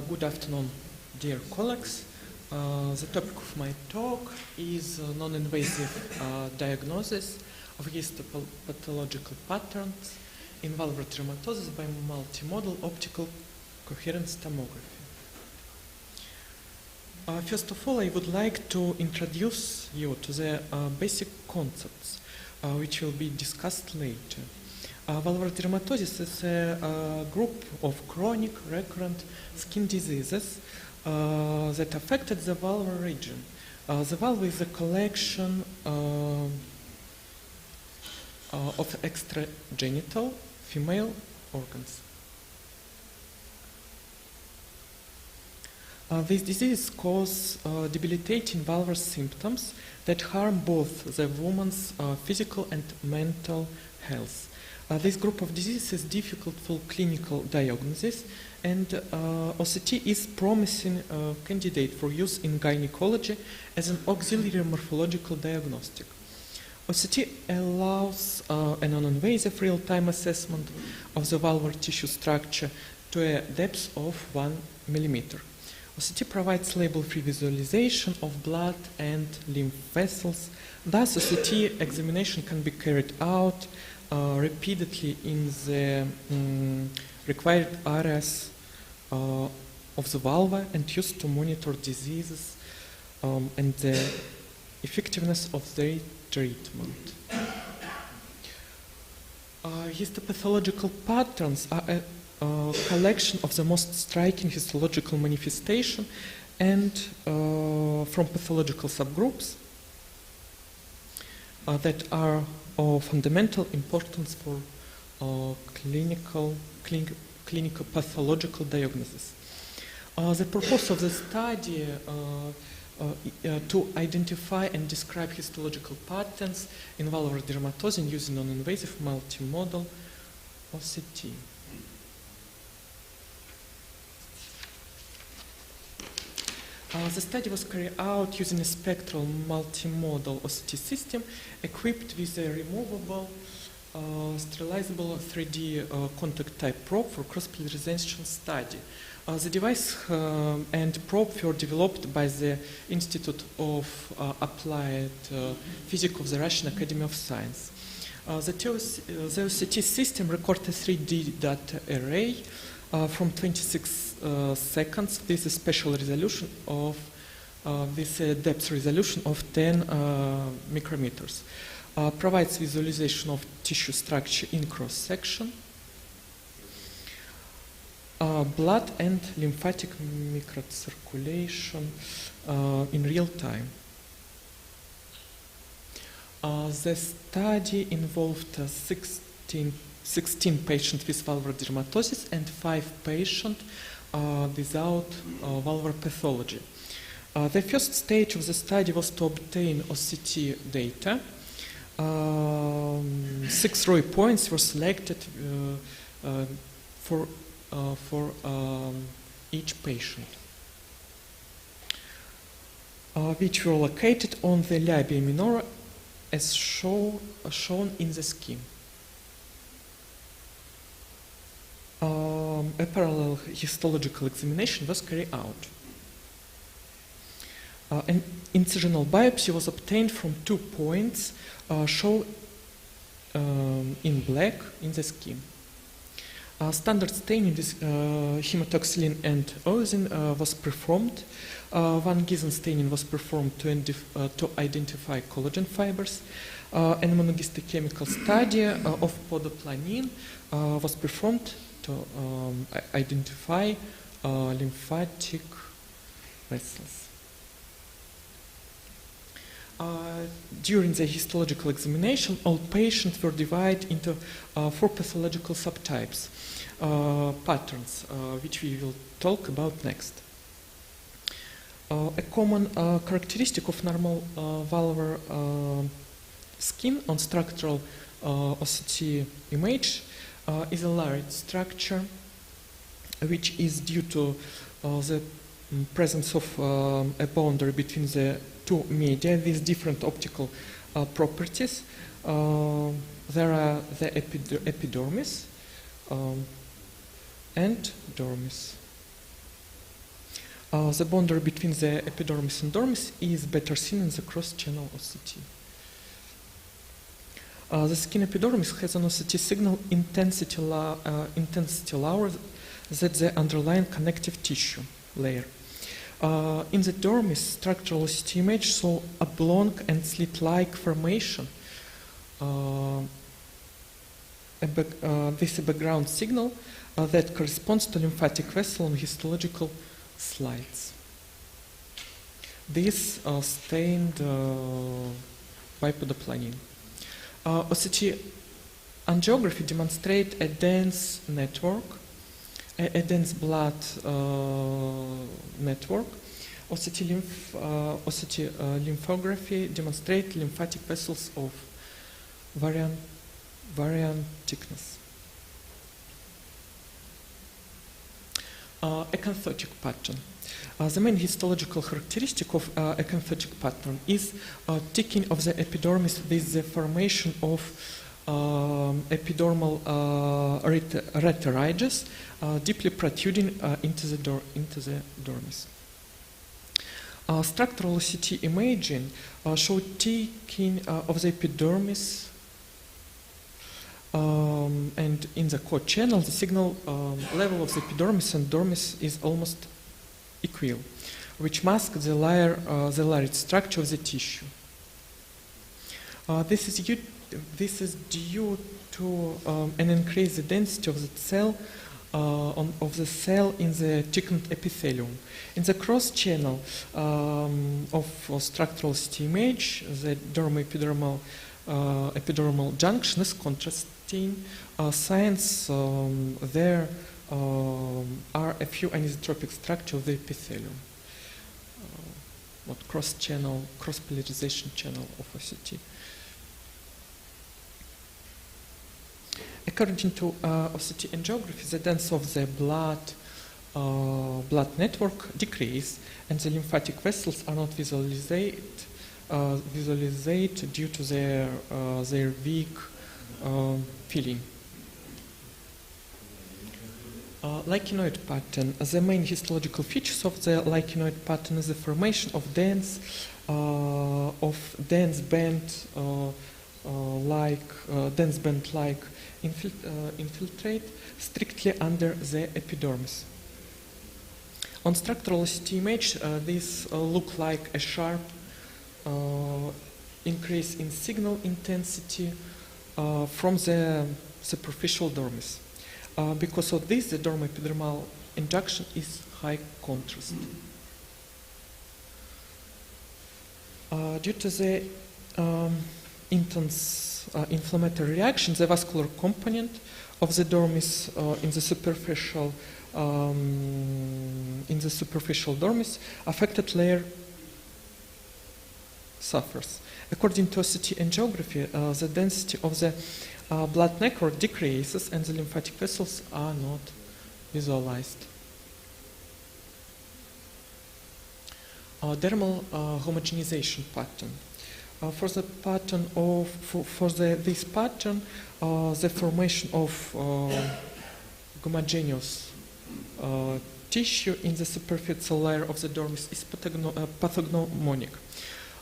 Good afternoon, dear colleagues. The topic of my talk is non-invasive diagnosis of histopathological patterns in vulvar dermatosis by multimodal optical coherence tomography. First of all, I would like to introduce you to the basic concepts which will be discussed later. Vulvar dermatosis is a group of chronic recurrent skin diseases that affected the vulvar region. The vulva is a collection of extragenital female organs. These diseases cause debilitating vulvar symptoms that harm both the woman's physical and mental health. This group of diseases is difficult for clinical diagnosis, and OCT is promising candidate for use in gynecology as an auxiliary morphological diagnostic. OCT allows a non-invasive real-time assessment of the vulvar tissue structure to a depth of 1 millimeter. OCT provides label-free visualization of blood and lymph vessels. Thus, OCT examination can be carried out repeatedly in the required areas of the vulva and used to monitor diseases and the effectiveness of their treatment. Histopathological patterns are a collection of the most striking histological manifestation and from pathological subgroups that are of fundamental importance for clinical pathological diagnosis. The purpose of the study to identify and describe histological patterns in vulvar dermatosis using non-invasive multimodal OCT. The study was carried out using a spectral multimodal OCT system equipped with a removable, sterilizable 3D contact type probe for cross-polarization study. The device and probe were developed by the Institute of Applied Physics of the Russian Academy of Science. The OCT system records a 3D data array from 26 seconds with a spatial resolution of with a depth resolution of 10 micrometers. Provides visualization of tissue structure in cross-section, blood and lymphatic microcirculation in real time. The study involved 16 patients with vulvar dermatosis and 5 patients without vulvar pathology. The first stage of the study was to obtain OCT data. 6 Roy points were selected for for each patient, which were located on the labia minora as shown in the scheme. A parallel histological examination was carried out. An incisional biopsy was obtained from 2 points shown in black in the scheme. Standard staining with hematoxylin and ozone was performed. One Giesen staining was performed to identify collagen fibers. An immunohistochemical study of podoplanine was performed to identify lymphatic vessels. During the histological examination, all patients were divided into 4 pathological subtypes, patterns, which we will talk about next. A common characteristic of normal valvular skin on structural OCT image is a layered structure, which is due to the presence of a boundary between the 2 media with different optical properties. There are the epidermis and dermis. The boundary between the epidermis and dermis is better seen in the cross-channel OCT. The skin epidermis has an OCT signal intensity lower than the underlying connective tissue layer. In the dermis, structural OCT image saw oblong and slit-like formation. This is a background signal that corresponds to lymphatic vessel on histological slides. This stained by podoplanine. OCT angiography demonstrates a dense network, a dense blood network. OCT lymphography demonstrates lymphatic vessels of varying thickness. Acanthotic pattern. The main histological characteristic of acanthotic pattern is thickening of the epidermis with the formation of epidermal retroridges deeply protruding into the dermis. Structural OCT imaging showed thickening of the epidermis, and in the core channel, the signal level of the epidermis and dermis is almost equal, which masks the layered structure of the tissue. This is due to an increased density of the cell in the thickened epithelium. In the cross channel of structural OCT image, the dermo-epidermal junction is contrasting. Signs there are a few anisotropic structure of the epithelium. Cross-polarization channel of OCT. According to OCT angiography, the density of the blood network decreases, and the lymphatic vessels are not visualized due to their weak filling. Lichenoid pattern. The main histological features of the lichenoid pattern is the formation of dense band-like infiltrate strictly under the epidermis. On structural OCT image, this look like a sharp increase in signal intensity from the superficial dermis. Because of this, the dermo-epidermal induction is high contrast. Due to the intense inflammatory reaction, the vascular component of the dermis in the superficial dermis affected layer suffers. According to OCT angiography, the density of the blood network decreases and the lymphatic vessels are not visualized. Dermal homogenization pattern. For the pattern of this pattern, the formation of homogeneous tissue in the superficial layer of the dermis is pathognomonic.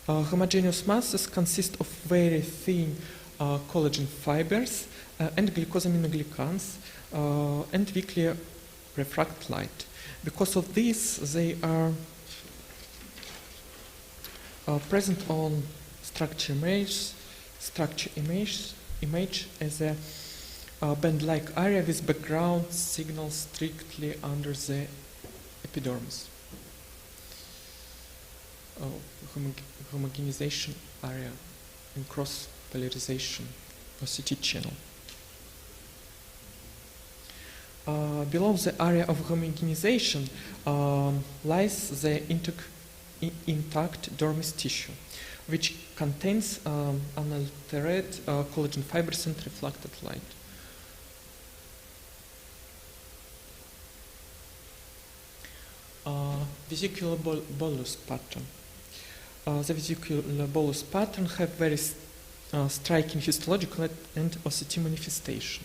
Homogeneous masses consist of very thin collagen fibers and glycosaminoglycans and weakly refract light. Because of this, they are present on structure image as a band-like area with background signal strictly under the epidermis. Homogenization area and cross-polarization OCT channel. Below the area of homogenization lies the intact dermis tissue, which contains unaltered collagen fibers and reflected light. Vesicular bolus pattern. The vesicular bolus pattern have very striking histological and OCT manifestation.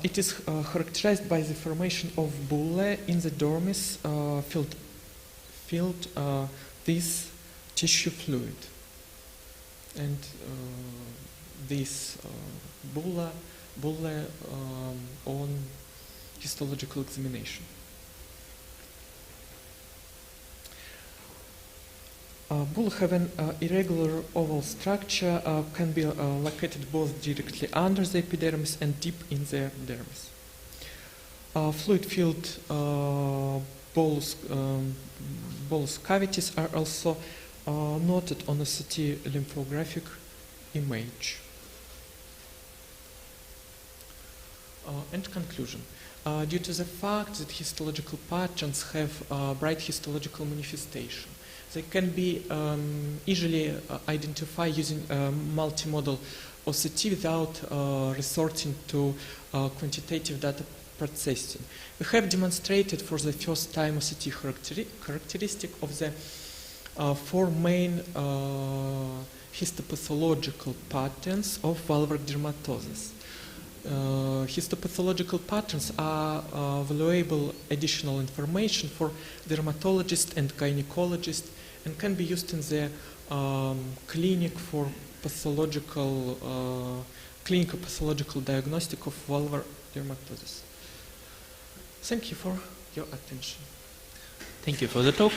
It is characterized by the formation of bullae in the dermis filled this tissue fluid, and this bullae on histological examination. Bullae have an irregular oval structure, can be located both directly under the epidermis and deep in the dermis. Fluid-filled bolus cavities are also noted on a CT lymphographic image. And conclusion. Due to the fact that histological patterns have bright histological manifestation, they can be easily identified using multimodal OCT without resorting to quantitative data processing. We have demonstrated for the first time OCT characteristic of the four main histopathological patterns of valvular dermatosis. Histopathological patterns are valuable additional information for dermatologists and gynecologists and can be used in the clinic for clinical pathological diagnostic of valvular dermatosis. Thank you for your attention. Thank you for the talk.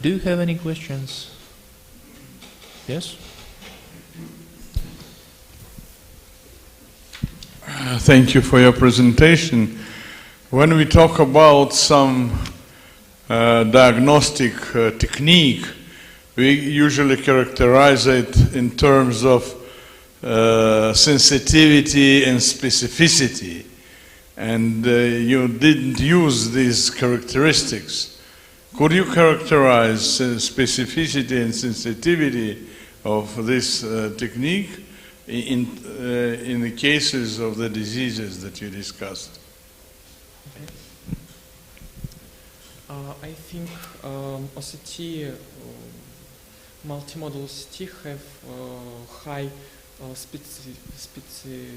Do you have any questions? Yes? Thank you for your presentation. When we talk about some diagnostic technique, we usually characterize it in terms of sensitivity and specificity. And you didn't use these characteristics. Could you characterize specificity and sensitivity of this technique in the cases of the diseases that you discussed? I think OCT, multimodal OCT have high specificity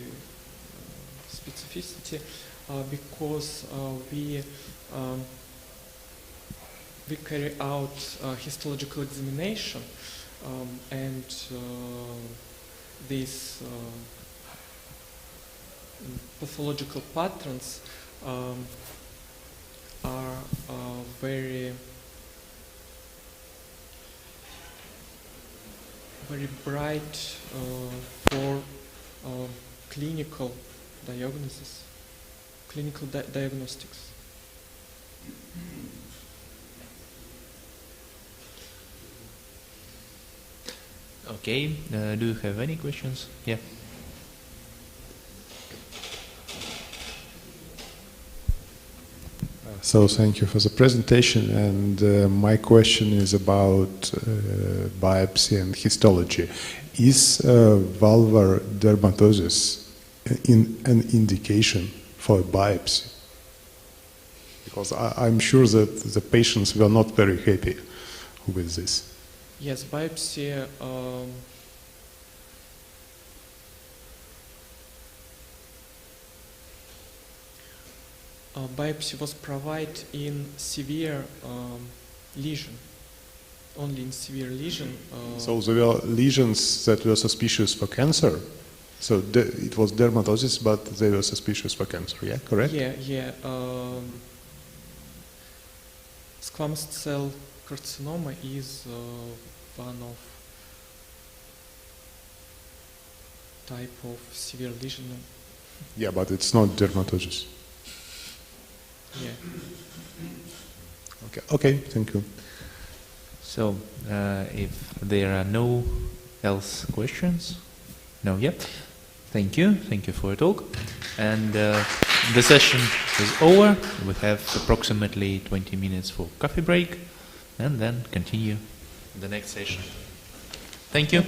because we carry out histological examination and these pathological patterns are very bright for clinical diagnosis, clinical diagnostics. Okay, do you have any questions? Yeah. So thank you for the presentation, and my question is about biopsy and histology. Is valvular dermatosis an indication for a biopsy? Because I'm sure that the patients were not very happy with this. Yes, biopsy. Biopsy was provided in severe lesion, only in severe lesion. So there were lesions that were suspicious for cancer. So it was dermatosis, but they were suspicious for cancer. Yeah, correct? Yeah. Squamous cell carcinoma is one of type of severe lesion. Yeah, but it's not dermatosis. Yeah. Okay, thank you. So, if there are no else questions, no, yeah. Thank you for your talk. And the session is over. We have approximately 20 minutes for coffee break, and then continue the next session. Thank you.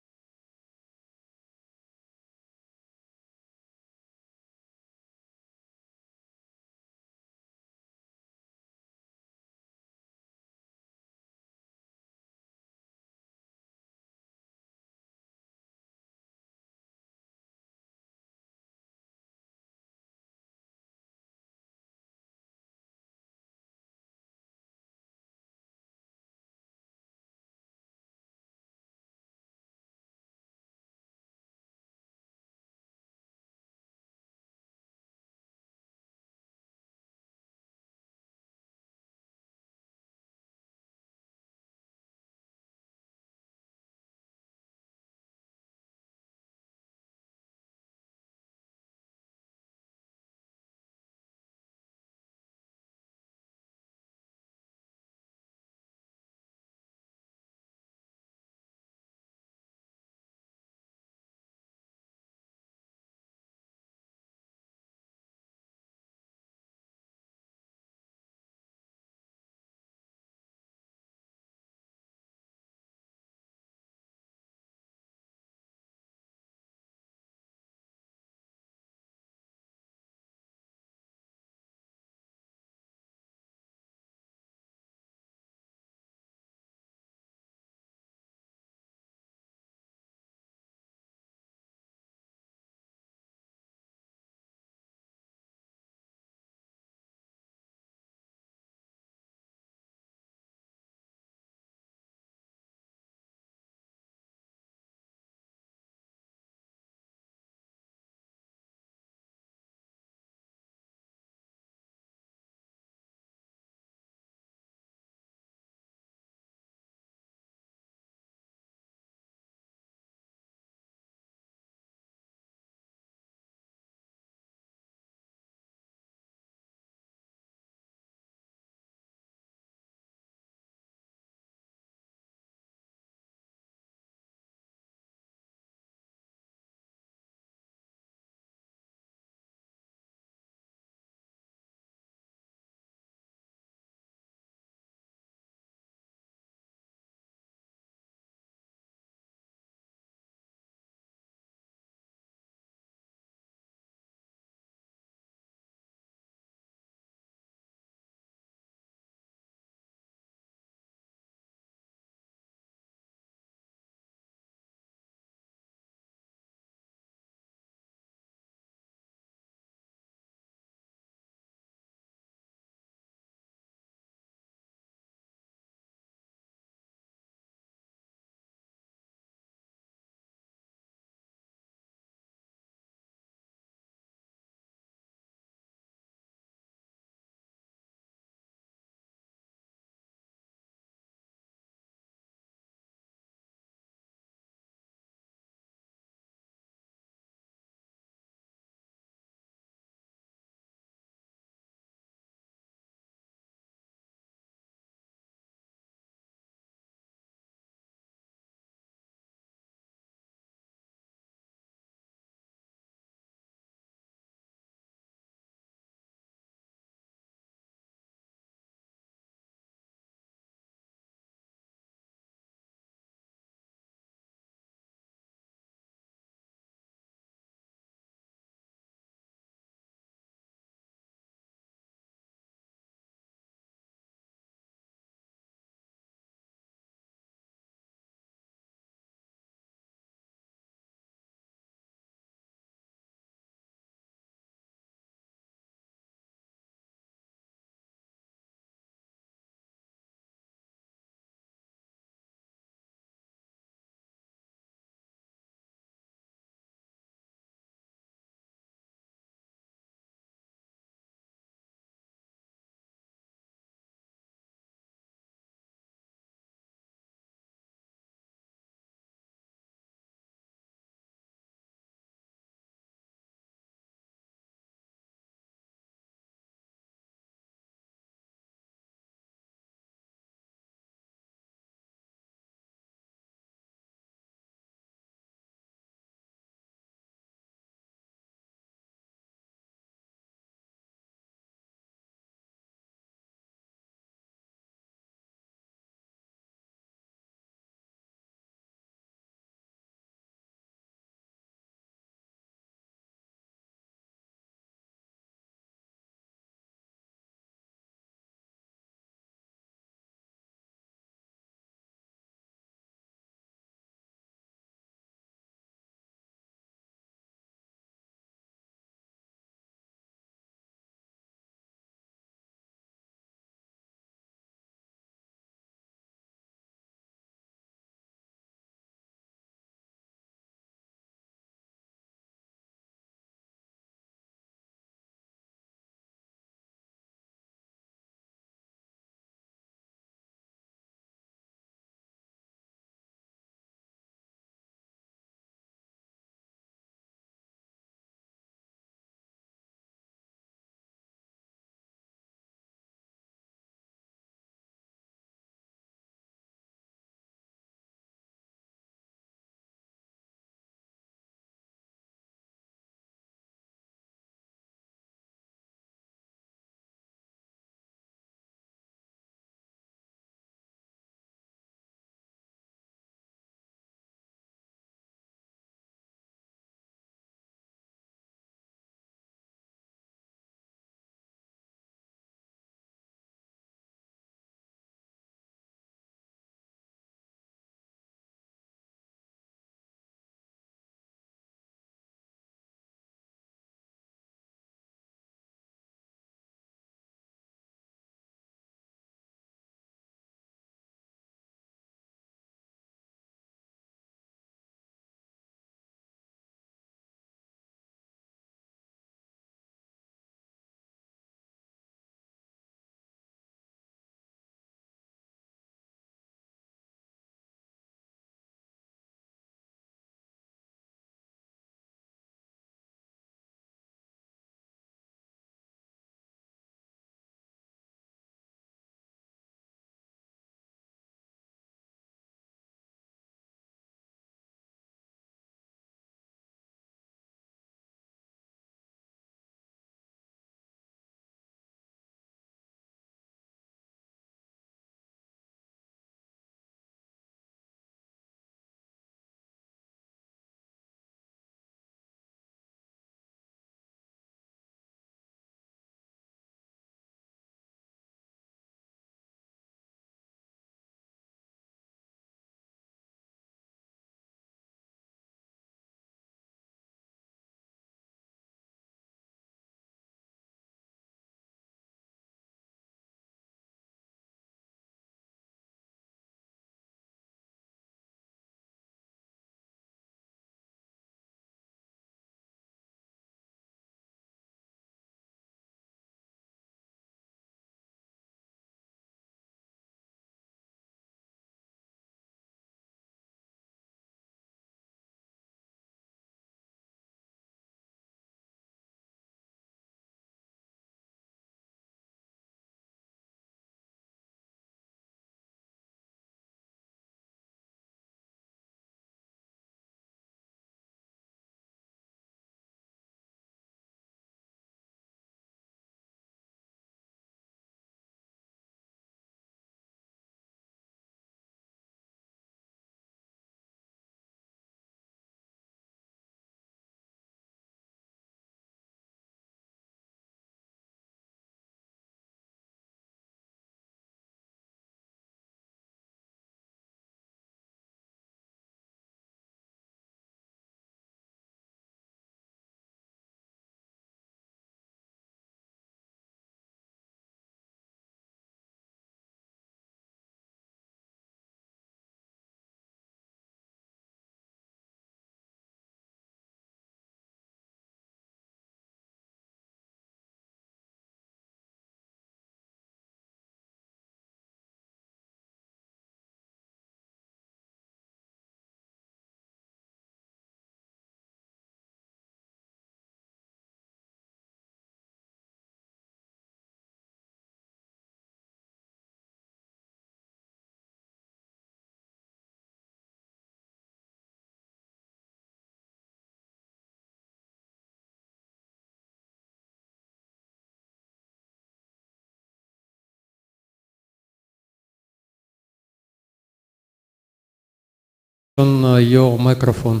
On your microphone.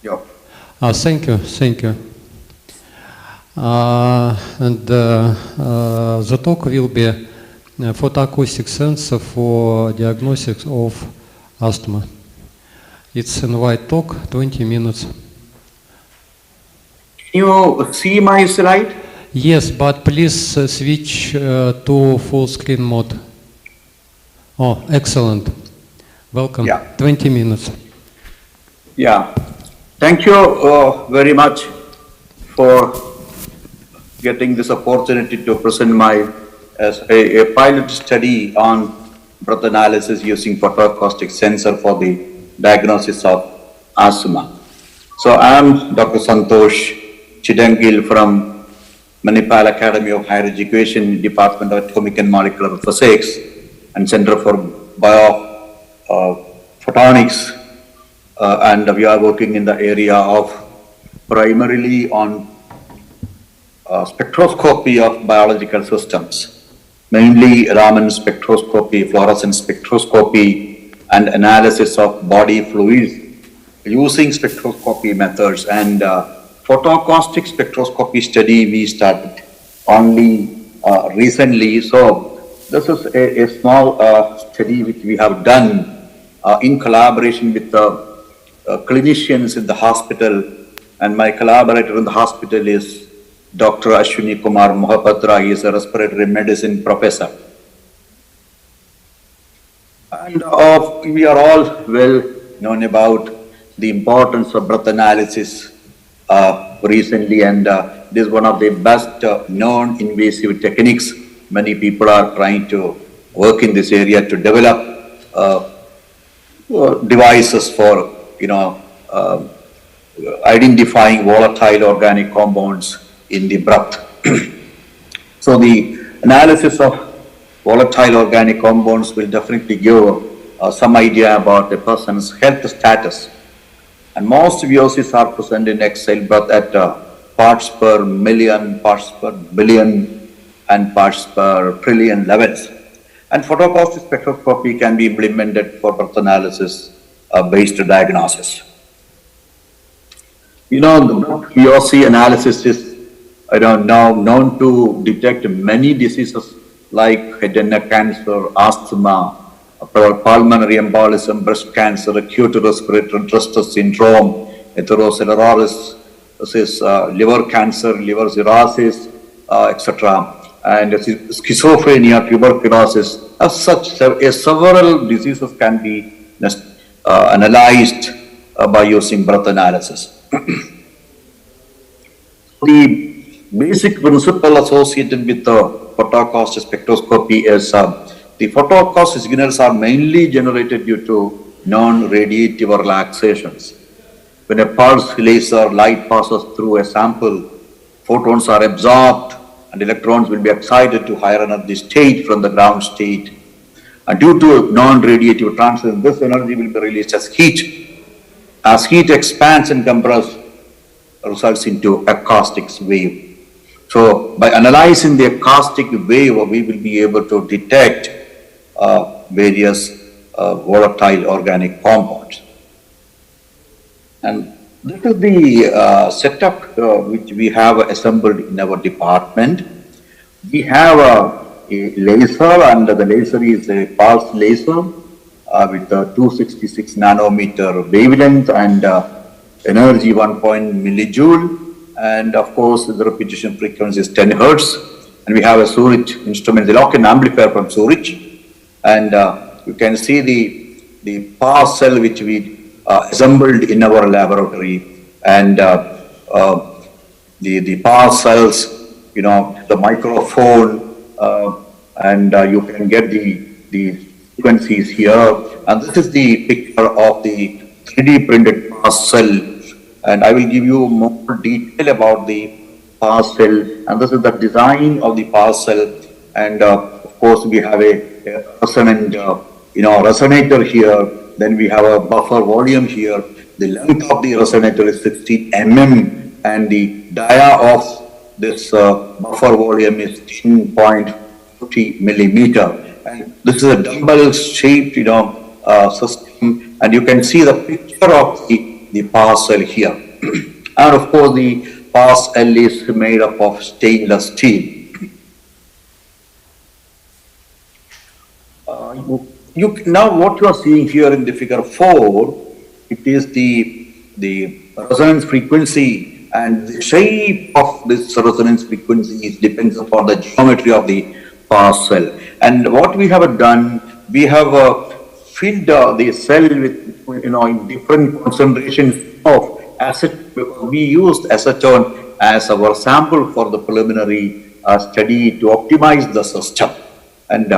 Yeah. Thank you, thank you. The talk will be photoacoustic sensor for diagnosis of asthma. It's an white talk, 20 minutes. Can you see my slide? Yes, but please switch to full screen mode. Oh, excellent. Welcome. Yeah. 20 minutes. Yeah. Thank you very much for getting this opportunity to present my a pilot study on breath analysis using photoacoustic sensor for the diagnosis of asthma. So I am Dr. Santosh Chidangil from Manipal Academy of Higher Education, Department of Atomic and Molecular Physics and Center for Photonics, and we are working in the area of primarily on spectroscopy of biological systems, mainly Raman spectroscopy, fluorescence spectroscopy, and analysis of body fluids using spectroscopy methods. And photoacoustic spectroscopy study we started only recently. So this is a small study which we have done in collaboration with the clinicians in the hospital, and my collaborator in the hospital is Dr. Ashwini Kumar Mohapatra. He is a respiratory medicine professor. And we are all well known about the importance of breath analysis recently, and this is one of the best known invasive techniques. Many people are trying to work in this area to develop devices for, identifying volatile organic compounds in the breath. So the analysis of volatile organic compounds will definitely give some idea about a person's health status. And most VOCs are present in exhale breath at parts per million, parts per billion, and parts per trillion levels. And photoacoustic spectroscopy can be implemented for breath analysis based diagnosis. The VOC analysis is now known to detect many diseases like head and neck cancer, asthma, pulmonary embolism, breast cancer, acute respiratory distress syndrome, atherosclerosis, liver cancer, liver cirrhosis, etc. And schizophrenia, tuberculosis. As such, several diseases can be analyzed by using breath analysis. The basic principle associated with the photoacoustic spectroscopy is the photoacoustic signals are mainly generated due to non-radiative relaxations. When a pulse laser light passes through a sample, photons are absorbed and electrons will be excited to higher energy state from the ground state. And due to non-radiative transition, this energy will be released as heat. As heat expands and compresses, results into acoustic wave. So by analyzing the acoustic wave, we will be able to detect various volatile organic compounds. And this is the setup which we have assembled in our department. We have a laser, and the laser is a pulse laser with a 266 nanometer wavelength and energy 1 millijoule. And of course, the repetition frequency is 10 Hertz. And we have a Zurich instrument, the lock-in amplifier from Zurich. And you can see the power cell which we assembled in our laboratory. And the power cells, the microphone, and you can get the frequencies here. And this is the picture of the 3D printed power cell. And I will give you more detail about the power cell. And this is the design of the power cell. And of course, we have a resonant, resonator here. Then we have a buffer volume here. The length of the resonator is 60 mm, and the dia of this buffer volume is 10.50 millimeter. And this is a dumbbell shaped, system, and you can see the picture of the parcel here. And of course, the parcel is made up of stainless steel. Now what you are seeing here in the figure 4, it is the resonance frequency, and the shape of this resonance frequency depends upon the geometry of the parcel. And what we have done, we have filled the cell with, in different concentrations of acetone. We used acetone as our sample for the preliminary study to optimize the system. And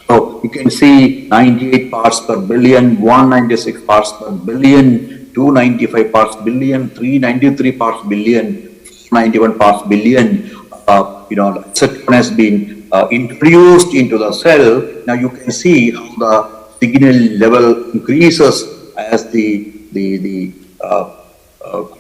so you can see 98 parts per billion, 196 parts per billion, 295 parts billion, 393 parts billion, 91 parts billion. Acetone has been introduced into the cell. Now you can see how the signal level increases as the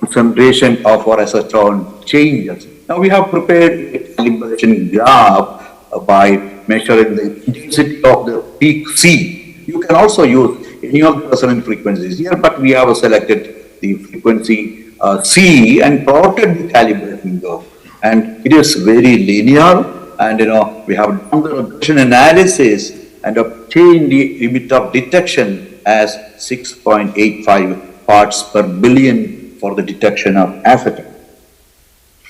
concentration of our acetone changes. Now we have prepared a calibration graph by measuring the intensity of the peak C. You can also use any of the resonant frequencies here, but we have selected the frequency C and plotted the calibration curve. And it is very linear, and we have done the regression analysis and obtained the limit of detection as 6.85 parts per billion for the detection of acetone.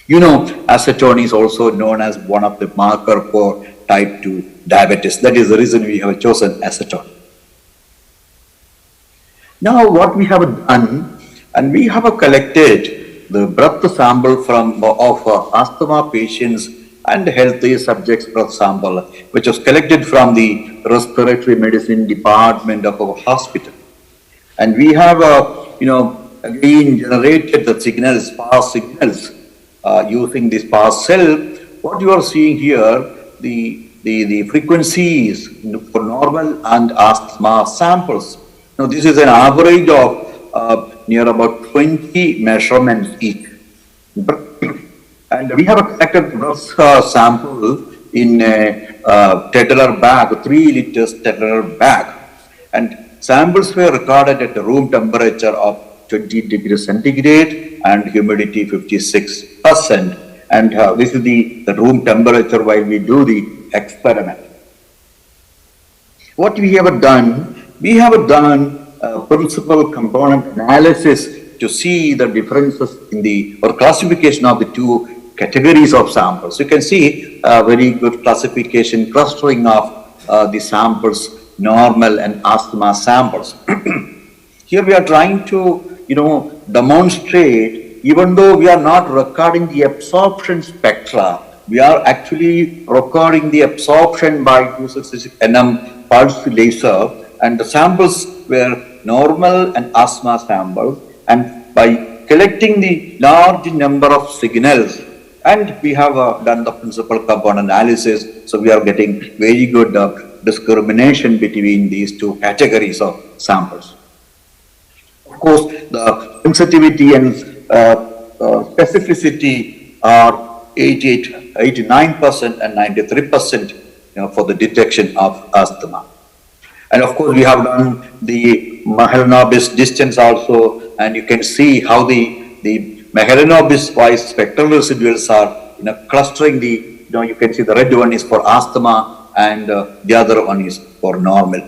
Acetone is also known as one of the marker for type 2 diabetes. That is the reason we have chosen acetone. Now what we have done, and we have collected the breath sample of asthma patients and healthy subjects breath sample, which was collected from the respiratory medicine department of our hospital. And we have, again generated the signals, sparse signals, using this sparse cell. What you are seeing here, the frequencies for normal and asthma samples. Now this is an average of near about 20 measurements each. And we have collected breath sample in a Tetralar bag, 3 liters Tetralar bag. And samples were recorded at a room temperature of 20 degrees centigrade and humidity 56%. And this is the room temperature while we do the experiment. What we have done, principal component analysis to see the differences in or classification of the two categories of samples. You can see a very good classification, clustering of the samples, normal and asthma samples. Here we are trying to, demonstrate, even though we are not recording the absorption spectra, we are actually recording the absorption by 266 nm pulse laser, and the samples were normal and asthma samples. And by collecting the large number of signals, and we have done the principal component analysis, so we are getting very good discrimination between these two categories of samples. Of course, the sensitivity and specificity are 89% and 93% for the detection of asthma. And of course, we have done the Mahalanobis distance also, and you can see how the Mahalanobis-wise spectral residuals are clustering you can see the red one is for asthma and the other one is for normal.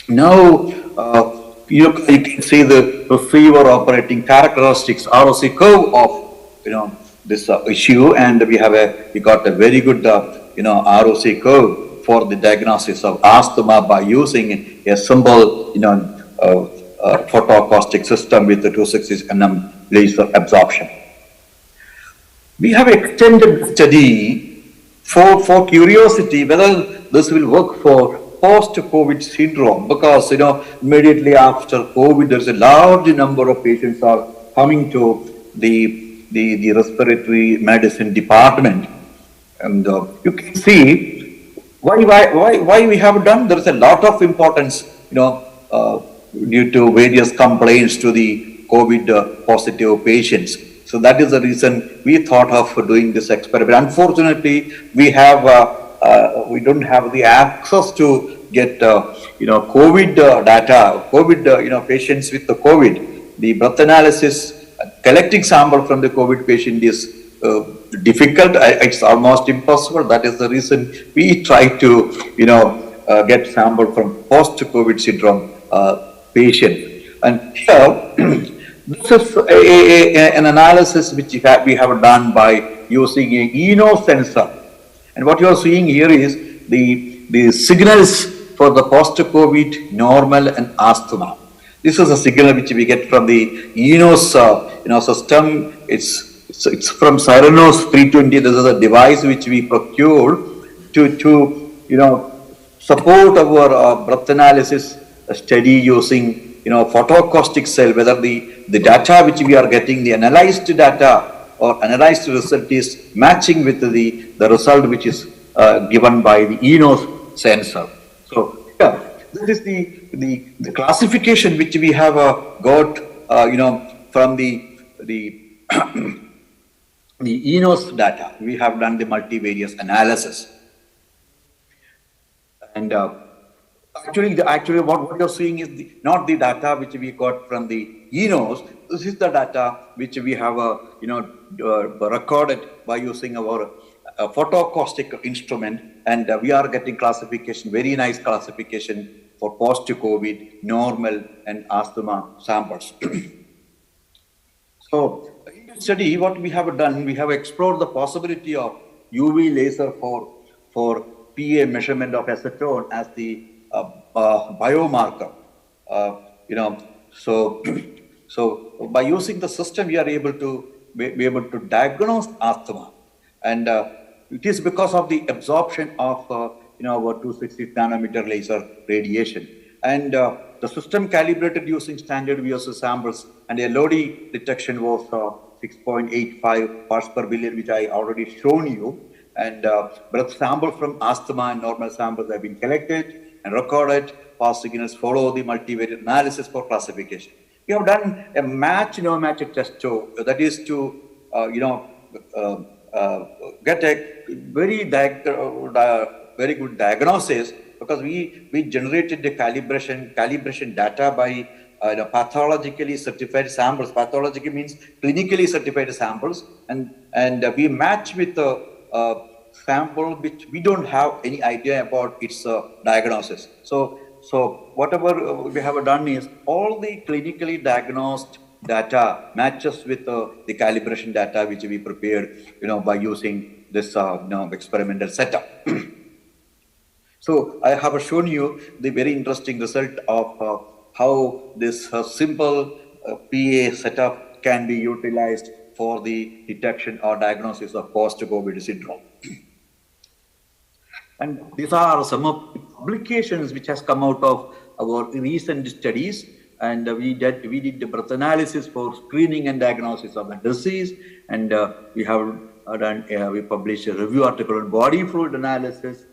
Now, you can see the receiver operating characteristics, ROC curve of this issue, and we got a very good ROC curve for the diagnosis of asthma by using a simple photoacoustic system with the 266 nm laser absorption. We have extended the study for curiosity whether this will work for post-COVID syndrome, because immediately after COVID there's a large number of patients are coming to the respiratory medicine department, and you can see why we have done. There is a lot of importance due to various complaints to the COVID positive patients. So that is the reason we thought of doing this experiment. Unfortunately, we don't have the access to get, COVID data, COVID, patients with the COVID. The breath analysis, collecting sample from the COVID patient is difficult. It's almost impossible. That is the reason we try to, get sample from post-COVID syndrome patient. And here, this is an analysis which we have done by using a ENO sensor. And what you are seeing here is the signals for the post-COVID, normal and asthma. This is a signal which we get from the ENOS system. It's from Cyranos 320. This is a device which we procured to support our breath analysis study using photoacoustic cell, whether the data which we are getting, the analyzed data or analyzed result is matching with the result which is given by the ENOS sensor. So yeah, this is the classification which we have got from the the ENOS data. We have done the multivariate analysis, and actually what you're seeing is not the data which we got from the ENOS. This is the data which we have recorded by using our photoacoustic instrument, and we are getting classification, very nice classification for post-COVID, normal and asthma samples. So in this study, what we have done, we have explored the possibility of UV laser for PA measurement of acetone as the biomarker. So by using the system, we are able to be able to diagnose asthma, and it is because of the absorption of our 260 nanometer laser radiation, and the system calibrated using standard VOC samples, and LOD detection was 6.85 parts per billion, which I already shown you. And breath samples from asthma and normal samples have been collected and recorded. Past signals follow the multivariate analysis for classification. We have done a match-no match test too. That is to get a very good diagnosis, because we generated the calibration data by pathologically certified samples. Pathologically means clinically certified samples, and we match with the sample which we don't have any idea about its diagnosis. So whatever we have done is all the clinically diagnosed data matches with the calibration data which we prepared, by using this experimental setup. So I have shown you the very interesting result of how this simple PA setup can be utilized for the detection or diagnosis of post-COVID syndrome. And these are some of the publications which has come out of our recent studies. And we did the breath analysis for screening and diagnosis of the disease. And we have done, we published a review article on body fluid analysis,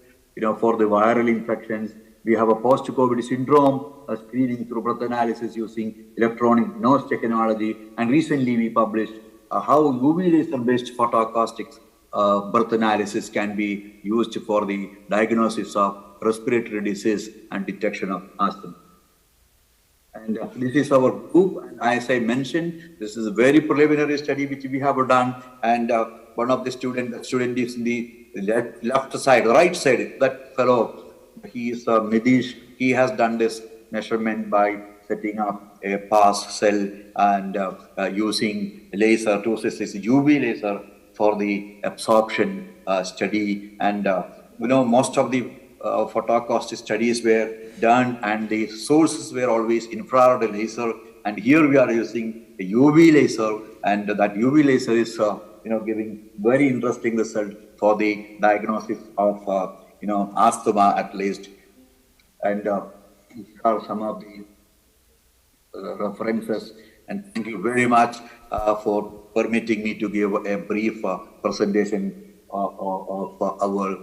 for the viral infections. We have a post-COVID syndrome screening through breath analysis using electronic nose technology. And recently we published how UV laser-based photoacoustics breath analysis can be used for the diagnosis of respiratory disease and detection of asthma. And this is our group. And as I mentioned, this is a very preliminary study which we have done. And one of the student is in the left side, right side, that fellow, he is Medish. He has done this measurement by setting up a pass cell and using laser, 266 UV laser for the absorption study. And most of the photoacoustic studies were done, and the sources were always infrared laser. And here we are using a UV laser, and that UV laser is giving very interesting result for the diagnosis of asthma at least. And these are some of the references. And thank you very much for permitting me to give a brief presentation of our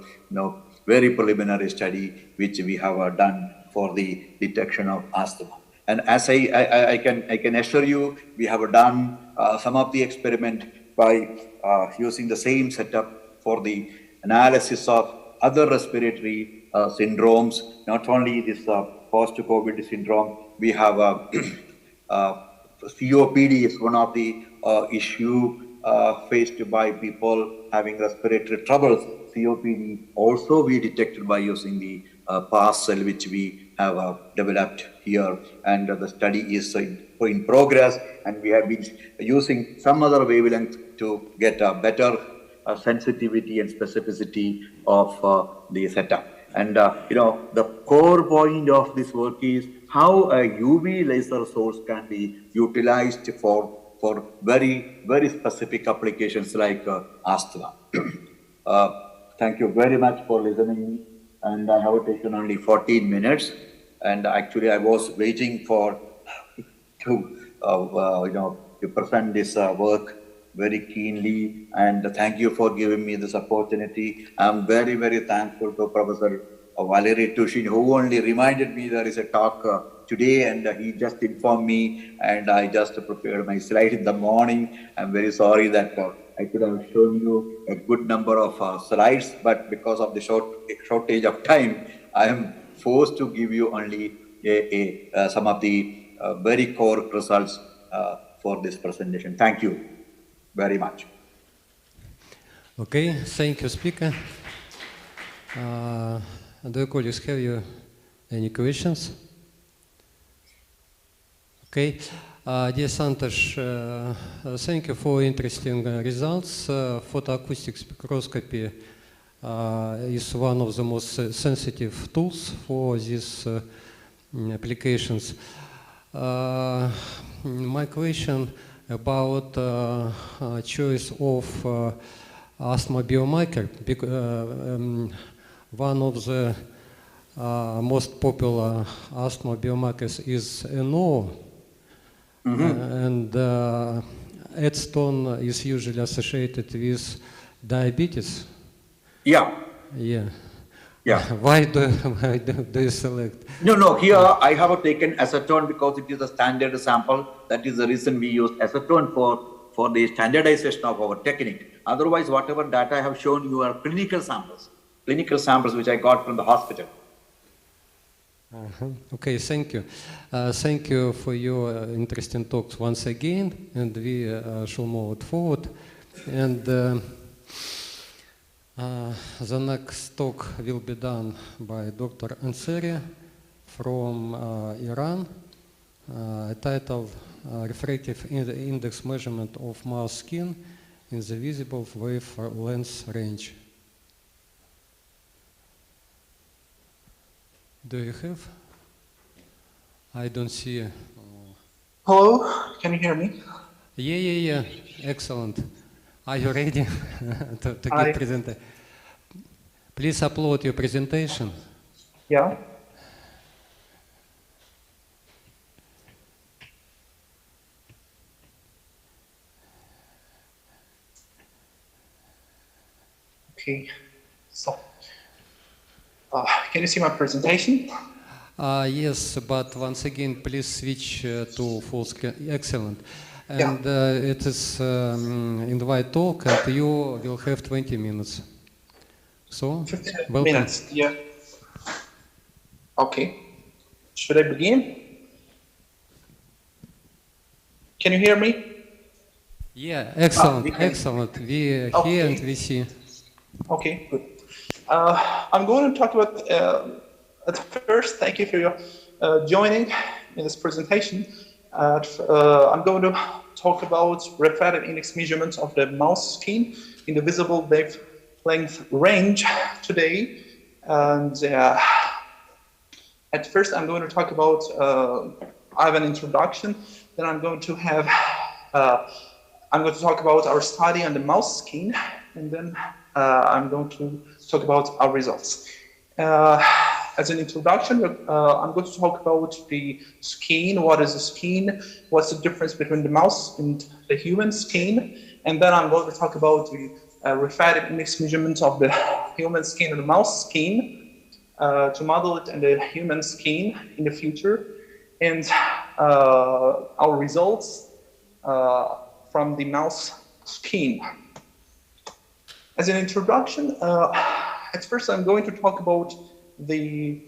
very preliminary study which we have done for the detection of asthma. And as I can assure you, we have done some of the experiment by using the same setup for the analysis of other respiratory syndromes, not only this post-COVID syndrome, we have COPD is one of the issue faced by people having respiratory troubles. COPD also we detected by using the PAS cell which we have developed here, and the study is in progress, and we have been using some other wavelength to get a better sensitivity and specificity of the setup. And the core point of this work is how a UV laser source can be utilized for very, very specific applications like asthma. Thank you very much for listening, and I have taken only 14 minutes, and actually I was waiting for to present this work very keenly, and thank you for giving me this opportunity. I'm very, very thankful to Professor Valery Tushin, who only reminded me there is a talk today, and he just informed me, and I just prepared my slide in the morning. I'm very sorry that I could have shown you a good number of slides, but because of the shortage of time, I am forced to give you only some of the very core results for this presentation. Thank you very much. Okay, thank you, speaker. Do you colleagues have you any questions? Okay, dear Santosh, thank you for interesting results. Photoacoustic spectroscopy is one of the most sensitive tools for these applications. My question about choice of asthma biomarker. One of the most popular asthma biomarkers is NO, and Edstone is usually associated with diabetes. Yeah. Yeah. Yeah. Why do you select? No, here I have taken acetone because it is a standard sample. That is the reason we use acetone for the standardization of our technique. Otherwise, whatever data I have shown you are clinical samples which I got from the hospital. Okay, thank you. Thank you for your interesting talks once again, and we shall move forward. And the next talk will be done by Dr. Ansari from Iran, titled Refractive Index Measurement of Mouse Skin in the Visible Wavelength Range. Do you have? I don't see. Hello, can you hear me? Yeah. Excellent. Are you ready to give presentation? Please upload your presentation. Yeah. Okay. So, can you see my presentation? Yes, but once again, please switch to full screen. Excellent. And it is invite talk, and you will have 20 minutes. So, 15 welcome. minutes, yeah. Okay. Should I begin? Can you hear me? Yeah, excellent, excellent. We hear and we see. Okay, good. I'm going to talk about, at first, thank you for your joining in this presentation. I'm going to talk about refractive index measurements of the mouse skin in the visible wavelength range today. And at first, I'm going to talk about, I have an introduction, then I'm going to have, I'm going to talk about our study on the mouse skin, and then I'm going to talk about our results. As an introduction, I'm going to talk about the skin, what is the skin, what's the difference between the mouse and the human skin, and then I'm going to talk about the refractive index measurement of the human skin and the mouse skin to model it in the human skin in the future, and our results from the mouse skin. As an introduction, at first I'm going to talk about the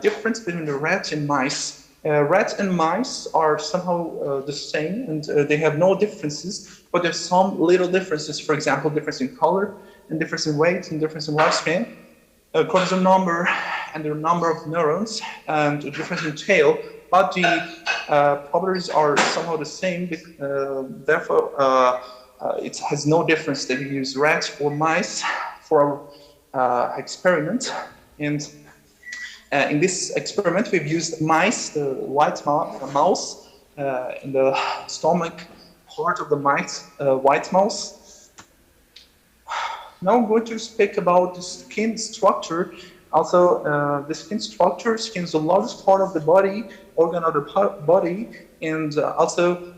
difference between the rat and mice. Rats and mice are somehow the same, and they have no differences, but there's some little differences. For example, difference in color, and difference in weight, and difference in lifespan, chromosome number, and the number of neurons, and the difference in tail. But the properties are somehow the same. Therefore, it has no difference that you use rats or mice for our experiment. And in this experiment, we've used mice, the white mouse, in the stomach part of the white mouse. Now I'm going to speak about the skin structure. Also, the skin structure, skin is the largest part of the body, organ of the body, and also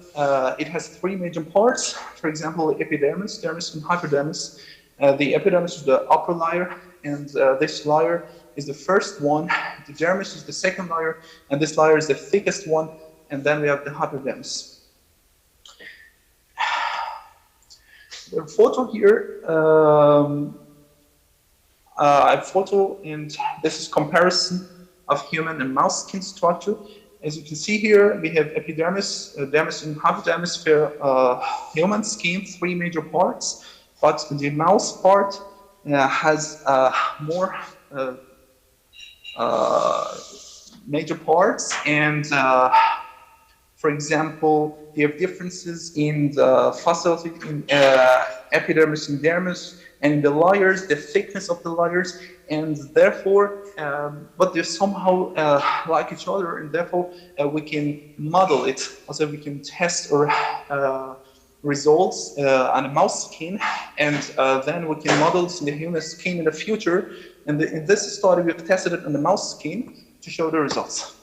it has three major parts. For example, the epidermis, dermis, and hypodermis. The epidermis is the upper layer, and this layer is the first one. The dermis is the second layer, and this layer is the thickest one, and then we have the hypodermis. The photo here, a photo, and this is comparison of human and mouse skin structure. As you can see here, we have epidermis, dermis, and hypodermis for human skin, three major parts, but the mouse part has more major parts, and for example, we have differences in the facility in epidermis and dermis, and in the layers, the thickness of the layers, and therefore, but they're somehow like each other, and therefore we can model it. Also, we can test our results on a mouse skin, and then we can model it in the human skin in the future. And in this study, we've tested it on the mouse skin to show the results.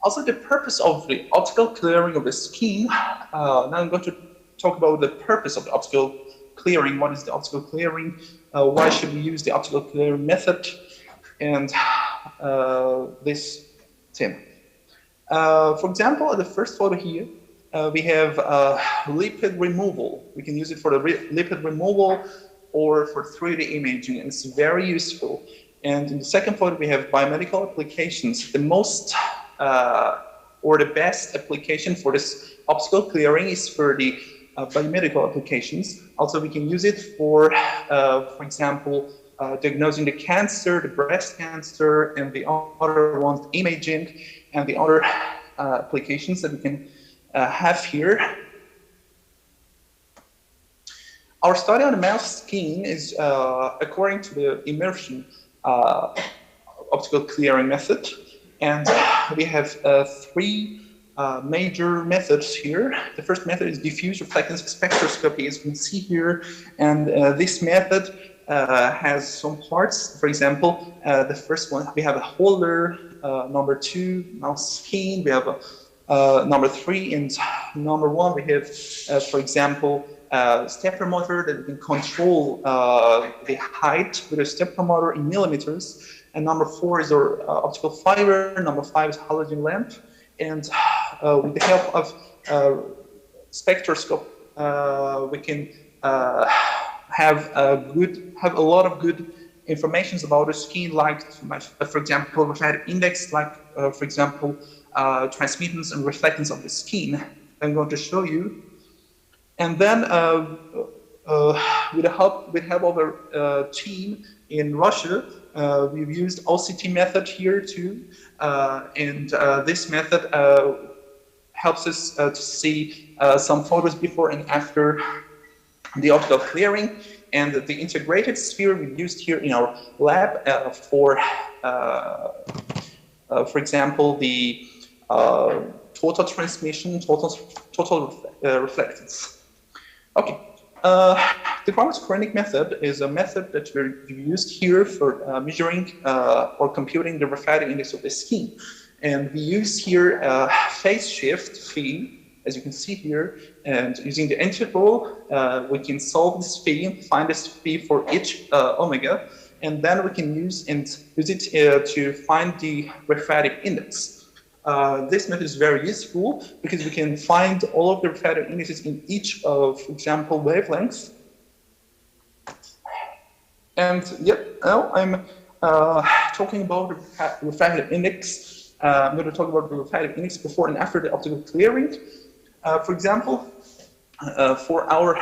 Also, the purpose of the optical clearing of the skin. Now I'm going to talk about the purpose of the optical clearing. What is the optical clearing? Why should we use the optical clearing method? And this thing. For example, the first photo here, we have lipid removal. We can use it for the lipid removal or for 3D imaging, and it's very useful. And in the second photo, we have biomedical applications. The most or the best application for this optical clearing is for the biomedical applications. Also, we can use it for example, diagnosing the cancer, the breast cancer, and the other ones, imaging, and the other applications that we can have here. Our study on the mouse skin is according to the immersion optical clearing method, and we have three major methods here. The first method is diffuse reflectance spectroscopy, as you can see here, and this method has some parts. For example, the first one, we have a holder, number 2, mouse skin, we have a number 3, and number 1, we have, for example, stepper motor that we can control the height with a stepper motor in millimeters. And number 4 is our optical fiber. Number 5 is halogen lamp. And with the help of spectroscope, we can have a lot of good information about the skin, like, for example, refractive index, like, for example, transmittance and reflectance of the skin. I'm going to show you. And then with the help of our team in Russia, we've used OCT method here too, and this method helps us to see some photos before and after the optical clearing, and the integrated sphere we used here in our lab for example, the total transmission, total reflectance. Okay. The chromoscopic method is a method that we used here for measuring or computing the refractive index of the skin. And we use here phase shift phi, as you can see here, and using the integral, we can solve this phi, find this phi for each omega, and then we can use it to find the refractive index. This method is very useful because we can find all of the refractive indices in each of, for example, wavelengths. And yep, now I'm talking about refractive index. I'm going to talk about the refractive index before and after the optical clearing. For example, for our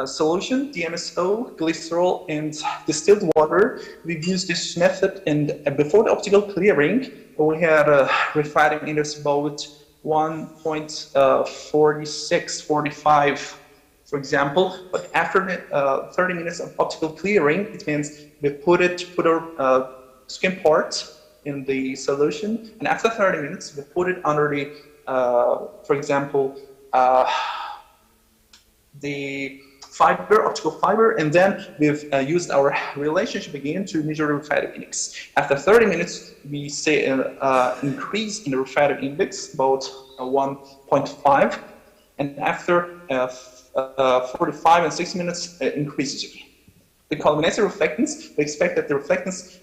solution, DMSO, glycerol, and distilled water, we've used this method, and before the optical clearing, we had a refractive index about 1.46, 45, for example. But after the 30 minutes of optical clearing, it means we put our skin part in the solution, and after 30 minutes, we put it under the, for example, the optical fiber, and then we've used our relationship again to measure the refractive index. After 30 minutes, we see an increase in the refractive index, about 1.5, and after 45 and 60 minutes, increases again. The collimated reflectance, we expect that the reflectance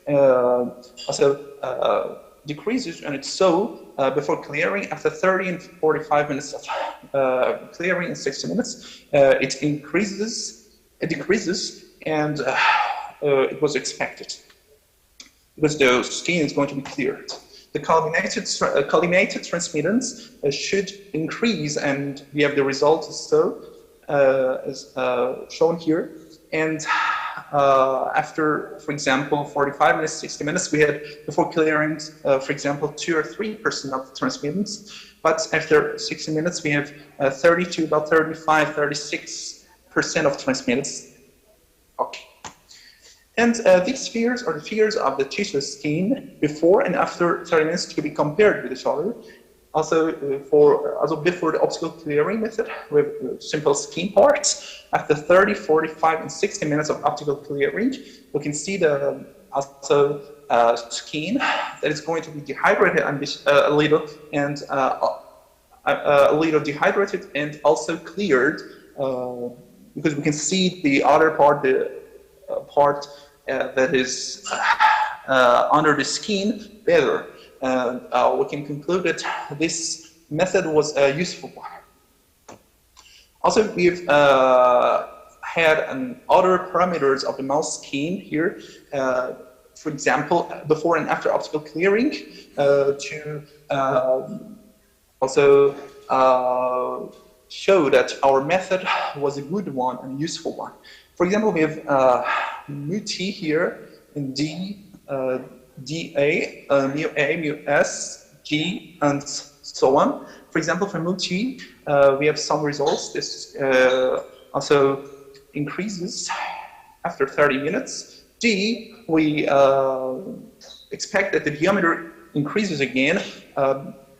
also decreases, and it's so before clearing. After 30 and 45 minutes of clearing in 60 minutes, it decreases, and it was expected because the skin is going to be cleared. The collimated transmittance should increase, and we have the result so as shown here. And after, for example, 45 minutes, 60 minutes, we had before clearing, for example, 2 or 3% of the transmittance. But after 60 minutes, we have 30 to about 35, 36% of transmittance. Okay. And these figures are the figures of the tissue skin before and after 30 minutes to be compared with each other. Also, before the optical clearing method with simple skin parts, after 30, 45, and 60 minutes of optical clearing, we can see the skin that is going to be dehydrated a little dehydrated and also cleared, because we can see the other part, that is under the skin better. We can conclude that this method was a useful one. Also, we've had other parameters of the mouse skin here. For example, before and after optical clearing, to also show that our method was a good one and useful one. For example, we have mu-T here in D, dA, mu-A, mu-S, G, and so on. For example, for mu-T, we have some results. This also increases after 30 minutes. D, we expect that the diameter increases again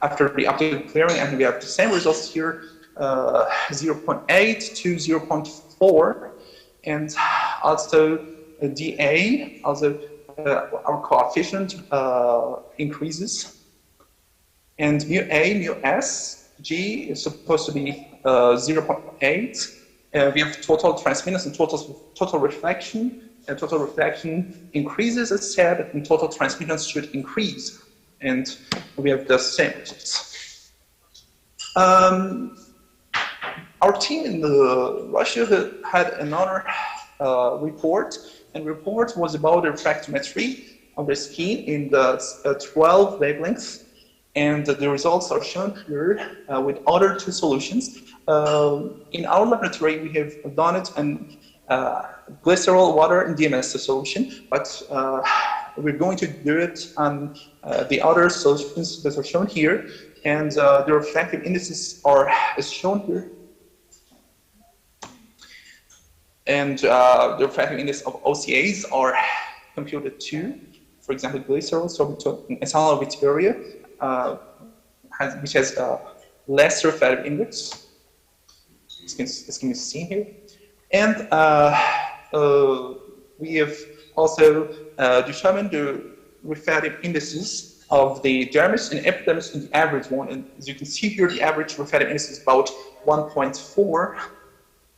after the optical clearing, and we have the same results here, 0.8 to 0.4, and also dA, also our coefficient increases, and mu-A, mu-S, G is supposed to be 0.8. We have total transmittance and total reflection. And total reflection increases, as said, and total transmittance should increase. And we have the same results. Our team in Russia had another report, and the report was about the refractometry of the skin in the 12 wavelengths, and the results are shown here with other two solutions. In our laboratory, we have done it in glycerol, water, and DMS solution, but we're going to do it on the other solutions that are shown here, and the refractive indices are as shown here. And the refractive index of OCAs are computed too. For example, glycerol, sorbitol, and ethanol bacteria, which has less refractive index. This can be seen here. And we have also determined the refractive indices of the dermis and epidermis in the average one. And as you can see here, the average refractive index is about 1.4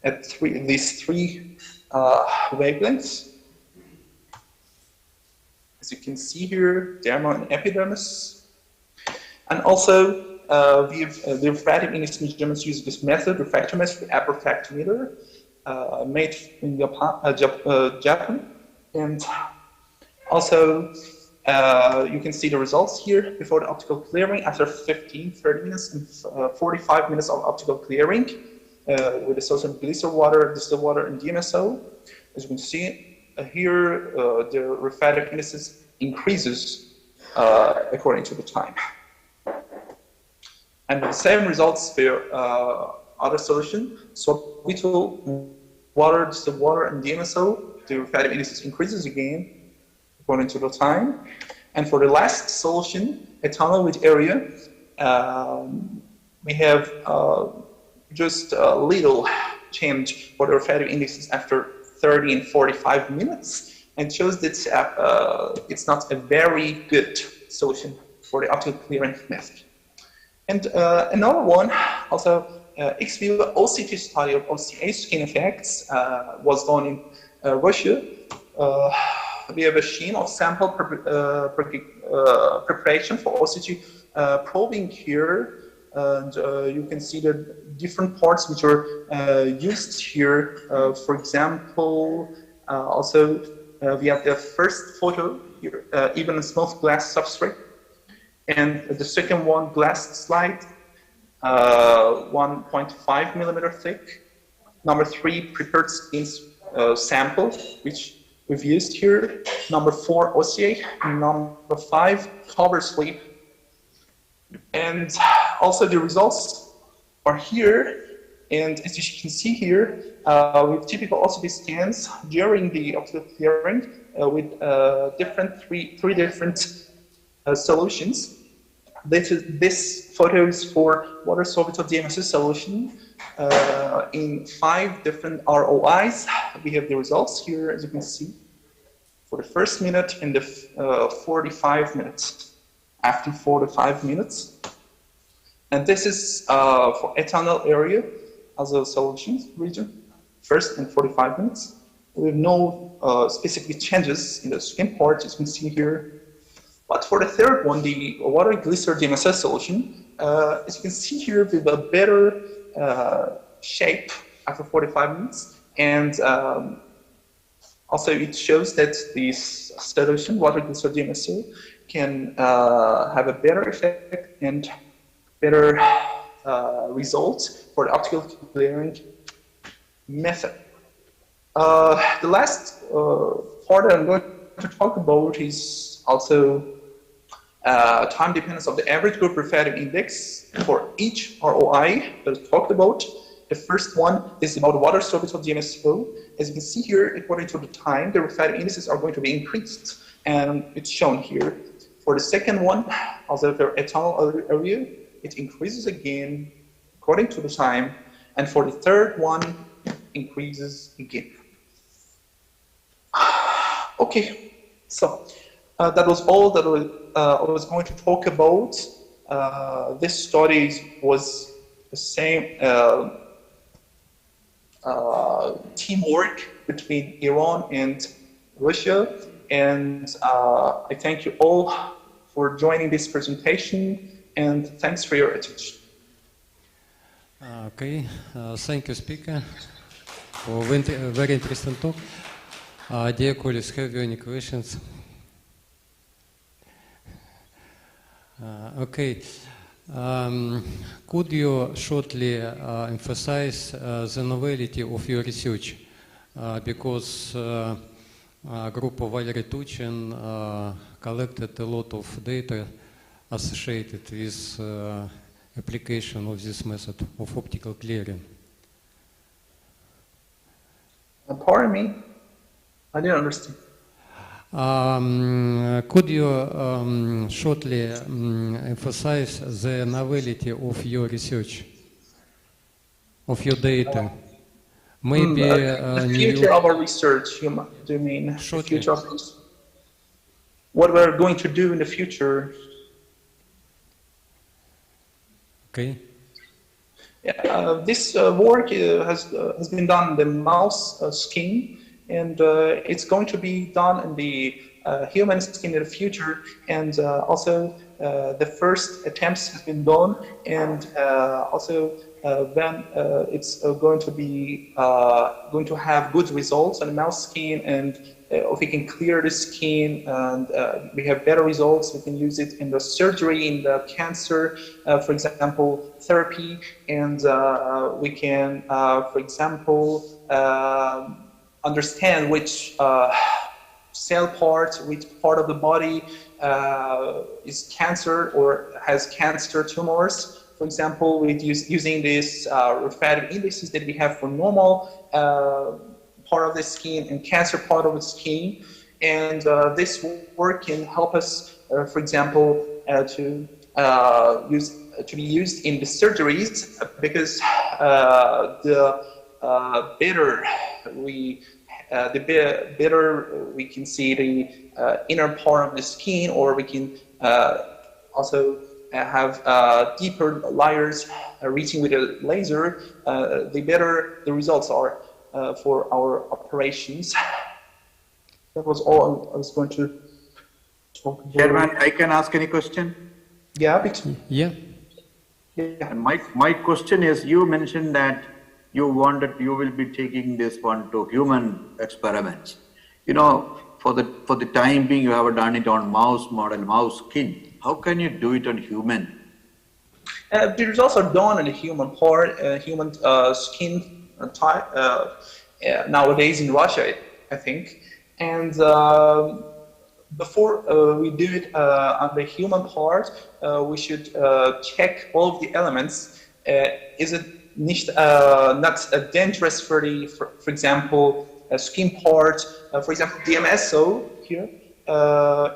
at these three wavelengths. As you can see here, derma and epidermis. And also, we have the refractive index measurements using this method, refractometer, approfractometer. made in Japan. And also, you can see the results here before the optical clearing after 15, 30 minutes and 45 minutes of optical clearing with the source of glycer water, distilled water, and DMSO. As you can see here, the refractive indices increases according to the time. And the same results for other solution. So sorbitol, water, distilled water, and DMSO, the refractive indices increases again according to the time. And for the last solution, ethanol with area, we have just a little change for the refractive indices after 30 and 45 minutes, and shows that it's not a very good solution for the optical clearing method. And another one, also ex vivo OCT study of OCA skin effects was done in Russia. We have a scheme of sample preparation for OCT probing here, and you can see the different parts which are used here. For example, also we have the first photo here, even a smooth glass substrate, and the second one glass slide, 1.5 millimeter thick. Number 3, prepared skins sample, which we've used here. Number 4, OCA. Number 5, cover slip. And also the results are here. And as you can see here, with typical OCT scans during the optical clearing with three different solutions. This photo is for water sorbitol DMSO solution in 5 different ROIs. We have the results here, as you can see, for the first minute and the 45 minutes, after 45 minutes. And this is for ethanol area as a solution region, first and 45 minutes. We have no specific changes in the skin part, as you can see here. But for the third one, the water glycer DMSO solution, as you can see here, with a better shape after 45 minutes. And also it shows that this solution, water glycer DMSO, can have a better effect and better results for the optical clearing method. The last part that I'm going to talk about is also time dependence of the average group refractive index for each ROI that I talked about. The first one is about water sorbitol DMSO. As you can see here, according to the time, the refractive indices are going to be increased, and it's shown here. For the second one, also for ethanol area, it increases again according to the time, and for the third one, increases again. Okay, so that was all that I was going to talk about. This study was the same teamwork between Iran and Russia, and I thank you all for joining this presentation, and thanks for your attention. Okay, thank you, speaker, for a very interesting talk. Dear colleagues, have you any questions? Okay, could you shortly emphasize the novelty of your research? Because a group of Valery Tuchin collected a lot of data associated with application of this method of optical clearing. Pardon me? I didn't understand. Could you shortly emphasize the novelty of your research, of your data? Maybe the future of our research, do you mean? The future of what we're going to do in the future? Okay. Yeah, this work has been done in the mouse skin, and it's going to be done in the human skin in the future, and also the first attempts have been done, and also when it's going to have good results on the mouse skin, and if we can clear the skin and we have better results, we can use it in the surgery, in the cancer, for example, therapy, and we can, for example, understand which cell part, which part of the body is cancer or has cancer tumors. For example, with using these refractive indices that we have for normal part of the skin and cancer part of the skin, and this work can help us, for example, to be used in the surgeries, because the better we can see the inner part of the skin, or we can also have deeper layers reaching with a laser, the better the results are for our operations. That was all I was going to talk about. Chairman, I can ask any question? Yeah. Yeah. And my question is, you mentioned that you will be taking this one to human experiments. You know, for the time being, you have done it on mouse model, mouse skin. How can you do it on human? The results are done on the human part, human skin type nowadays in Russia, I think. And before we do it on the human part, we should check all of the elements. Is it not dangerous for for example, skin part, for example, DMSO here,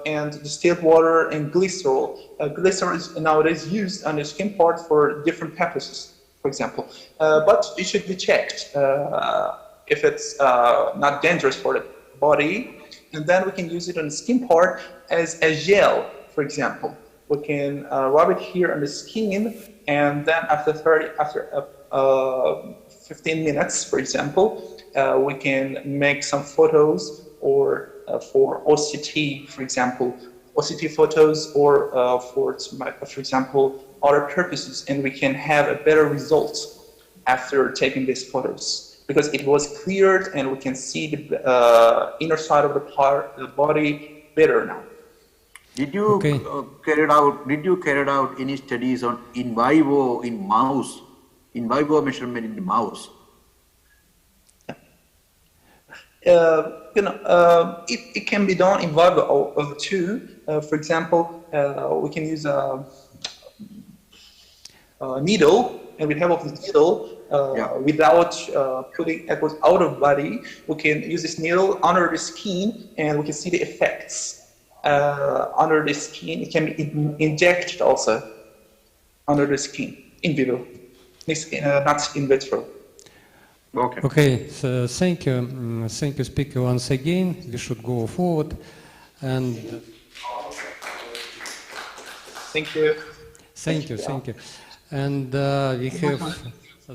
and distilled water and glycerol. Glycerol is nowadays used on the skin part for different purposes, for example. But it should be checked if it's not dangerous for the body, and then we can use it on the skin part as a gel, for example. We can rub it here on the skin, and then after 15 minutes, for example, we can make some photos, or for OCT, for example, OCT photos, or for example, other purposes, and we can have a better result after taking these photos, because it was cleared and we can see the inner side of the body better now. Did you carry out any studies on in vivo measurement in the mouse? It can be done in vivo too. For example, we can use a needle, and with help of the needle, without putting it out of body, we can use this needle under the skin, and we can see the effects under the skin. It can be injected also under the skin in vivo, not in vitro. Okay, so thank you, speaker, once again. We should go forward, and thank you. Thank you. And we have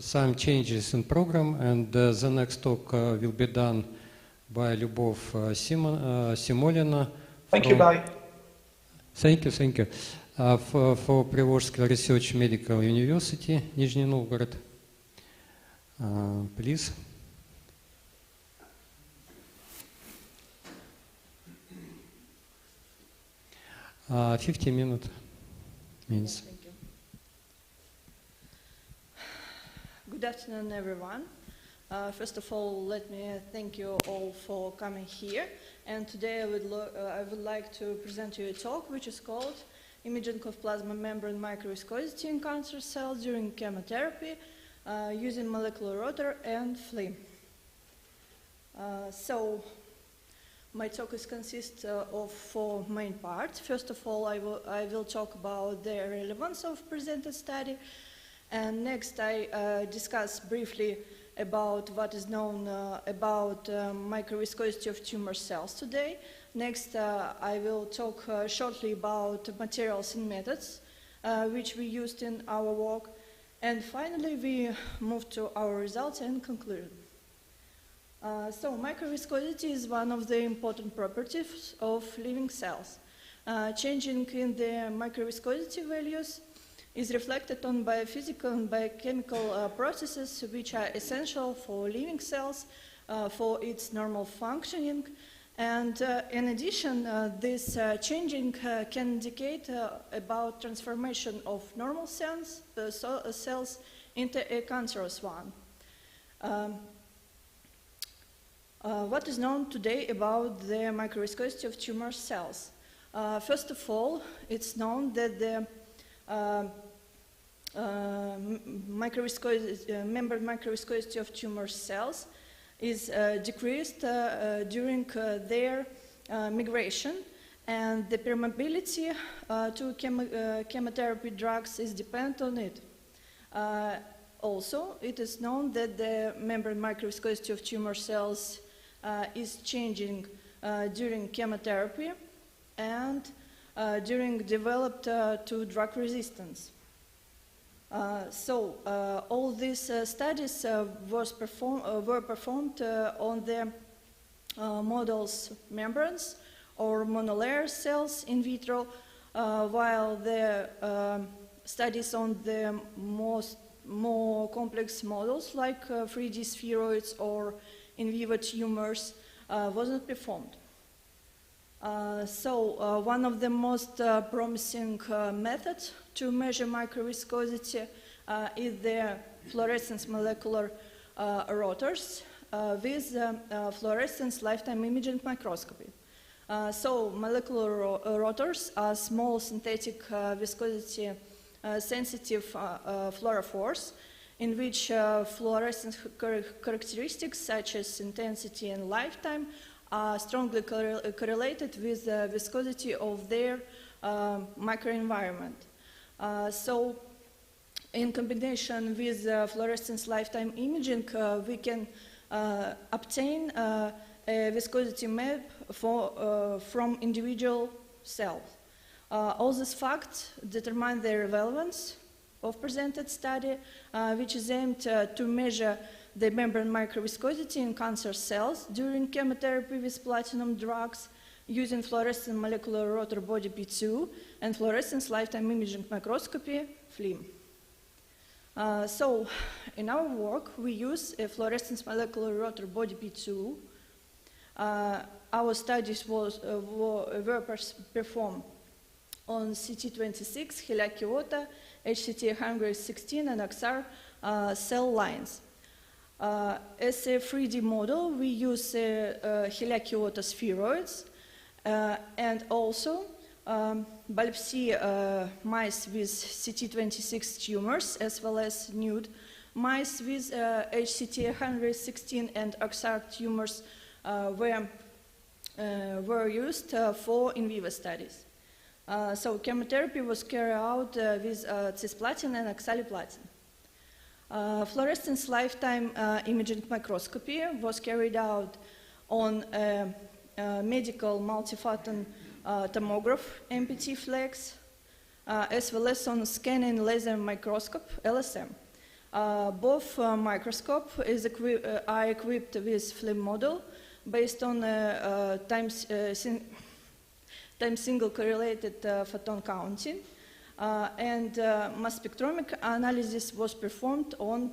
some changes in program, and the next talk will be done by Lyubov Simolina. Thank you, bye. Thank you. For Приволжский Research Medical University, Nizhny Novgorod. Please. Uh, 15 minutes means. Thank you. Good afternoon, everyone. First of all, let me thank you all for coming here. And today I would like to present you a talk which is called Imaging of Plasma Membrane Microviscosity in Cancer Cells During Chemotherapy using Molecular Rotor and FLIM. So my talk consists of 4 main parts. First of all, I will talk about the relevance of presented study. And next I discuss briefly about what is known about microviscosity of tumor cells today. Next, I will talk shortly about materials and methods which we used in our work. And finally, we move to our results and conclusion. So microviscosity is one of the important properties of living cells. Changing in the microviscosity values is reflected on biophysical and biochemical processes which are essential for living cells, for its normal functioning. And in addition, this changing can indicate about transformation of normal cells into a cancerous one. What is known today about the microviscosity of tumor cells? First of all, it's known that the membrane microviscosity of tumor cells is decreased during their migration, and the permeability to chemotherapy drugs is dependent on it. Also, it is known that the membrane microviscosity of tumor cells is changing during chemotherapy and during developed to drug resistance. All these studies were performed on the models membranes or monolayer cells in vitro, while the studies on the more complex models like 3D spheroids or in vivo tumors wasn't performed. One of the most promising methods to measure microviscosity is the fluorescence molecular rotors with fluorescence lifetime imaging microscopy. Molecular rotors are small synthetic viscosity sensitive fluorophores in which fluorescence characteristics such as intensity and lifetime are strongly correlated with the viscosity of their microenvironment. In combination with fluorescence lifetime imaging, we can obtain a viscosity map from individual cells. All these facts determine the relevance of presented study, which is aimed to measure the membrane microviscosity in cancer cells during chemotherapy with platinum drugs using fluorescent molecular rotor body P2 and fluorescence lifetime imaging microscopy, FLIM. In our work, we use a fluorescence molecular rotor body P2. Our studies were performed on CT26, HeLa-Kyoto, HCT116, and AXAR cell lines. As a 3D model, we use HeLa-Kyoto spheroids and also biopsy mice with CT26 tumors, as well as nude mice with HCT116 and AXAR tumors were used for in vivo studies. Chemotherapy was carried out with cisplatin and oxaliplatin. Fluorescence lifetime imaging microscopy was carried out on medical multiphoton tomograph MPT flex, as well as on scanning laser microscope LSM. Both microscopes are equipped with FLIM model based on time single correlated photon counting, and mass spectrometric analysis was performed on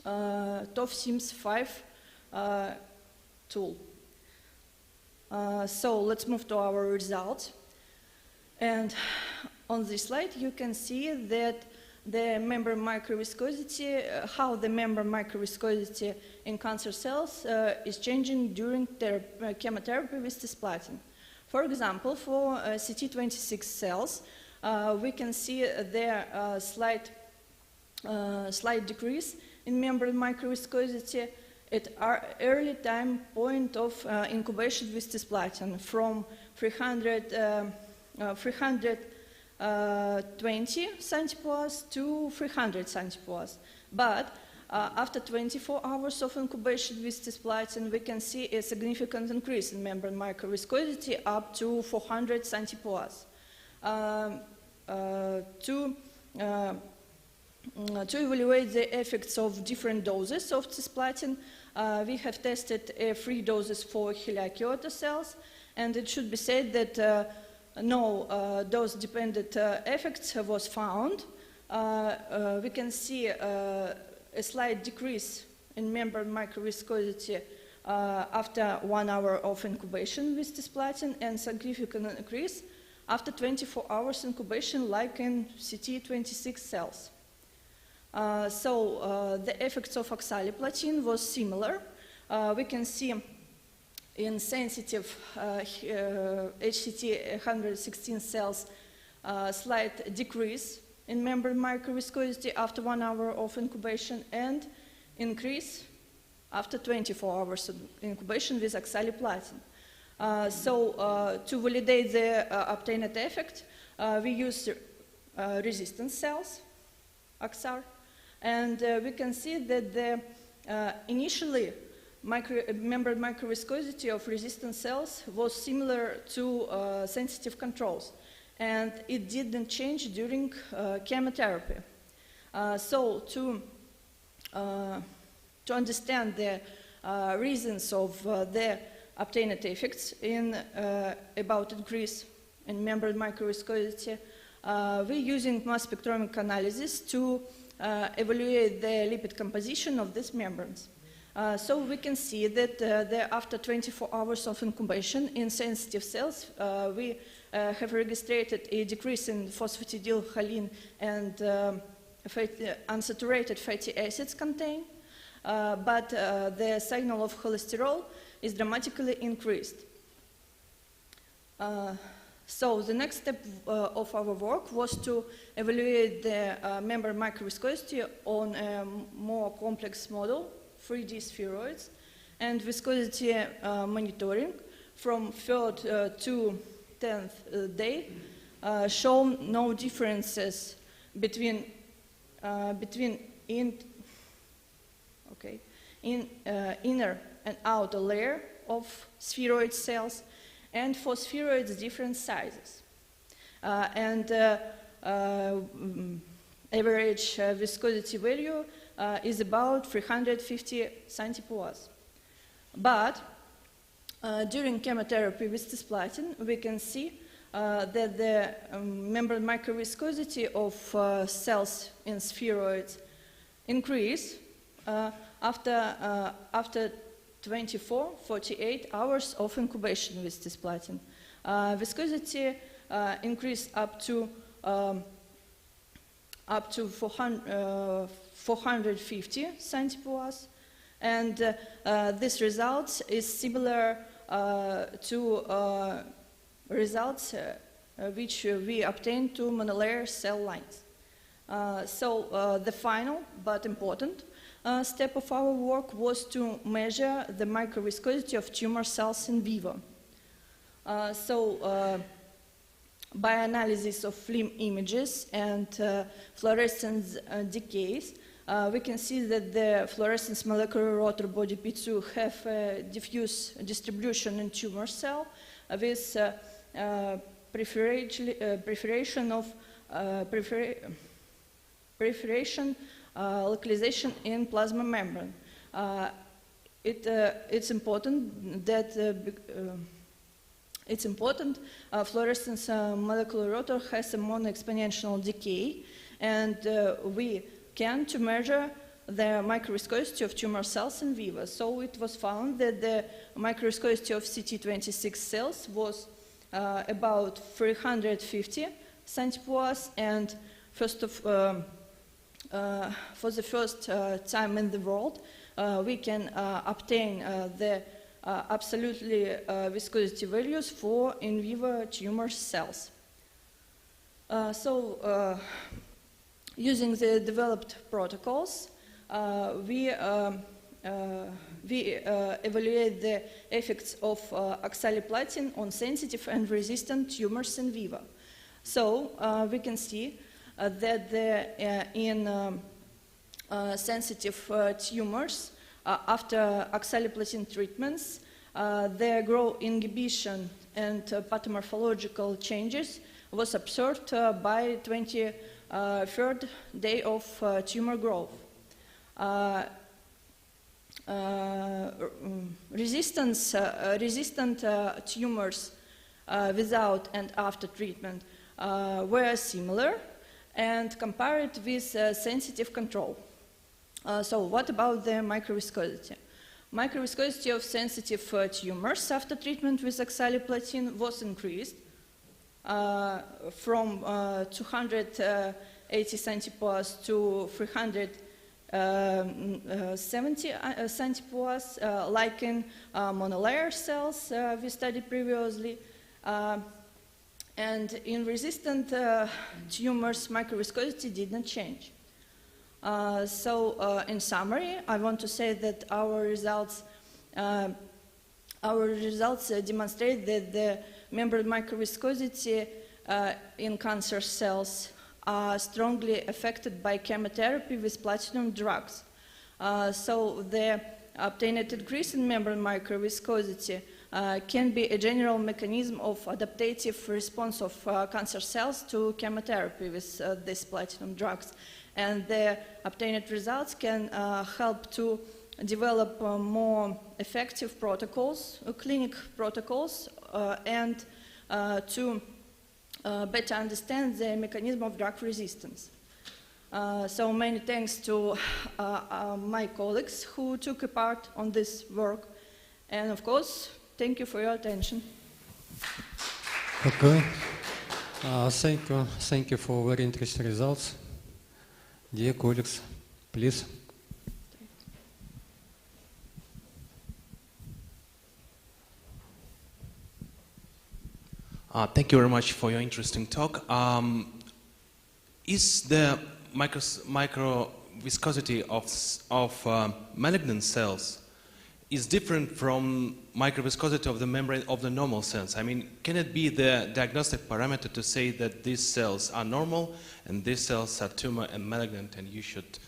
TOF-SIMS-5 tool. Let's move to our results. And on this slide, you can see that the membrane microviscosity, how the membrane microviscosity in cancer cells is changing during chemotherapy with cisplatin. For example, for CT26 cells, we can see their slight decrease in membrane microviscosity at our early time point of incubation with cisplatin from 320 centipoise to 300 centipoise. But after 24 hours of incubation with cisplatin, we can see a significant increase in membrane microviscosity up to 400 centipoise. To evaluate the effects of different doses of cisplatin, we have tested 3 doses for Kyoto cells, and it should be said that no dose-dependent effects was found. We can see a slight decrease in membrane microviscosity after 1 hour of incubation with cisplatin, and significant increase after 24 hours incubation, like in CT26 cells. The effects of oxaliplatin was similar. We can see in sensitive HCT 116 cells slight decrease in membrane microviscosity after 1 hour of incubation, and increase after 24 hours of incubation with oxaliplatin. To validate the obtained effect, we use resistance cells, OXAR, and we can see that the initially membrane microviscosity of resistant cells was similar to sensitive controls, and it didn't change during chemotherapy. To understand the reasons of the obtained effects in about increase in membrane microviscosity, we're using mass spectrometric analysis to evaluate the lipid composition of these membranes. We can see that after 24 hours of incubation in sensitive cells, we have registered a decrease in phosphatidylcholine and unsaturated fatty acids contained, but the signal of cholesterol is dramatically increased. The next step of our work was to evaluate the membrane microviscosity on a more complex model, 3D spheroids, and viscosity monitoring from 3rd to 10th day shown no differences between inner and outer layer of spheroid cells, and for spheroids different sizes. Average viscosity value is about 350 centipoise. But during chemotherapy with cisplatin, we can see that the membrane microviscosity of cells in spheroids increase after 24-48 hours of incubation with cisplatin. Viscosity increased up to 450 centipoise, and this result is similar to results which we obtained to monolayer cell lines. The final but important step of our work was to measure the microviscosity of tumor cells in vivo. By analysis of film images and fluorescence decays, we can see that the fluorescence molecular rotor body P2 have a diffuse distribution in tumor cell with proliferation localization in plasma membrane. It's important that fluorescence molecular rotor has a mono-exponential decay, and we can to measure the microviscosity of tumor cells in vivo. So it was found that the microviscosity of CT26 cells was about 350 centipoise, and for the first time in the world, we can obtain the absolutely viscosity values for in vivo tumor cells. Using the developed protocols, we evaluate the effects of oxaliplatin on sensitive and resistant tumors in vivo. We can see that in sensitive tumors, after oxaliplatin treatments, their growth inhibition and pathomorphological changes was observed by 23rd day of tumor growth. resistant tumors without and after treatment were similar, and compared with sensitive control. So what about the microviscosity? Microviscosity of sensitive tumors after treatment with oxaliplatin was increased from 280 centipoise to 370 centipoise, like in monolayer cells we studied previously. And in resistant tumors, microviscosity did not change. So in summary, I want to say that our results demonstrate that the membrane microviscosity in cancer cells are strongly affected by chemotherapy with platinum drugs. So the obtained increase in membrane microviscosity can be a general mechanism of adaptive response of cancer cells to chemotherapy with these platinum drugs. And the obtained results can help to develop more effective protocols, clinic protocols, and to better understand the mechanism of drug resistance. So many thanks to my colleagues who took a part on this work. And of course, thank you for your attention. Okay. Thank you for very interesting results. Dear colleagues, please. Thank you very much for your interesting talk. Is the micro viscosity of malignant cells is different from microviscosity of the membrane of the normal cells? I mean, can it be the diagnostic parameter to say that these cells are normal and these cells are tumor and malignant, and you should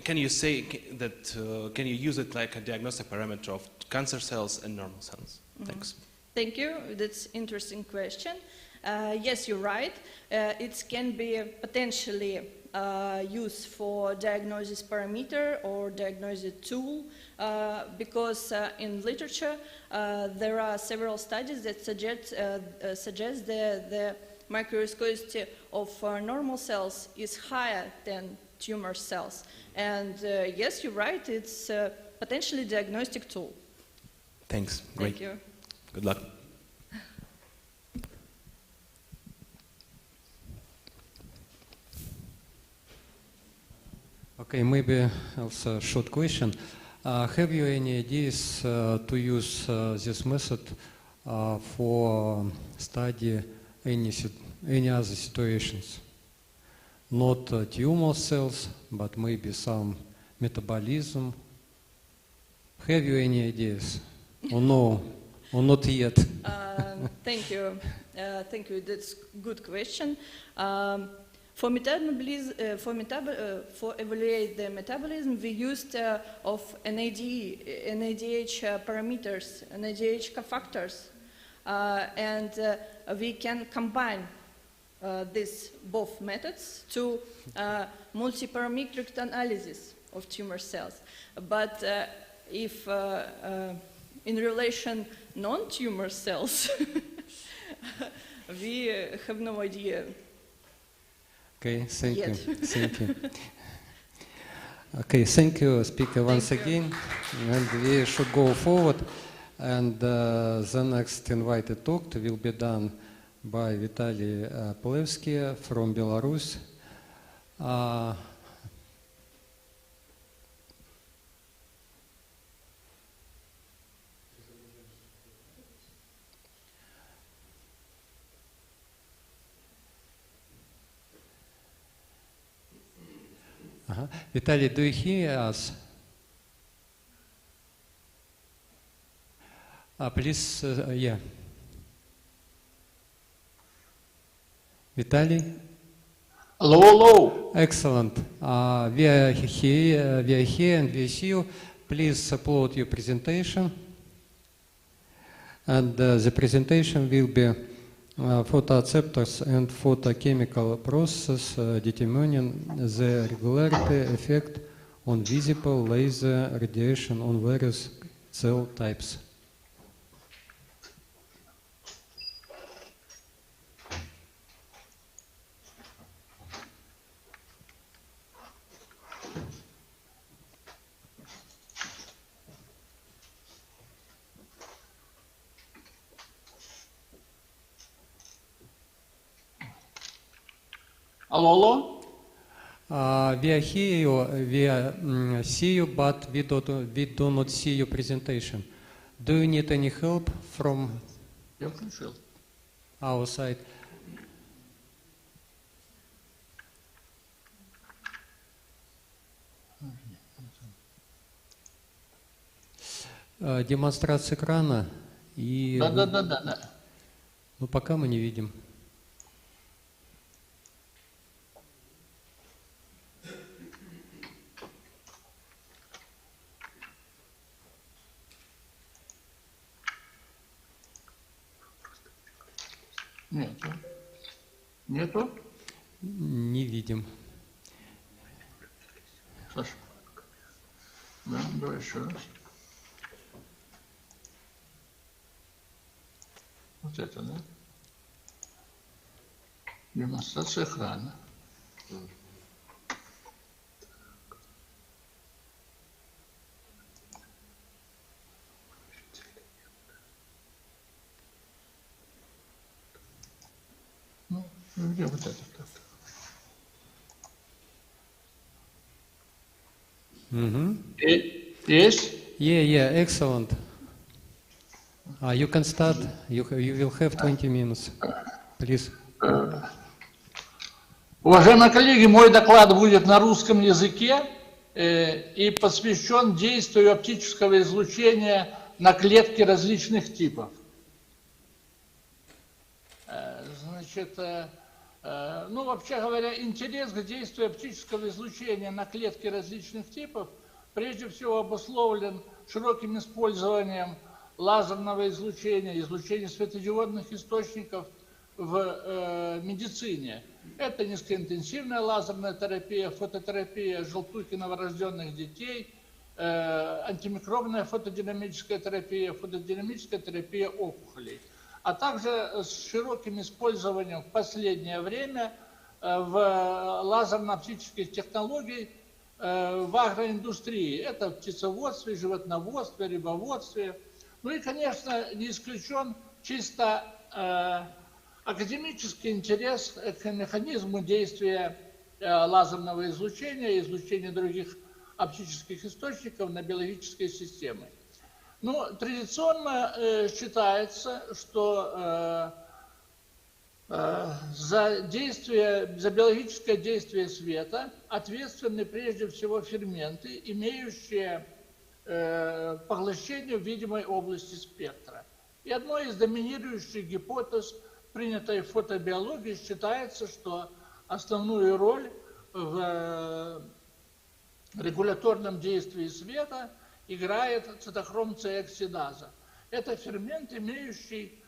can you say that can you use it like a diagnostic parameter of cancer cells and normal cells? Thanks. Thank you. That's an interesting question. Yes, you're right. It can be potentially used for diagnosis parameter or diagnosis tool because in literature there are several studies that suggest the microviscosity of normal cells is higher than tumor cells. And yes, you're right. It's potentially a diagnostic tool. Thanks. Great. Thank you. Good luck. Okay, maybe also a short question. Have you any ideas to use this method for study any other situations? Not tumor cells, but maybe some metabolism. Have you any ideas? Or no? Or not yet? Thank you. Thank you. That's a good question. For metabolism, for evaluate the metabolism, we used of NADH parameters, NADH cofactors, and we can combine these both methods to multiparametric analysis of tumor cells. But if in relation non-tumor cells, we have no idea. Okay, thank Yet. you. Thank you. Okay, thank you, speaker, once again. And we should go forward. And the next invited talk will be done by Vitaly Plevsky from Belarus. Vitaly, do you hear us? Please, yeah. Vitaly? Hello, hello. Excellent. We are here and we see you. Please upload your presentation. And the presentation will be photoacceptors and photochemical process determining the regularity effect on visible laser radiation on various cell types. Алло? We hear you, we see you, but we do not see your presentation. Do you need any help from Я включил. our side? Демонстрация экрана и... Да. Ну, пока мы не видим. Нету. Нету? Не видим. Саша. Да, давай еще раз. Вот это, да? Демонстрация экрана. Ну, где вот это? Есть? Yeah, excellent. You can start. You will have 20 minutes. Please. Уважаемые коллеги, мой доклад будет на русском языке и посвящен действию оптического излучения на клетки различных типов. Значит, ну, вообще говоря, интерес к действию оптического излучения на клетки различных типов прежде всего обусловлен широким использованием лазерного излучения, излучения светодиодных источников в медицине. Это низкоинтенсивная лазерная терапия, фототерапия желтухи новорожденных детей, антимикробная фотодинамическая терапия опухолей, а также с широким использованием в последнее время в лазерно-оптических технологий в агроиндустрии. Это в птицеводстве, животноводстве, рыбоводстве. Ну и, конечно, не исключен чисто академический интерес к механизму действия лазерного излучения и излучения других оптических источников на биологические системы. Ну, традиционно считается, что за биологическое действие света ответственны прежде всего ферменты, имеющие поглощение в видимой области спектра. И одной из доминирующих гипотез, принятой в фотобиологии, считается, что основную роль в регуляторном действии света играет цитохром С-оксидаза. Это фермент, имеющий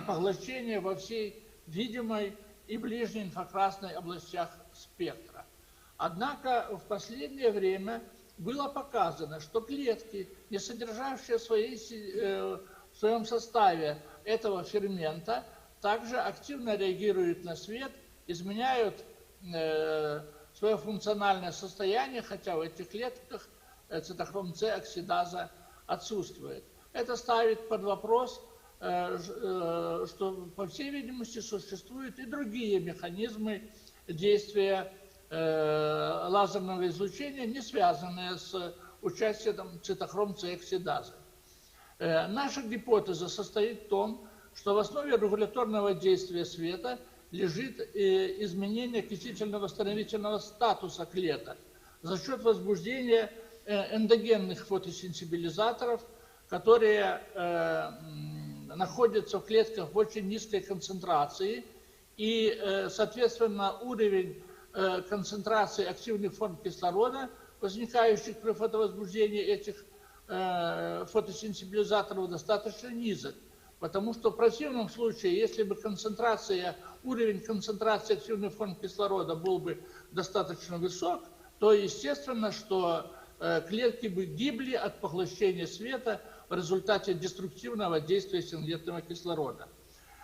поглощение во всей видимой и ближней инфракрасной областях спектра. Однако в последнее время было показано, что клетки, не содержащие в своем составе этого фермента, также активно реагируют на свет, изменяют свое функциональное состояние, хотя в этих клетках цитохром С-оксидаза отсутствует. Это ставит под вопрос, что, по всей видимости, существуют и другие механизмы действия лазерного излучения, не связанные с участием цитохром С-оксидазы. Наша гипотеза состоит в том, что в основе регуляторного действия света лежит изменение окислительно-восстановительного статуса клеток за счет возбуждения эндогенных фотосенсибилизаторов, которые находятся в клетках в очень низкой концентрации, и, соответственно, уровень концентрации активных форм кислорода, возникающих при фотовозбуждении этих фотосенсибилизаторов, достаточно низок. Потому что в противном случае, если бы уровень концентрации активных форм кислорода был бы достаточно высок, то естественно, что клетки бы гибли от поглощения света в результате деструктивного действия синтетного кислорода.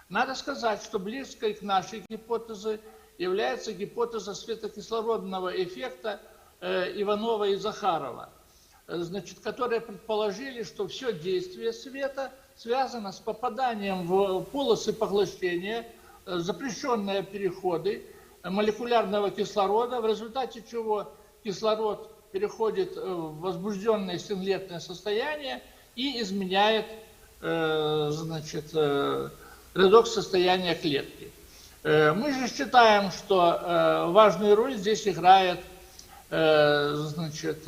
Надо сказать, что близкой к нашей гипотезе является гипотеза светокислородного эффекта Иванова и Захарова, значит, которые предположили, что все действие света связано с попаданием в полосы поглощения, запрещенные переходы молекулярного кислорода, в результате чего кислород переходит в возбужденное синглетное состояние и изменяет значит, редокс состояния клетки. Мы же считаем, что важную роль здесь играет значит,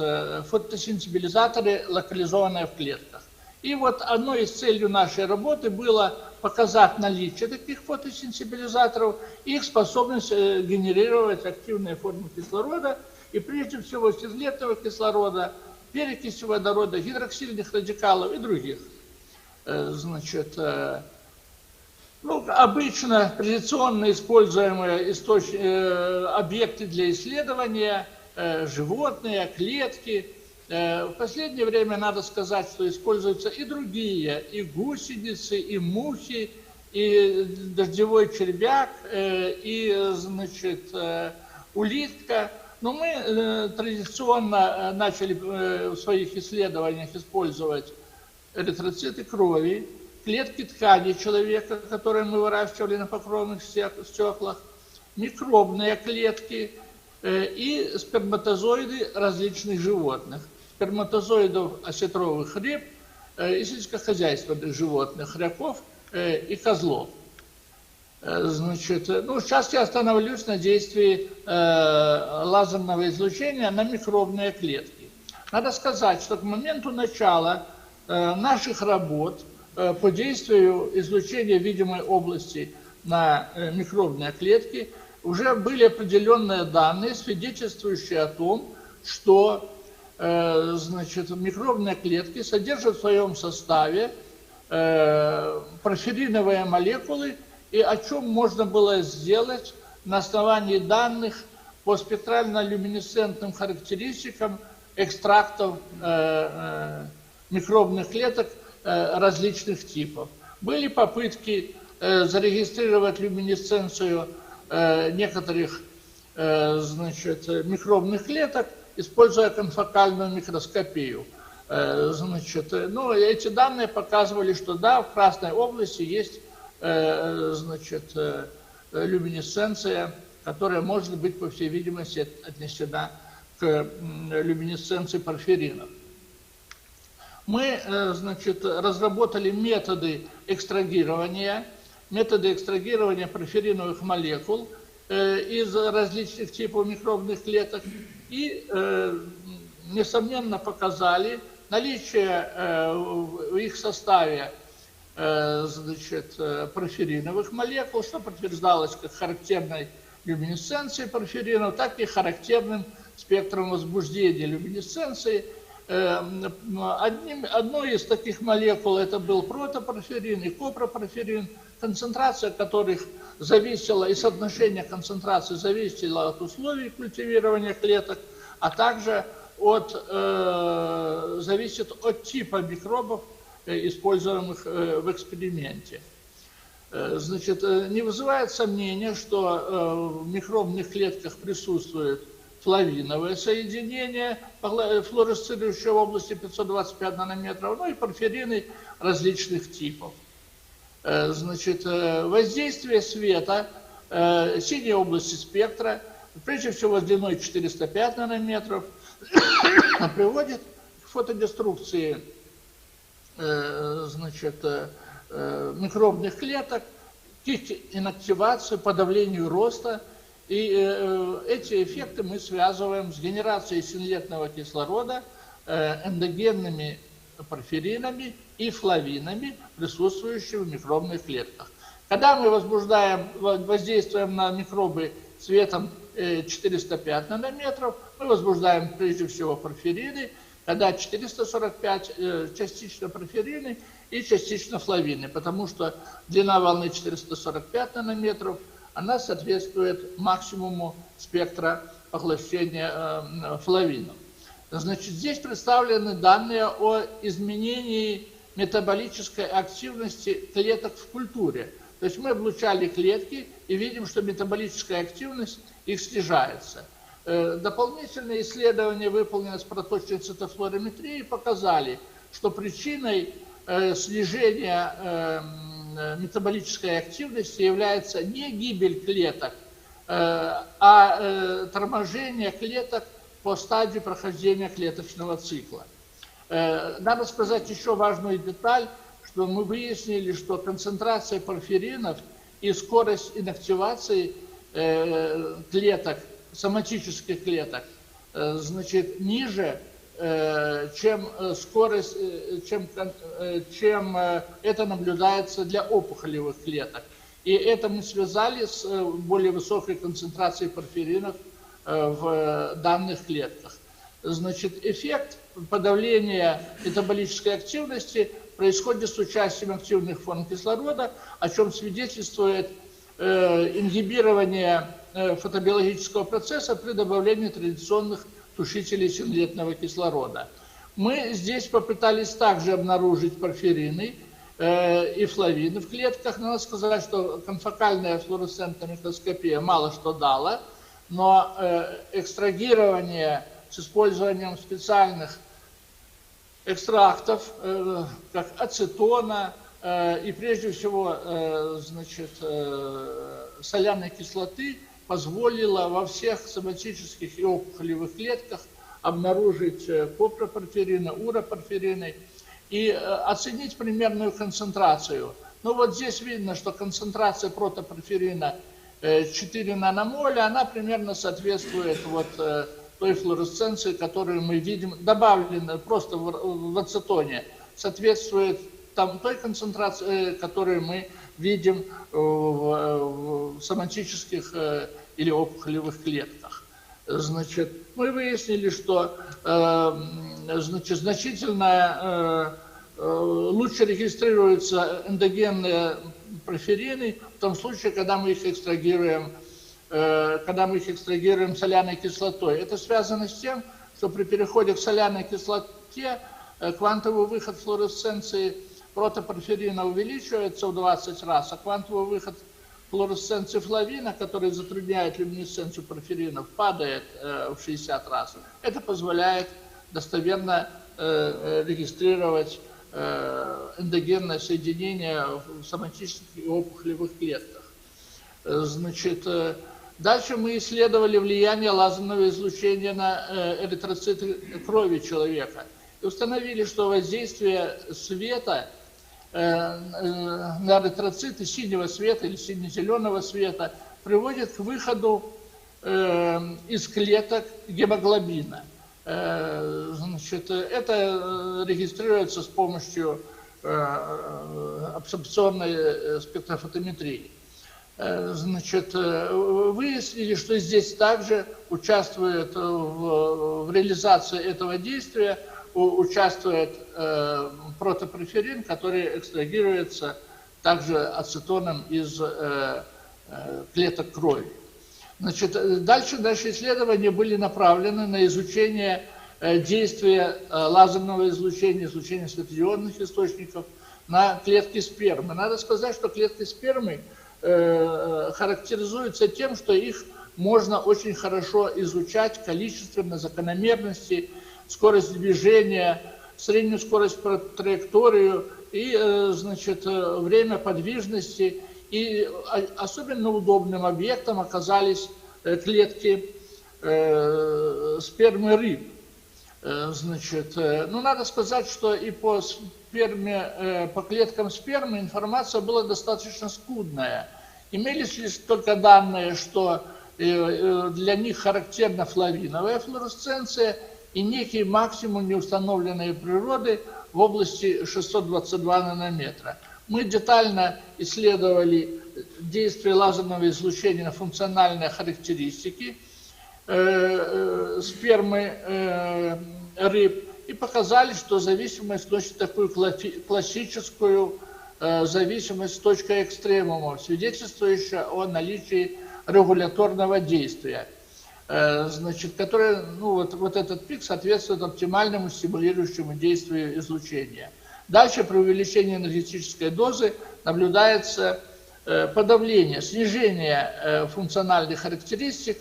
фотосенсибилизаторы, локализованные в клетках. И вот одной из целей нашей работы было показать наличие таких фотосенсибилизаторов, их способность генерировать активные формы кислорода, и прежде всего синглетного кислорода, перекиси водорода, гидроксильных радикалов и других. Значит, ну, обычно традиционно используемые объекты для исследования, животные, клетки. В последнее время надо сказать, что используются и другие, и гусеницы, и мухи, и дождевой червяк, и, значит, улитка. Но мы традиционно начали в своих исследованиях использовать эритроциты крови, клетки ткани человека, которые мы выращивали на покровных стеклах, микробные клетки и сперматозоиды различных животных. Сперматозоидов осетровых рыб и сельскохозяйственных животных, раков и козлов. Значит, ну, сейчас я остановлюсь на действии лазерного излучения на микробные клетки. Надо сказать, что к моменту начала наших работ по действию излучения видимой области на микробные клетки уже были определенные данные, свидетельствующие о том, что значит, микробные клетки содержат в своем составе порфириновые молекулы, и о чем можно было сделать на основании данных по спектрально-люминесцентным характеристикам экстрактов микробных клеток различных типов. Были попытки зарегистрировать люминесценцию некоторых значит, микробных клеток, используя конфокальную микроскопию. Значит, ну, эти данные показывали, что да, в красной области есть значит, люминесценция, которая может быть, по всей видимости, отнесена к люминесценции порфиринов. Мы, значит, разработали методы экстрагирования порфириновых молекул из различных типов микробных клеток и, несомненно, показали наличие в их составе значит, порфириновых молекул, что подтверждалось как характерной люминесценцией порфиринов, так и характерным спектром возбуждения люминесценции. Одной из таких молекул это был протопорфирин и копропорфирин, концентрация которых зависела, и соотношение концентрации зависело от условий культивирования клеток, а также зависит от типа микробов, используемых в эксперименте. Значит, не вызывает сомнения, что в микробных клетках присутствует флавиновое соединение, флуоресцирующее в области 525 нанометров, ну и порфирины различных типов. Значит, воздействие света, синей области спектра, прежде всего с длиной 405 нанометров, приводит к фотодеструкции значит, микробных клеток, к их инактивации, подавлению роста. И эти эффекты мы связываем с генерацией синглетного кислорода, эндогенными порфиринами и флавинами, присутствующими в микробных клетках. Когда мы воздействуем на микробы светом 405 нанометров, мы возбуждаем прежде всего порфирины, когда 445 частично порфирины и частично флавины, потому что длина волны 445 нанометров, она соответствует максимуму спектра поглощения флавином. Значит, здесь представлены данные о изменении метаболической активности клеток в культуре. То есть мы облучали клетки и видим, что метаболическая активность их снижается. Дополнительные исследования, выполненные с проточной цитофлориметрией, показали, что причиной снижения метаболической активности является не гибель клеток, а торможение клеток по стадии прохождения клеточного цикла. Надо сказать еще важную деталь, что мы выяснили, что концентрация порфиринов и скорость инактивации клеток, соматических клеток, значит, ниже, чем скорость, чем это наблюдается для опухолевых клеток. И это мы связали с более высокой концентрацией порфиринов в данных клетках. Значит, эффект подавления метаболической активности происходит с участием активных форм кислорода, о чем свидетельствует ингибирование фотобиологического процесса при добавлении традиционных тушителей синглетного кислорода. Мы здесь попытались также обнаружить порфирины и флавины в клетках. Надо сказать, что конфокальная флуоресцентная микроскопия мало что дала, но экстрагирование с использованием специальных экстрактов, как ацетона и прежде всего значит, соляной кислоты, позволило во всех соматических и опухолевых клетках обнаружить копропорфирины, уропорфирины и оценить примерную концентрацию. Ну вот здесь видно, что концентрация протопорфирина 4 наномоля, она примерно соответствует вот той флуоресценции, которую мы видим, добавлена просто в ацетоне, соответствует той концентрации, которую мы видим в соматических или опухолевых клетках. Значит, мы выяснили, что значит, значительно лучше регистрируются эндогенные порфирины в том случае, когда мы их экстрагируем соляной кислотой. Это связано с тем, что при переходе к соляной кислоте квантовый выход флуоресценции протопорфирина увеличивается в 20 раз, а квантовый выход флуоресценции флавина, который затрудняет люминесценцию порфиринов, падает в 60 раз. Это позволяет достоверно регистрировать эндогенное соединение в соматических и опухолевых клетках. Значит, дальше мы исследовали влияние лазерного излучения на эритроциты крови человека и установили, что воздействие света на эритроциты синего света или сине-зеленого света приводит к выходу из клеток гемоглобина. Значит, это регистрируется с помощью абсорбционной спектрофотометрии. Значит, выяснили, что здесь также участвует в реализации этого действия, участвует протопорфирин, который экстрагируется также ацетоном из клеток крови. Значит, дальше наши исследования были направлены на изучение действия лазерного излучения, излучения светоионных источников на клетки спермы. Надо сказать, что клетки спермы характеризуются тем, что их можно очень хорошо изучать количественно, закономерности, скорость движения, среднюю скорость по траекторию и, значит, время подвижности. И особенно удобным объектом оказались клетки спермы рыб. Значит, ну, надо сказать, что и по клеткам спермы информация была достаточно скудная. Имелись лишь только данные, что для них характерна флавиновая флуоресценция и некий максимум неустановленной природы в области 622 нанометра. Мы детально исследовали действие лазерного излучения на функциональные характеристики спермы рыб и показали, что зависимость носит такую классическую зависимость с точкой экстремума, свидетельствующая о наличии регуляторного действия. значит, который, ну, вот этот пик соответствует оптимальному стимулирующему действию излучения. Дальше при увеличении энергетической дозы наблюдается подавление, снижение функциональных характеристик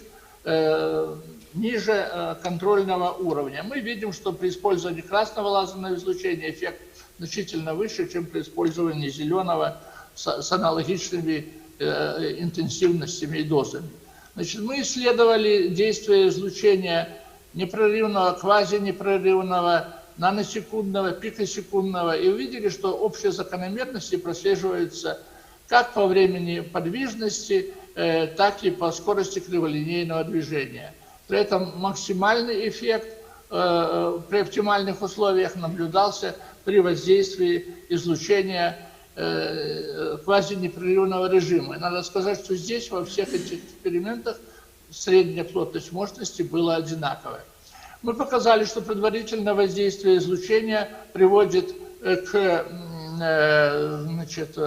ниже контрольного уровня. Мы видим, что при использовании красного лазерного излучения эффект значительно выше, чем при использовании зеленого с аналогичными интенсивностями и дозами. Значит, мы исследовали действие излучения непрерывного, квазинепрерывного, наносекундного, пикосекундного и увидели, что общие закономерности прослеживаются как по времени подвижности, так и по скорости криволинейного движения. При этом максимальный эффект при оптимальных условиях наблюдался при воздействии излучения квазинепрерывного режима. И надо сказать, что здесь во всех этих экспериментах средняя плотность мощности была одинаковая. Мы показали, что предварительное воздействие излучения приводит к значит,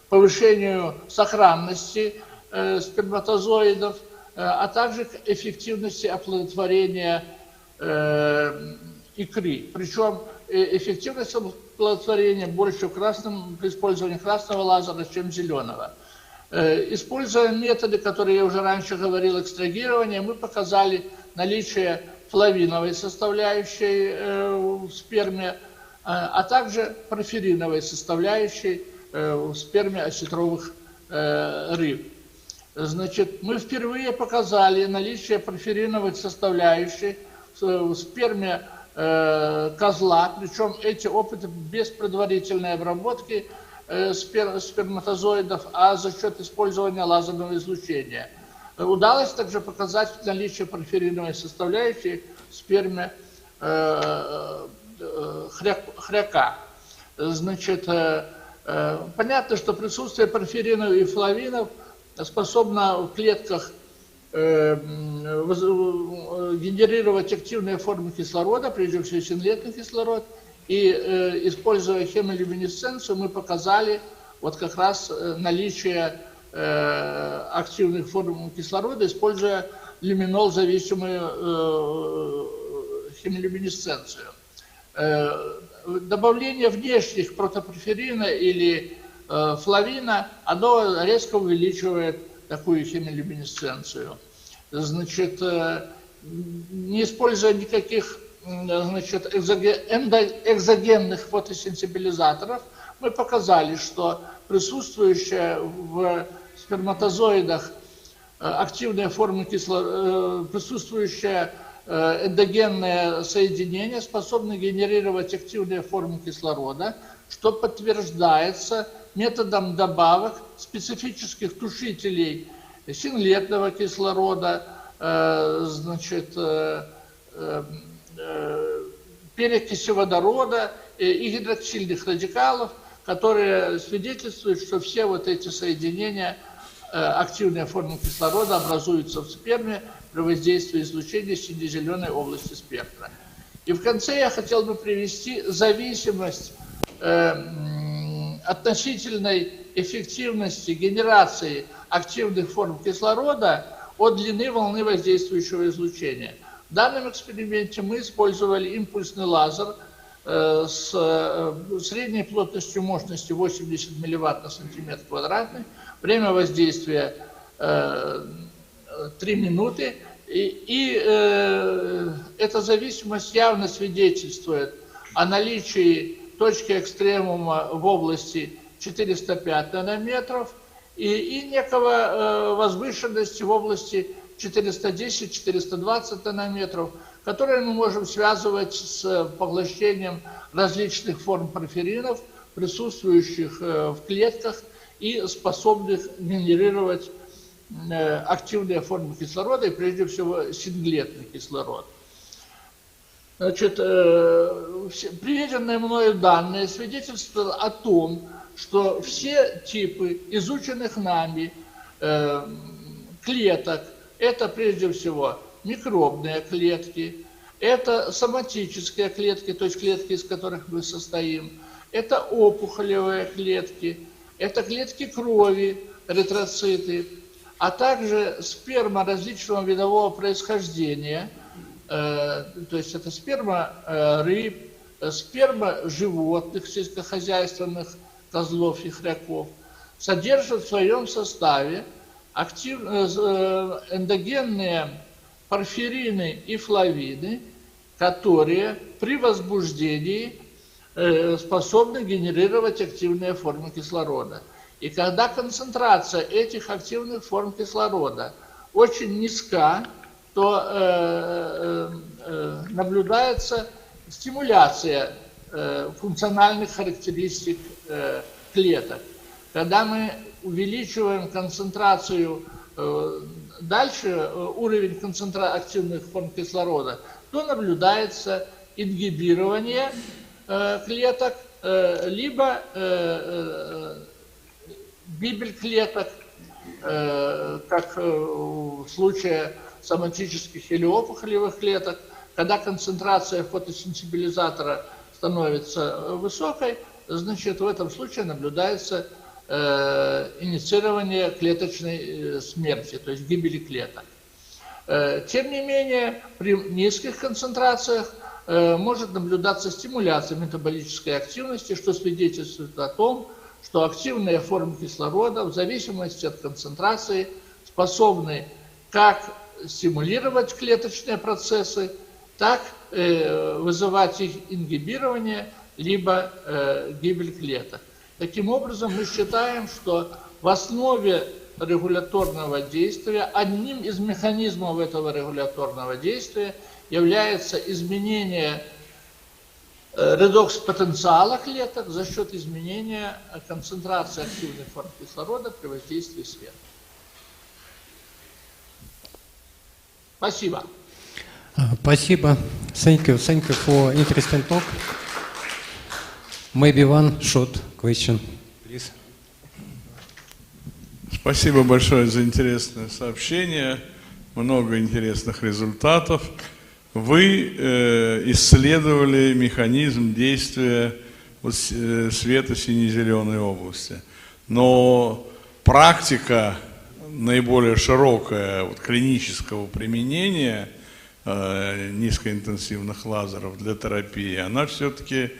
повышению сохранности сперматозоидов, а также к эффективности оплодотворения икры. Причем эффективность оплодотворения больше при использовании красного лазера, чем зеленого. Используя методы, которые я уже раньше говорил, экстрагирования, мы показали наличие флавиновой составляющей в сперме, а также порфириновой составляющей в сперме осетровых рыб. Значит, мы впервые показали наличие порфириновой составляющей в сперме козла, причем эти опыты без предварительной обработки сперматозоидов, а за счет использования лазерного излучения. Удалось также показать наличие порфириновой составляющей в сперме хряка. Значит, понятно, что присутствие порфиринов и флавинов способно в клетках генерировать активные формы кислорода, прежде всего синлетный кислород, и используя хемолюминесценцию, мы показали вот как раз наличие активных форм кислорода, используя люминол-зависимую хемолюминесценцию. Добавление внешних протопорфирина или флавина, оно резко увеличивает такую хемолюминесценцию. Значит, не используя никаких, значит, экзогенных фотосенсибилизаторов, мы показали, что присутствующая в сперматозоидах активная форма кислорода, присутствующая эндогенное соединение способны генерировать активные формы кислорода, что подтверждается методом добавок специфических тушителей синлетного кислорода, значит, перекиси водорода и гидроксильных радикалов, которые свидетельствуют, что все вот эти соединения, активные формы кислорода, образуются в сперме при воздействии излучения сине-зеленой области спектра. И в конце я хотел бы привести зависимость относительной эффективности генерации активных форм кислорода от длины волны воздействующего излучения. В данном эксперименте мы использовали импульсный лазер с средней плотностью мощности 80 милливатт на сантиметр квадратный. Время воздействия 3 минуты. И эта зависимость явно свидетельствует о наличии точки экстремума в области 405 нанометров и некого возвышенности в области 410-420 нанометров, которые мы можем связывать с поглощением различных форм порфиринов, присутствующих в клетках и способных генерировать активные формы кислорода, и прежде всего синглетный кислород. Значит, приведенные мною данные свидетельствуют о том, что все типы изученных нами клеток, это прежде всего микробные клетки, это соматические клетки, то есть клетки, из которых мы состоим, это опухолевые клетки, это клетки крови, эритроциты, а также сперма различного видового происхождения, то есть это сперма рыб, сперма животных сельскохозяйственных, козлов и хряков, содержат в своем составе эндогенные порфирины и флавины, которые при возбуждении способны генерировать активные формы кислорода. И когда концентрация этих активных форм кислорода очень низка, то наблюдается стимуляция функциональных характеристик клеток. Когда мы увеличиваем концентрацию, дальше уровень активных форм кислорода, то наблюдается ингибирование клеток, либо гибель клеток, как в случае соматических или опухолевых клеток, когда концентрация фотосенсибилизатора становится высокой, значит, в этом случае наблюдается инициирование клеточной смерти, то есть гибели клеток. Тем не менее, при низких концентрациях может наблюдаться стимуляция метаболической активности, что свидетельствует о том, что активные формы кислорода в зависимости от концентрации способны как стимулировать клеточные процессы, так вызывать их ингибирование, либо гибель клеток. Таким образом, мы считаем, что в основе регуляторного действия, одним из механизмов этого регуляторного действия является изменение редокс-потенциала клеток за счет изменения концентрации активных форм кислорода при воздействии света. Спасибо. Спасибо. Thank you for interesting talk. Maybe one short question, please. Спасибо большое за интересное сообщение, много интересных результатов. Вы исследовали механизм действия света сине-зеленой области, но практика наиболее широкая клинического применения низкоинтенсивных лазеров для терапии, она все-таки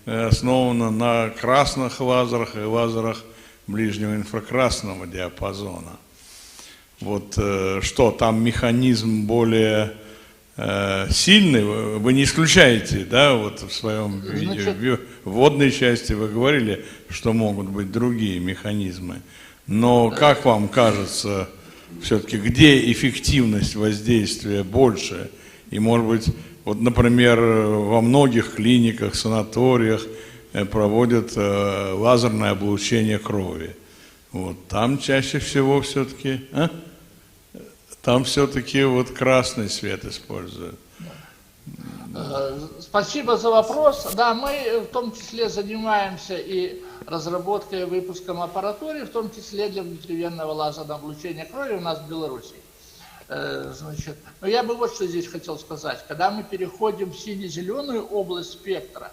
основана на красных лазерах и лазерах ближнего инфракрасного диапазона. Вот что, там механизм более сильный, вы не исключаете, да, вот в своем видео, в вводной части вы говорили, что могут быть другие механизмы, но как вам кажется, все-таки где эффективность воздействия больше? И может быть, вот, например, во многих клиниках, санаториях проводят лазерное облучение крови. Вот, там чаще всего все-таки, там все-таки вот красный свет используют. Спасибо за вопрос. Да, мы в том числе занимаемся и разработкой и выпуском аппаратуры, в том числе для внутривенного лазерного облучения крови у нас в Беларуси. Значит, но я бы вот что здесь хотел сказать. Когда мы переходим в сине-зеленую область спектра,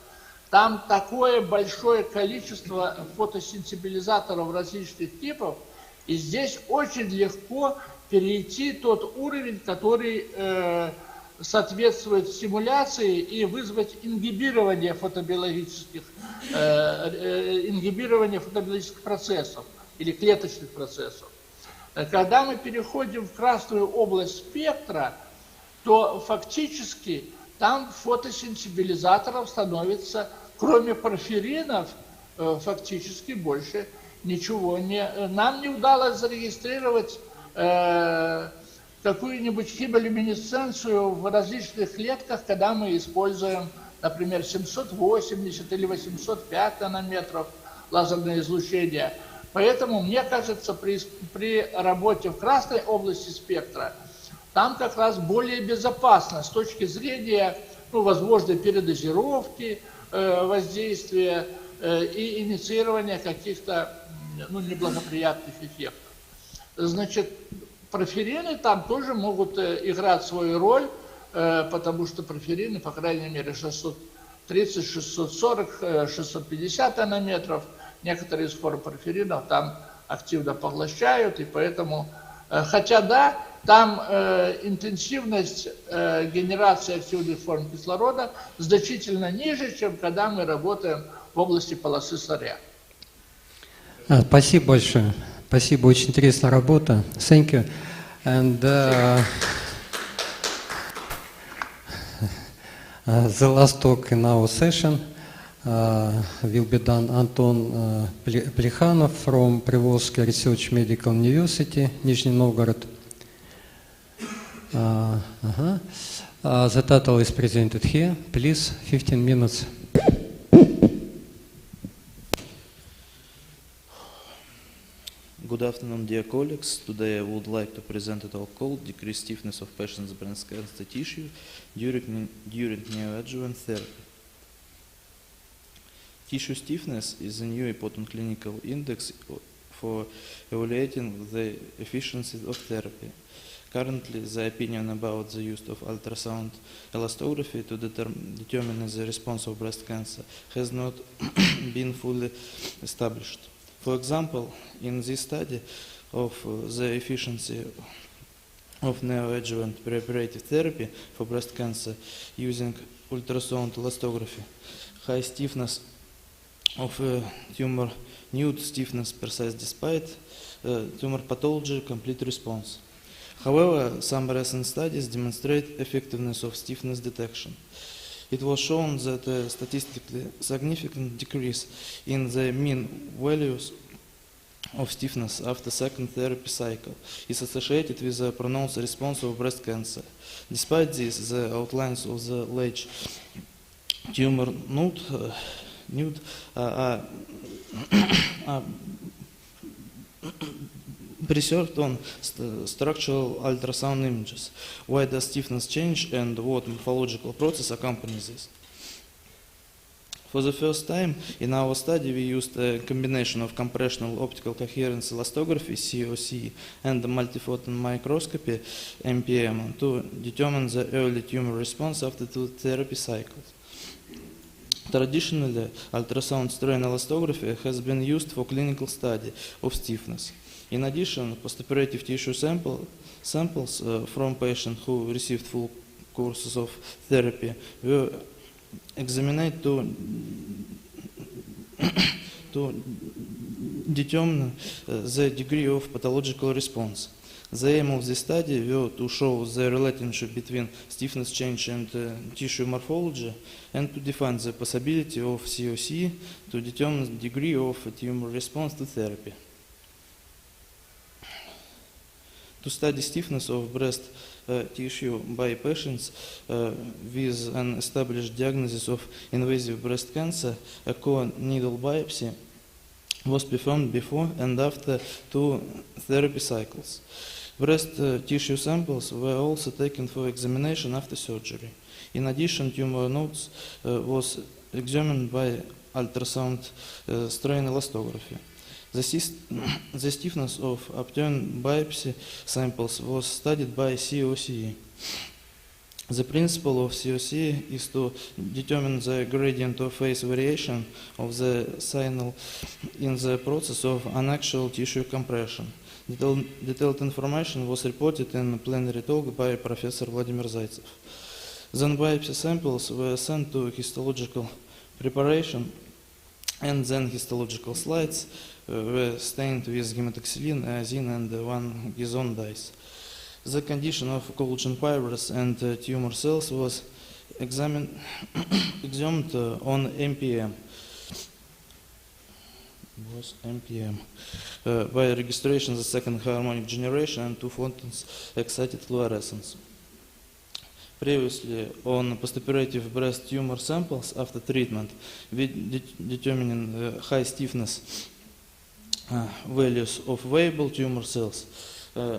там такое большое количество фотосенсибилизаторов различных типов, и здесь очень легко перейти тот уровень, который соответствует стимуляции, и вызвать ингибирование фотобиологических процессов или клеточных процессов. Когда мы переходим в красную область спектра, то фактически там фотосенсибилизаторов становится, кроме порфиринов, фактически больше ничего не... Нам не удалось зарегистрировать какую-нибудь химолюминесценцию в различных клетках, когда мы используем, например, 780 или 805 нанометров лазерное излучение. Поэтому, мне кажется, при работе в красной области спектра, там как раз более безопасно с точки зрения возможной передозировки воздействия и инициирования каких-то неблагоприятных эффектов. Значит, порфирины там тоже могут играть свою роль, потому что порфирины, по крайней мере, 630, 640, 650 нанометров, некоторые из форм порфиринов там активно поглощают, и поэтому Хотя да, там интенсивность генерации активных форм кислорода значительно ниже, чем когда мы работаем в области полосы сырья. Спасибо большое. Спасибо, очень интересная работа. Thank you. And the last talk in our session will be done Anton Plekhanov from Приволжский Research Medical University, Nizhny Novgorod. The title is presented here. Please, 15 minutes. Good afternoon, dear colleagues. Today I would like to present a talk called Decreased Stiffness of Patients' Breast Cancer Tissue during Neoadjuvant Therapy. Tissue stiffness is a new important clinical index for evaluating the efficiency of therapy. Currently, the opinion about the use of ultrasound elastography to determine the response of breast cancer has not been fully established. For example, in this study of the efficiency of neoadjuvant preoperative therapy for breast cancer using ultrasound elastography, high stiffness of tumor, nude stiffness persists despite tumor pathology complete response. However, some recent studies demonstrate effectiveness of stiffness detection. It was shown that a statistically significant decrease in the mean values of stiffness after second therapy cycle is associated with a pronounced response of breast cancer. Despite this, the outlines of the large tumor nude are preserved on structural ultrasound images. Why does stiffness change and what morphological process accompanies this? For the first time in our study, we used a combination of compressional optical coherence elastography, COC, and multiphoton microscopy, MPM, to determine the early tumor response after 2 therapy cycles. Traditionally, ultrasound strain elastography has been used for clinical study of stiffness. In addition, postoperative tissue samples from patients who received full courses of therapy were examined to determine the degree of pathological response. The aim of this study was to show the relationship between stiffness change and tissue morphology and to define the possibility of COC to determine the degree of tumor response to therapy. To study stiffness of breast tissue by patients with an established diagnosis of invasive breast cancer, a core needle biopsy was performed before and after 2 therapy cycles. Breast tissue samples were also taken for examination after surgery. In addition, tumor nodes was examined by ultrasound strain elastography. The stiffness of obtained biopsy samples was studied by COC. The principle of COC is to determine the gradient of phase variation of the signal in the process of unaxial tissue compression. Detailed information was reported in a plenary talk by Professor Vladimir Zaitsev. Then biopsy samples were sent to histological preparation, and then histological slides were stained with hematoxylin, iazine, and 1-gizone dyes. The condition of collagen fibers and tumor cells was examined on MPM. By registration the second harmonic generation and 2 photons excited fluorescence. Previously, on postoperative breast tumor samples after treatment, we determining high stiffness values of viable tumor cells,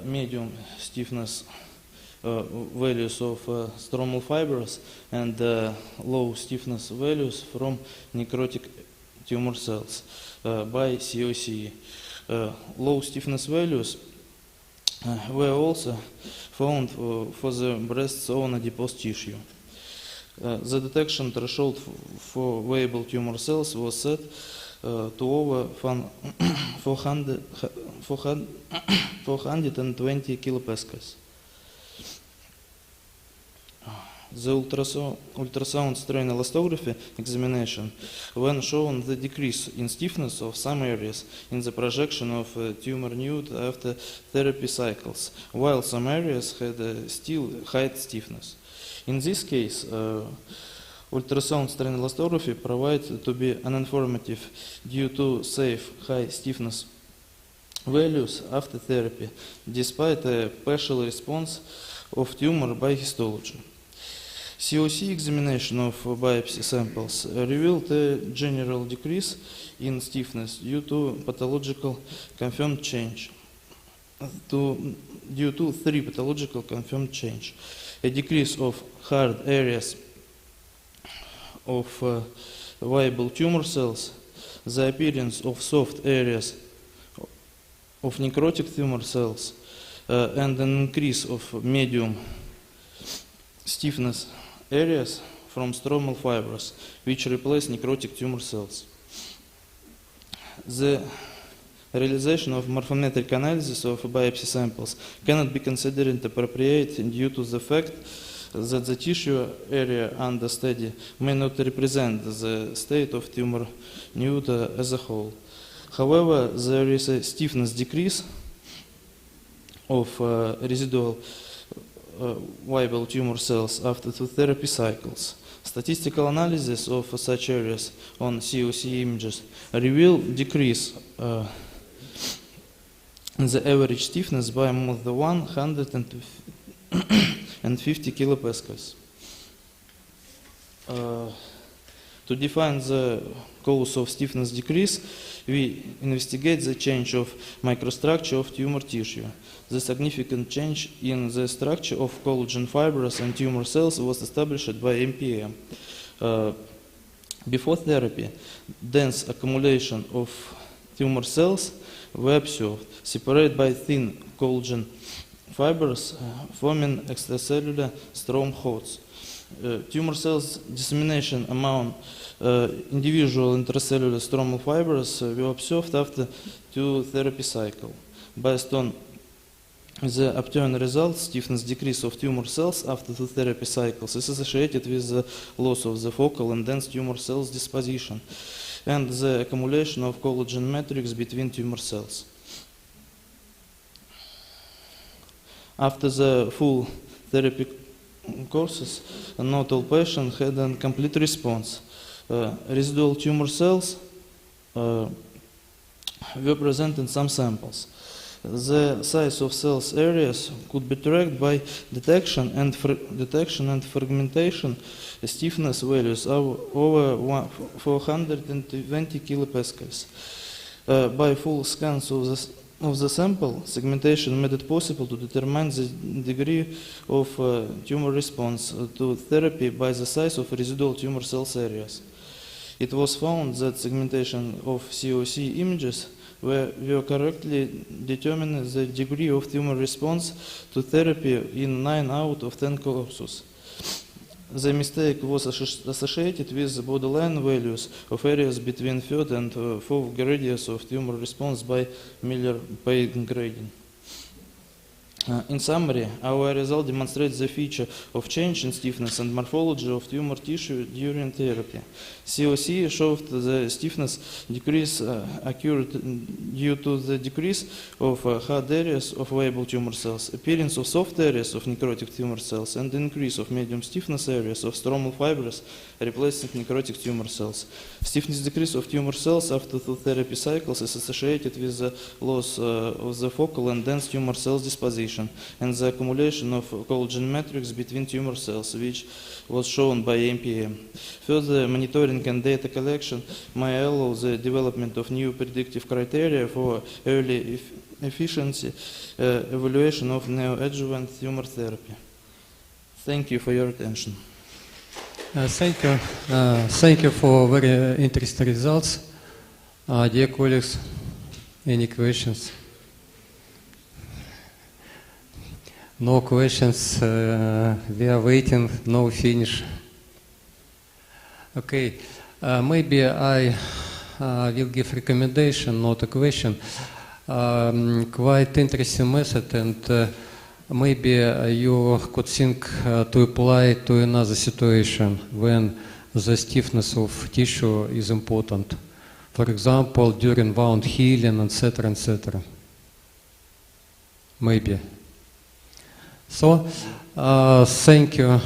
medium stiffness values of stromal fibers, and low stiffness values from necrotic tumor cells by COC. Low stiffness values were also found for the breast's own adipose tissue. The detection threshold for viable tumor cells was set to over 420 kilopascals. The ultrasound strain elastography examination when shown the decrease in stiffness of some areas in the projection of tumor nude after therapy cycles, while some areas had still high stiffness. In this case, ultrasound strain elastography proved to be uninformative due to safe high stiffness values after therapy, despite a partial response of tumor by histology. COC examination of biopsy samples revealed a general decrease in stiffness due to pathological confirmed change. Due to 3 pathological confirmed change. A decrease of hard areas of viable tumor cells, the appearance of soft areas of necrotic tumor cells, and an increase of medium stiffness areas from stromal fibers, which replace necrotic tumor cells. The realization of morphometric analysis of biopsy samples cannot be considered appropriate due to the fact that the tissue area under study may not represent the state of tumor nude as a whole. However, there is a stiffness decrease of residual viable tumor cells after 2 therapy cycles. Statistical analysis of such areas on COC images reveal decrease in the average stiffness by more than 150 kilopascals. To define the cause of stiffness decrease, we investigate the change of microstructure of tumor tissue. The significant change in the structure of collagen fibers and tumor cells was established by MPM. Before therapy, dense accumulation of tumor cells were observed, separated by thin collagen fibers forming extracellular strongholds. Tumor cells dissemination among individual intracellular stromal fibers were observed after 2 therapy cycles. Based on the obtained results, stiffness decrease of tumor cells after 2 therapy cycles is associated with the loss of the focal and dense tumor cells disposition and the accumulation of collagen matrix between tumor cells. After the full therapy courses, not all patients had a complete response. Residual tumor cells were present in some samples. The size of cells areas could be tracked by detection and fragmentation stiffness values of over 420 kilopascals. By full scans of the sample, segmentation made it possible to determine the degree of tumor response to therapy by the size of residual tumor cells areas. It was found that segmentation of COC images were correctly determining the degree of tumor response to therapy in 9 out of 10 courses. The mistake was associated with borderline values of areas between 3rd and 4th gradients of tumor response by Miller-Payne gradient. In summary, our result demonstrates the feature of change in stiffness and morphology of tumor tissue during therapy. COC showed the stiffness decrease occurred due to the decrease of hard areas of viable tumor cells, appearance of soft areas of necrotic tumor cells, and increase of medium stiffness areas of stromal fibers replacing necrotic tumor cells. Stiffness decrease of tumor cells after 2 therapy cycles is associated with the loss of the focal and dense tumor cells disposition and the accumulation of collagen matrix between tumor cells, which was shown by MPM. Further monitoring and data collection may allow the development of new predictive criteria for early efficiency evaluation of neoadjuvant tumor therapy. Thank you for your attention. Thank you. Thank you for very interesting results. Dear colleagues, any questions? No questions. We are waiting. No finish. Okay. Maybe I will give recommendation, not a question. Quite interesting method, and maybe you could think to apply to another situation when the stiffness of tissue is important. For example, during wound healing, etc., etc. Maybe. So, thank you,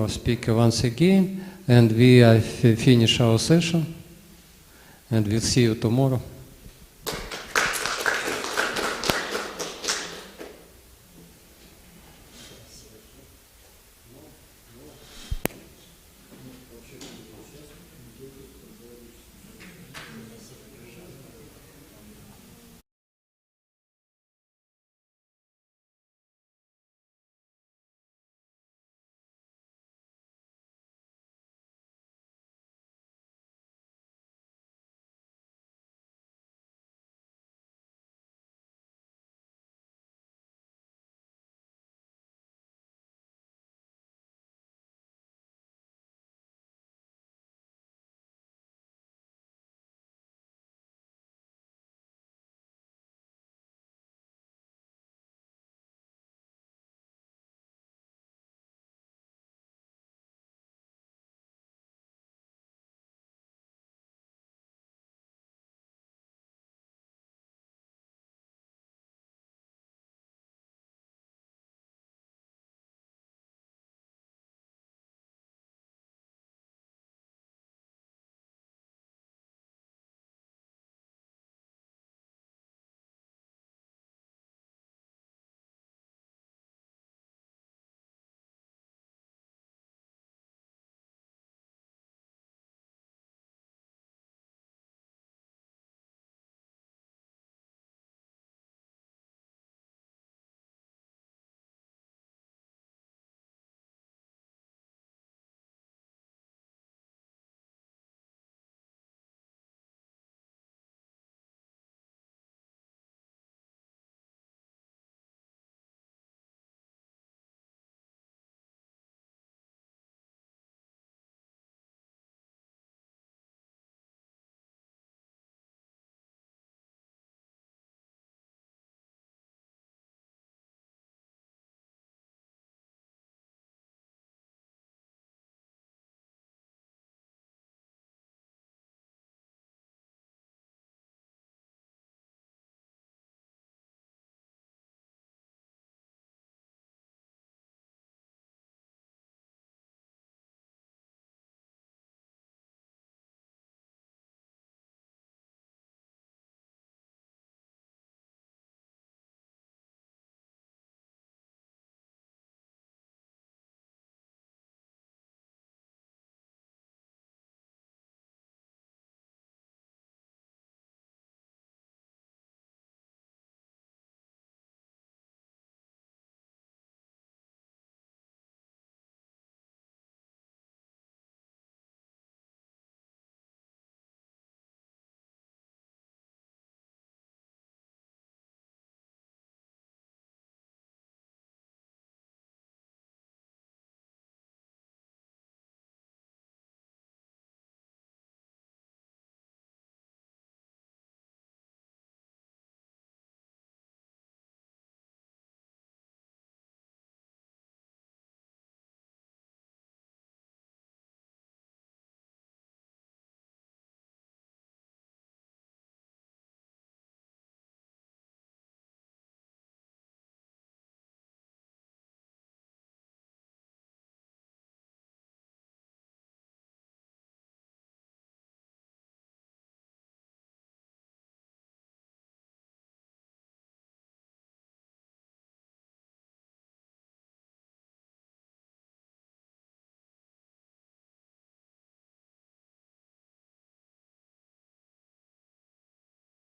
speaker, once again, and we finish our session, and we'll see you tomorrow.